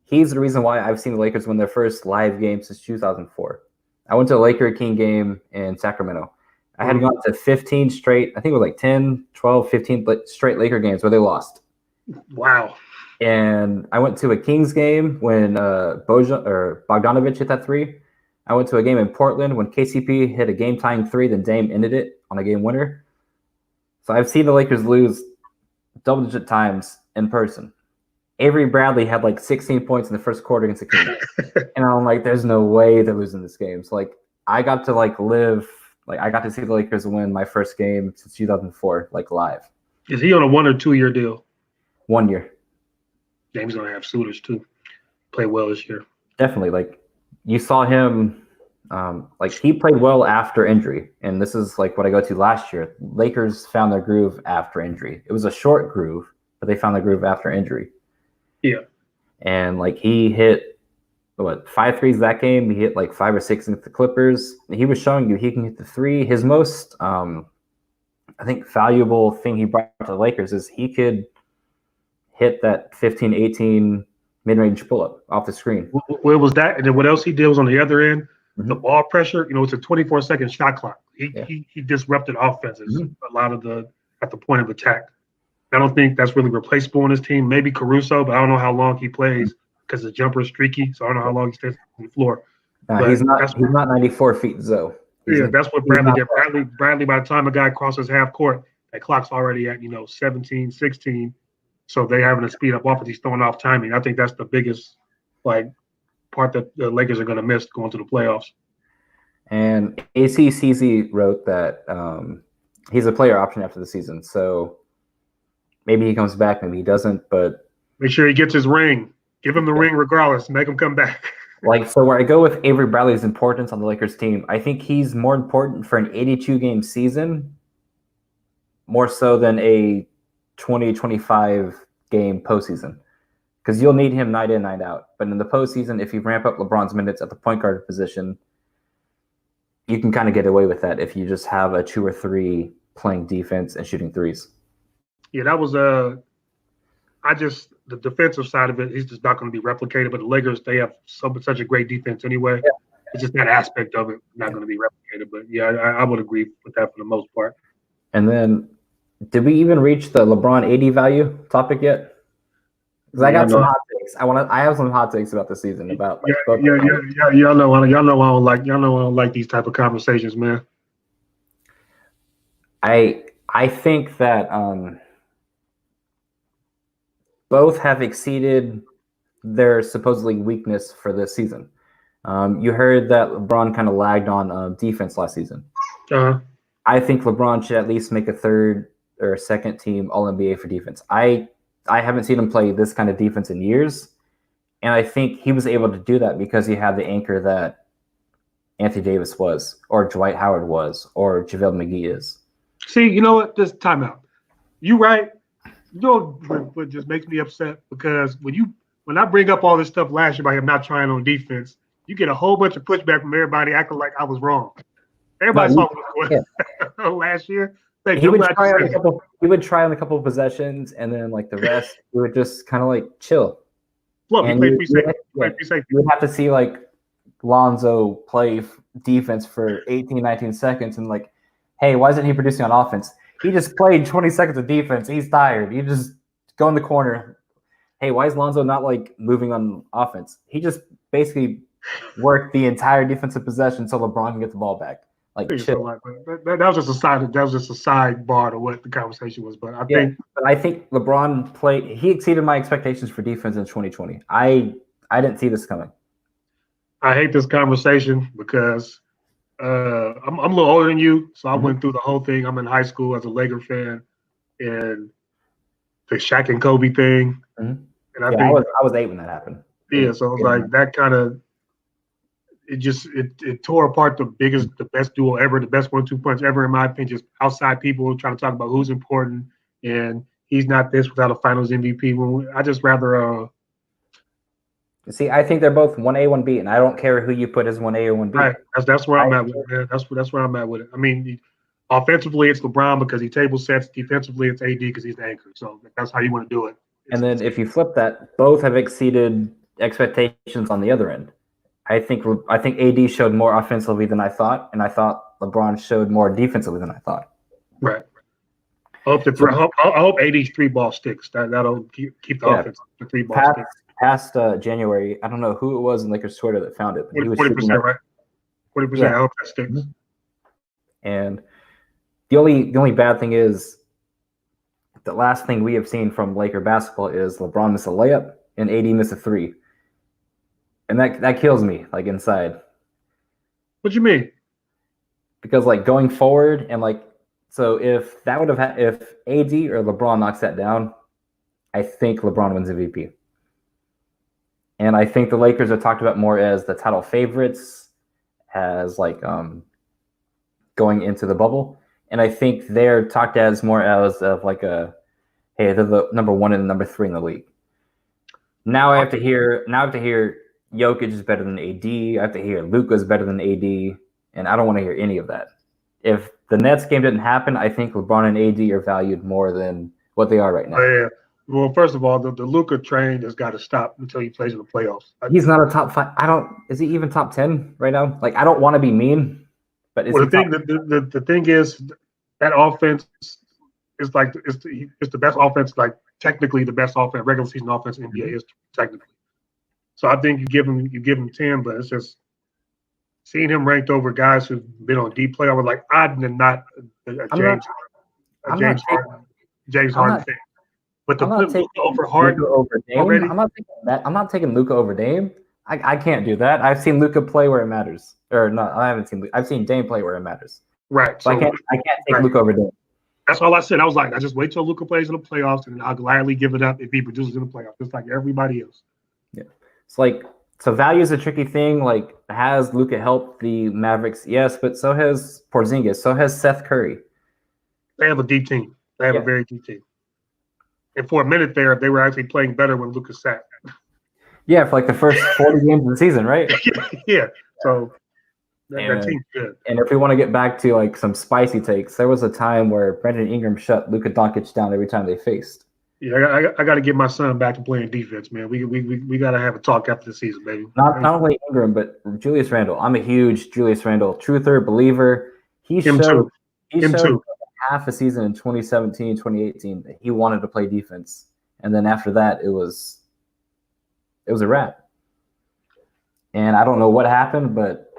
he's the reason why I've seen the Lakers win their first live game since 2004. I went to a Laker King game in Sacramento. I had gone to 15 straight, I think it was like 10, 12, 15 straight Laker games where they lost. Wow. And I went to a Kings game when Bogdanovich hit that three. I went to a game in Portland when KCP hit a game-tying three, then Dame ended it on a game winner. So I've seen the Lakers lose double-digit times in person. Avery Bradley had like 16 points in the first quarter against the Kings. And I'm like, there's no way they're losing this game. So, like, I got to, like, I got to see the Lakers win my first game since 2004, like, live. Is he on a 1 or 2 year deal? 1 year. James gonna have suitors too. Play well this year. Definitely. Like, you saw him, like, he played well after injury. And this is, like, what I go to last year. Lakers found their groove after injury. It was a short groove, but they found their groove after injury. Yeah. And, like, he hit, 5 threes that game. He hit, like, 5 or 6 against the Clippers. He was showing you he can hit the three. His most, I think, valuable thing he brought to the Lakers is he could hit that 15, 18 mid-range pull-up off the screen. What was that? And then what else he did was on the other end, the ball pressure. You know, it's a 24-second shot clock. He disrupted offenses a lot of at the point of attack. I don't think that's really replaceable on his team. Maybe Caruso, but I don't know how long he plays because his jumper is streaky. So I don't know how long he stays on the floor. He's not 94 feet, though. That's what Bradley did. Bradley, by the time a guy crosses half court, that clock's already at 17, 16. So they're having to speed up offense. He's throwing off timing. I think that's the biggest part that the Lakers are going to miss going to the playoffs. And ACCZ wrote that he's a player option after the season. So maybe he comes back, maybe he doesn't. But make sure he gets his ring. Give him the ring regardless. Make him come back. So where I go with Avery Bradley's importance on the Lakers team, I think he's more important for an 82-game season, more so than a 20-25 game postseason, because you'll need him night in, night out. But in the postseason, if you ramp up LeBron's minutes at the point guard position, you can kind of get away with that if you just have a 2 or 3 playing defense and shooting threes. Yeah, that was the defensive side of it. He's just not going to be replicated. But the Lakers, they have such a great defense anyway. Yeah. It's just that aspect of it not going to be replicated. But yeah, I would agree with that for the most part. And then, did we even reach the LeBron 80 value topic yet? Because I got some hot takes. I have some hot takes about the season. About y'all know I don't like these type of conversations, man. I think that both have exceeded their supposedly weakness for this season. You heard that LeBron kind of lagged on defense last season. I think LeBron should at least make a third or second team All-NBA for defense. I haven't seen him play this kind of defense in years, and I think he was able to do that because he had the anchor that Anthony Davis was, or Dwight Howard was, or JaVale McGee is. See, you know what? Just time out. You right. You know what just makes me upset? Because when I bring up all this stuff last year about him not trying on defense, you get a whole bunch of pushback from everybody acting like I was wrong. Everybody saw what was going last year. He would try on a couple of possessions, and then like the rest, he would just kind of like chill. Look, you would have to see like Lonzo play defense for 18, 19 seconds, and like, hey, why isn't he producing on offense? He just played 20 seconds of defense. He's tired. You just go in the corner. Hey, why is Lonzo not like moving on offense? He just basically worked the entire defensive possession so LeBron can get the ball back. Like chill. That was just a side. That was just a sidebar to what the conversation was. But I think LeBron played. He exceeded my expectations for defense in 2020. I didn't see this coming. I hate this conversation because I'm a little older than you, so I went through the whole thing. I'm in high school as a Laker fan, and the Shaq and Kobe thing. And I think I was 8 when that happened. Yeah, so it was like that kind of. It tore apart the best duo ever, the best 1-2 punch ever, in my opinion. Just outside people trying to talk about who's important, and he's not this without a Finals MVP. I just rather See, I think they're both 1A, 1B, and I don't care who you put as 1A or 1B. Right. That's where I'm at with it, man. That's where I'm at with it. I mean, offensively, it's LeBron because he table sets. Defensively, it's AD because he's the anchor. So that's how you want to do it. And then if you flip that, both have exceeded expectations on the other end. I think AD showed more offensively than I thought, and I thought LeBron showed more defensively than I thought. Right. I hope AD's 3-ball sticks. That'll keep the offense the 3-ball sticks. Past January, I don't know who it was in Lakers Twitter that found it. 40%, right? 40%. Yeah. I hope that sticks. And the only bad thing is the last thing we have seen from Laker basketball is LeBron miss a layup and AD miss a 3, and that kills me like inside. What do you mean? Because like going forward and like so if that would have if AD or LeBron knocks that down, I think LeBron wins MVP. And I think the Lakers are talked about more as the title favorites, as like going into the bubble. And I think they're talked as more as of like hey, they're the number 1 and number 3 in the league. Now I have to hear Jokic is better than AD. I have to hear Luka is better than AD, and I don't want to hear any of that. If the Nets game didn't happen, I think LeBron and AD are valued more than what they are right now. Yeah. Well, first of all, the Luka train has got to stop until he plays in the playoffs. He's not a top 5. Is he even top 10 right now? Like, I don't want to be mean, but the thing is that offense is like it's the best offense, like technically the best offense, regular season offense in NBA history, technically. So I think you give him 10, but it's just seeing him ranked over guys who've been on deep play. I was like, I'm not James Harden fan. But the flip over Harden over Dame. Already? I'm not taking that. I'm not taking Luka over Dame. I can't do that. I've seen Luka play where it matters. Or no, I haven't seen. I've seen Dame play where it matters. Right. So I can't take Luka over Dame. That's all I said. I was like, I just wait till Luka plays in the playoffs, and I'll gladly give it up if he produces in the playoffs, just like everybody else. Yeah. It's like value is a tricky thing. Like, has Luka helped the Mavericks? Yes, but so has Porzingis. So has Seth Curry. They have a deep team. They have a very deep team. And for a minute there, they were actually playing better when Luka sat. Yeah, for like the first 40 games of the season, right? Yeah. So that team's good. And if we want to get back to like some spicy takes, there was a time where Brandon Ingram shut Luka Doncic down every time they faced. Yeah, I got to get my son back to playing defense, man. We got to have a talk after the season, baby. Not only Ingram, but Julius Randle. I'm a huge Julius Randle truther, believer. He showed half a season in 2017, 2018 that he wanted to play defense. And then after that, it was a wrap. And I don't know what happened, but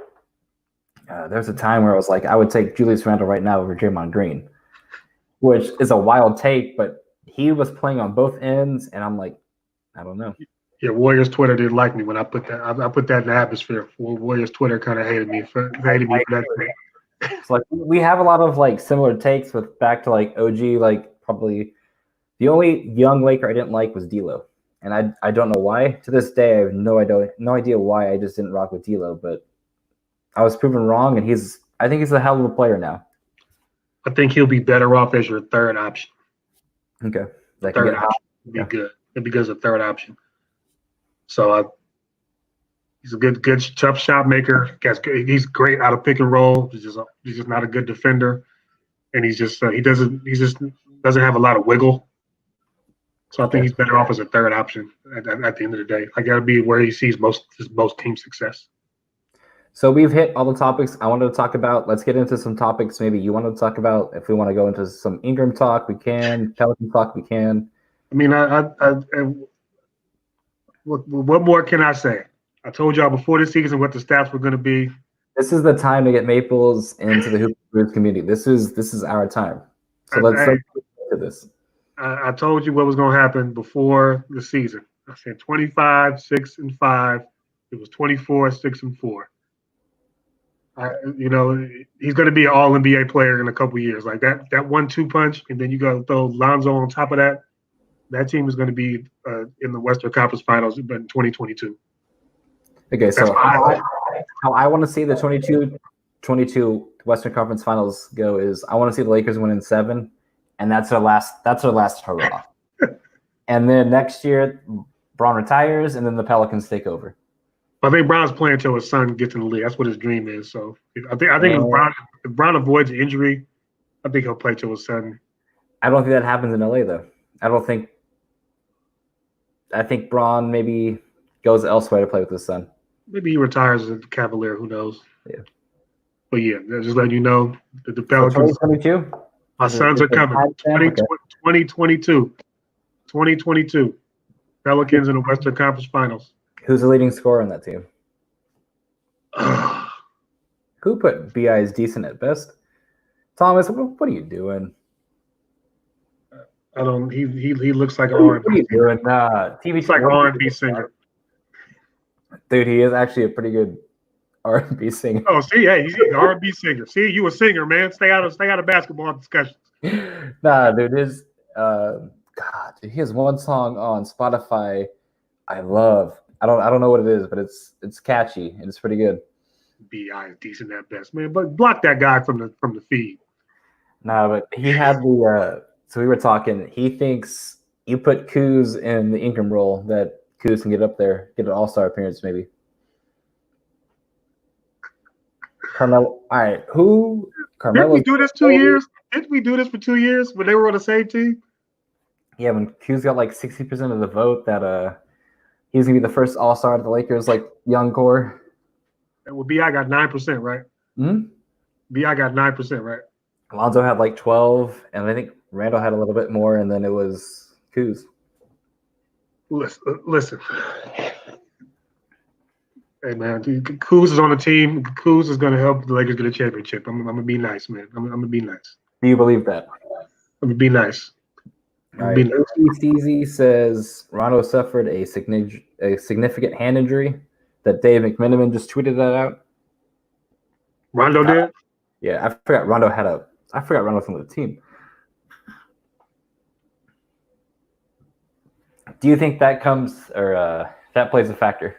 there's a time where I was like, I would take Julius Randle right now over Draymond Green, which is a wild take, but he was playing on both ends, and I'm like, I don't know. Yeah, Warriors Twitter didn't like me when I put that. I put that in the atmosphere. Warriors Twitter kind of hated me for that thing. So like we have a lot of like similar takes with back to like OG. Like probably the only young Laker I didn't like was D'Lo, and I don't know why. To this day, I have no idea why I just didn't rock with D'Lo. But I was proven wrong, and I think he's a hell of a player now. I think he'll be better off as your third option. Okay, Third option would be good. It'd be good as a third option. So he's a good tough shot maker. He's great out of pick and roll. He's just not a good defender, and he just doesn't have a lot of wiggle. So I think he's better off as a third option at the end of the day. Like, that'll be where he sees most team success. So we've hit all the topics I wanted to talk about. Let's get into some topics maybe you wanted to talk about. If we want to go into some Ingram talk, we can. Pelican talk, we can. I mean, what more can I say? I told y'all before the season what the stats were going to be. This is the time to get Maples into the Hoop Brews community. This is our time. So let's get into this. I told you what was going to happen before the season. I said 25, 6-5. It was 24, 6-4. He's going to be an all NBA player in a couple of years. Like that 1-2 punch, and then you got to throw Lonzo on top of that. That team is going to be in the Western Conference Finals, but in 2022. Okay, so how I want to see the 22 Western Conference Finals go is I want to see the Lakers win in 7, and that's our last hurrah. And then next year, Braun retires, and then the Pelicans take over. I think Brown's playing until his son gets in the league. That's what his dream is. So I think if Brown avoids injury, I think he'll play till his son. I don't think that happens in LA though. I think Braun maybe goes elsewhere to play with his son. Maybe he retires as a Cavalier. Who knows? Yeah. But yeah, just letting you know that the Pelicans. 2022. My sons are coming. 2022. 2022. Pelicans in the Western Conference Finals. Who's the leading scorer on that team? Who put BI as decent at best? Thomas, what are you doing? I don't. He looks like an R&B. What are you doing? TV He's like an R&B singer. Dude, he is actually a pretty good R&B singer. Oh, see, hey, he's an R&B singer. See, you a singer, man. Stay out of basketball discussions. Nah, dude, dude, he has one song on Spotify I love. I don't know what it is, but it's catchy and it's pretty good. BI is decent at best, man. But block that guy from the feed. Nah, but he had so we were talking. He thinks you put Kuz in the Ingram role that Kuz can get up there, get an all-star appearance maybe. Carmelo. All right, who? Carmelo. Didn't we do this 2 years? Didn't we do this for 2 years when they were on the same team? Yeah, when Kuz got like 60% of the vote, that he's gonna be the first all-star to the Lakers, like young core. Well, BI got 9%, right? Hmm. BI got 9%, right? Alonzo had like 12, and I think Randall had a little bit more, and then it was Kuz. Listen. Hey, man, Kuz is on the team. Kuz is going to help the Lakers get a championship. I'm going to be nice, man. I'm going to be nice. Do you believe that? I'm going to be nice. All right. Steezy says Rondo suffered a significant hand injury. That Dave McMenamin just tweeted that out. Rondo did? Yeah, I forgot Rondo Rondo's on the team. Do you think that that plays a factor?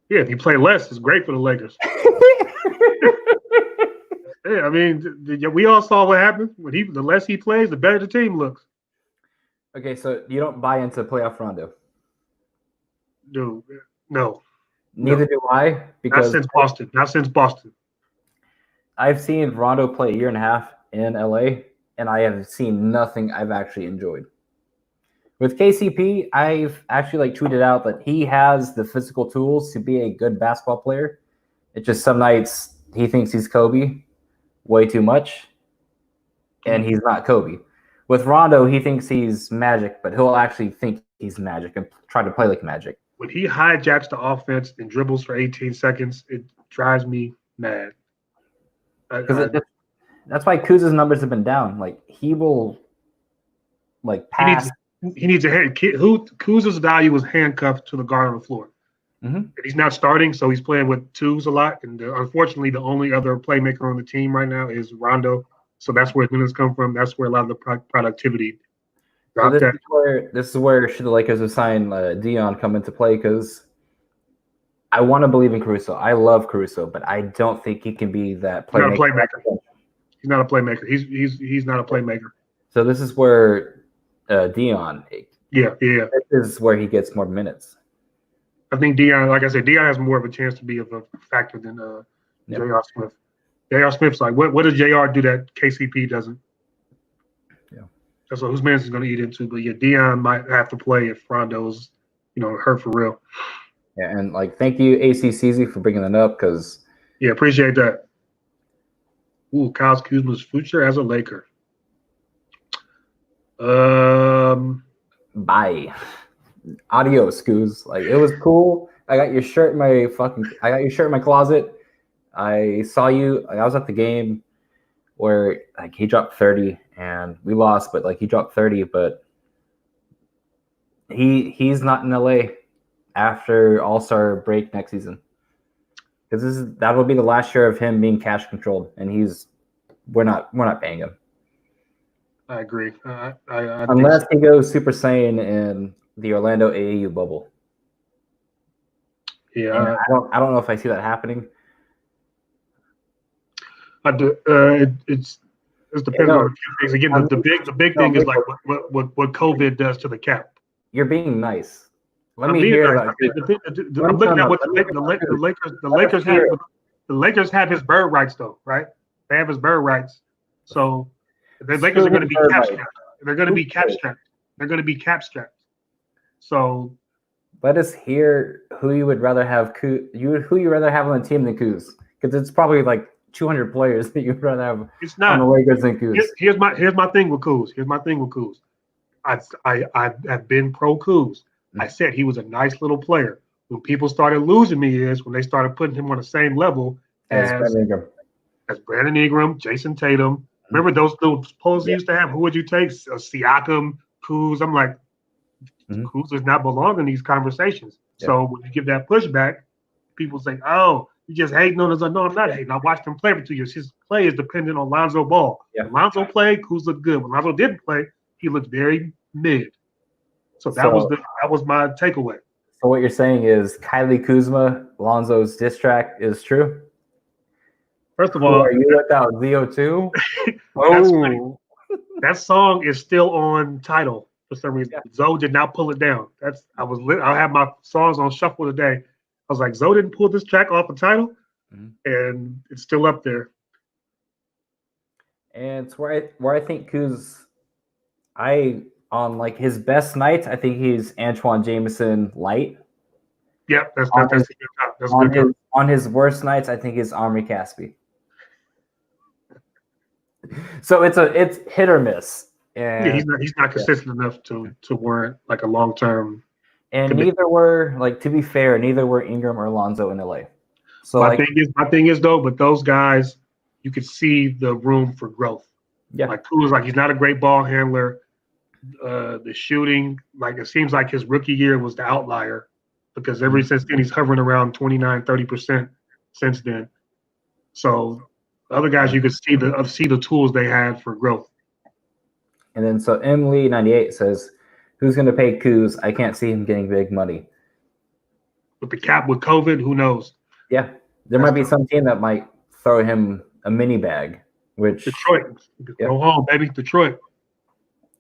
Yeah, if you play less, it's great for the Lakers. Yeah, I mean, we all saw what happened. The less he plays, the better the team looks. Okay, so you don't buy into playoff Rondo? Dude, no. Neither do I. Because Not since Boston. I've seen Rondo play a year and a half in LA, and I have seen nothing I've actually enjoyed. With KCP, I've actually tweeted out that he has the physical tools to be a good basketball player. It's just some nights he thinks he's Kobe way too much, and he's not Kobe. With Rondo, he thinks he's Magic, but he'll actually think he's Magic and try to play like Magic. When he hijacks the offense and dribbles for 18 seconds, it drives me mad. That's why Kuz's numbers have been down. Like, he will pass. He needs a hand. Kuz's value is handcuffed to the guard on the floor. Mm-hmm. And he's not starting, so he's playing with twos a lot. And unfortunately, the only other playmaker on the team right now is Rondo. So that's where his minutes come from. That's where a lot of the productivity. So this is where should the Lakers have signed Dion come into play, because I want to believe in Caruso. I love Caruso, but I don't think he can be that playmaker. He's not a playmaker. He's not a playmaker. So this is where Dion. Yeah. This is where he gets more minutes. I think Dion, like I said, Dion has more of a chance to be of a factor than J.R. Smith. J.R. Smith's like, what does J.R. do that KCP doesn't? Yeah. That's what whose minutes is going to eat into. But yeah, Dion might have to play if Rondo's, hurt for real. Yeah, and thank you ACCZ for bringing that up, because appreciate that. Ooh, Kyle Kuzma's future as a Laker. Bye. Adios, Kuz. It was cool. I got your shirt in my closet. I saw you. I was at the game where he dropped 30 and we lost, but he dropped 30, but he's not in LA after All-Star break next season, because that will be the last year of him being cash controlled, and we're not paying him. I agree. Unless he goes Super Saiyan in the Orlando AAU bubble. Yeah, and I don't know if I see that happening. I do. It depends on a few things. Again, the big thing is what COVID does to the cap. you're being nice. Let I'm me being hear nice. about. I'm looking at what the Lakers have. The Lakers have his bird rights, though, right? They have his bird rights. So the Lakers are going to be cap strapped. They're going to be cap strapped. They're going to be cap strapped. So let us hear who you would rather have. Who you rather have on the team than Kuz? Because it's probably like 200 players that you'd rather have it's not on the Lakers than Kuz. Here's my thing with Kuz. Here's my thing with Kuz. I have been pro Kuz. I said he was a nice little player. When people started losing me is when they started putting him on the same level as Brandon Ingram, Jason Tatum. Remember those little polls he used to have? Who would you take? Siakam, Kuz. I'm like, Kuz does not belong in these conversations. So when you give that pushback, people say, "Oh, you just hating on us." No, I'm not hating. I watched him play for 2 years. His play is dependent on Lonzo Ball. When Lonzo played, Kuz looked good. When Lonzo didn't play, he looked very mid. So that was my takeaway. So what you're saying is Kylie Kuzma, Lonzo's diss track is true? First of all, are you without ZO2? That's funny. That song is still on Tidal for some reason. Zoe did not pull it down. I have my songs on shuffle today. I was like, Zoe didn't pull this track off the Tidal, and it's still up there. And it's where I think Kuz, on like his best nights, I think he's Antoine Jameson light. Yep, that's a good top. On his worst nights, I think he's Omri Caspi. So it's hit or miss. And he's not consistent enough to warrant like a long term. And neither were, like, to be fair, neither were Ingram or Lonzo in LA. So my thing is though, but those guys, you could see the room for growth. Yeah, like Kuz, like he's not a great ball handler. The shooting, like it seems like his rookie year was the outlier because ever since then he's hovering around 29-30% since then. So the other guys, you could see the tools they had for growth. And then so Emily98 says, "Who's going to pay Kuz? I can't see him getting big money." With the cap with COVID, who knows? Yeah, there might be some team that might throw him a mini bag. Which Detroit, go home, baby, Detroit.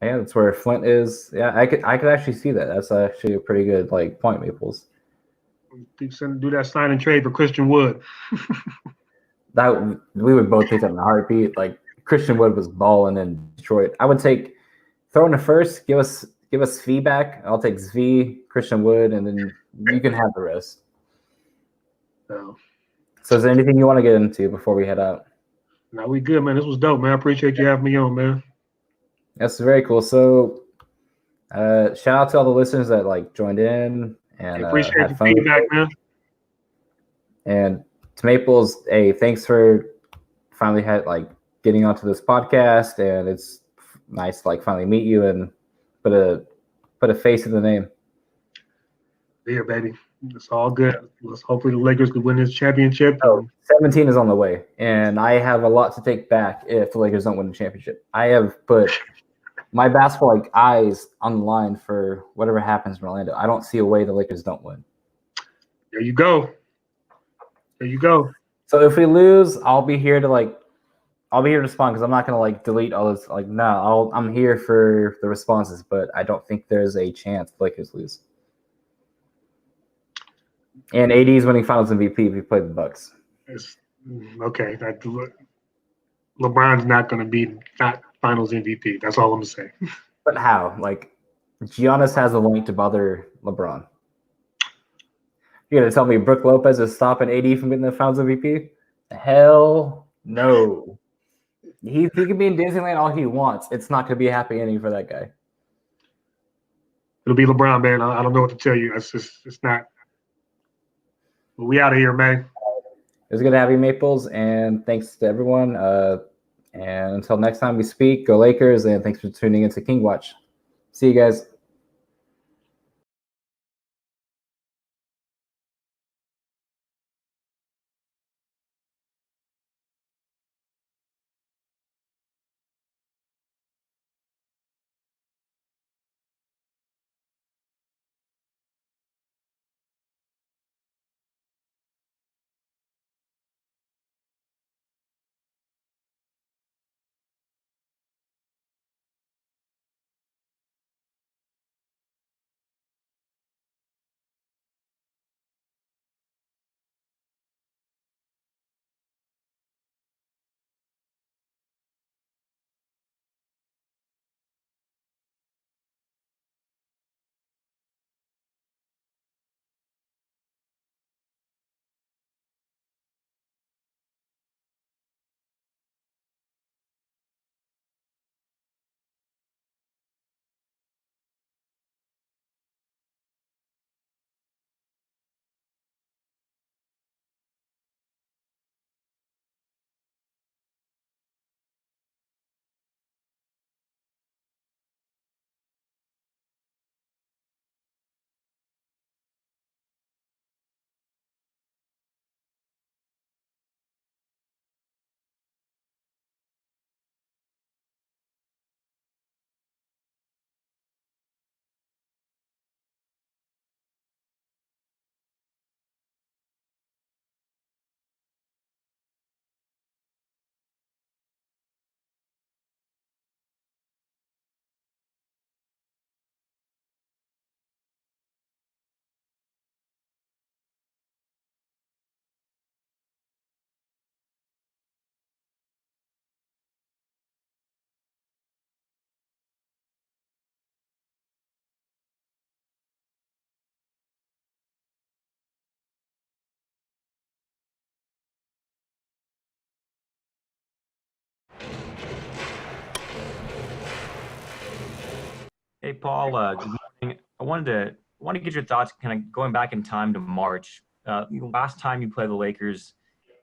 Yeah, that's where Flint is. Yeah, I could actually see that. That's actually a pretty good like point, Maples. Do that sign and trade for Christian Wood. That we would both take that in a heartbeat. Like Christian Wood was balling in Detroit. I would throw in the first. Give us feedback. I'll take Zvi, Christian Wood, and then you can have the rest. So is there anything you want to get into before we head out? No, we good, man. This was dope, man. I appreciate you having me on, man. That's very cool. So shout out to all the listeners that like joined in and appreciate the feedback, man. And to Maples, hey, thanks for finally getting onto this podcast, and it's nice to finally meet you and put a face to the name. Yeah, baby. It's all good. Let's hopefully the Lakers could win this championship. 17 is on the way, and I have a lot to take back if the Lakers don't win the championship. I have put my basketball eyes on the line for whatever happens in Orlando. I don't see a way the Lakers don't win. There you go. So if we lose, I'll be here to respond because I'm not gonna delete all this. I'm here for the responses, but I don't think there's a chance the Lakers lose. And AD is winning Finals MVP if he played the Bucks. Okay, LeBron's not going to be not Finals MVP. That's all I'm going to say. But how? Giannis has a link to bother LeBron. You're going to tell me Brook Lopez is stopping AD from getting the Finals MVP? Hell no. He can be in Disneyland all he wants. It's not going to be a happy ending for that guy. It'll be LeBron, man. I don't know what to tell you. It's not. But we out of here, man. It was good to have you, Maples, and thanks to everyone. And until next time we speak, go Lakers, and thanks for tuning into King Watch. See you guys. Hey, Paul. Good morning. I wanted to get your thoughts, kind of going back in time to March. Last time you played the Lakers,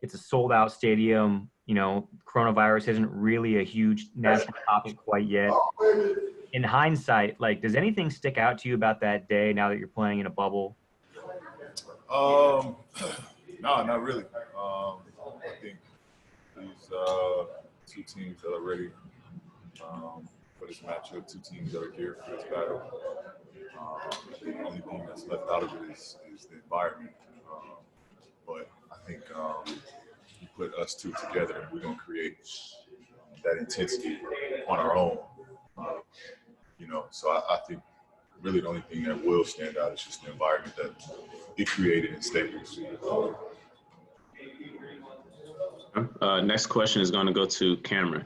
it's a sold-out stadium. You know, coronavirus isn't really a huge national topic quite yet. In hindsight, like, does anything stick out to you about that day now that you're playing in a bubble? No, not really. I think these two teams that are ready for this matchup, two teams that are geared for this battle. The only thing that's left out of it is the environment. But I think you put us two together, and we're going to create that intensity on our own. You know, so I think really the only thing that will stand out is just the environment that it created in Staples. Next question is going to go to Cameron.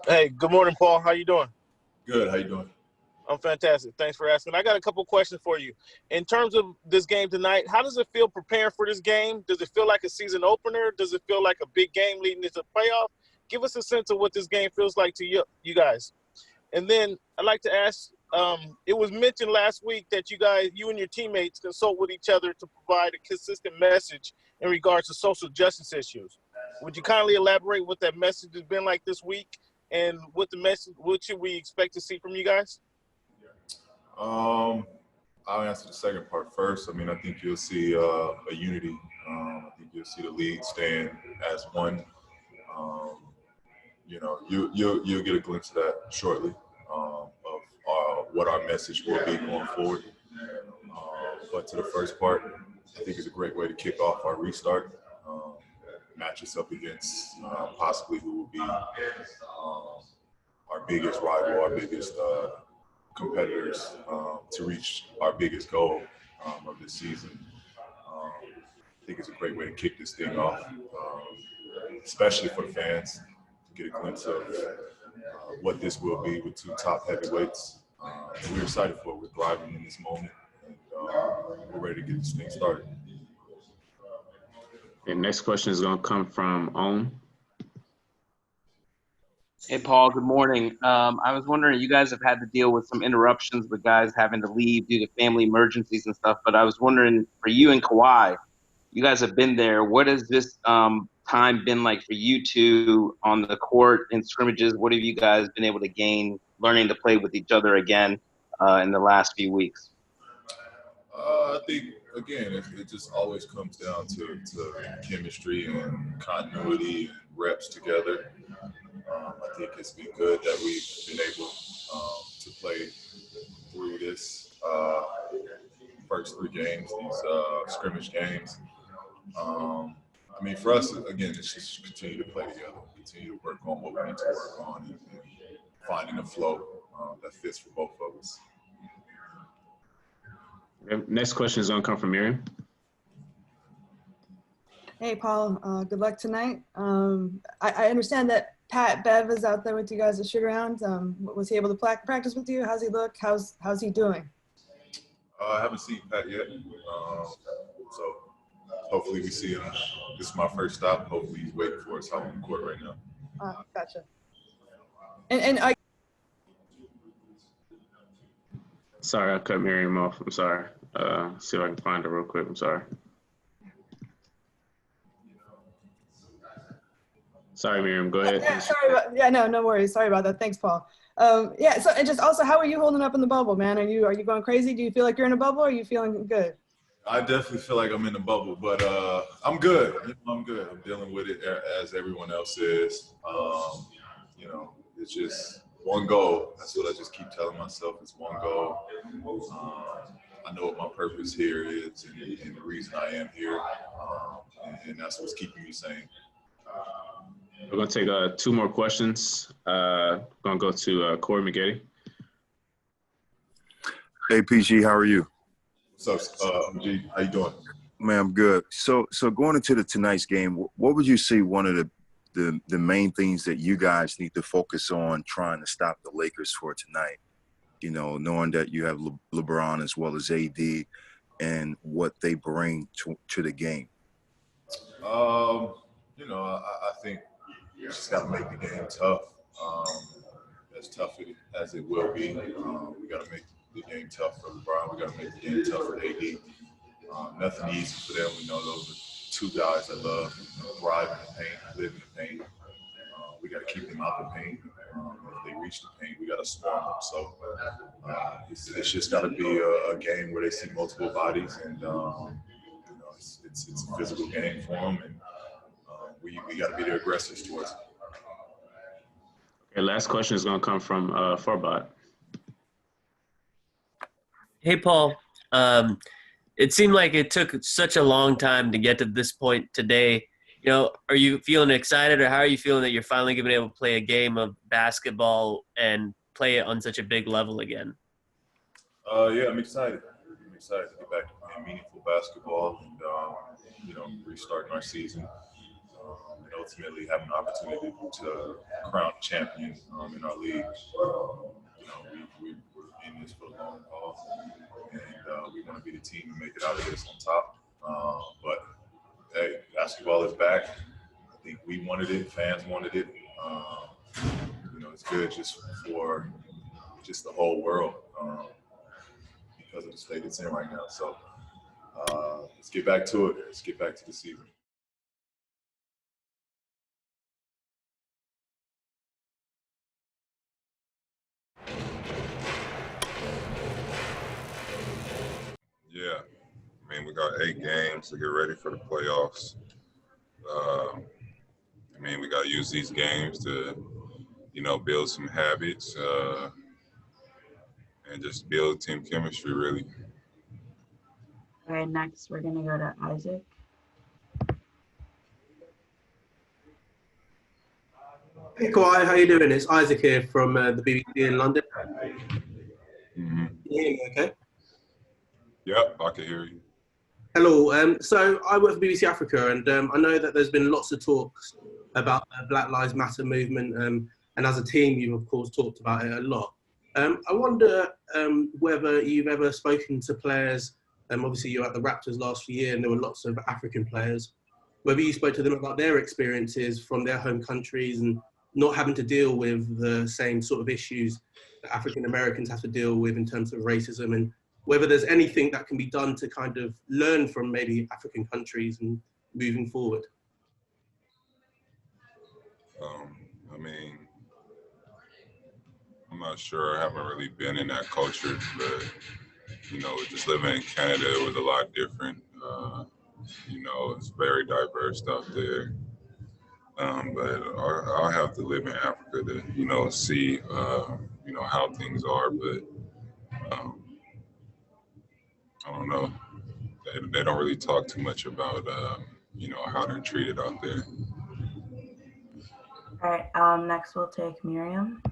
Hey, good morning, Paul. How you doing? Good. How you doing? I'm fantastic. Thanks for asking. I got a couple questions for you. In terms of this game tonight, how does it feel preparing for this game? Does it feel like a season opener? Does it feel like a big game leading into the playoff? Give us a sense of what this game feels like to you guys. And then I'd like to ask, it was mentioned last week that you and your teammates consult with each other to provide a consistent message in regards to social justice issues. Would you kindly elaborate what that message has been like this week and what should we expect to see from you guys? I'll answer the second part first. I mean, I think you'll see a unity. I think you'll see the league stand as one. You know, you'll get a glimpse of that shortly of what our message will be going forward. But to the first part, I think it's a great way to kick off our restart. Match us up against possibly who will be our biggest rival, our biggest competitors to reach our biggest goal of this season. I think it's a great way to kick this thing off, especially for the fans, to get a glimpse of what this will be with two top heavyweights. We're excited for it. We're thriving in this moment, and we're ready to get this thing started. The next question is going to come from Owen. Hey, Paul, good morning. I was wondering, you guys have had to deal with some interruptions with guys having to leave due to family emergencies and stuff, but I was wondering, for you and Kawhi, you guys have been there. What has this time been like for you two on the court in scrimmages? What have you guys been able to gain learning to play with each other again in the last few weeks? I think, again, it just always comes down to chemistry and continuity and reps together. I think it's been good that we've been able to play through this first three games, these scrimmage games. I mean, for us, again, it's just continue to play together, continue to work on what we need to work on, and finding a flow that fits for both of us. Next question is going to come from Miriam. Hey, Paul. Good luck tonight. I understand that Pat Bev is out there with you guys at shoot around. Was he able to practice with you? How's he look? How's he doing? I haven't seen Pat yet, so hopefully we see him. This is my first stop. Hopefully he's waiting for us out on the court right now. Gotcha. And I. Sorry, I cut Miriam off. I'm sorry. See if I can find her real quick. I'm sorry. Sorry, Miriam. Go ahead. No worries. Sorry about that. Thanks, Paul. So and just also, how are you holding up in the bubble, man? Are you going crazy? Do you feel like you're in a bubble, or are you feeling good? I definitely feel like I'm in the bubble, but I'm good. I'm good. I'm dealing with it as everyone else is. You know, it's just one goal. That's what I just keep telling myself. It's one goal. I know what my purpose here is, and the reason I am here, and that's what's keeping me sane. We're going to take two more questions. Going to go to Corey McGetty. Hey, PG, how are you? What's up, G? How you doing? Man, I'm good. So going into tonight's game, what would you say one of the main things that you guys need to focus on trying to stop the Lakers for tonight? You know, knowing that you have LeBron as well as AD and what they bring to the game. You know, I think you just got to make the game tough. as tough as it will be. We got to make the game tough for LeBron. We got to make the game tough for AD. Nothing easy for them. We know those are two guys that love, thrive in the paint, live in the paint. We got to keep them out the paint. If they reach the paint, we got to swarm them. So it's just got to be a game where they see multiple bodies, and it's a physical game for them, and we got to be the aggressors towards it. Okay, last question is going to come from Forbot. Hey, Paul. It seemed like it took such a long time to get to this point today. You know, are you feeling excited, or how are you feeling that you're finally going to be able to play a game of basketball and play it on such a big level again? Yeah, I'm excited. I'm excited to get back to playing meaningful basketball and, restarting our season. And ultimately having an opportunity to crown a champion in our league. We're in this for the long haul, and we want to be the team to make it out of this on top. But hey, basketball is back. I think we wanted it, fans wanted it. It's good just for the whole world because of the state it's in right now. So let's get back to it. Let's get back to the season. Yeah, I mean, we got 8 games to get ready for the playoffs. We got to use these games to, build some habits and just build team chemistry, really. All right, next we're going to go to Isaac. Hey, Kawhi, how you doing? It's Isaac here from the BBC in London. Mm-hmm. Can you hear me okay? Yep, I can hear you. Hello. So I work for BBC Africa, and I know that there's been lots of talks about the Black Lives Matter movement, and as a team, you've of course talked about it a lot. I wonder whether you've ever spoken to players. Obviously, you were at the Raptors last year, and there were lots of African players. Whether you spoke to them about their experiences from their home countries and not having to deal with the same sort of issues that African Americans have to deal with in terms of racism, and whether there's anything that can be done to kind of learn from maybe African countries and moving forward. I'm not sure. I haven't really been in that culture, but, just living in Canada, it was a lot different. It's very diverse out there. But I'll have to live in Africa to, see, how things are. But I don't know. They don't really talk too much about, how they're treated out there. All right, next we'll take Miriam.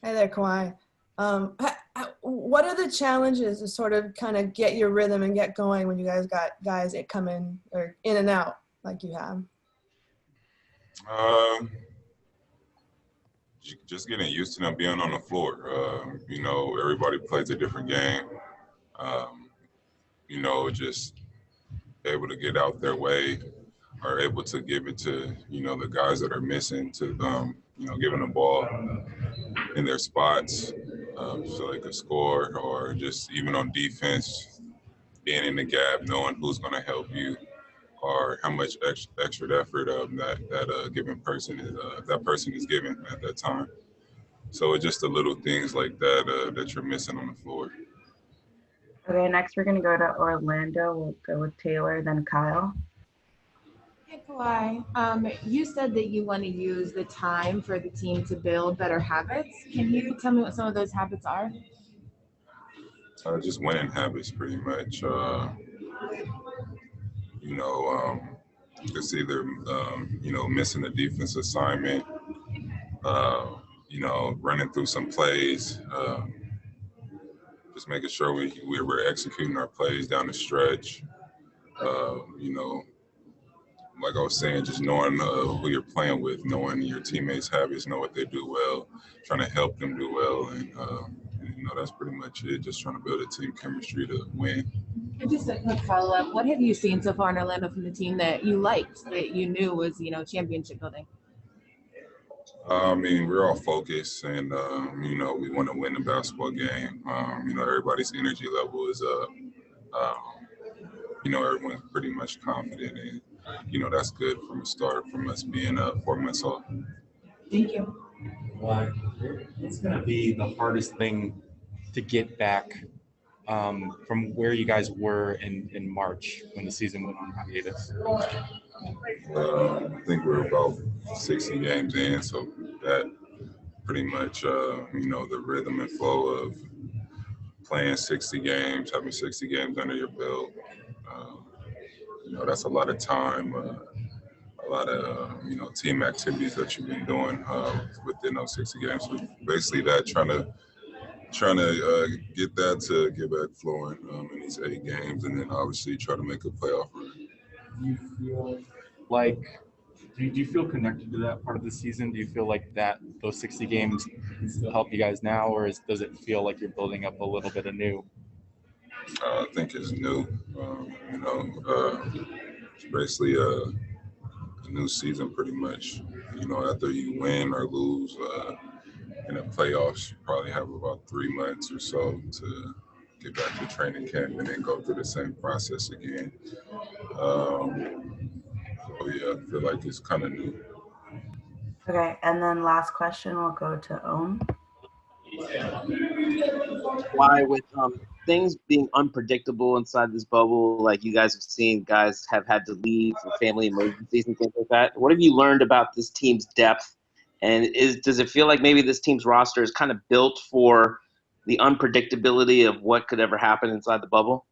Hey there, Kawhi. What are the challenges to sort of kind of get your rhythm and get going when you guys got guys that come in or in and out like you have? Just getting used to them being on the floor. Everybody plays a different game. Just able to get out their way, are able to give it to, the guys that are missing, to giving the ball in their spots so they could score, or just even on defense, being in the gap, knowing who's going to help you, or how much extra effort that given person is given at that time. So it's just the little things like that that you're missing on the floor. Okay, next we're going to go to Orlando. We'll go with Taylor, then Kyle. Hey, Kawhi. You said that you want to use the time for the team to build better habits. Can you tell me what some of those habits are? Just winning habits, pretty much. It's either, missing a defense assignment, running through some plays, just making sure we're executing our plays down the stretch. Like I was saying, just knowing who you're playing with, knowing your teammates' habits, know what they do well, trying to help them do well. And, that's pretty much it, just trying to build a team chemistry to win. And just a quick follow-up. What have you seen so far in Orlando from the team that you liked, that you knew was, championship building? I mean, we're all focused, and you know, we want to win the basketball game. You know, everybody's energy level is up. You know, everyone's pretty much confident, and you know, that's good from the start, from us being 4 months off. Thank you. What's going to be the hardest thing to get back from where you guys were in March when the season went on hiatus? I think we're about 60 games in, so that pretty much, you know, the rhythm and flow of playing 60 games, having 60 games under your belt. You know, that's a lot of time, a lot of, you know, team activities that you've been doing within those 60 games. So basically that, trying to get that to get back flowing in these 8 games, and then obviously try to make a playoff run. Do you feel like, do you feel connected to that part of the season? Do you feel like those 60 games can still help you guys now, or does it feel like you're building up a little bit anew? I think it's new. You know, it's basically a new season pretty much. You know, after you win or lose in the playoffs, you probably have about 3 months or so to get back to training camp and then go through the same process again. So yeah, I feel like it's kind of new. Okay, and then last question will go to Ohm. Why, with things being unpredictable inside this bubble, like you guys have seen guys have had to leave for family emergencies and things like that, what have you learned about this team's depth? And does it feel like maybe this team's roster is kind of built for the unpredictability of what could ever happen inside the bubble?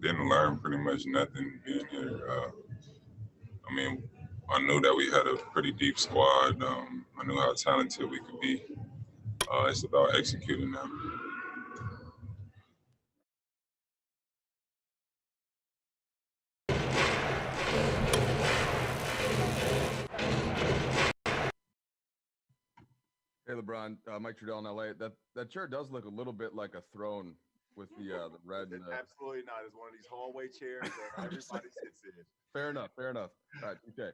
Didn't learn pretty much nothing being here. I mean, I knew that we had a pretty deep squad. I knew how talented we could be. It's about executing now. Hey LeBron, Mike Trudell in LA. That chair does look a little bit like a throne with the red. And Absolutely not. It's one of these hallway chairs that everybody sits in. Fair enough. All right, okay.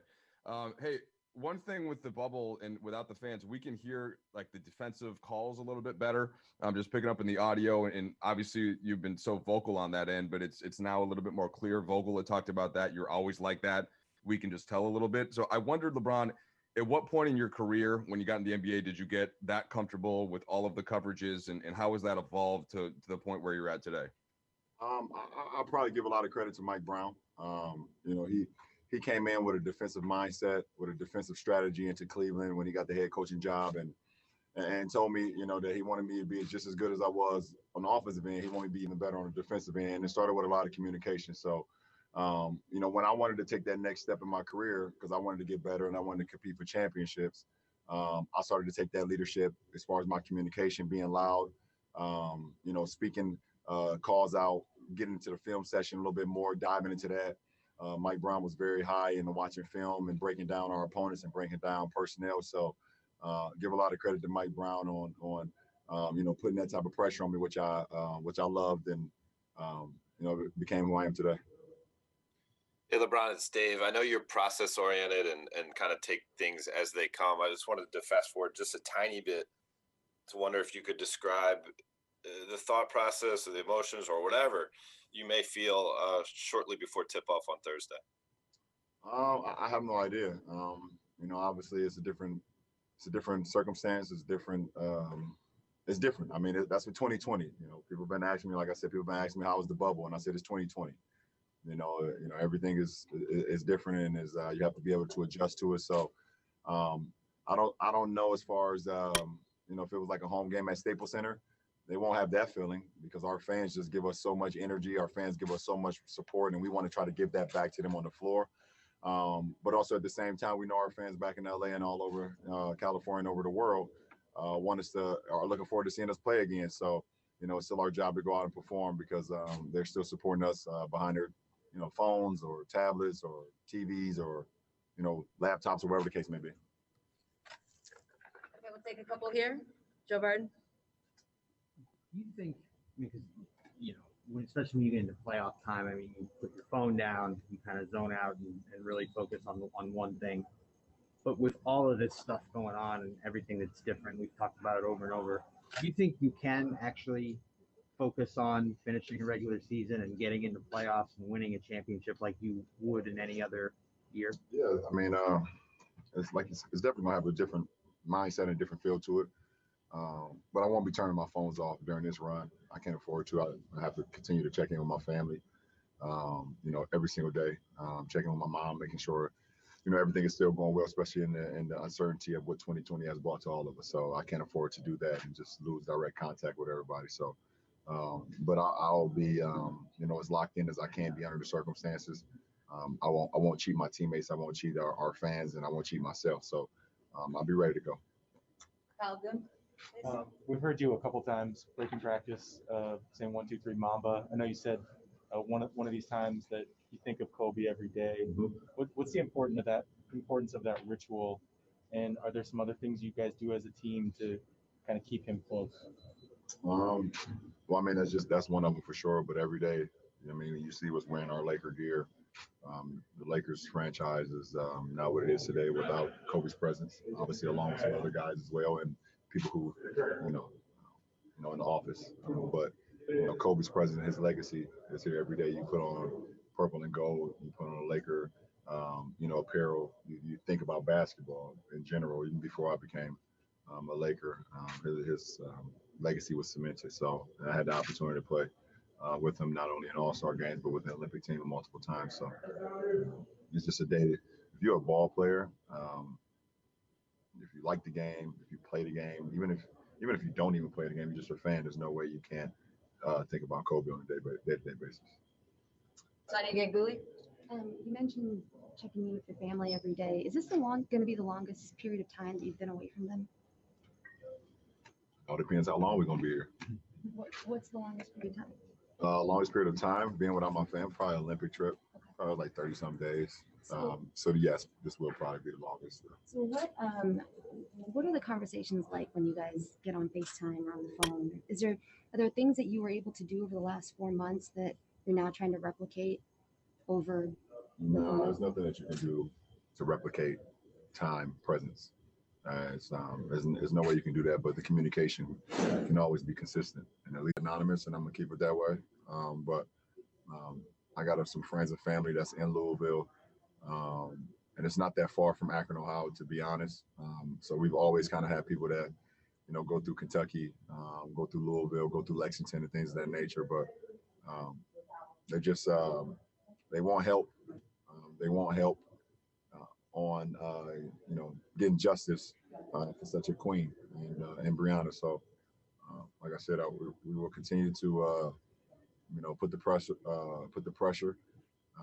Hey, one thing with the bubble and without the fans, we can hear like the defensive calls a little bit better. I'm just picking up in the audio, and obviously you've been so vocal on that end, but it's now a little bit more clear. Vogel had talked about that. You're always like that. We can just tell a little bit. So I wondered, LeBron, at what point in your career when you got in the NBA did you get that comfortable with all of the coverages, and how has that evolved to the point where you're at today? I'll probably give a lot of credit to Mike Brown. You know, he came in with a defensive mindset, with a defensive strategy into Cleveland when he got the head coaching job, and told me, you know, that he wanted me to be just as good as I was on the offensive end. He wanted me to be even better on the defensive end. And it started with a lot of communication. So, you know, when I wanted to take that next step in my career, because I wanted to get better and I wanted to compete for championships, I started to take that leadership as far as my communication, being loud, you know, speaking calls out, getting into the film session a little bit more, diving into that. Mike Brown was very high into watching film and breaking down our opponents and breaking down personnel. So give a lot of credit to Mike Brown on you know, putting that type of pressure on me, which I loved, and you know, it became who I am today. Hey, LeBron, it's Dave. I know you're process oriented and kind of take things as they come. I just wanted to fast forward just a tiny bit to wonder if you could describe the thought process or the emotions or whatever you may feel shortly before tip-off on Thursday. I have no idea. You know, obviously it's a different circumstance. It's different. I mean, that's for 2020. You know, people have been asking me, like I said, people have been asking me how was the bubble, and I said it's 2020. You know, everything is different, and you have to be able to adjust to it. So, I don't know as far as you know, if it was like a home game at Staples Center, they won't have that feeling because our fans just give us so much energy. Our fans give us so much support, and we want to try to give that back to them on the floor. But also at the same time, we know our fans back in LA and all over California and over the world are looking forward to seeing us play again. So, you know, it's still our job to go out and perform because they're still supporting us behind their, you know, phones or tablets or TVs or, you know, laptops or whatever the case may be. Okay, we'll take a couple here. Joe Barton. Do you think, because, you know, especially when you get into playoff time, I mean, you put your phone down, you kind of zone out and really focus on one thing. But with all of this stuff going on and everything that's different, we've talked about it over and over. Do you think you can actually focus on finishing a regular season and getting into playoffs and winning a championship like you would in any other year? Yeah, I mean, it's definitely gonna have a different mindset and a different feel to it. But I won't be turning my phones off during this run. I can't afford to. I have to continue to check in with my family, every single day. Checking with my mom, making sure, everything is still going well, especially in the uncertainty of what 2020 has brought to all of us. So I can't afford to do that and just lose direct contact with everybody. So, but I'll be, as locked in as I can be under the circumstances. I won't cheat my teammates. I won't cheat our fans, and I won't cheat myself. So I'll be ready to go. We've heard you a couple times breaking practice, saying 1, 2, 3 Mamba. I know you said one of these times that you think of Kobe every day. What's the importance of that ritual, and are there some other things you guys do as a team to kind of keep him close? Well, I mean, that's one of them for sure. But every day, I mean, you see what's wearing our Laker gear. The Lakers franchise is not what it is today without Kobe's presence. Obviously, along with some other guys as well, and people who, in the office. But Kobe's presence, his legacy is here every day. You put on purple and gold. You put on a Laker, apparel. You think about basketball in general. Even before I became a Laker, his legacy was cemented. So I had the opportunity to play with him not only in All-Star games but with the Olympic team multiple times. So it's just a day that if you're a ball player, if you like the game, if you play the game, even if you don't even play the game, you're just a fan, there's no way you can't think about Kobe on a day-to-day basis. Sadia Ganguly? You mentioned checking in with your family every day. Is this going to be the longest period of time that you've been away from them? All depends how long we're going to be here. What's the longest period of time? Longest period of time being without my family, probably Olympic trip, probably like 30-some days. So yes, this will probably be the longest. So what are the conversations like when you guys get on FaceTime or on the phone? Are there things that you were able to do over the last 4 months that you're now trying to replicate over? No, there's nothing that you can do to replicate time, presence. There's no way you can do that, but the communication can always be consistent and at least anonymous, and I'm gonna keep it that way. But I got some friends and family that's in Louisville, and it's not that far from Akron, Ohio, to be honest. So we've always kind of had people that, go through Kentucky, go through Louisville, go through Lexington and things of that nature. But they just they won't help. They won't help on getting justice for such a queen and Brianna. So like I said, we will continue to put the pressure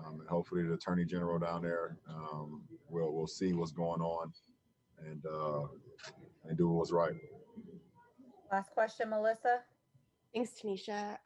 and hopefully the attorney general down there will see what's going on and do what's right. Last question, Melissa. Thanks, Tanisha.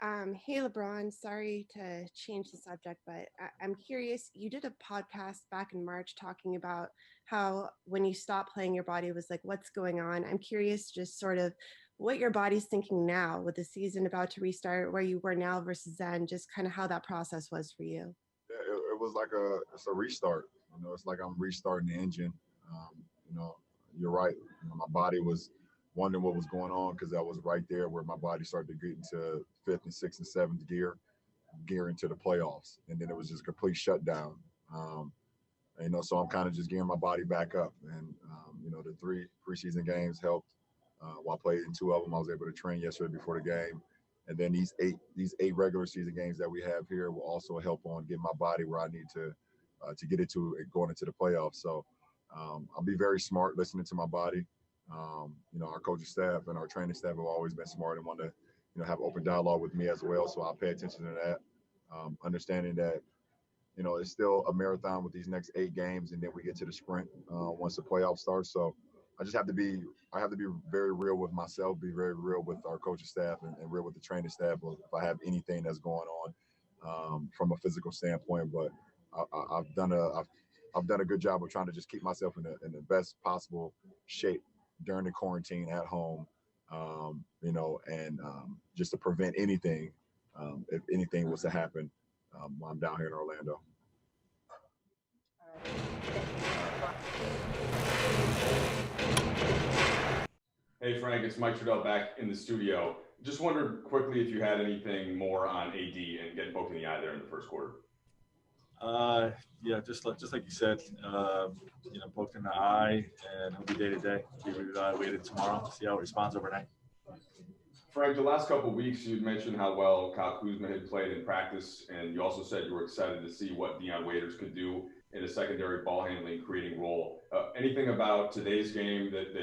Hey, LeBron, sorry to change the subject, but I'm curious. You did a podcast back in March talking about how when you stopped playing, your body was like, what's going on? I'm curious just sort of what your body's thinking now with the season about to restart, where you were now versus then, just kind of how that process was for you. Yeah, it was like it's a restart. It's like I'm restarting the engine. You're right. My body was wondering what was going on because I was right there where my body started to get into 5th and 6th and 7th gear into the playoffs. And then it was just a complete shutdown. So I'm kind of just gearing my body back up. And, the 3 preseason games helped. While I played in 2 of them, I was able to train yesterday before the game. And then these eight regular season games that we have here will also help on getting my body where I need to get it to going into the playoffs. So I'll be very smart listening to my body. Our coaching staff and our training staff have always been smart and want to, have open dialogue with me as well. So I'll pay attention to that, understanding that, it's still a marathon with these next 8 games, and then we get to the sprint once the playoffs start. So I have to be very real with myself, be very real with our coaching staff and real with the training staff if I have anything that's going on from a physical standpoint. But I've done a good job of trying to just keep myself in the best possible shape during the quarantine at home, and just to prevent anything if anything was to happen while I'm down here in Orlando. Hey, Frank, it's Mike Trudell back in the studio. Just wondered quickly if you had anything more on AD and getting poked in the eye there in the first quarter. Yeah, just like you said, poked in the eye, and he'll be day to day. Be reevaluated tomorrow. See how it responds overnight. Frank, the last couple of weeks, you'd mentioned how well Kyle Kuzma had played in practice, and you also said you were excited to see what Dion Waiters could do in a secondary ball handling, creating role. Anything about today's game that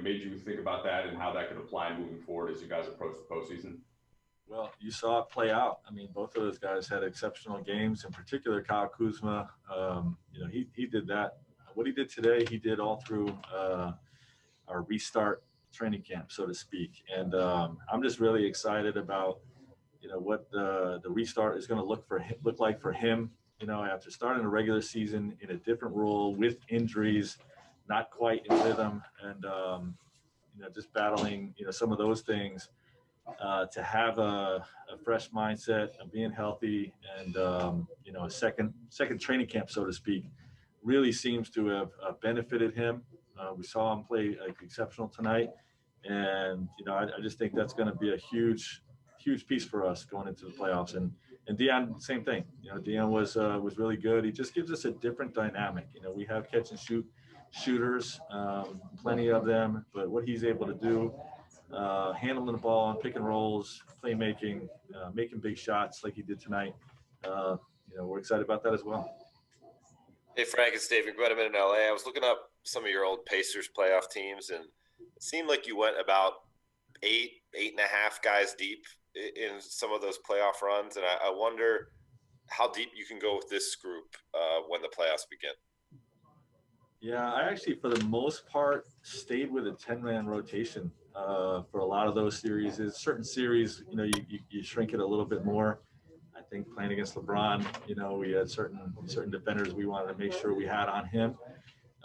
made you think about that and how that could apply moving forward as you guys approach the postseason? Well, you saw it play out. I mean, both of those guys had exceptional games. In particular, Kyle Kuzma, he did that. What he did today, he did all through our restart training camp, so to speak. And I'm just really excited about, what the restart is going to look like for him. After starting a regular season in a different role with injuries, not quite in rhythm, and just battling, some of those things. To have a fresh mindset of being healthy and a second training camp, so to speak, really seems to have benefited him. We saw him play exceptional tonight, and I just think that's going to be a huge piece for us going into the playoffs. And Dion, same thing. Dion was really good. He just gives us a different dynamic. We have catch and shoot shooters, plenty of them, but what he's able to do. Handling the ball on pick and rolls, playmaking, making big shots like he did tonight. We're excited about that as well. Hey, Frank, it's Dave McMenamin in LA. I was looking up some of your old Pacers playoff teams, and it seemed like you went about 8.5 guys deep in some of those playoff runs. And I wonder how deep you can go with this group when the playoffs begin. Yeah, I actually, for the most part, stayed with a 10-man rotation for a lot of those series. In certain series, you shrink it a little bit more. I think playing against LeBron, we had certain defenders we wanted to make sure we had on him.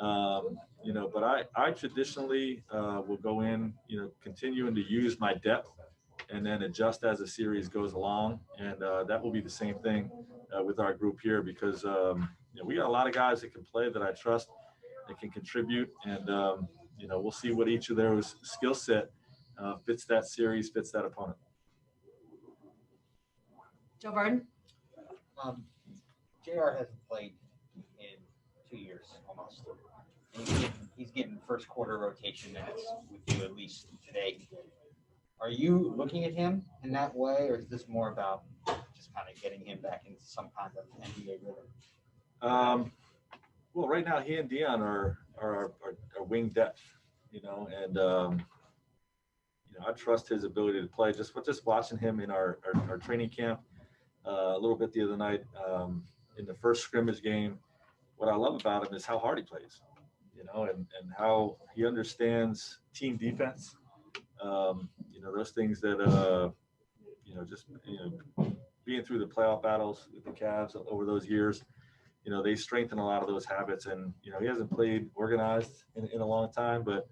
But I traditionally will go in, continuing to use my depth and then adjust as the series goes along. And that will be the same thing with our group here because, we got a lot of guys that can play that I trust. That can contribute, and we'll see what each of those skill set fits that series, fits that opponent. Joe Barton. JR hasn't played in 2 years almost. And he's getting first quarter rotation minutes with you at least today. Are you looking at him in that way, or is this more about just kind of getting him back into some kind of NBA rhythm? Well, right now he and Dion are wing depth, and I trust his ability to play. Just watching him in our training camp a little bit the other night in the first scrimmage game. What I love about him is how hard he plays, and how he understands team defense. Those things that being through the playoff battles with the Cavs over those years. They strengthen a lot of those habits, and he hasn't played organized in a long time, but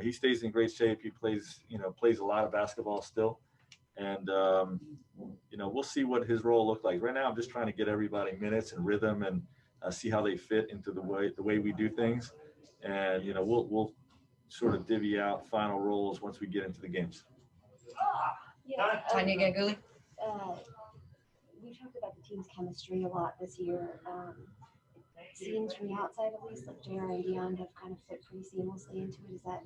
he stays in great shape. He plays a lot of basketball still, and we'll see what his role looks like. Right now, I'm just trying to get everybody minutes and rhythm and see how they fit into the way we do things, and we'll sort of divvy out final roles once we get into the games. Tanya Ganguli. We talked about the team's chemistry a lot this year. It seems from the outside, at least, like JR and Dion have kind of fit pretty seamlessly into it. Is that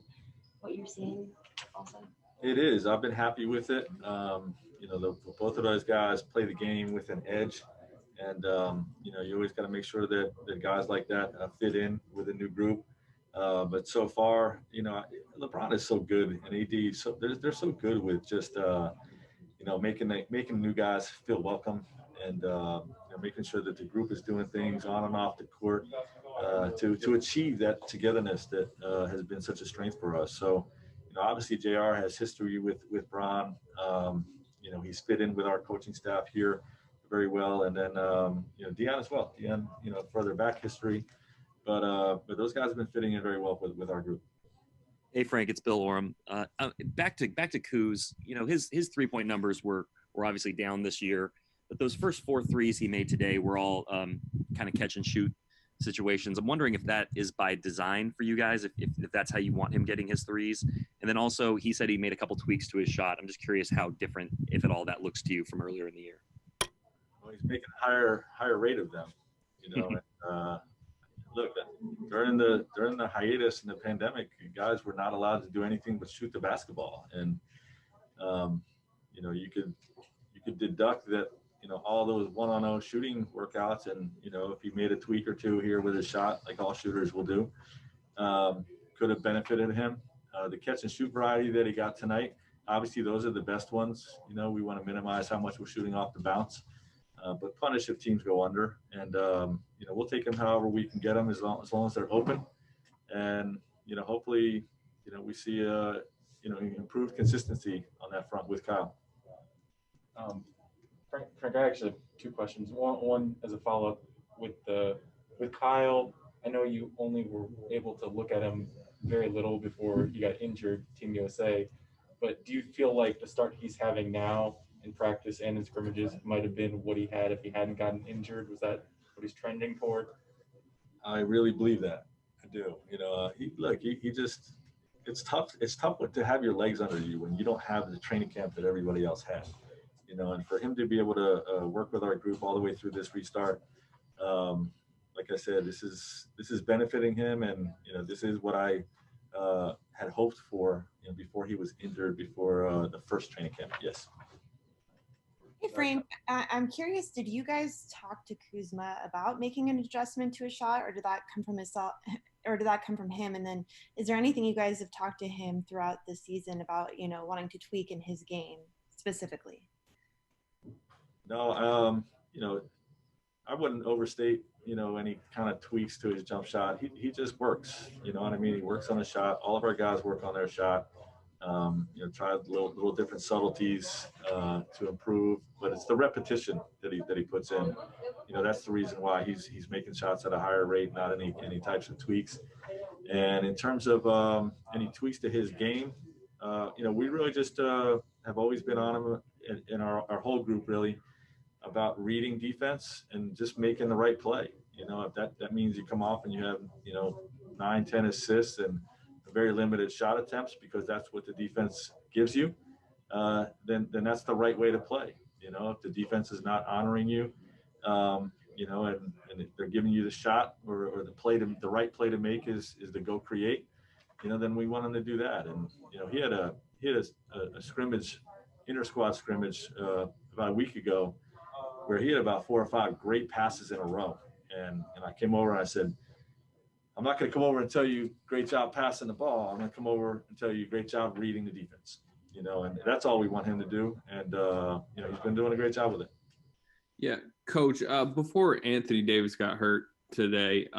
what you're seeing also? It is. I've been happy with it. Both of those guys play the game with an edge, and you always got to make sure that guys like that fit in with a new group. But so far, LeBron is so good, and AD, so they're so good with just making new guys feel welcome, and making sure that the group is doing things on and off the court to achieve that togetherness that has been such a strength for us. So, obviously JR has history with Bron. He's fit in with our coaching staff here very well, and then Dion as well. Dion, further back history, but those guys have been fitting in very well with our group. Hey Frank, it's Bill Oram. Back to Kuz. His 3-point numbers were We're obviously down this year, but those first 4 threes he made today were all kind of catch and shoot situations. I'm wondering if that is by design for you guys, if that's how you want him getting his threes. And then also he said he made a couple tweaks to his shot. I'm just curious how different, if at all, that looks to you from earlier in the year. Well, he's making a higher rate of them, you know. And, look, during the hiatus and the pandemic, guys were not allowed to do anything but shoot the basketball. And you know, you could deduct that, you know, all those 1-on-0 shooting workouts, and, you know, if he made a tweak or two here with his shot, like all shooters will do, could have benefited him. The catch and shoot variety that he got tonight, obviously those are the best ones. You know, we want to minimize how much we're shooting off the bounce, but punish if teams go under. And, you know, we'll take them however we can get them, as long as they're open. And, you know, hopefully, you know, we see you know, improved consistency on that front with Kyle. Frank, I actually have 2 questions. One as a follow-up with Kyle. I know you only were able to look at him very little before he got injured, Team USA. But do you feel like the start he's having now in practice and in scrimmages might have been what he had if he hadn't gotten injured? Was that what he's trending toward? I really believe that. I do. You know, he just, it's tough to have your legs under you when you don't have the training camp that everybody else has. You know, and for him to be able to work with our group all the way through this restart, like I said, this is benefiting him, and, you know, this is what I had hoped for, you know, before he was injured, before the first training camp. Yes. Hey Frank, I'm curious, did you guys talk to Kuzma about making an adjustment to a shot, or did that come from him? And then is there anything you guys have talked to him throughout the season about, you know, wanting to tweak in his game specifically? No, you know, I wouldn't overstate, you know, any kind of tweaks to his jump shot. He just works, you know what I mean? He works on the shot. All of our guys work on their shot. You know, try little different subtleties to improve, but it's the repetition that he puts in. You know, that's the reason why he's making shots at a higher rate, not any types of tweaks. And in terms of any tweaks to his game, you know, we really just have always been on him in our whole group, really, about reading defense and just making the right play. You know, if that means you come off and you have, you know, 9-10 assists and very limited shot attempts because that's what the defense gives you, then that's the right way to play. You know, if the defense is not honoring you, you know, and they're giving you the shot or the right play to make is to go create, you know, then we want them to do that. And, you know, he had a scrimmage, inter-squad scrimmage about a week ago where he had about 4 or 5 great passes in a row. And I came over and I said, I'm not going to come over and tell you great job passing the ball. I'm going to come over and tell you great job reading the defense, you know, and that's all we want him to do. And, you know, he's been doing a great job with it. Yeah, Coach, before Anthony Davis got hurt today,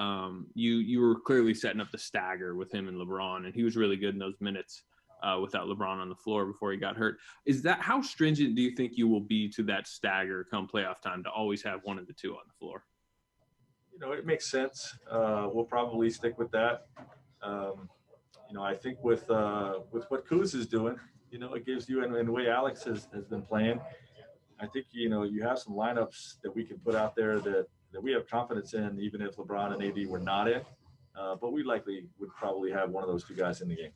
you were clearly setting up the stagger with him and LeBron, and he was really good in those minutes without LeBron on the floor before he got hurt. Is that, how stringent do you think you will be to that stagger come playoff time to always have one of the two on the floor? You know, it makes sense. We'll probably stick with that. You know, I think with what Kuz is doing, you know, it gives you, and the way Alex has been playing, I think, you know, you have some lineups that we can put out there that we have confidence in, even if LeBron and AD were not in. But we likely would probably have one of those two guys in the game.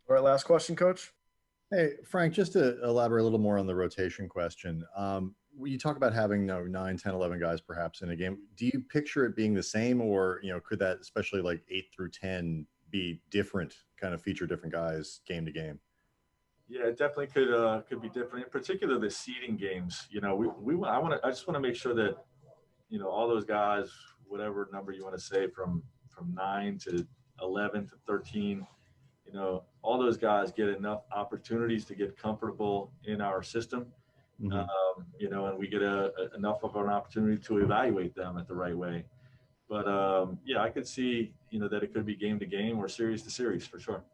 All right, last question, Coach. Hey, Frank, just to elaborate a little more on the rotation question. You talk about having 9, 10, 11 guys perhaps in a game. Do you picture it being the same, or, you know, could that, especially like 8 through 10, be different, kind of feature different guys game to game? Yeah, it definitely could be different. In particular, the seeding games. You know, I just want to make sure that, you know, all those guys, whatever number you want to say, from 9 to 11 to 13, you know, all those guys get enough opportunities to get comfortable in our system. Mm-hmm. You know, and we get enough of an opportunity to evaluate them at the right way. But yeah, I could see, you know, that it could be game to game or series to series for sure.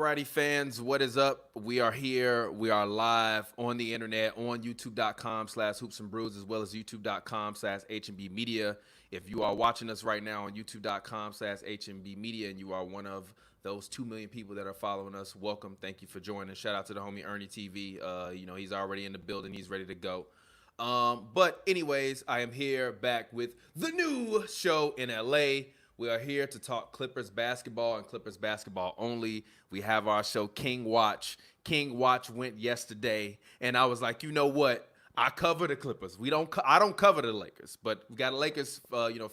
righty, fans, what is up? We are here. We are live on the internet on youtube.com/hoops and brews, as well as youtube.com/HNB media. If you are watching us right now on youtube.com/HNB media and you are one of those 2 million people that are following us, welcome. Thank you for joining. Shout out to the homie Ernie TV. He's already in the building. He's ready to go. But anyways, I am here back with the new show in LA. We are here to talk Clippers basketball and Clippers basketball only. We have our show King Watch. King Watch went yesterday, and I was like, you know what? I cover the Clippers. I don't cover the Lakers, but we got a Lakers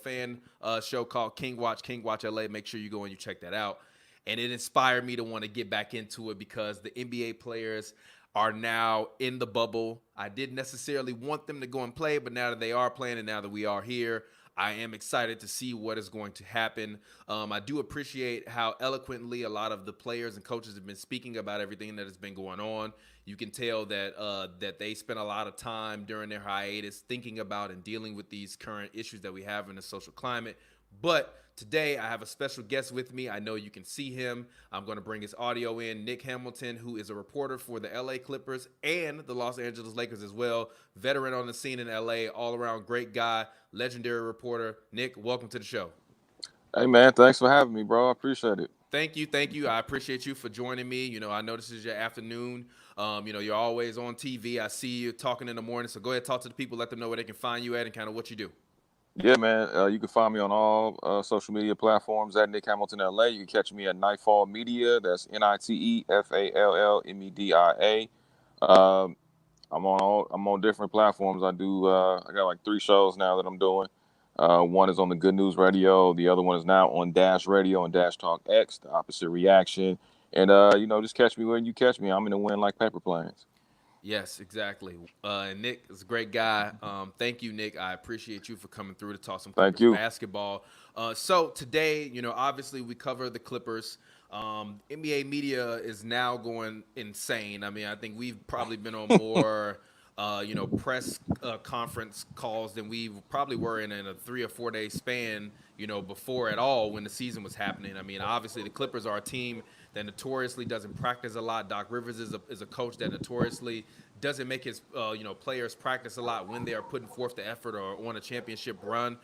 fan show called King Watch LA. Make sure you go and you check that out. And it inspired me to want to get back into it because the NBA players are now in the bubble. I didn't necessarily want them to go and play, but now that they are playing and now that we are here, I am excited to see what is going to happen. I do appreciate how eloquently a lot of the players and coaches have been speaking about everything that has been going on. You can tell that they spent a lot of time during their hiatus thinking about and dealing with these current issues that we have in the social climate. But today I have a special guest with me. I know you can see him. I'm going to bring his audio in. Nick Hamilton, who is a reporter for the LA Clippers and the Los Angeles Lakers as well. Veteran on the scene in LA, all around great guy, legendary reporter. Nick, welcome to the show. Hey man, thanks for having me, bro. I appreciate it. Thank you. I appreciate you for joining me. I know this is your afternoon. You're always on TV. I see you talking in the morning. So go ahead, talk to the people, let them know where they can find you at and kind of what you do. Yeah, man. You can find me on all social media platforms at Nick Hamilton LA. You can catch me at Nightfall Media. That's NITEFALLMEDIA. I'm on different platforms. I got like 3 shows now that I'm doing. One is on the Good News Radio. The other one is now on Dash Radio and Dash Talk X, The Opposite Reaction. And just catch me where you catch me. I'm in the wind like paper planes. Yes, exactly. Nick is a great guy. Thank you, Nick. I appreciate you for coming through to talk some Clippers basketball. So today, obviously we cover the Clippers. NBA media is now going insane. I mean, I think we've probably been on more, press conference calls than we probably were in a 3 or 4 day span, before at all when the season was happening. I mean, obviously the Clippers are a team that notoriously doesn't practice a lot. Doc Rivers is a coach that notoriously doesn't make his players practice a lot when they are putting forth the effort or on a championship run.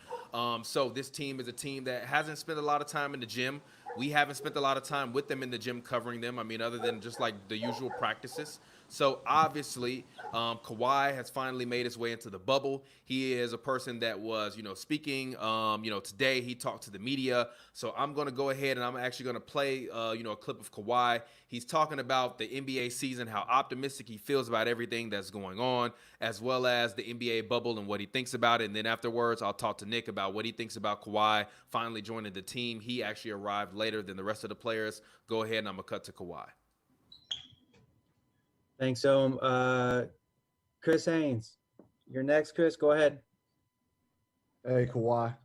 So this team is a team that hasn't spent a lot of time in the gym. We haven't spent a lot of time with them in the gym covering them. I mean, other than just like the usual practices. So obviously, Kawhi has finally made his way into the bubble. He is a person that was, speaking. Today he talked to the media. So I'm going to go ahead and I'm actually going to play, a clip of Kawhi. He's talking about the NBA season, how optimistic he feels about everything that's going on, as well as the NBA bubble and what he thinks about it. And then afterwards, I'll talk to Nick about what he thinks about Kawhi finally joining the team. He actually arrived later than the rest of the players. Go ahead and I'm going to cut to Kawhi. Thanks, Ohm. Chris Haynes, you're next. Chris, go ahead. Hey, Kawhi.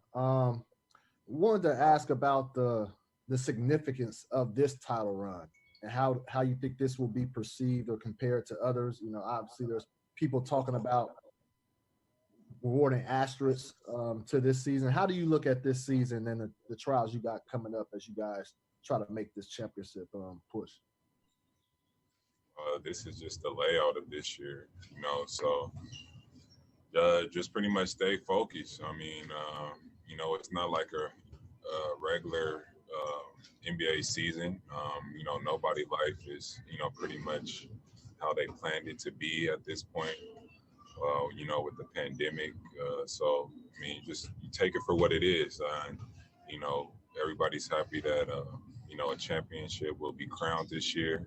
Wanted to ask about the significance of this title run and how you think this will be perceived or compared to others. Obviously there's people talking about rewarding asterisks to this season. How do you look at this season and the trials you got coming up as you guys try to make this championship push? This is just the layout of this year, so just pretty much stay focused. I mean, it's not like a regular NBA season. Nobody's life is, pretty much how they planned it to be at this point, with the pandemic. So, I mean, just you take it for what it is. And, everybody's happy that, a championship will be crowned this year.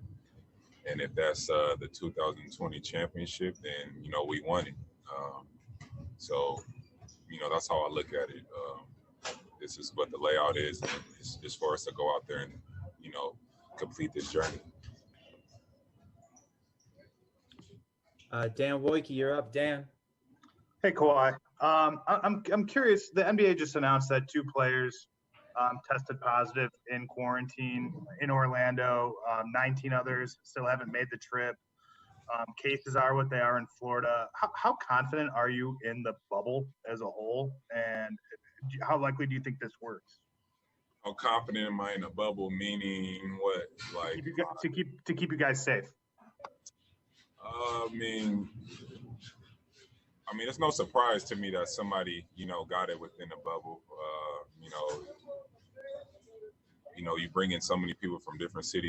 And if that's the 2020 championship, then, we won it. So, that's how I look at it. This is what the layout is. And it's just for us to go out there and, complete this journey. Dan Wojcicki, you're up. Dan. Hey, Kawhi. I'm curious. The NBA just announced that 2 players tested positive in quarantine in Orlando. 19 others still haven't made the trip. Cases are what they are in Florida. How confident are you in the bubble as a whole, and how likely do you think this works? confident am I in a bubble? Meaning what? Like to keep you guys safe. I mean, it's no surprise to me that somebody, got it within the bubble. You bring in so many people from different cities